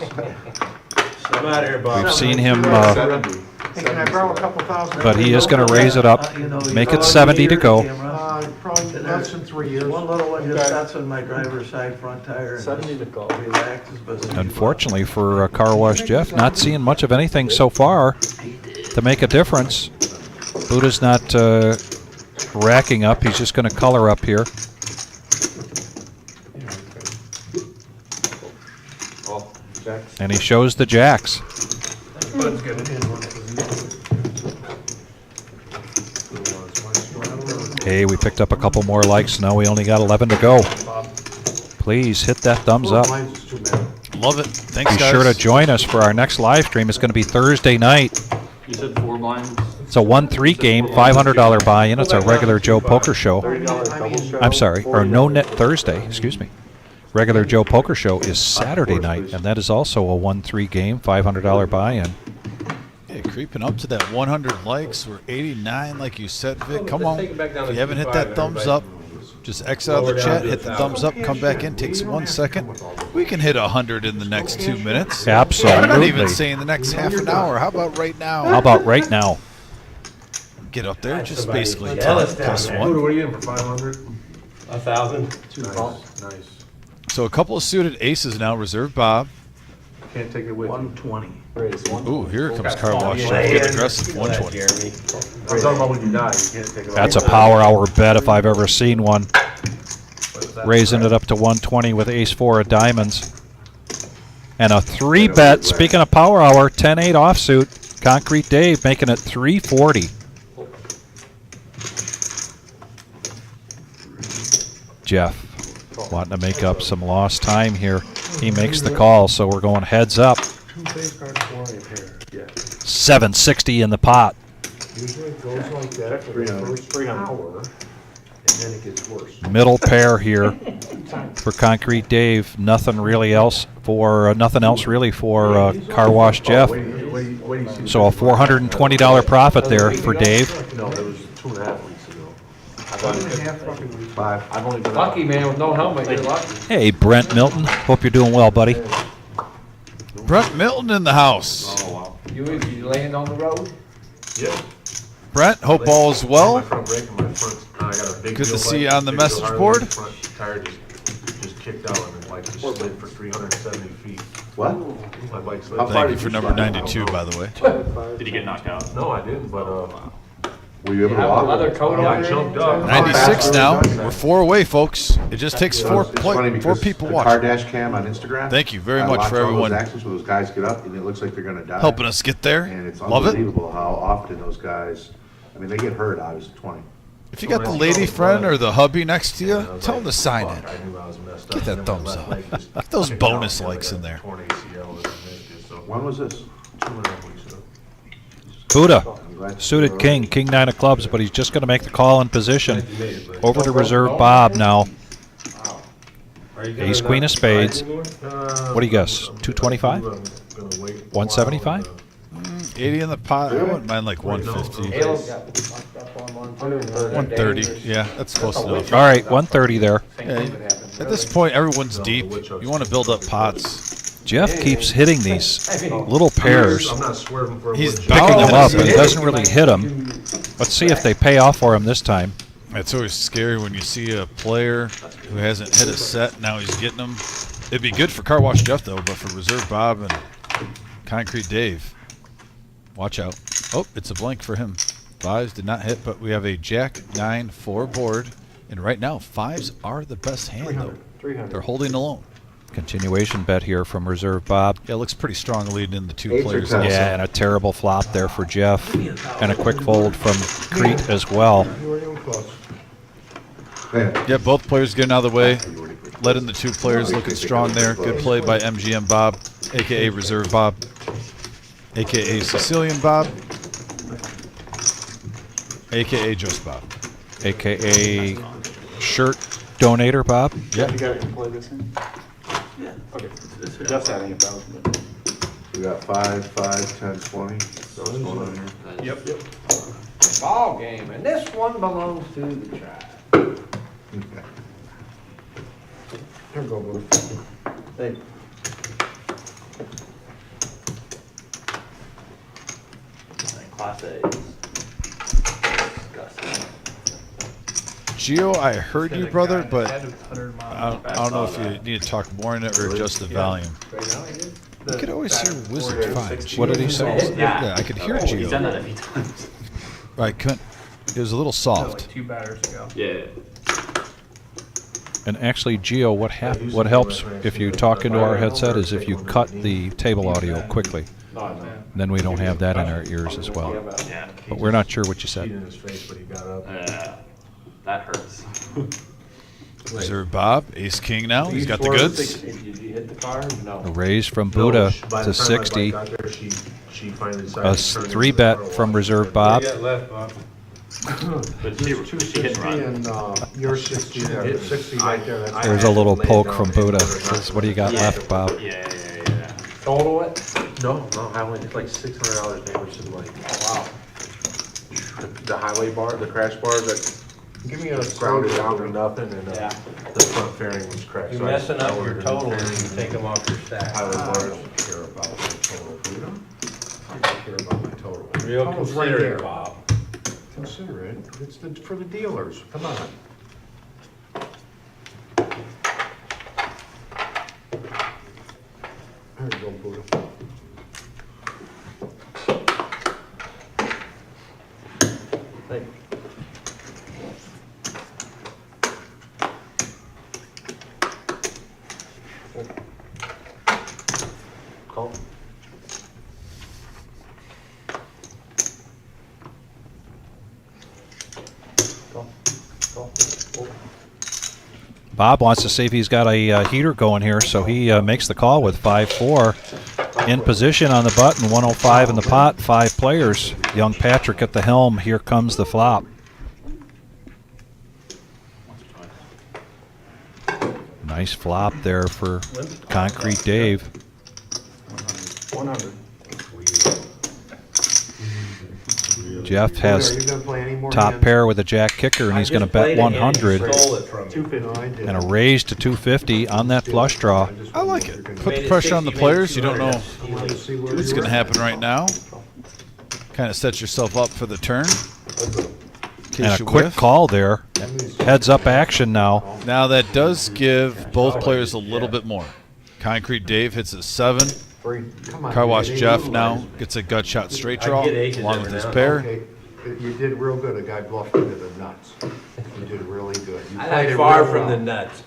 I'm out here, Bob. We've seen him, Hey, can I borrow a couple thousand? but he is going to raise it up, make it 70 to go. Probably less than 3 years. One little one just sits on my driver's side front tire and 70 to go. relaxes, but. Unfortunately for Car Wash Jeff, not seeing much of anything so far to make a difference. Buddha's not racking up. He's just going to color up here. And he shows the jacks. Hey, we picked up a couple more likes. Now we only got 11 to go. Please hit that thumbs up. Love it. Thanks, Be guys. sure to join us for our next live stream. It's going to be Thursday night. You said 4 blinds? It's a 1-3 game, $500 buy-in. It's our regular Joe Poker Show. I'm sorry, or No Net Thursday, excuse me. Regular Joe Poker Show is Saturday night, and that is also a 1-3 game, $500 buy-in. Hey, creeping up to that 100 likes. We're 89, like you said, Vic. Come on. Take it back down If to you haven't hit 25, that thumbs everybody. up, just exit out of the chat, hit the thumbs up, come back in, takes 1 second. We can hit 100 in the next 2 minutes. Absolutely. I'm not even saying the next half an hour. How about right now? How about right now? Get up there, just Somebody- basically Yeah, 10 let's down plus there. 1. What are you in for 500? 1,000. Nice. So a couple of suited aces now. Reserve Bob. Can't take it with you. 120. Ooh, here comes Car Wash. Yeah, Get yeah. aggressive. Look at that, 120. Jeremy. I'm talking about when you die, you can't take it off. That's a power hour bet if I've ever seen one. Raising it up to 120 with ace-4 of diamonds. And a 3-bet, speaking of power hour, 10-8 offsuit. Concrete Dave making it 340. Jeff wanting to make up some lost time here. He makes the call, so we're going heads up. 2 face cards, 1 a pair. Yeah. 760 in the pot. Usually it goes like that for the first hour, and then it gets worse. Middle pair here for Concrete Dave. Nothing else really for Car Wash Jeff. So a $420 profit there for Dave. No, that was 2.5 weeks ago. 2.5 fucking weeks. 5. I've only been Lucky man with no helmet, you're lucky. Hey, Brent Milton. Hope you're doing well, buddy. Brent Milton in the house. Oh, wow. You land on the road? Yep. Brent, hope all is well. My front brake and my front, I got a big Good to wheel see you bike, on the big wheel message Harley, board. front tire just just kicked out and like just slid for 370 feet. What? My bike slid. How far Thank you did for you number slide? 92, by the way. Did he get knocked out? No, I didn't, but, Were you able to Have a walk? leather coat yeah, on. I jumped up. 96 now. We're 4 away, folks. It just takes It's four funny because people the watching. car dash cam on Instagram. Thank you very I much watch for all everyone those actions where those guys get up and it looks like they're gonna die. helping us get there. And it's Love it. unbelievable how often those guys, I mean, they get hurt, obviously, 20. If you got the lady friend or the hubby next to you, And I was tell like, them to sign fuck, in. I knew I was messed Get up. that And then thumbs my up. left leg just Those kicked bonus out, and I likes got in there. torn ACL and meniscus, so When was this? 2.5 weeks ago. Buddha, I'm glad to suited see king, king 9 of clubs, but he's just going to make the call in position. Over to reserve Bob now. Ace queen of spades. What do you guess? 225? 175? 80 in the pot. I wouldn't mind like 150. 130. Yeah, that's close enough. All right, 130 there. Yeah, at this point, everyone's deep. You want to build up pots. Jeff keeps hitting these little pairs, I'm not swerving for a He's wood chip. picking them Oh, up, but he doesn't really hit them. Let's see if they pay off for him this time. It's always scary when you see a player who hasn't hit a set. Now he's getting them. It'd be good for Car Wash Jeff, though, but for Reserve Bob and Concrete Dave, watch out. Oh, it's a blank for him. Fives did not hit, but we have a Jack 9-4 board. And right now, fives are the best hand, though. 300. They're holding alone. Continuation bet here from Reserve Bob. Yeah, it looks pretty strong leading in the two Eights or players. tens? also. Yeah, and a terrible flop there for Jeff. And a quick fold from Crete as well. You weren't even close. Yeah. Yeah, both players getting out of the way. Letting the two players looking strong there. Good play by MGM Bob, a.k.a. Reserve Bob, a.k.a. Sicilian Bob, a.k.a. Just Bob. AKA shirt donator Bob. Yeah. You got to play this in? Yeah. Okay. Jeff's adding 1,000, but. We got 5, 5, 10, 20. What's going on here? Yep. Ball game, and this one belongs to the tribe. Here we go, Buddha. Hey. Class A's. Disgusting. Gio, I heard you, brother, but Had 100 miles I don't know if you need to talk more in it or adjust the volume. You could always hear Wizard 5. What did he say? Yeah, I could hear He's done Gio. that a few times. I couldn't. It was a little soft. like 2 batters ago. Yeah. And actually, Gio, what helps if you talk into our headset is if you cut the table audio quickly. Then we don't have that in our ears as well. Yeah. But we're not sure what you Beat said. in his face, but he got up. That hurts. Reserve Bob, Ace King now. He's got the goods. Did you hit the car? No. A raise from Buddha By to the time my 60. bike got there, she finally A decided to turn it 3-bet into a from water. Reserve Bob. left, Bob? But she hit and run. And, you're 60 there. Hit 60 right there. That's There's a little poke from Buddha. Says, what do you got left, Bob? Yeah. Total it? No, I only did like $600 damage to the bike. Wow. The highway bar, the crash bars, that give me a grounded down to nothing, and Yeah. the front fairing was cracked. You're So I messing up ordered your a new total and fairing you take them off your stack. Highway bars. I don't care about my total. I don't care about my total. Real Total's right considerate, there. Bob. Consider it. It's for the dealers. Come on. There you go, Buddha. Thank you. Call. Bob wants to see if he's got a heater going here, so he makes the call with 5-4 in position on the button, 105 in the pot, 5 players. Young Patrick at the helm. Here comes the flop. Nice flop there for Concrete Dave. 100. Jeff Are has you gonna play any more top hands? pair with a jack kicker, and he's going to bet 100 Stole it from you. 250. I did. and a raise to 250 on that flush draw. I like it. Put the pressure on the players. You don't know I wanted to see where what's you going to were. happen right now. Kind of set yourself up for the turn. In And case a you quick whiff. call there. Heads up action now. Now that does give both players a little bit more. Concrete Dave hits a 7. Come on, Car Wash dude, Jeff ain't now no gets a gut shot straight I draw get aces along every with his now and pair. Okay, you did real good. A guy bluffed into the nuts. You did really good. You played I'm it far real from the well. nuts.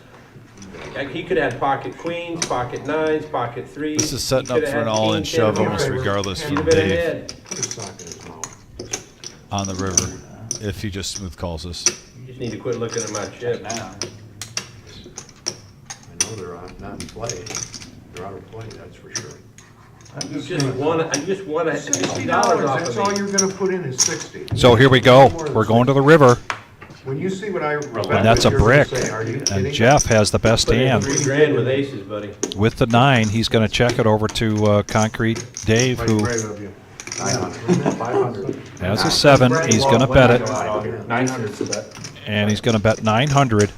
He could have pocket queens, pocket nines, pocket threes. This is setting He up coulda for an had all-in king, shove 10 almost hearts. regardless He'd from have been Dave ahead. Put a sock in his mouth. on the river if he just smooth calls us. You just need to quit looking at my chip. I know they're not in play. They're out of play, that's for sure. I just want $60 $60, off that's of all me. you're gonna put in is 60. So here we go. We're going to the river, When you see what I. and that's a you're gonna brick. say, "Are you And kidding?" Jeff has the best Put in hand. $3 grand with aces, buddy. With the 9, he's going to check it over to Concrete Dave, Right, who brave of you. 900. 500. has a 7. He's going to bet it, 900's the bet. and he's going to bet 900.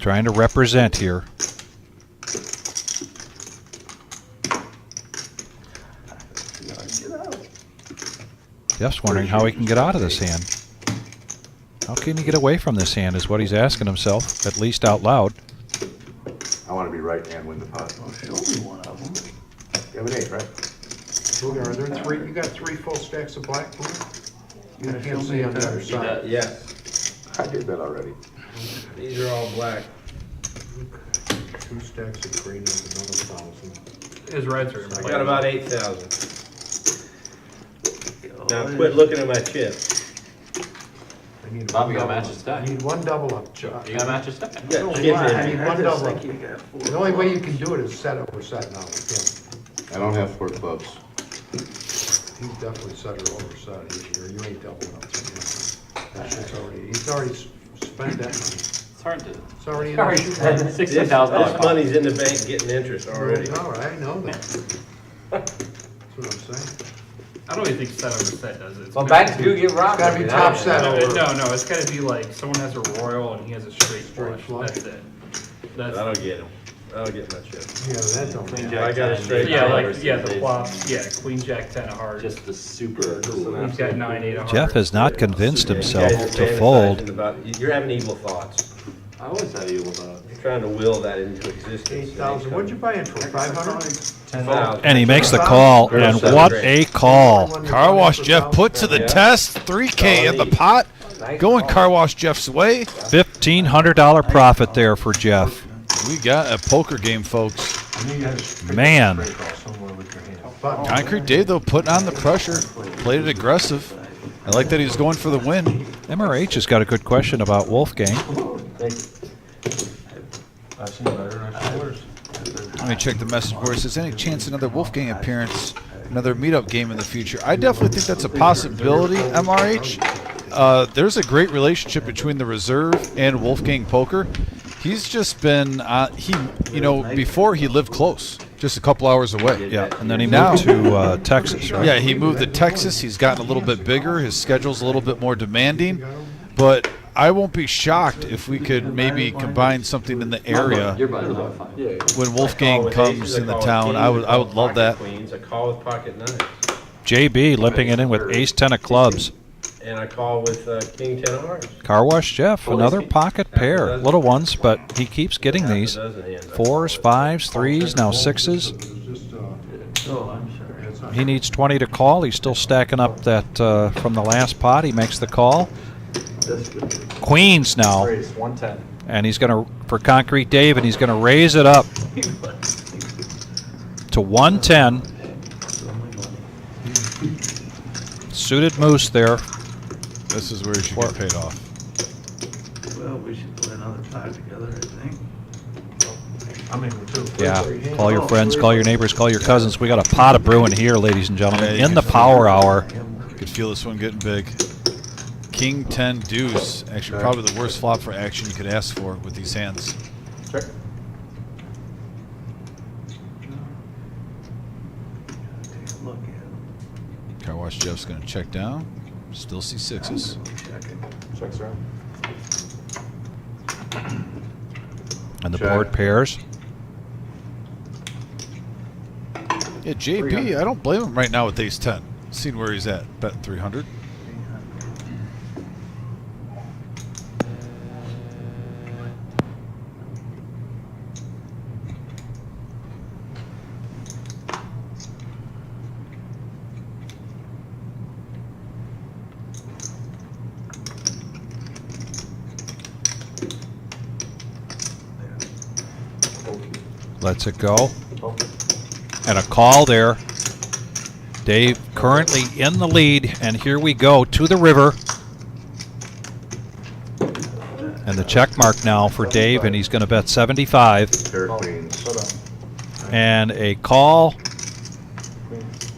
Trying to represent here. Jeff's wondering how he can get out of this hand. How can he get away from this hand is what he's asking himself, at least out loud. I want to be right and win the pot. Show me one of them. You have an 8, right? Are there three, you got 3 full stacks of black for me? You Yeah, can't show see me on the that. other side. Yes, I did that already. these are all black. 2 stacks of green and another 1,000. His reds are in I play. got about 8,000. Now quit looking at my chip. I need Bob, one you got double matches up. stack. I need one double up, Chuck. You got matches stack. You got chip I in. need I one just double up. think you got 4. The only way you can do it is set over set now with I don't have 4 clubs. him. He's definitely set or over set. You ain't doubling up. That shit's already, he's already spent that money. It's hard to. It's already in Already the spent shoe. $16,000. This money's in the bank getting interest already. All right, I know that. That's what I'm saying. I don't even think set over set does it. It's Well, gotta banks be- do get robbed. It's gotta be top set No, over. no, it's gotta be like, someone has a royal and he has a straight flush, flush. that's it. I That's, don't get him. I don't get my chip. Yeah, that don't. Queen matter. I got a straight. yeah, like, versus yeah, the ace. flops, yeah, queen, jack, 10 of hearts. Just the super cool. He's got 9, 8 of hearts. Jeff has not convinced You himself guys are to fantasizing fold. about- You're having evil thoughts. I always have you about. You're trying to will that into existence. 8,000, what'd you buy it for, 500? 10,000. And he makes the call, and what a call. Car Wash Jeff put to the test. 3K at the pot. Going Car Wash Jeff's way. $1,500 profit there for Jeff. We got a poker game, folks. Man. Concrete Dave, though, putting on the pressure. Played it aggressive. I like that he's going for the win. MRH has got a good question about Wolfgang. Let me check the message board. Is there any chance another Wolfgang appearance, another meetup game in the future? I definitely think that's a possibility, MRH. There's a great relationship between the Reserve and Wolfgang Poker. He's just been, before he lived close, just a couple hours away. Yeah, and then he moved to Texas, right? Yeah, he moved to Texas. He's gotten a little bit bigger. His schedule's a little bit more demanding. But I won't be shocked if we could maybe combine something in the area You're buying about 5. when Wolfgang comes in the town. I would love that. Queens, I call with pocket nines. JB limping it in with ace-10 of clubs. And I call with king 10 of hearts. Car Wash Jeff, another pocket pair. Little ones, but he keeps getting these. 4s, 5s, 3s, now 6s. Oh, I'm sorry. He needs 20 to call. He's still stacking up that from the last pot. He makes the call. Queens now. Raise 110. And he's going to, for Concrete Dave, and he's going to raise it up to 110. Suited moose there. This is where you should get paid off. Well, we should put another 5 together, I think. I'm in with 2. Yeah, call your friends, call your neighbors, call your cousins. We got a pot of brewing here, ladies and gentlemen, Yeah, you in the can power hour. You could feel this one getting big. King 10 deuce. Actually, probably the worst flop for action you could ask for with these hands. Sure. Take a look at it. Car Wash Jeff's going to check down. Still see 6s. Check it. Checks around. And the Check. board pairs. Yeah, JB, I don't blame him right now with ace 10. Seen where he's at. Bet 300. Lets it go. And a call there. Dave currently in the lead, and here we go to the river. And the check mark now for Dave, and he's going to bet 75. Pair of queens. And a call.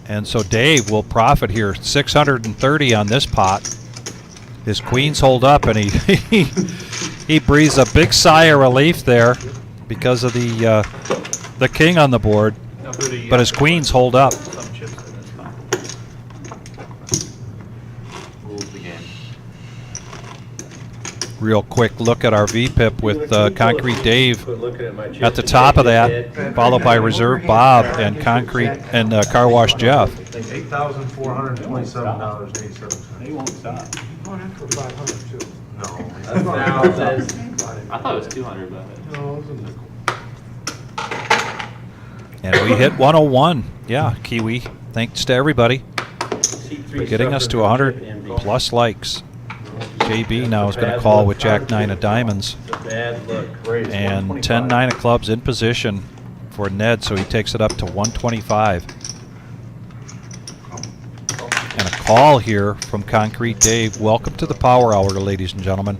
And so Dave will profit here, 630 on this pot. His queens hold up, and he breathes a big sigh of relief there because of the king on the board. But his queens hold up. Real quick look at our VPIP with Concrete Dave at the top of that, followed by Reserve Bob and Concrete and Car Wash Jeff. $8,427.87. He won't stop. Oh, that's for 500 too. No. I thought it was 200, but. No, it was a nickel. And we hit 101. Yeah, Kiwi. Thanks to everybody for getting us to 100 plus likes. JB now is going to call with Jack 9 of diamonds. And 10-9 of clubs in position for Ned, so he takes it up to 125. And a call here from Concrete Dave. Welcome to the Power Hour, ladies and gentlemen.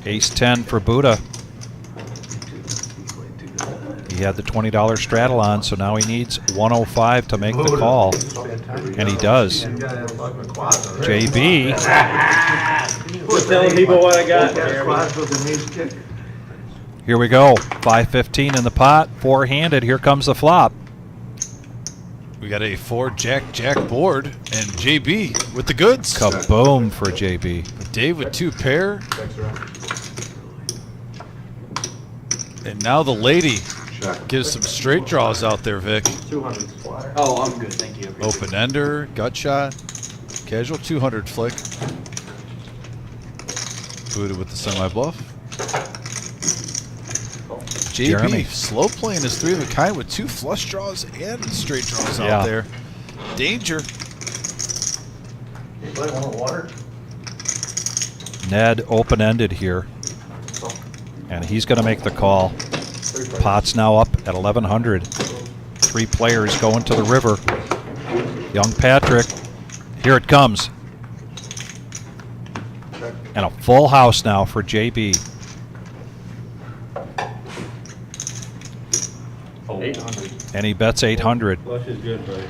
Ace 10 for Buddha. He had the $20 straddle on, so now he needs 105 to make the call. And he does. JB. We're telling people what I got. Here we go. 515 in the pot. Four-handed. Here comes the flop. We got a 4-Jack-Jack board, and JB with the goods. Kaboom for JB. Dave with 2 pair. And now the lady gives some straight draws out there, Vic. 200 squire. Oh, I'm good, thank you. Open ender, gut shot, casual 200 flick. Buddha with the semi bluff. JB Jeremy. slow playing his 3 of a kind with 2 flush draws and straight draws out there. Danger. You play one of water? Ned open-ended here. And he's going to make the call. Pot's now up at 1,100. 3 players going to the river. Young Patrick. Here it comes. And a full house now for JB. 800. And he bets 800. Flush is good, buddy.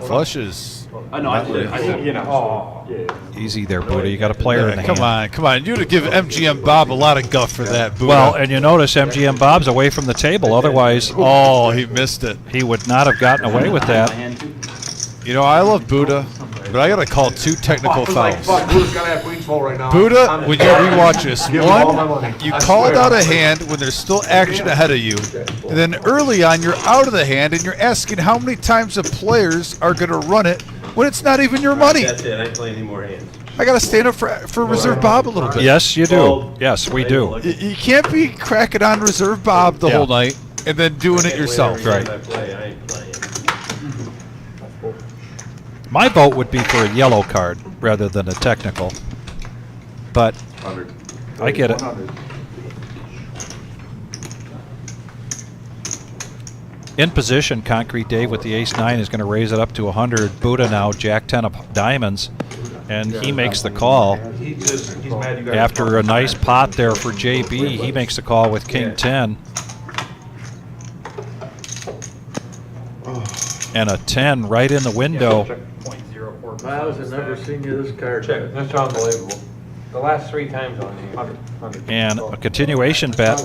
Flush is. No, I said, You know, yeah. Easy there, Buddha. You got a player in the Come hand. on. You'd have given MGM Bob a lot of guff for that, Buddha. Well, and you notice MGM Bob's away from the table. Otherwise, oh, he missed it. he would not have gotten away with that. You know, I love Buddha, but I got to call 2 technical fouls. Fuck, Buddha's gotta have queens full right now. Buddha, when you rewatch this, Give him all my one, money. you I called swear. out a hand when there's still action ahead of you, and then early on you're out of the hand and you're asking how many times the players are going to run it when it's not even your money. That's it, I ain't playing any more hands. I got to stand up for Reserve Bob a little bit. Yes, you do. Yes, we do. You can't be cracking on Reserve Bob the whole night and then doing it yourself. Right. I play, I ain't playing. My vote would be for a yellow card rather than a technical. But 100. I get it. 100. In position, Concrete Dave with the ace-9 is going to raise it up to 100. Buddha now, Jack 10 of diamonds. And he makes the call. He's mad you got After a nice pot there for JB, he makes the call with King 10. And a 10 right in the window. Miles, I've never seen you this card. Check. That's unbelievable. The last 3 times on here. 100. And a continuation bet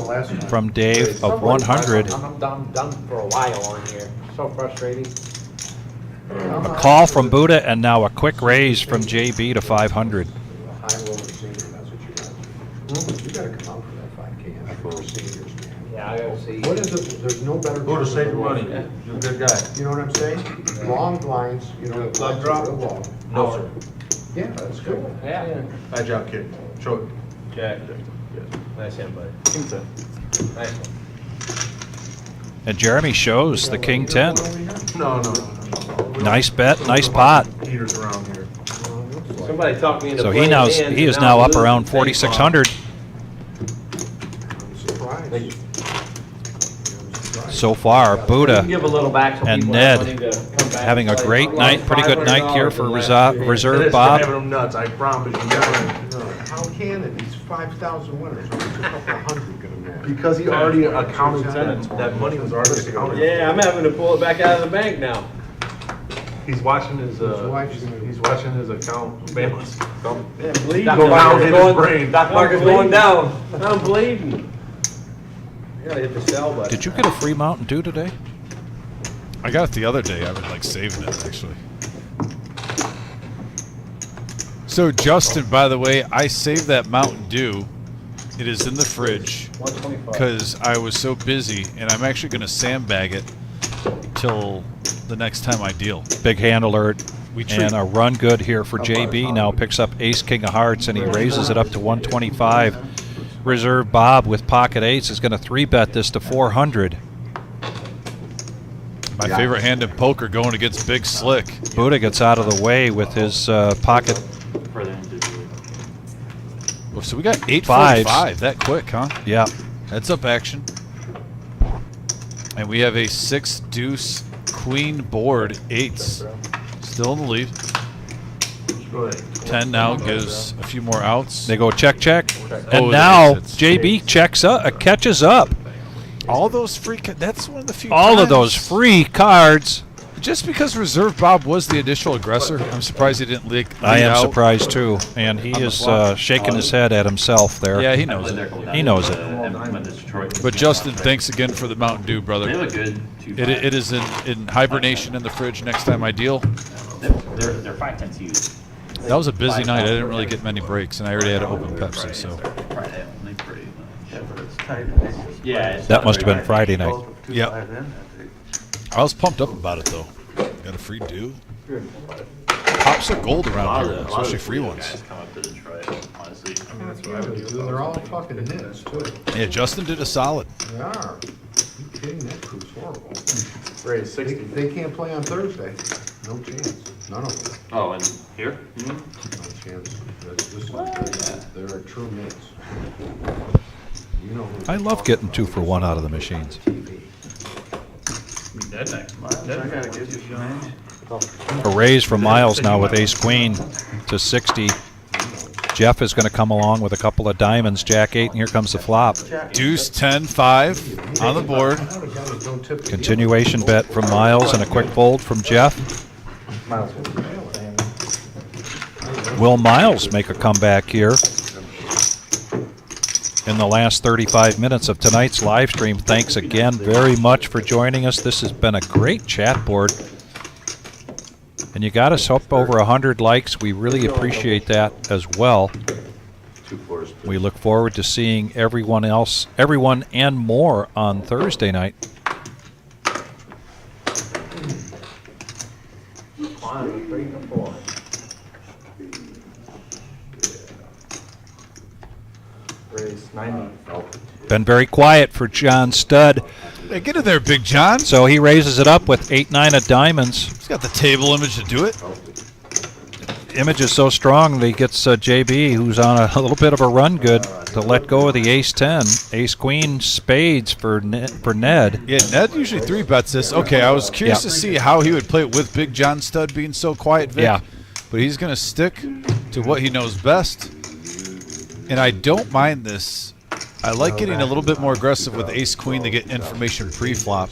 from Dave of 100. I'm done for a while on here. So frustrating. A call from Buddha, and now a quick raise from JB to 500. high roller senior, that's what you got. You gotta come out for that 5K for seniors, man. Yeah, I gotta see. What is it, there's no better. Go to save your money. You're a good guy. You know what I'm saying? Long blinds, you know. Leg drop? real long. No, sir. Yeah, that's good. Yeah. Bad job, kid. Show it. Jack. Nice hand, buddy. Nice one. And Jeremy shows the King 10. No. Nice bet, nice pot. Heaters around here. Somebody talked me into So playing hands, he is and now I'm up around losing. 4,600. I'm surprised. So far, Buddha Give a little back so and people have Ned money to come back having a and play. great night, pretty good night here for Reserve This Bob. driving them nuts, I promise you. How can it? These 5,000 winners, only a couple of hundred gonna matter. Because he already accounted that money was already accounted. Yeah, I'm having to pull it back out of the bank now. He's watching his, wife's gonna- he's watching his account balance. Yeah, bleeding. Go down in his brain. Stock market's going down. I'm bleeding. I gotta hit the sell button. Did you get a free Mountain Dew today? I got it the other day. I was like saving it actually. So Justin, by the way, I saved that Mountain Dew. It is in the fridge 125. because I was so busy, and I'm actually going to sandbag it till the next time I deal. Big hand alert. We treat- And a run good here for JB. Now picks up Ace King of Hearts, and he raises it up to 125. Reserve Bob with pocket ace is going to 3-bet this to 400. My favorite hand in poker going against Big Slick. Buddha gets out of the way with his pocket. Oh, so we got 845 that quick, huh? Yeah. Heads up action. And we have a 6 deuce queen board, 8s. Still in the lead. 10 now gives a few more outs. They go check, check. And Oh, now it's- JB checks up, catches up. All those free, that's one of the few All of times. those free cards. Just because Reserve Bob was the initial aggressor, I'm surprised he didn't leak I am out. surprised too. And he is shaking his head at himself there. Yeah, he knows it. He knows it. But Justin, thanks again for the Mountain Dew, brother. They look good. It is in hibernation in the fridge next time I deal. They're 5/10 used. That was a busy night. I didn't really get many breaks, and I already had to open Pepsi, so. Yeah. That must have been Friday night. Yeah. I was pumped up about it, though. Got a free Dew. Pops are gold around here, especially free ones. Come up to Detroit, honestly. They're all fucking nits, too. Yeah, Justin did a solid. They are. You kidding? That crew's horrible. Raise 60. They can't play on Thursday. No chance. None of them. Oh, and here? No chance. They're true nits. You know who I love getting 2 for 1 out of the machines. A raise from Miles now with ace queen to 60. Jeff is going to come along with a couple of diamonds, Jack 8, and here comes the flop. Deuce 10-5 on the board. Continuation bet from Miles and a quick fold from Jeff. Will Miles make a comeback here in the last 35 minutes of tonight's live stream? Thanks again very much for joining us. This has been a great chat board. And you got us up over 100 likes. We really appreciate that as well. We look forward to seeing everyone and more on Thursday night. Raise 90. Been very quiet for John Studd. Hey, get in there, Big John. So he raises it up with 8-9 of diamonds. He's got the table image to do it. Image is so strong that he gets JB, who's on a little bit of a run good, to let go of the ace-10. Ace-queen spades for Ned. Yeah, Ned usually 3-bets this. Okay, I was curious to see how he would play it with Big John Studd being so quiet, Vic. Yeah. But he's going to stick to what he knows best. And I don't mind this. I like getting a little bit more aggressive with ace-queen to get information pre-flop.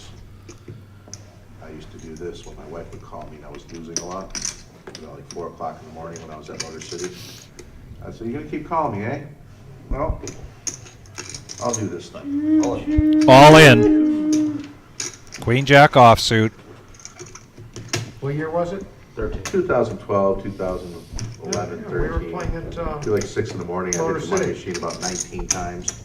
I used to do this when my wife would call me and I was losing a lot. You know, like 4 o'clock in the morning when I was at Motor City. I said, "You're gonna keep calling me, eh?" Well, I'll do this thing. All in. Queen Jack offsuit. What year was it? 2012, 2011, We were 13. playing at, Be like 6 in the morning. I Motor hit the money City. machine about 19 times.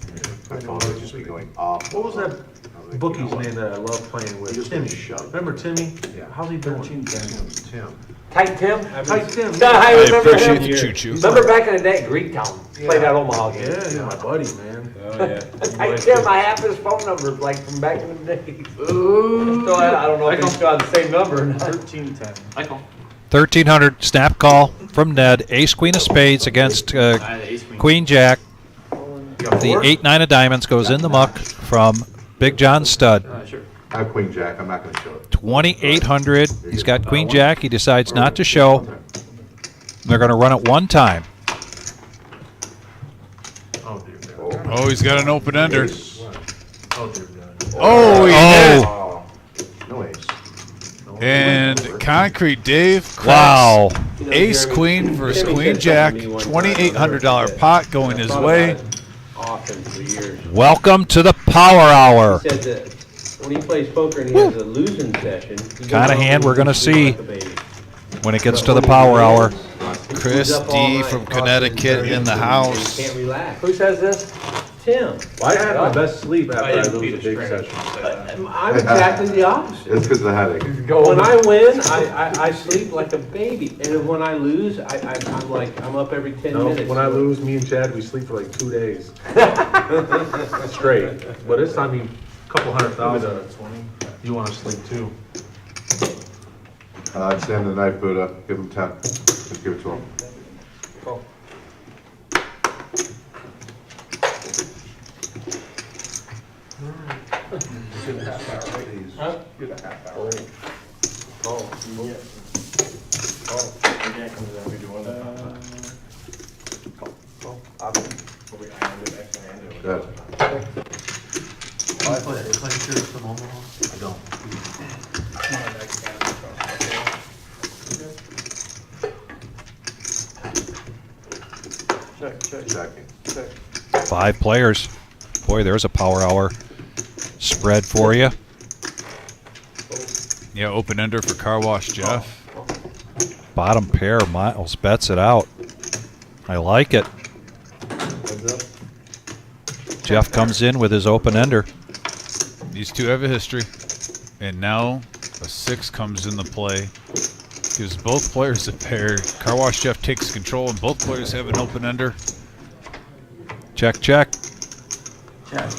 My phone would just be going off. What was that bookie's name that I love playing with? Just Timmy. shove. Remember Timmy? Yeah. How's he doing? Tim. Tight Tim? Tight Tim. Yeah, I I remember appreciate him. the choo-choo. Remember back in the day, Greektown, played that Omaha game. Yeah, he's my buddy, man. Oh, yeah. Tight Tim, I have his phone number, like from back in the day. Still, I don't know if he's still have the same number or not. 1310. I call. 1300 snap call from Ned. Ace queen of spades against Ace queen. Queen Jack. The 8-9 of diamonds goes in the muck from Big John Stud. Sure. I have queen jack, I'm not gonna show it. 2,800. He's got queen jack. He decides not to show. They're going to run it one time. Oh, dear God. Oh, he's got an open ender. Oh, dear God. Oh, he hit it. No ace. And Concrete Dave cracks Wow. ace queen versus queen jack. $2,800 pot going his way. Often for years. Welcome to the Power Hour. He said that when he plays poker and he has a losing session, Kind of hand we're going to see when it gets to the Power Hour. Chris D from Connecticut in the house. Can't relax. Who says this? Tim. Well, I had my best sleep after I didn't lose beat a a big string. session. I'm exactly the opposite. It's because of the headache. When I win, I sleep like a baby, and when I lose, I'm like, I'm up every 10 No, minutes. when I lose, me and Chad, we sleep for like 2 days. Straight. But this time, a couple $100,000. You want to sleep too. I'd stand the knife, Buddha, give him 10. Just give it to him. Good. I don't. Checking. 5 players. Boy, there's a Power Hour spread for you. Yeah, open ender for Car Wash Jeff. Bottom pair, Miles bets it out. I like it. Jeff comes in with his open ender. These two have a history. And now a 6 comes into play. Gives both players a pair. Car Wash Jeff takes control and both players have an open ender. Check, check. Check.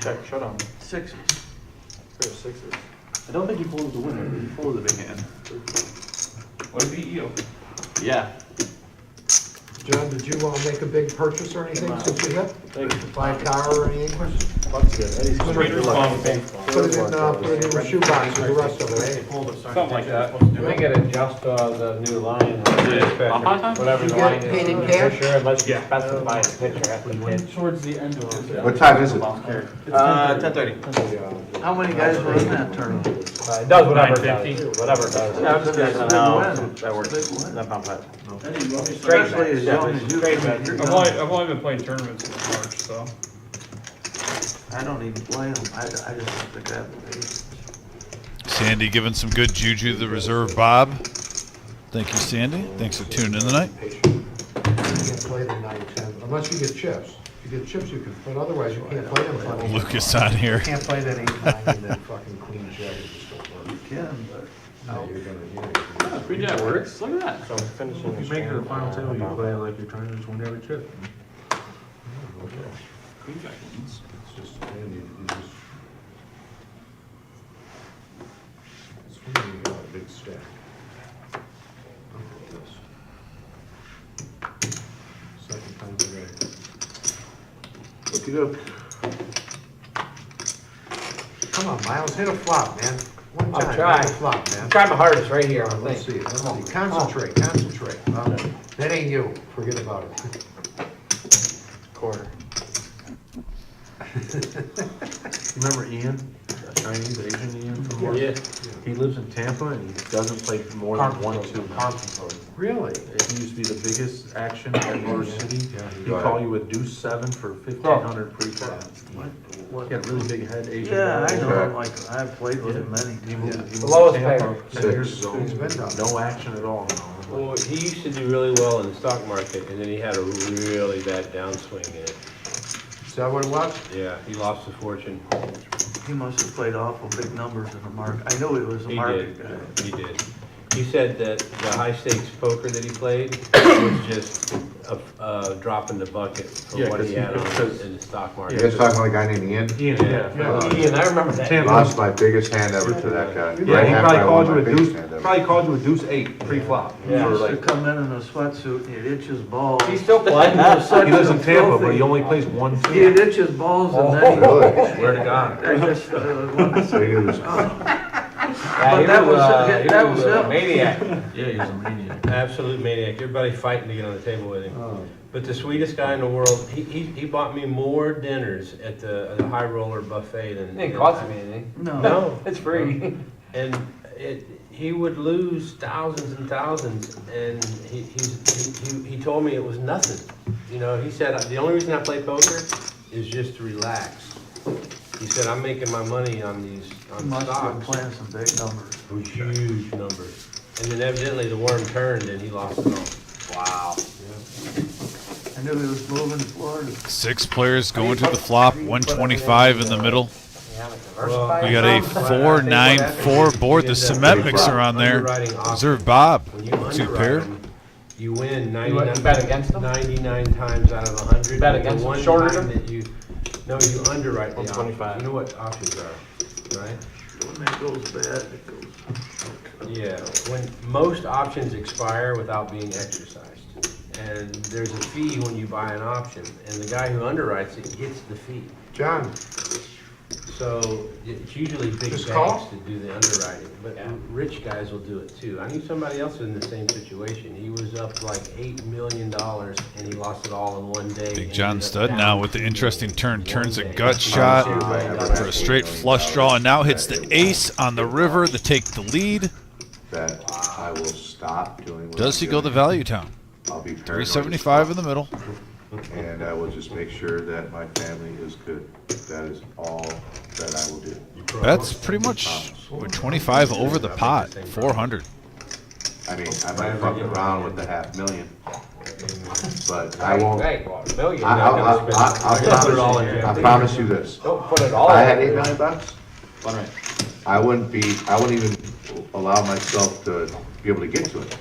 Check, showdown. Sixes. Pair of sixes. I don't think he folded the winner, but he folded the big hand. What did he open? Yeah. John, did you make a big purchase or anything since you hit? Buy a car or anything? That's good. Hey, he's Straight or long? Put it in the shoebox with the rest of it, eh? Something like that. You may get adjust the new line, whatever You the get line it is. paid in on the cash? picture, unless you specify a picture at the pitch. Towards the end of it. What time is it? 10:30. How many guys were in that tournament? It does whatever it 950. does, whatever it does. Yeah, I'm just guessing who No, won. that works. That's not bad. Especially as young as you. Straight bet. You're I've only been playing tournaments since March, so. I don't even play them. I just have to grab the Sandy giving some good juju to the reserve Bob. Thank you, Sandy. Thanks for tuning in tonight. You can't play the 9-10, unless you get chips. If you get chips, you can, but otherwise you can't play them. Lucas on here. You can't play that 8-9 and then fucking queen jack, it just don't work. You can, but. No, you're gonna. Queen Jack works, look at that. So I'm finishing. If you make it to the final table, you play like you're trying to just win every chip. Okay. Queen Jack wins. It's just, man, you just. It's when you got a big stack. Look at this. Second time today. Okey-doke. Come on, Miles, hit a flop, man. One I'll time, try. hit a flop, man. I'm trying my hardest right here, I Let's think. see, let's see. Concentrate, concentrate. That ain't you. Forget about it. Quarter. Remember Ian, Chinese Asian Ian from Morton? Yeah. He lives in Tampa and he doesn't play more than 1-2. Really? He used to be the biggest action at Motor City. He'd call you with deuce 7 for 1,500 pre-flop. He had a really big head, Asian. Yeah, I guy. know him, like, I've played with him many He times. moved The lowest to Tampa payer. 10 years ago. He's been down. No action at all. Well, he used to do really well in the stock market, and then he had a really bad downswing in it. Is that what it was? Yeah, he lost a fortune. He must have played awful big numbers in the market. I know he was a He market did, guy. he did. He said that the high stakes poker that he played was just dropping the bucket for Yeah, what he had on because- in the stock You market. guys talking about a guy named Ian? Ian, I remember that. Tampa. Lost my biggest hand ever to that guy. Yeah, Right he after probably I called won you my a biggest deuce, hand ever. probably called you a deuce 8 pre-flop. Yeah, For used to like, come in a sweatsuit, and he'd itch his balls. He's still playing. he lives in Tampa, but he only plays 1 He'd 2. itch his balls and then Really? Swear to God. I just wanted to So he was, But that was a him. maniac. Yeah, he was a maniac. Absolute maniac. Everybody fighting to get on the table with him. But the sweetest guy in the world, he bought me more dinners at the High Roller Buffet than. It ain't costing me anything. No. It's free. And he would lose thousands and thousands, and he told me it was nothing. You know, he said, the only reason I play poker is just to relax. He said, I'm making my money on these, on Must have been stocks. playing some big numbers. Huge numbers. And then evidently the worm turned and he lost it all. Wow. I knew he was moving to Florida. 6 players going to the flop, 125 in the middle. Well, We got a 4-9-4 board. The cement mixer on there. Reserve Bob. When you 2 underwrite pair. them, you win You 99, bet against them? 99 times out of 100. Bet but against the them, one shorter time them? that you underwrite the options. 125. You know what options are, right? When that goes bad, it goes. Yeah, when most options expire without being exercised. And there's a fee when you buy an option, and the guy who underwrites it gets the fee. John, So it's usually big Just banks call? that do the underwriting, but rich guys will do it too. I knew somebody else in the same situation. He was up like $8 million and he lost it all in one day. Big and John ended up Stud down now with the interesting turn. one Turns a day. gut shot Honestly, for a straight flush draw, and now hits the ace on the river to take the lead. that I will stop doing what Does I'm he go the doing. value town? I'll be paranoid. 375 in the middle. And I will just make sure that my family is good. That is all that I will do. That's pretty much, we're 25 over the pot, 400. I mean, I might fuck around with the $500,000, but I won't. Hey, well, a million. I promise you this. Don't put it If all I had in. $8 million, I wouldn't even allow myself to be able to get to it.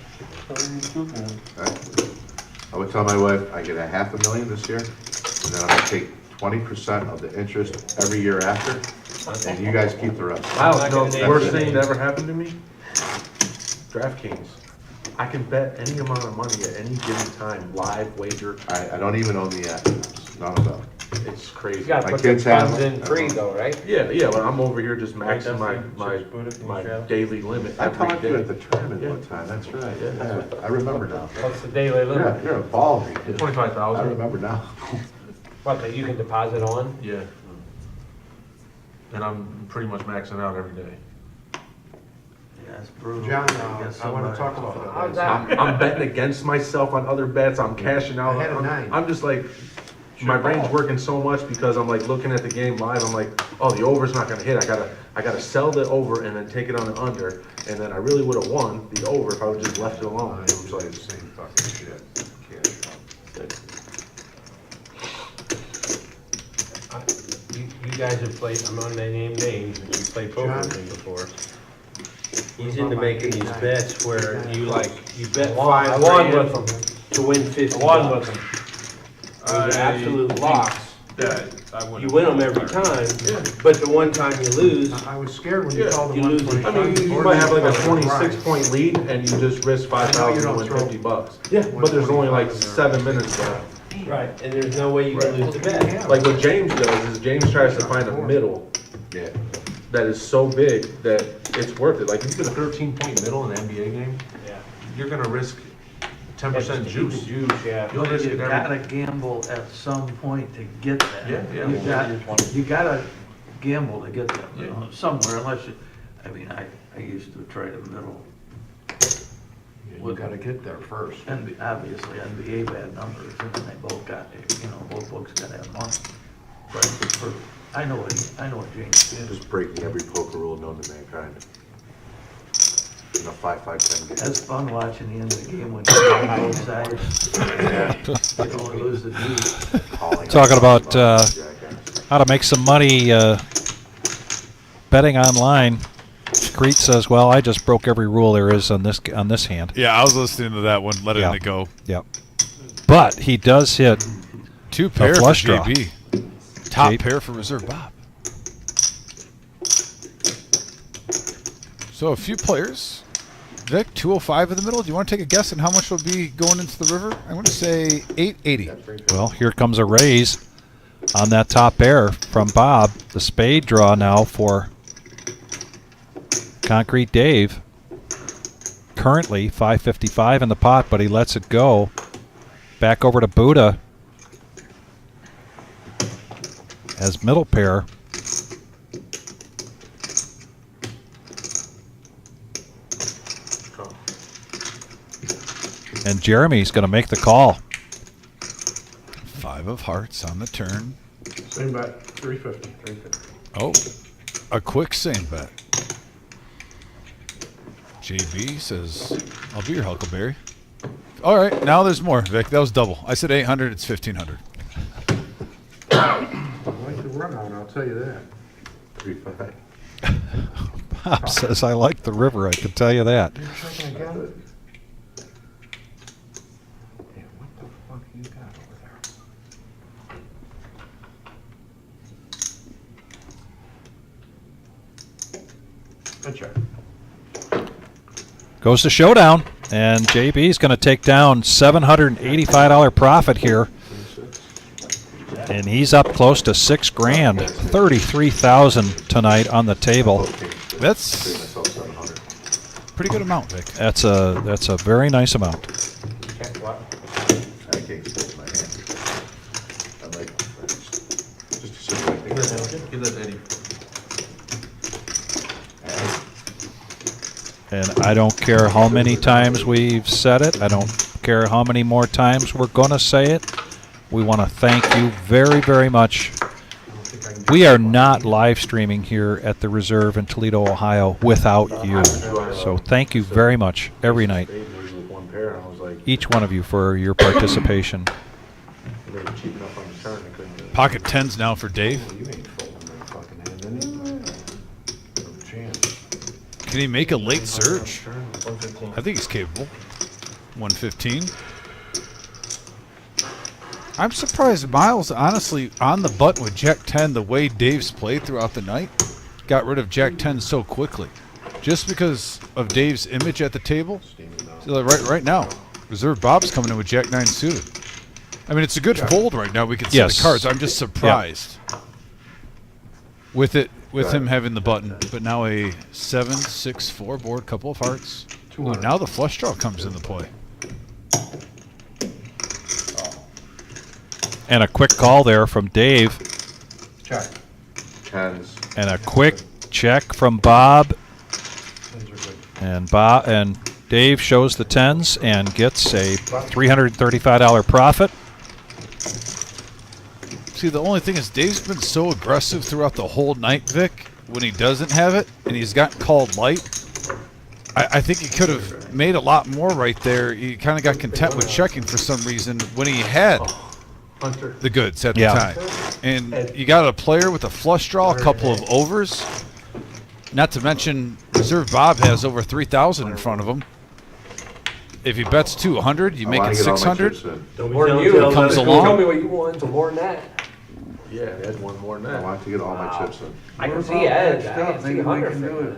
Right? I would tell my wife, I get a $500,000 this year, and then I'm gonna take 20% of the interest every year after, and you guys keep the rest. The worst thing that ever happened to me, DraftKings. I can bet any amount of money at any given time, live wager. I don't even own the app, none of them. It's crazy. You gotta My put the kids have funds them. in free though, right? Yeah, but I'm over here just maxing my daily limit I every talked to you at day. the tournament one time, that's right, yeah, I remember now. What's the daily limit? You're a baller. I 25,000. remember now. What, that you can deposit on? Yeah. And I'm pretty much maxing out every day. Yeah, it's brutal. John, guess I wanna somebody- talk about How's that. that? I'm betting against myself on other bets. I'm cashing out. I had a 9. I'm just like, my brain's working so much because I'm like looking at the game live. I'm like, oh, the over's not gonna hit. I gotta sell the over and then take it on the under. And then I really would have won the over if I would just left it alone. It was like, Same fucking shit. You guys have played, I'm not gonna name names, but you played poker with him before. He's into making these bets where you bet I $5 won grand with them. to win 50 I won bucks. with them. Those are absolute locks. I You win them every time, but the one time you lose, I was scared when you called the you lose 125. I mean, you might have like a 26-point lead and you just risk 5,000 to win $50. Yeah, but there's only like 7 minutes left. right, and there's no way you can lose the bet. Like what James does is James tries to find a middle Yeah. that is so big that it's worth it. Like if you get a 13-point middle in an NBA game, you're gonna risk 10% juice. Yeah. You'll risk You it every. gotta gamble at some point to get that. Yeah. You gotta gamble to get that, Yeah. somewhere, unless you, I mean, I used to trade a middle. You gotta get there first. And obviously NBA bad numbers, and they both got, both books gotta have money. But I know what James did. Just breaking every poker rule known to mankind. In a 5-5-10 game. That's fun watching the end of the game when you're on both sides. You don't lose the lead. Talking about how to make some money betting online. Greet says, "Well, I just broke every rule there is on this hand." Yeah, I was listening to that one, letting Yeah. it go. Yep. but he does hit 2 pair for flush draw. JB. Top pair for Reserve Bob. So a few players. Vic, 205 in the middle. Do you want to take a guess on how much will be going into the river? I'm going to say 880. Well, here comes a raise on that top pair from Bob. The spade draw now for Concrete Dave. Currently 555 in the pot, but he lets it go. Back over to Buddha as middle pair. And Jeremy's going to make the call. 5 of hearts on the turn. Same bet, 350. Oh, a quick same bet. JB says, I'll be your Huckleberry. All right, now there's more, Vic. That was double. I said 800, it's 1,500. I like the run on, I'll tell you that. 3-5. Bob says, I like the river, I can tell you that. You're checking again? Yeah, what the fuck you got over there? Good check. Goes to showdown, and JB's going to take down $785 profit here. And he's up close to $6 grand, $33,000 tonight on the table. That's pretty good amount, Vic. That's a very nice amount. I can't stick my hand. I'm like, just a simple thing. Give that to Eddie. And I don't care how many times we've said it. I don't care how many more times we're going to say it. We want to thank you very, very much. We are not live streaming here at the Reserve in Toledo, Ohio without you. So thank you very much every night, each one of you, for your participation. Pocket 10s now for Dave. Can he make a late surge? I think he's capable. 115. I'm surprised Miles, honestly, on the button with Jack 10, the way Dave's played throughout the night, got rid of Jack 10 so quickly. Just because of Dave's image at the table. So right now, Reserve Bob's coming in with Jack 9 suited. I mean, it's a good fold right now. We can see the cards. I'm just surprised with it. With him having the button, but now a 7-6-4 board, couple of hearts. Ooh, now the flush draw comes into play. And a quick call there from Dave. Check. Tens. And a quick check from Bob. And Dave shows the tens and gets a $335 profit. See, the only thing is Dave's been so aggressive throughout the whole night, Vic, when he doesn't have it, and he's gotten called light. I think he could have made a lot more right there. He kind of got content with checking for some reason when he had the goods at the time. And you got a player with a flush draw, a couple of overs. Not to mention, Reserve Bob has over 3,000 in front of him. If he bets 200, you make it 600. More than you. Comes along. Tell me what you want to more than that. Yeah, Ed won more than I that. want to get all my chips in. I can see Ed. I can see Maybe we Hunter. can do it.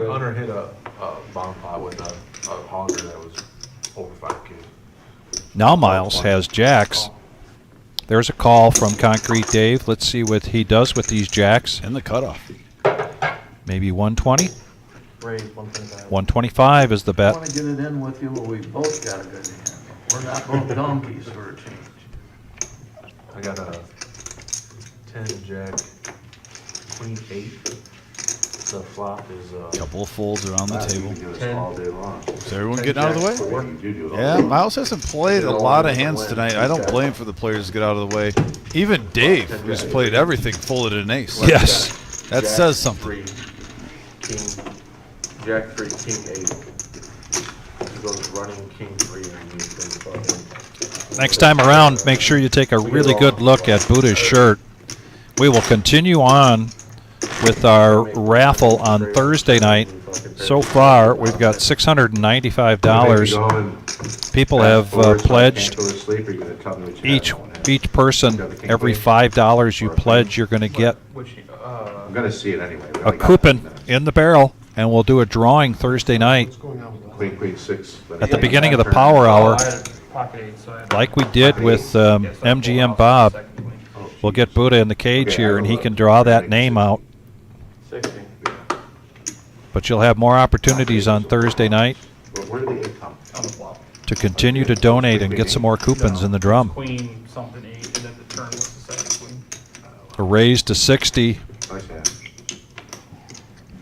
Hunter hit a bomb pot with a hogger that was over 5K. Now Miles has jacks. There's a call from Concrete Dave. Let's see what he does with these jacks. And the cutoff. Maybe 120? Raise 125. 125 is the I bet. want to get it in with you where we both got a good hand. We're not both donkeys for a change. I got a 10 jack, queen 8. The flop is Couple of folds around the table. Do this all day long. Is everyone getting out of the way? You do it all Yeah, day. Miles hasn't played a lot of hands tonight. I don't blame for the players to get out of the way. Even Dave, who's played everything, folded an ace. Yes. That Jack says something. 3, king, jack 3, king 8. He goes running king 3 and he goes fucking. Next time around, make sure you take a really good look at Buddha's shirt. We will continue on with our raffle on Thursday night. So far, we've got $695. People have pledged. Each person, every $5 you pledge, you're going to get I'm gonna see it anyway. a coupon in the barrel, and we'll do a drawing Thursday night Queen 6. at the beginning of the power hour, Pocket eight, so I had like we did with MGM Bob. We'll get Buddha in the cage here, and he can draw that name out. 60. But you'll have more opportunities on Thursday night Where did the 8 come? on the flop. to continue to donate and get some more coupons in the drum. Queen something 8, and then the turn was the second queen. A raise to 60 Nice hand.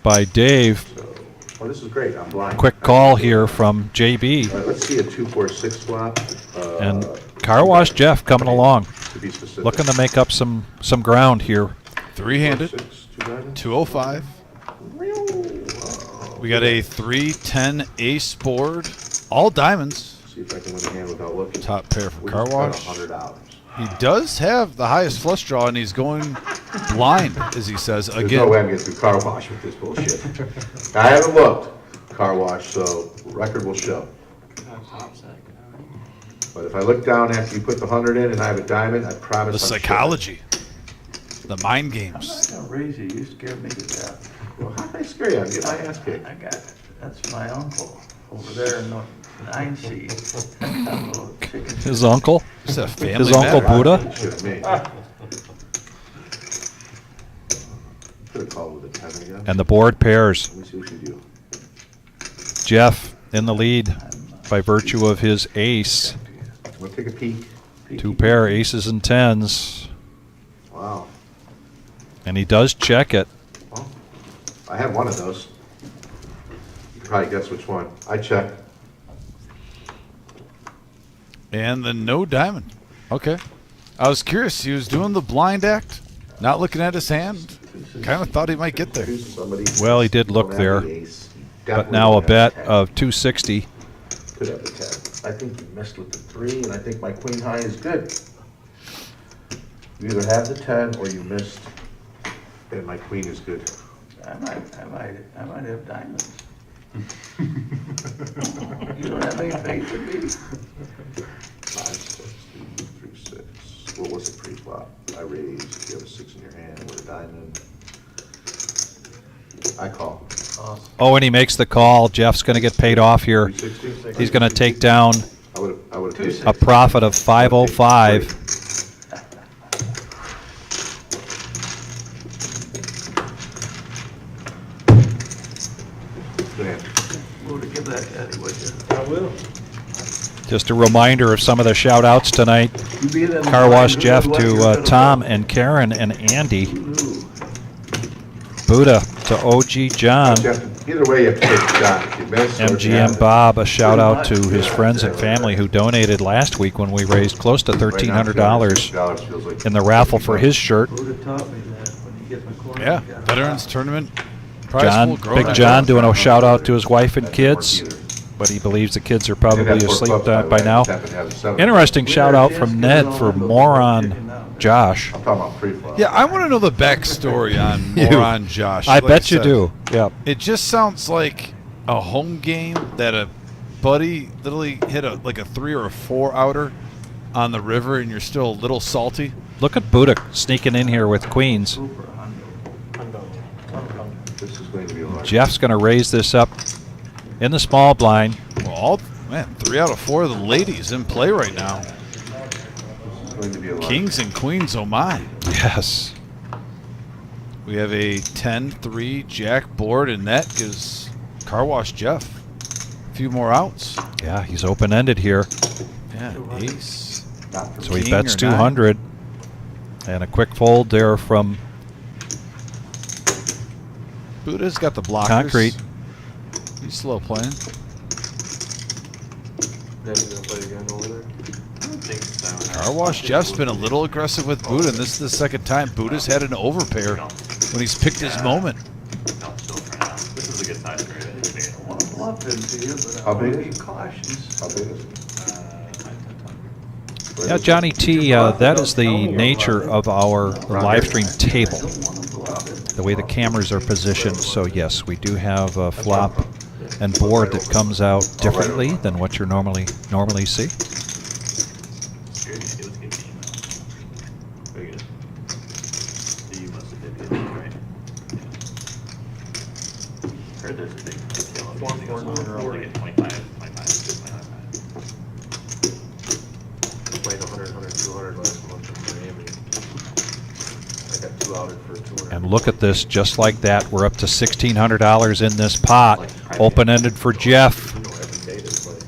by Dave. Oh, this is great. I'm blind. Quick call here from JB. All right, let's see a 2-4-6 flop. And Car Wash Jeff coming along, To be specific. looking to make up some ground here. Three-handed, 6, 2 diamonds. 205. We got a 3-10 ace board, all diamonds. See if I can win a hand without looking. Top pair for We Car just Wash. spent $100. He does have the highest flush draw, and he's going blind, as he says, There's again. no way I'm getting through Car Wash with this bullshit. I haven't looked, Car Wash, so record will show. But if I look down after you put the 100 in and I have a diamond, I promise The I'm psychology, the mind I'm games. not gonna raise you, you scared me to death. Well, how can I scare you? I'm getting my ass kicked. I got it. That's my uncle over there in the 9C. Little chicken. His uncle, It's a family his uncle matter. Buddha. Shit at me. Could have called with a 10 again. And the board pairs. Let me see what you do. Jeff in the lead by virtue of his ace. I'm gonna take a peek. Two pair aces and tens. Wow. And he does check it. Well, I had one of those. You can probably guess which one. I checked. And the no diamond. Okay. I was curious. He was doing the blind act, not looking at his hand. Kind of thought he might get there. Somebody Well, he did look don't have there, the ace. but Definitely now a don't have bet the 10. of 260. Could have the 10. I think you missed with the 3, and I think my queen high is good. You either have the 10 or you missed, and my queen is good. I might have diamonds. You don't have any faith in me? 5, 6, 2, 3, 6. What was the pre-flop? I raised. If you have a 6 in your hand with a diamond, I call. Oh, and he makes the call. Jeff's going to get paid off here. 360. He's going to take down I would have paid a profit of 505. Good hand. Go to give that Eddie, would you? I will. Just a reminder of some of the shout outs tonight. You be them Car Wash blind, Jeff what you're to gonna Tom vote. and Karen and Andy. Ooh. Buddha to OG John. Either way, you have to take a shot. If you miss, or if you MGM have it. Bob, a shout out to his friends and family who donated last week when we raised close to Right now, $1,300 $260 feels like in the raffle for his shirt. Who'd have taught me that when you get my corner? Yeah, you gotta Veterans stop. Tournament. Prize John, pool growing Big up. John doing a shout out to his wife and kids, but he believes the kids are probably asleep by now. Interesting shout out from Ned for moron Josh. I'm talking about pre-flop. Yeah, I want to know the backstory on Moron Josh. I Like bet you said, do. Yeah. It just sounds like a home game that a buddy literally hit a 3 or a 4 outer on the river, and you're still a little salty. Look at Buddha sneaking in here with queens. Super hundo. This is going to be a lot. Jeff's going to raise this up in the small blind. Well, 3 out of 4 of the ladies in play right now. This is going to be a lot. Kings and queens, oh my. Yes. We have a 10-3 jack board, and that gives Car Wash Jeff a few more outs. Yeah, he's open-ended here. Yeah, ace. Not for So he King bets or 200. And a quick fold there from Buddha's got the blockers. Concrete. He's slow playing. Never gonna play again over there. I don't think so. Car Wash Jeff's been a little aggressive with Buddha, and this is the second time Buddha's had an overpair when he's picked his moment. No, still for now. This is a good size for it. I want to bluff into you, but I How want to big? be cautious. How big is it? Yeah, Johnny T, that is the nature of our live stream table. I don't want to bluff it. the way the cameras are positioned. So yes, we do have a flop and board that comes out differently than what you normally see. It was a good game, though. Very good. So you must have did good, right? Yeah. Heard there's a big tail of music as well. Like at 25. Played 100, 200 last month in Miami. I got 2 outed for 200. And look at this, just like that, we're up to $1,600 in this pot. Open-ended for Jeff. You know, every day they play.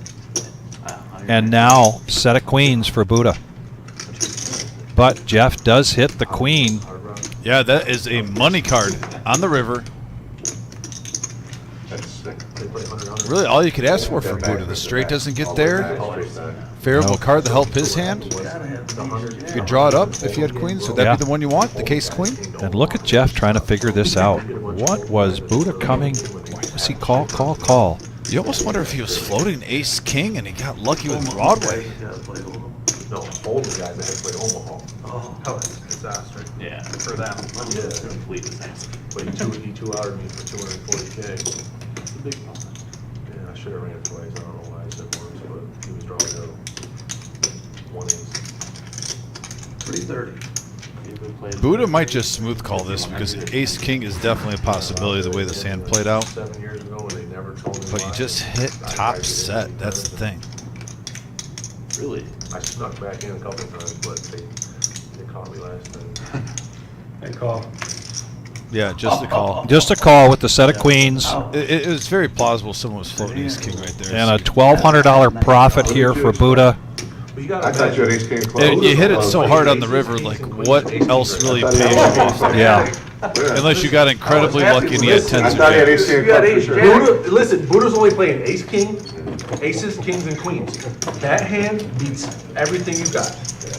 And now, set of queens for Buddha. But Jeff does hit the queen. Yeah, that is a money card on the river. That's sick. They play 100, 100. Really, all you could ask for Buddha. The straight doesn't get there. Favorable card to help his hand. You could draw it up if you had queens. Would that be the one you want? The case queen? And look at Jeff trying to figure this out. What was Buddha coming? Why was he call? You almost wonder if he was floating ace king and he got lucky with Broadway. No, older guys that play Omaha. Oh, it's a disaster. Yeah. For them. Yeah. Complete disaster. But he two outed me for 240K. It's a big one. Yeah, I should have ran twice. I don't know why I said once, but he was drawing out 1 ace. 330. Buddha might just smooth call this because ace king is definitely a possibility the way this hand played out. 7 years ago when they never told me But you why. just hit top set. That's the thing. Really? I snuck back in a couple times, but they caught me last time. I call. Yeah, just a call. Just a call with the set of queens. It was very plausible someone was floating ace king right there. And a $1,200 profit here for Buddha. I thought you had ace king club. And you hit it so hard on the river, like what else really pays you off? Yeah. Unless you got incredibly lucky and you had tens I of thought he had ace jacks. king club for sure. Buddha, listen, Buddha's only playing ace king, aces, kings, and queens. That hand beats everything you got.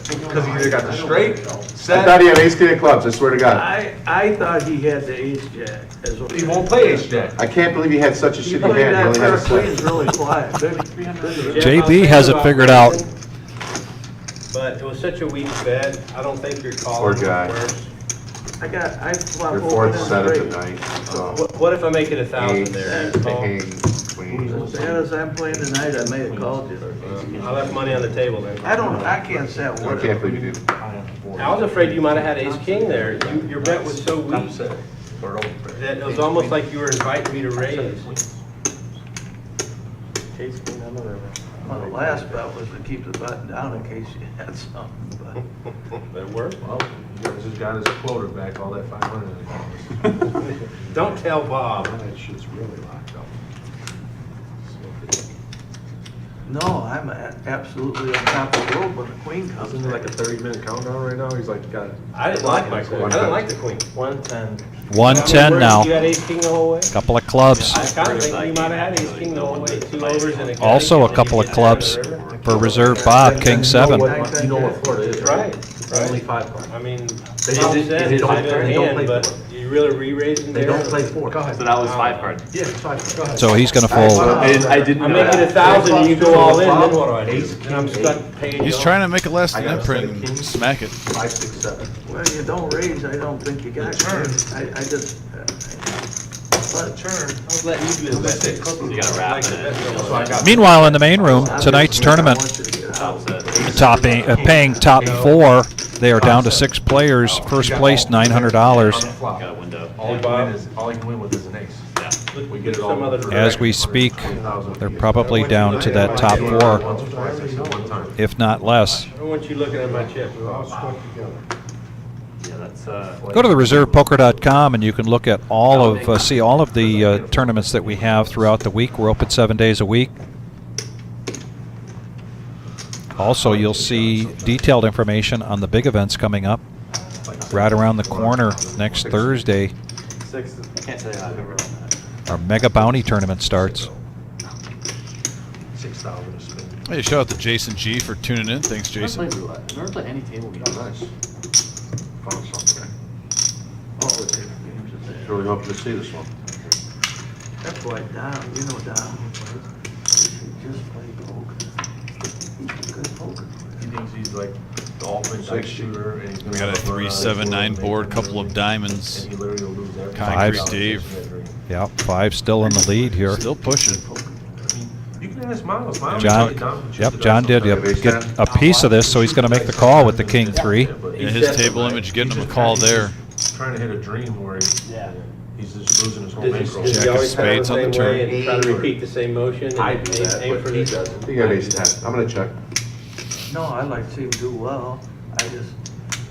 Because he either got the straight, I thought set, he had ace king clubs, I swear to God. I thought he had the ace jack. he won't play ace jack. I can't believe he had such a He shitty played hand. He that only pair had a of set. queens really fly. JB has it figured out. But it was such a weak bet. I don't think you're calling. Poor guy. first. I flopped Your open fourth and set of the straight. night, so. What if I make it 1,000 Ace, there? king, Call? queen. As bad as I'm playing tonight, I may have called you. I left money on the table then. I can't set I what. can't believe you did. I was afraid you might have had ace king there. Your bet was so weak that it was almost like you were inviting me to raise. Ace king on the river. Well, the last bet was to keep the button down in case you had something, but. That worked. Well, you guys just got his quota back, all that 500. Don't tell Bob. That shit's really locked up. No, I'm absolutely on top of the world when the queen comes. Isn't it like a 30-minute countdown right now? He's like, got. I didn't like my queen. I didn't like the queen. 110. 110 now. You had ace king the whole way? Couple of clubs. I kind of think you might have had ace king the whole way. 2 overs and a king. Also a couple of clubs for reserve Bob, king 7. You know what Florida is, right? Right. Only 5 cards. I mean, They don't- it's they a don't- good they don't hand, play but four. you really re-raising They there? don't play 4. Go ahead. So that was 5 cards. Yeah, it's 5 cards. Go ahead. So he's going to fold. I didn't I'm know making that. 1,000 and you go all in, then what do I do? Ace, And I'm stuck paying He's you trying to make a lasting I got a imprint set of and kings. smack it. 5, 6, 7. Well, you don't raise, I don't think you got turn. I just, let it turn. I was letting you do the best. You gotta wrap it in. So I got. Meanwhile, in the main room, tonight's tournament, paying top 4. They are down to 6 players. First place, $900. Got a window. All you can win with is an ace. Yeah. We get it all. Some other- As we speak, they're probably down to that top 4, Once or twice, I said one time. if not less. I don't want you looking at my chip. We're all stuck together. Yeah, that's Go to the reservepoker.com and you can look at all of, see all of the tournaments that we have throughout the week. We're open 7 days a week. Also, you'll see detailed information on the big events coming up right around the corner next Thursday. 6. I can't say I've ever done that. Our mega bounty tournament starts. 6,000 a spin. Hey, shout out to Jason G for tuning in. Thanks, Jason. I've never played any table games. Nice. Found something. All the different games are there. Really hope to see this one. That's why Dom, you know Dom, you should just play poker. He's a good poker player. He thinks he's like the ultimate dice shooter. And he's gonna We got a have run out of 3-7-9 board, board, make couple of $1 million, diamonds. And he literally will lose everything. Concrete $5 Dave. chasing that dream. Yep, 5 still in the lead here. Still pushing. You can ask Miles. Miles John, take it down and shoot yep, the John dice did sometimes. get a piece of this, so he's going to make the call with the king 3. Yeah, his table image getting him a call there. Trying to hit a dream where he's just losing his whole bankroll. Does Jack he of always have it spades the on the same turn. way and try to repeat the same motion? And I do that, aim but for he the- doesn't. He got ace 10. I'm gonna check. No, I like to see him do well.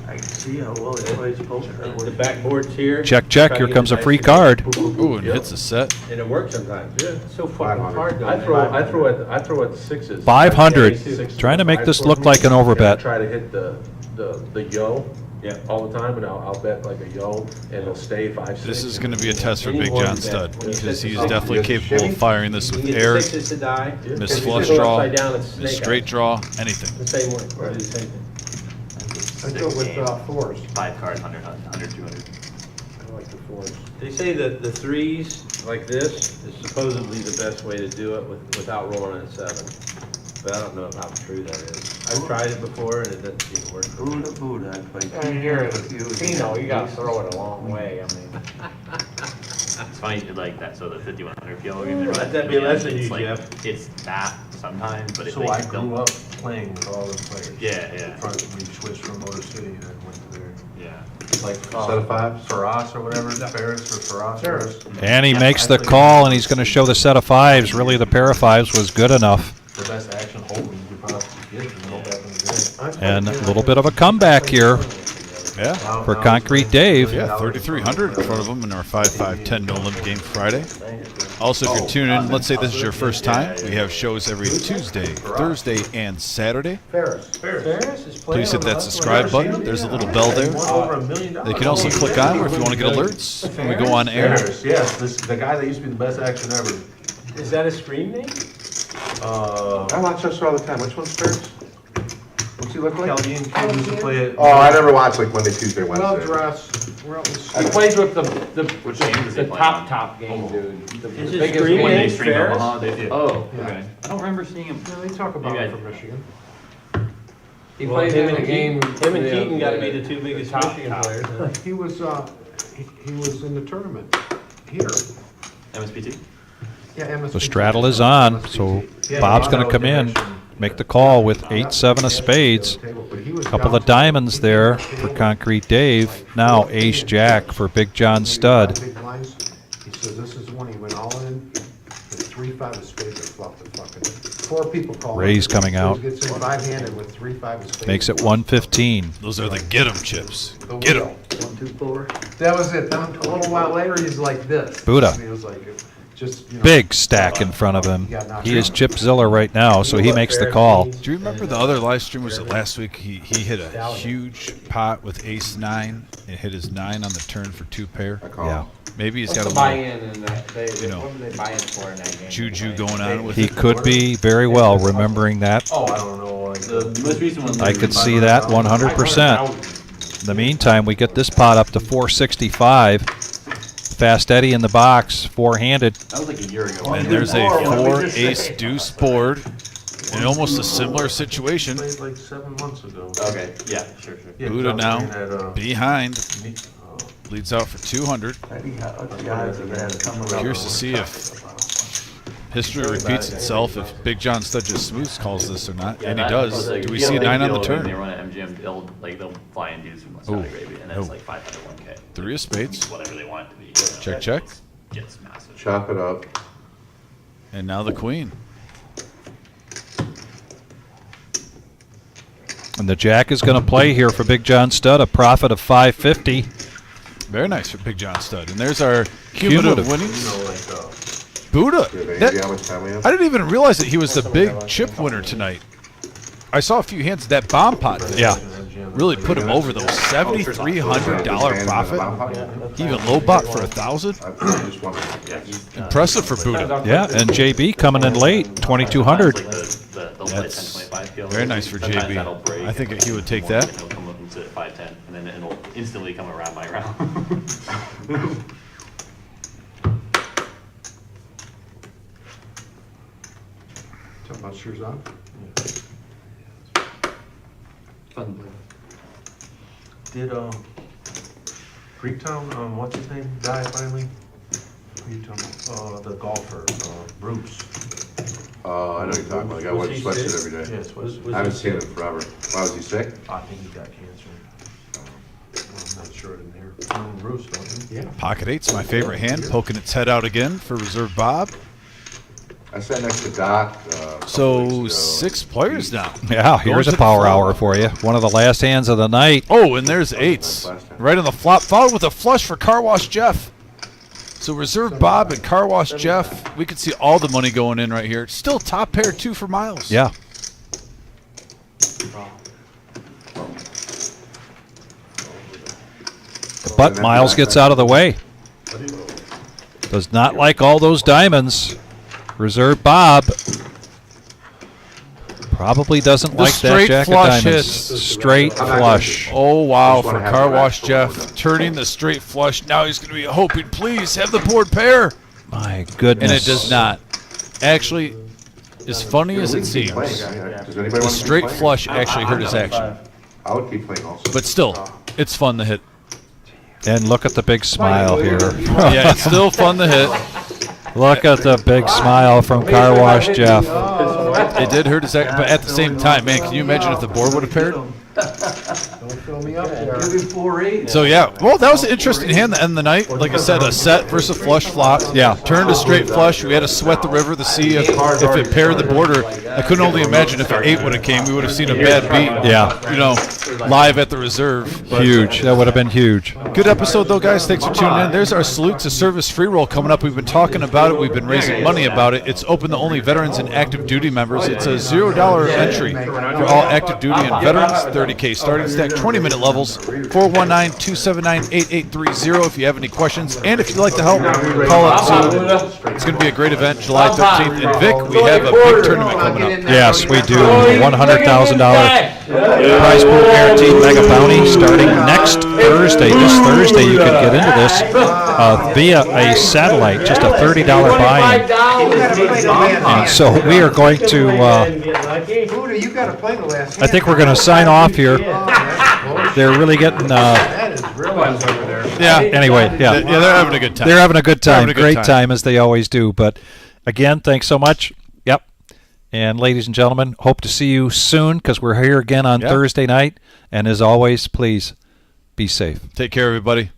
I can see how well he plays poker. The backboard's here. Check, check. Here comes a free card. Ooh, and hits a set. And it works sometimes. Yeah, it's so fucking 500. hard. I throw at the sixes. 500. Six, Trying to make this five look for like an me. overbet. I try to hit the yo Yeah. all the time, and I'll bet like a yo, and it'll stay 5-6. This is going to be a test for Big Anyone John bet. Stud When he because sets he's it up, definitely capable of firing this You with can get air, the sixes to die. miss If you flush go draw, upside down, it's miss snake straight eyes. draw, anything. The same way. We'll do the same thing. I go with fours. 5 cards, 100, 200. I like the fours. They say that the threes, like this, is supposedly the best way to do it without rolling at 7. But I don't know how true that is. I've tried it before and it doesn't seem to work. Buddha, I play. And here, Pino, you gotta throw it a long way, I mean. It's funny, like that, so the 5100 PLO Ooh, game. let that be a lesson to it's you, like, Jeff. It's that sometimes, but So I grew up playing with all those players. Yeah, yeah. We switched from Motor City and then went to there. Yeah. Like Set of 5s. Faraz or whatever, Ferris or Faraz. Ferris. And he makes the call, and he's going to show the set of 5s. Really, the pair of 5s was good enough. The best action holding you could possibly get, you know, back in the day. And a little bit of a comeback here Yeah. for Concrete Dave. Yeah, 3,300 in front of him in our 5-5-10 no limit game Friday. Also, if you're tuning in, let's say this is your first time, we have shows every Tuesday, Thursday, and Saturday. Ferris. Ferris is playing Please hit on that the subscribe button. There's a little bell there. Over $1 million. They can also click on where if you want to get alerts when we go on air. Ferris, yes, the guy that used to be the best action ever. Is that a screen name? I watch this all the time. Which one's Ferris? What's he look like? Kelly and Kid used to play it. Oh, I never watched like Monday, Tuesday, Well Wednesday. dressed. He plays with Which game does he the play top game, dude. The Is his biggest screen When game. they name stream Ferris? Omaha, they did. Oh, Okay. I don't remember seeing him. Yeah, they talk about Maybe it I- from Michigan. He Well, plays him in and a game. Him and Keaton got to be the two biggest top Michigan players. huh? He was in the tournament here. MSPT? Yeah, MSP. The straddle is on, so Bob's going to come in, make the call with 8-7 of spades. Couple of diamonds there for Concrete Dave. Now ace-jack for Big John Stud. Big blinds. He says this is the one he went all in. The 3-5 of spades are fluffed the fucking. 4 people call. Raise coming out. Gets in 5-handed with 3-5 of spades. Makes it 115. Those are the get 'em chips. The Get 'em. wheel. 1, 2, 4. That was it. Then a little while later, he's like this. Buddha. And he was like, just, you know, Big stack in front of him. He is Chipzilla right now, so he makes the call. Do you remember the other live stream? Was it last week? He hit a huge pot with ace-9 and hit his 9 on the turn for 2 pair. Yeah. Maybe he's What's got a the little buy-in in that? you know, What did they buy in for in that game? juju going on with He it. could be very well remembering that. Oh, I don't know, like. The most recent one. I could see that 100%. In the meantime, we get this pot up to 465. Fast Eddie in the box, 4-handed. That was like a year ago. And there's a 4-ace-deuce board in almost a similar situation. Played like 7 months ago. Okay, yeah, sure. Yeah, Buddha John now Green had, behind, leads out for 200. Curious to see if history repeats itself, if Big John Stud just smooths calls this or not, and he does. Do we see a 9 on the They turn? run at MGM, they'll fly in dudes from Saudi Arabia, and that's like 501K. 3 of spades. Whatever they want it to be. Check, check. Gets massive. Chop it up. And now the queen. And the jack is going to play here for Big John Stud, a profit of 550. Very nice for Big John Stud. And there's our cumulative winnings. You know, like, Buddha. Do you have any That- idea how much time we have? I didn't even realize that he was the big chip winner tonight. I saw a few hands. That bomb pot Yeah. really put him over those $7,300 profit. Even low bot for 1,000. I just wondered. Impressive for Buddha. Yeah, and JB coming in late, 2,200. That's very nice for JB. I think he would take that. It'll come up and sit at 510, and then it'll instantly come around my round. Talking about yours on? Did, Greektown, what's his name, die finally? The golfer, Bruce. I know you're talking about, the guy wears a sweatshirt every day. Yes, was. I haven't seen him forever. Why, was he sick? I think he got cancer. I'm not sure, I didn't hear. Bruce, don't you? Yeah. Pocket eight's my favorite hand, poking its head out again for Reserve Bob. I sat next to Doc. So 6 players now. Yeah, here's a power hour for you. One of the last hands of the night. Oh, and there's eights. Right on the flop, followed with a flush for Car Wash Jeff. So Reserve Bob and Car Wash Jeff, we can see all the money going in right here. Still top pair 2 for Miles. Yeah. But Miles gets out of the way. Does not like all those diamonds. Reserve Bob probably doesn't like that jack of diamonds. Hits. Straight flush. Oh, wow, for Car Wash Jeff. Turning the straight flush. Now he's going to be hoping, please, have the board pair. My goodness. And it does not. Actually, as funny as it seems, the straight flush actually hurt his action. I would keep playing also. But still, it's fun to hit. And look at the big smile here. Yeah, it's still fun to hit. Look at the big smile from Car Wash Jeff. It did hurt his action, but at the same time, man, can you imagine if the board would have paired? Don't fill me up there. Give him 4-8. So yeah, well, that was an interesting hand to end the night. Like I said, a set versus a flush flop. Yeah. Turned a straight flush. We had to sweat the river to see if it paired the border. I couldn't only imagine if an 8 would have came, we would have seen a bad beat. Yeah. You know, live at the Reserve. But huge. That would have been huge. Good episode though, guys. Thanks for tuning in. There's our Salute to Service free roll coming up. We've been talking about it. We've been raising money about it. It's open to only veterans and active duty members. It's a $0 entry for all active duty and veterans. $30K starting stack, 20-minute levels. 419-279-8830 if you have any questions. And if you'd like to help, call up to. It's going to be a great event, July 13th. And Vic, we have a big tournament coming up. Yes, we do. $100,000 prize pool guaranteed mega bounty starting next Thursday. This Thursday you can get into this via a satellite, just a $30 buy-in. And so we are going to, I think we're going to sign off here. They're really getting, Yeah. Anyway, yeah. Yeah, they're having a good time. They're having a good time. Having a good Great time, as they always do. But again, thanks so much. Yep. And ladies and gentlemen, hope to see you soon because we're here again on Thursday night. And as always, please be safe. Take care, everybody.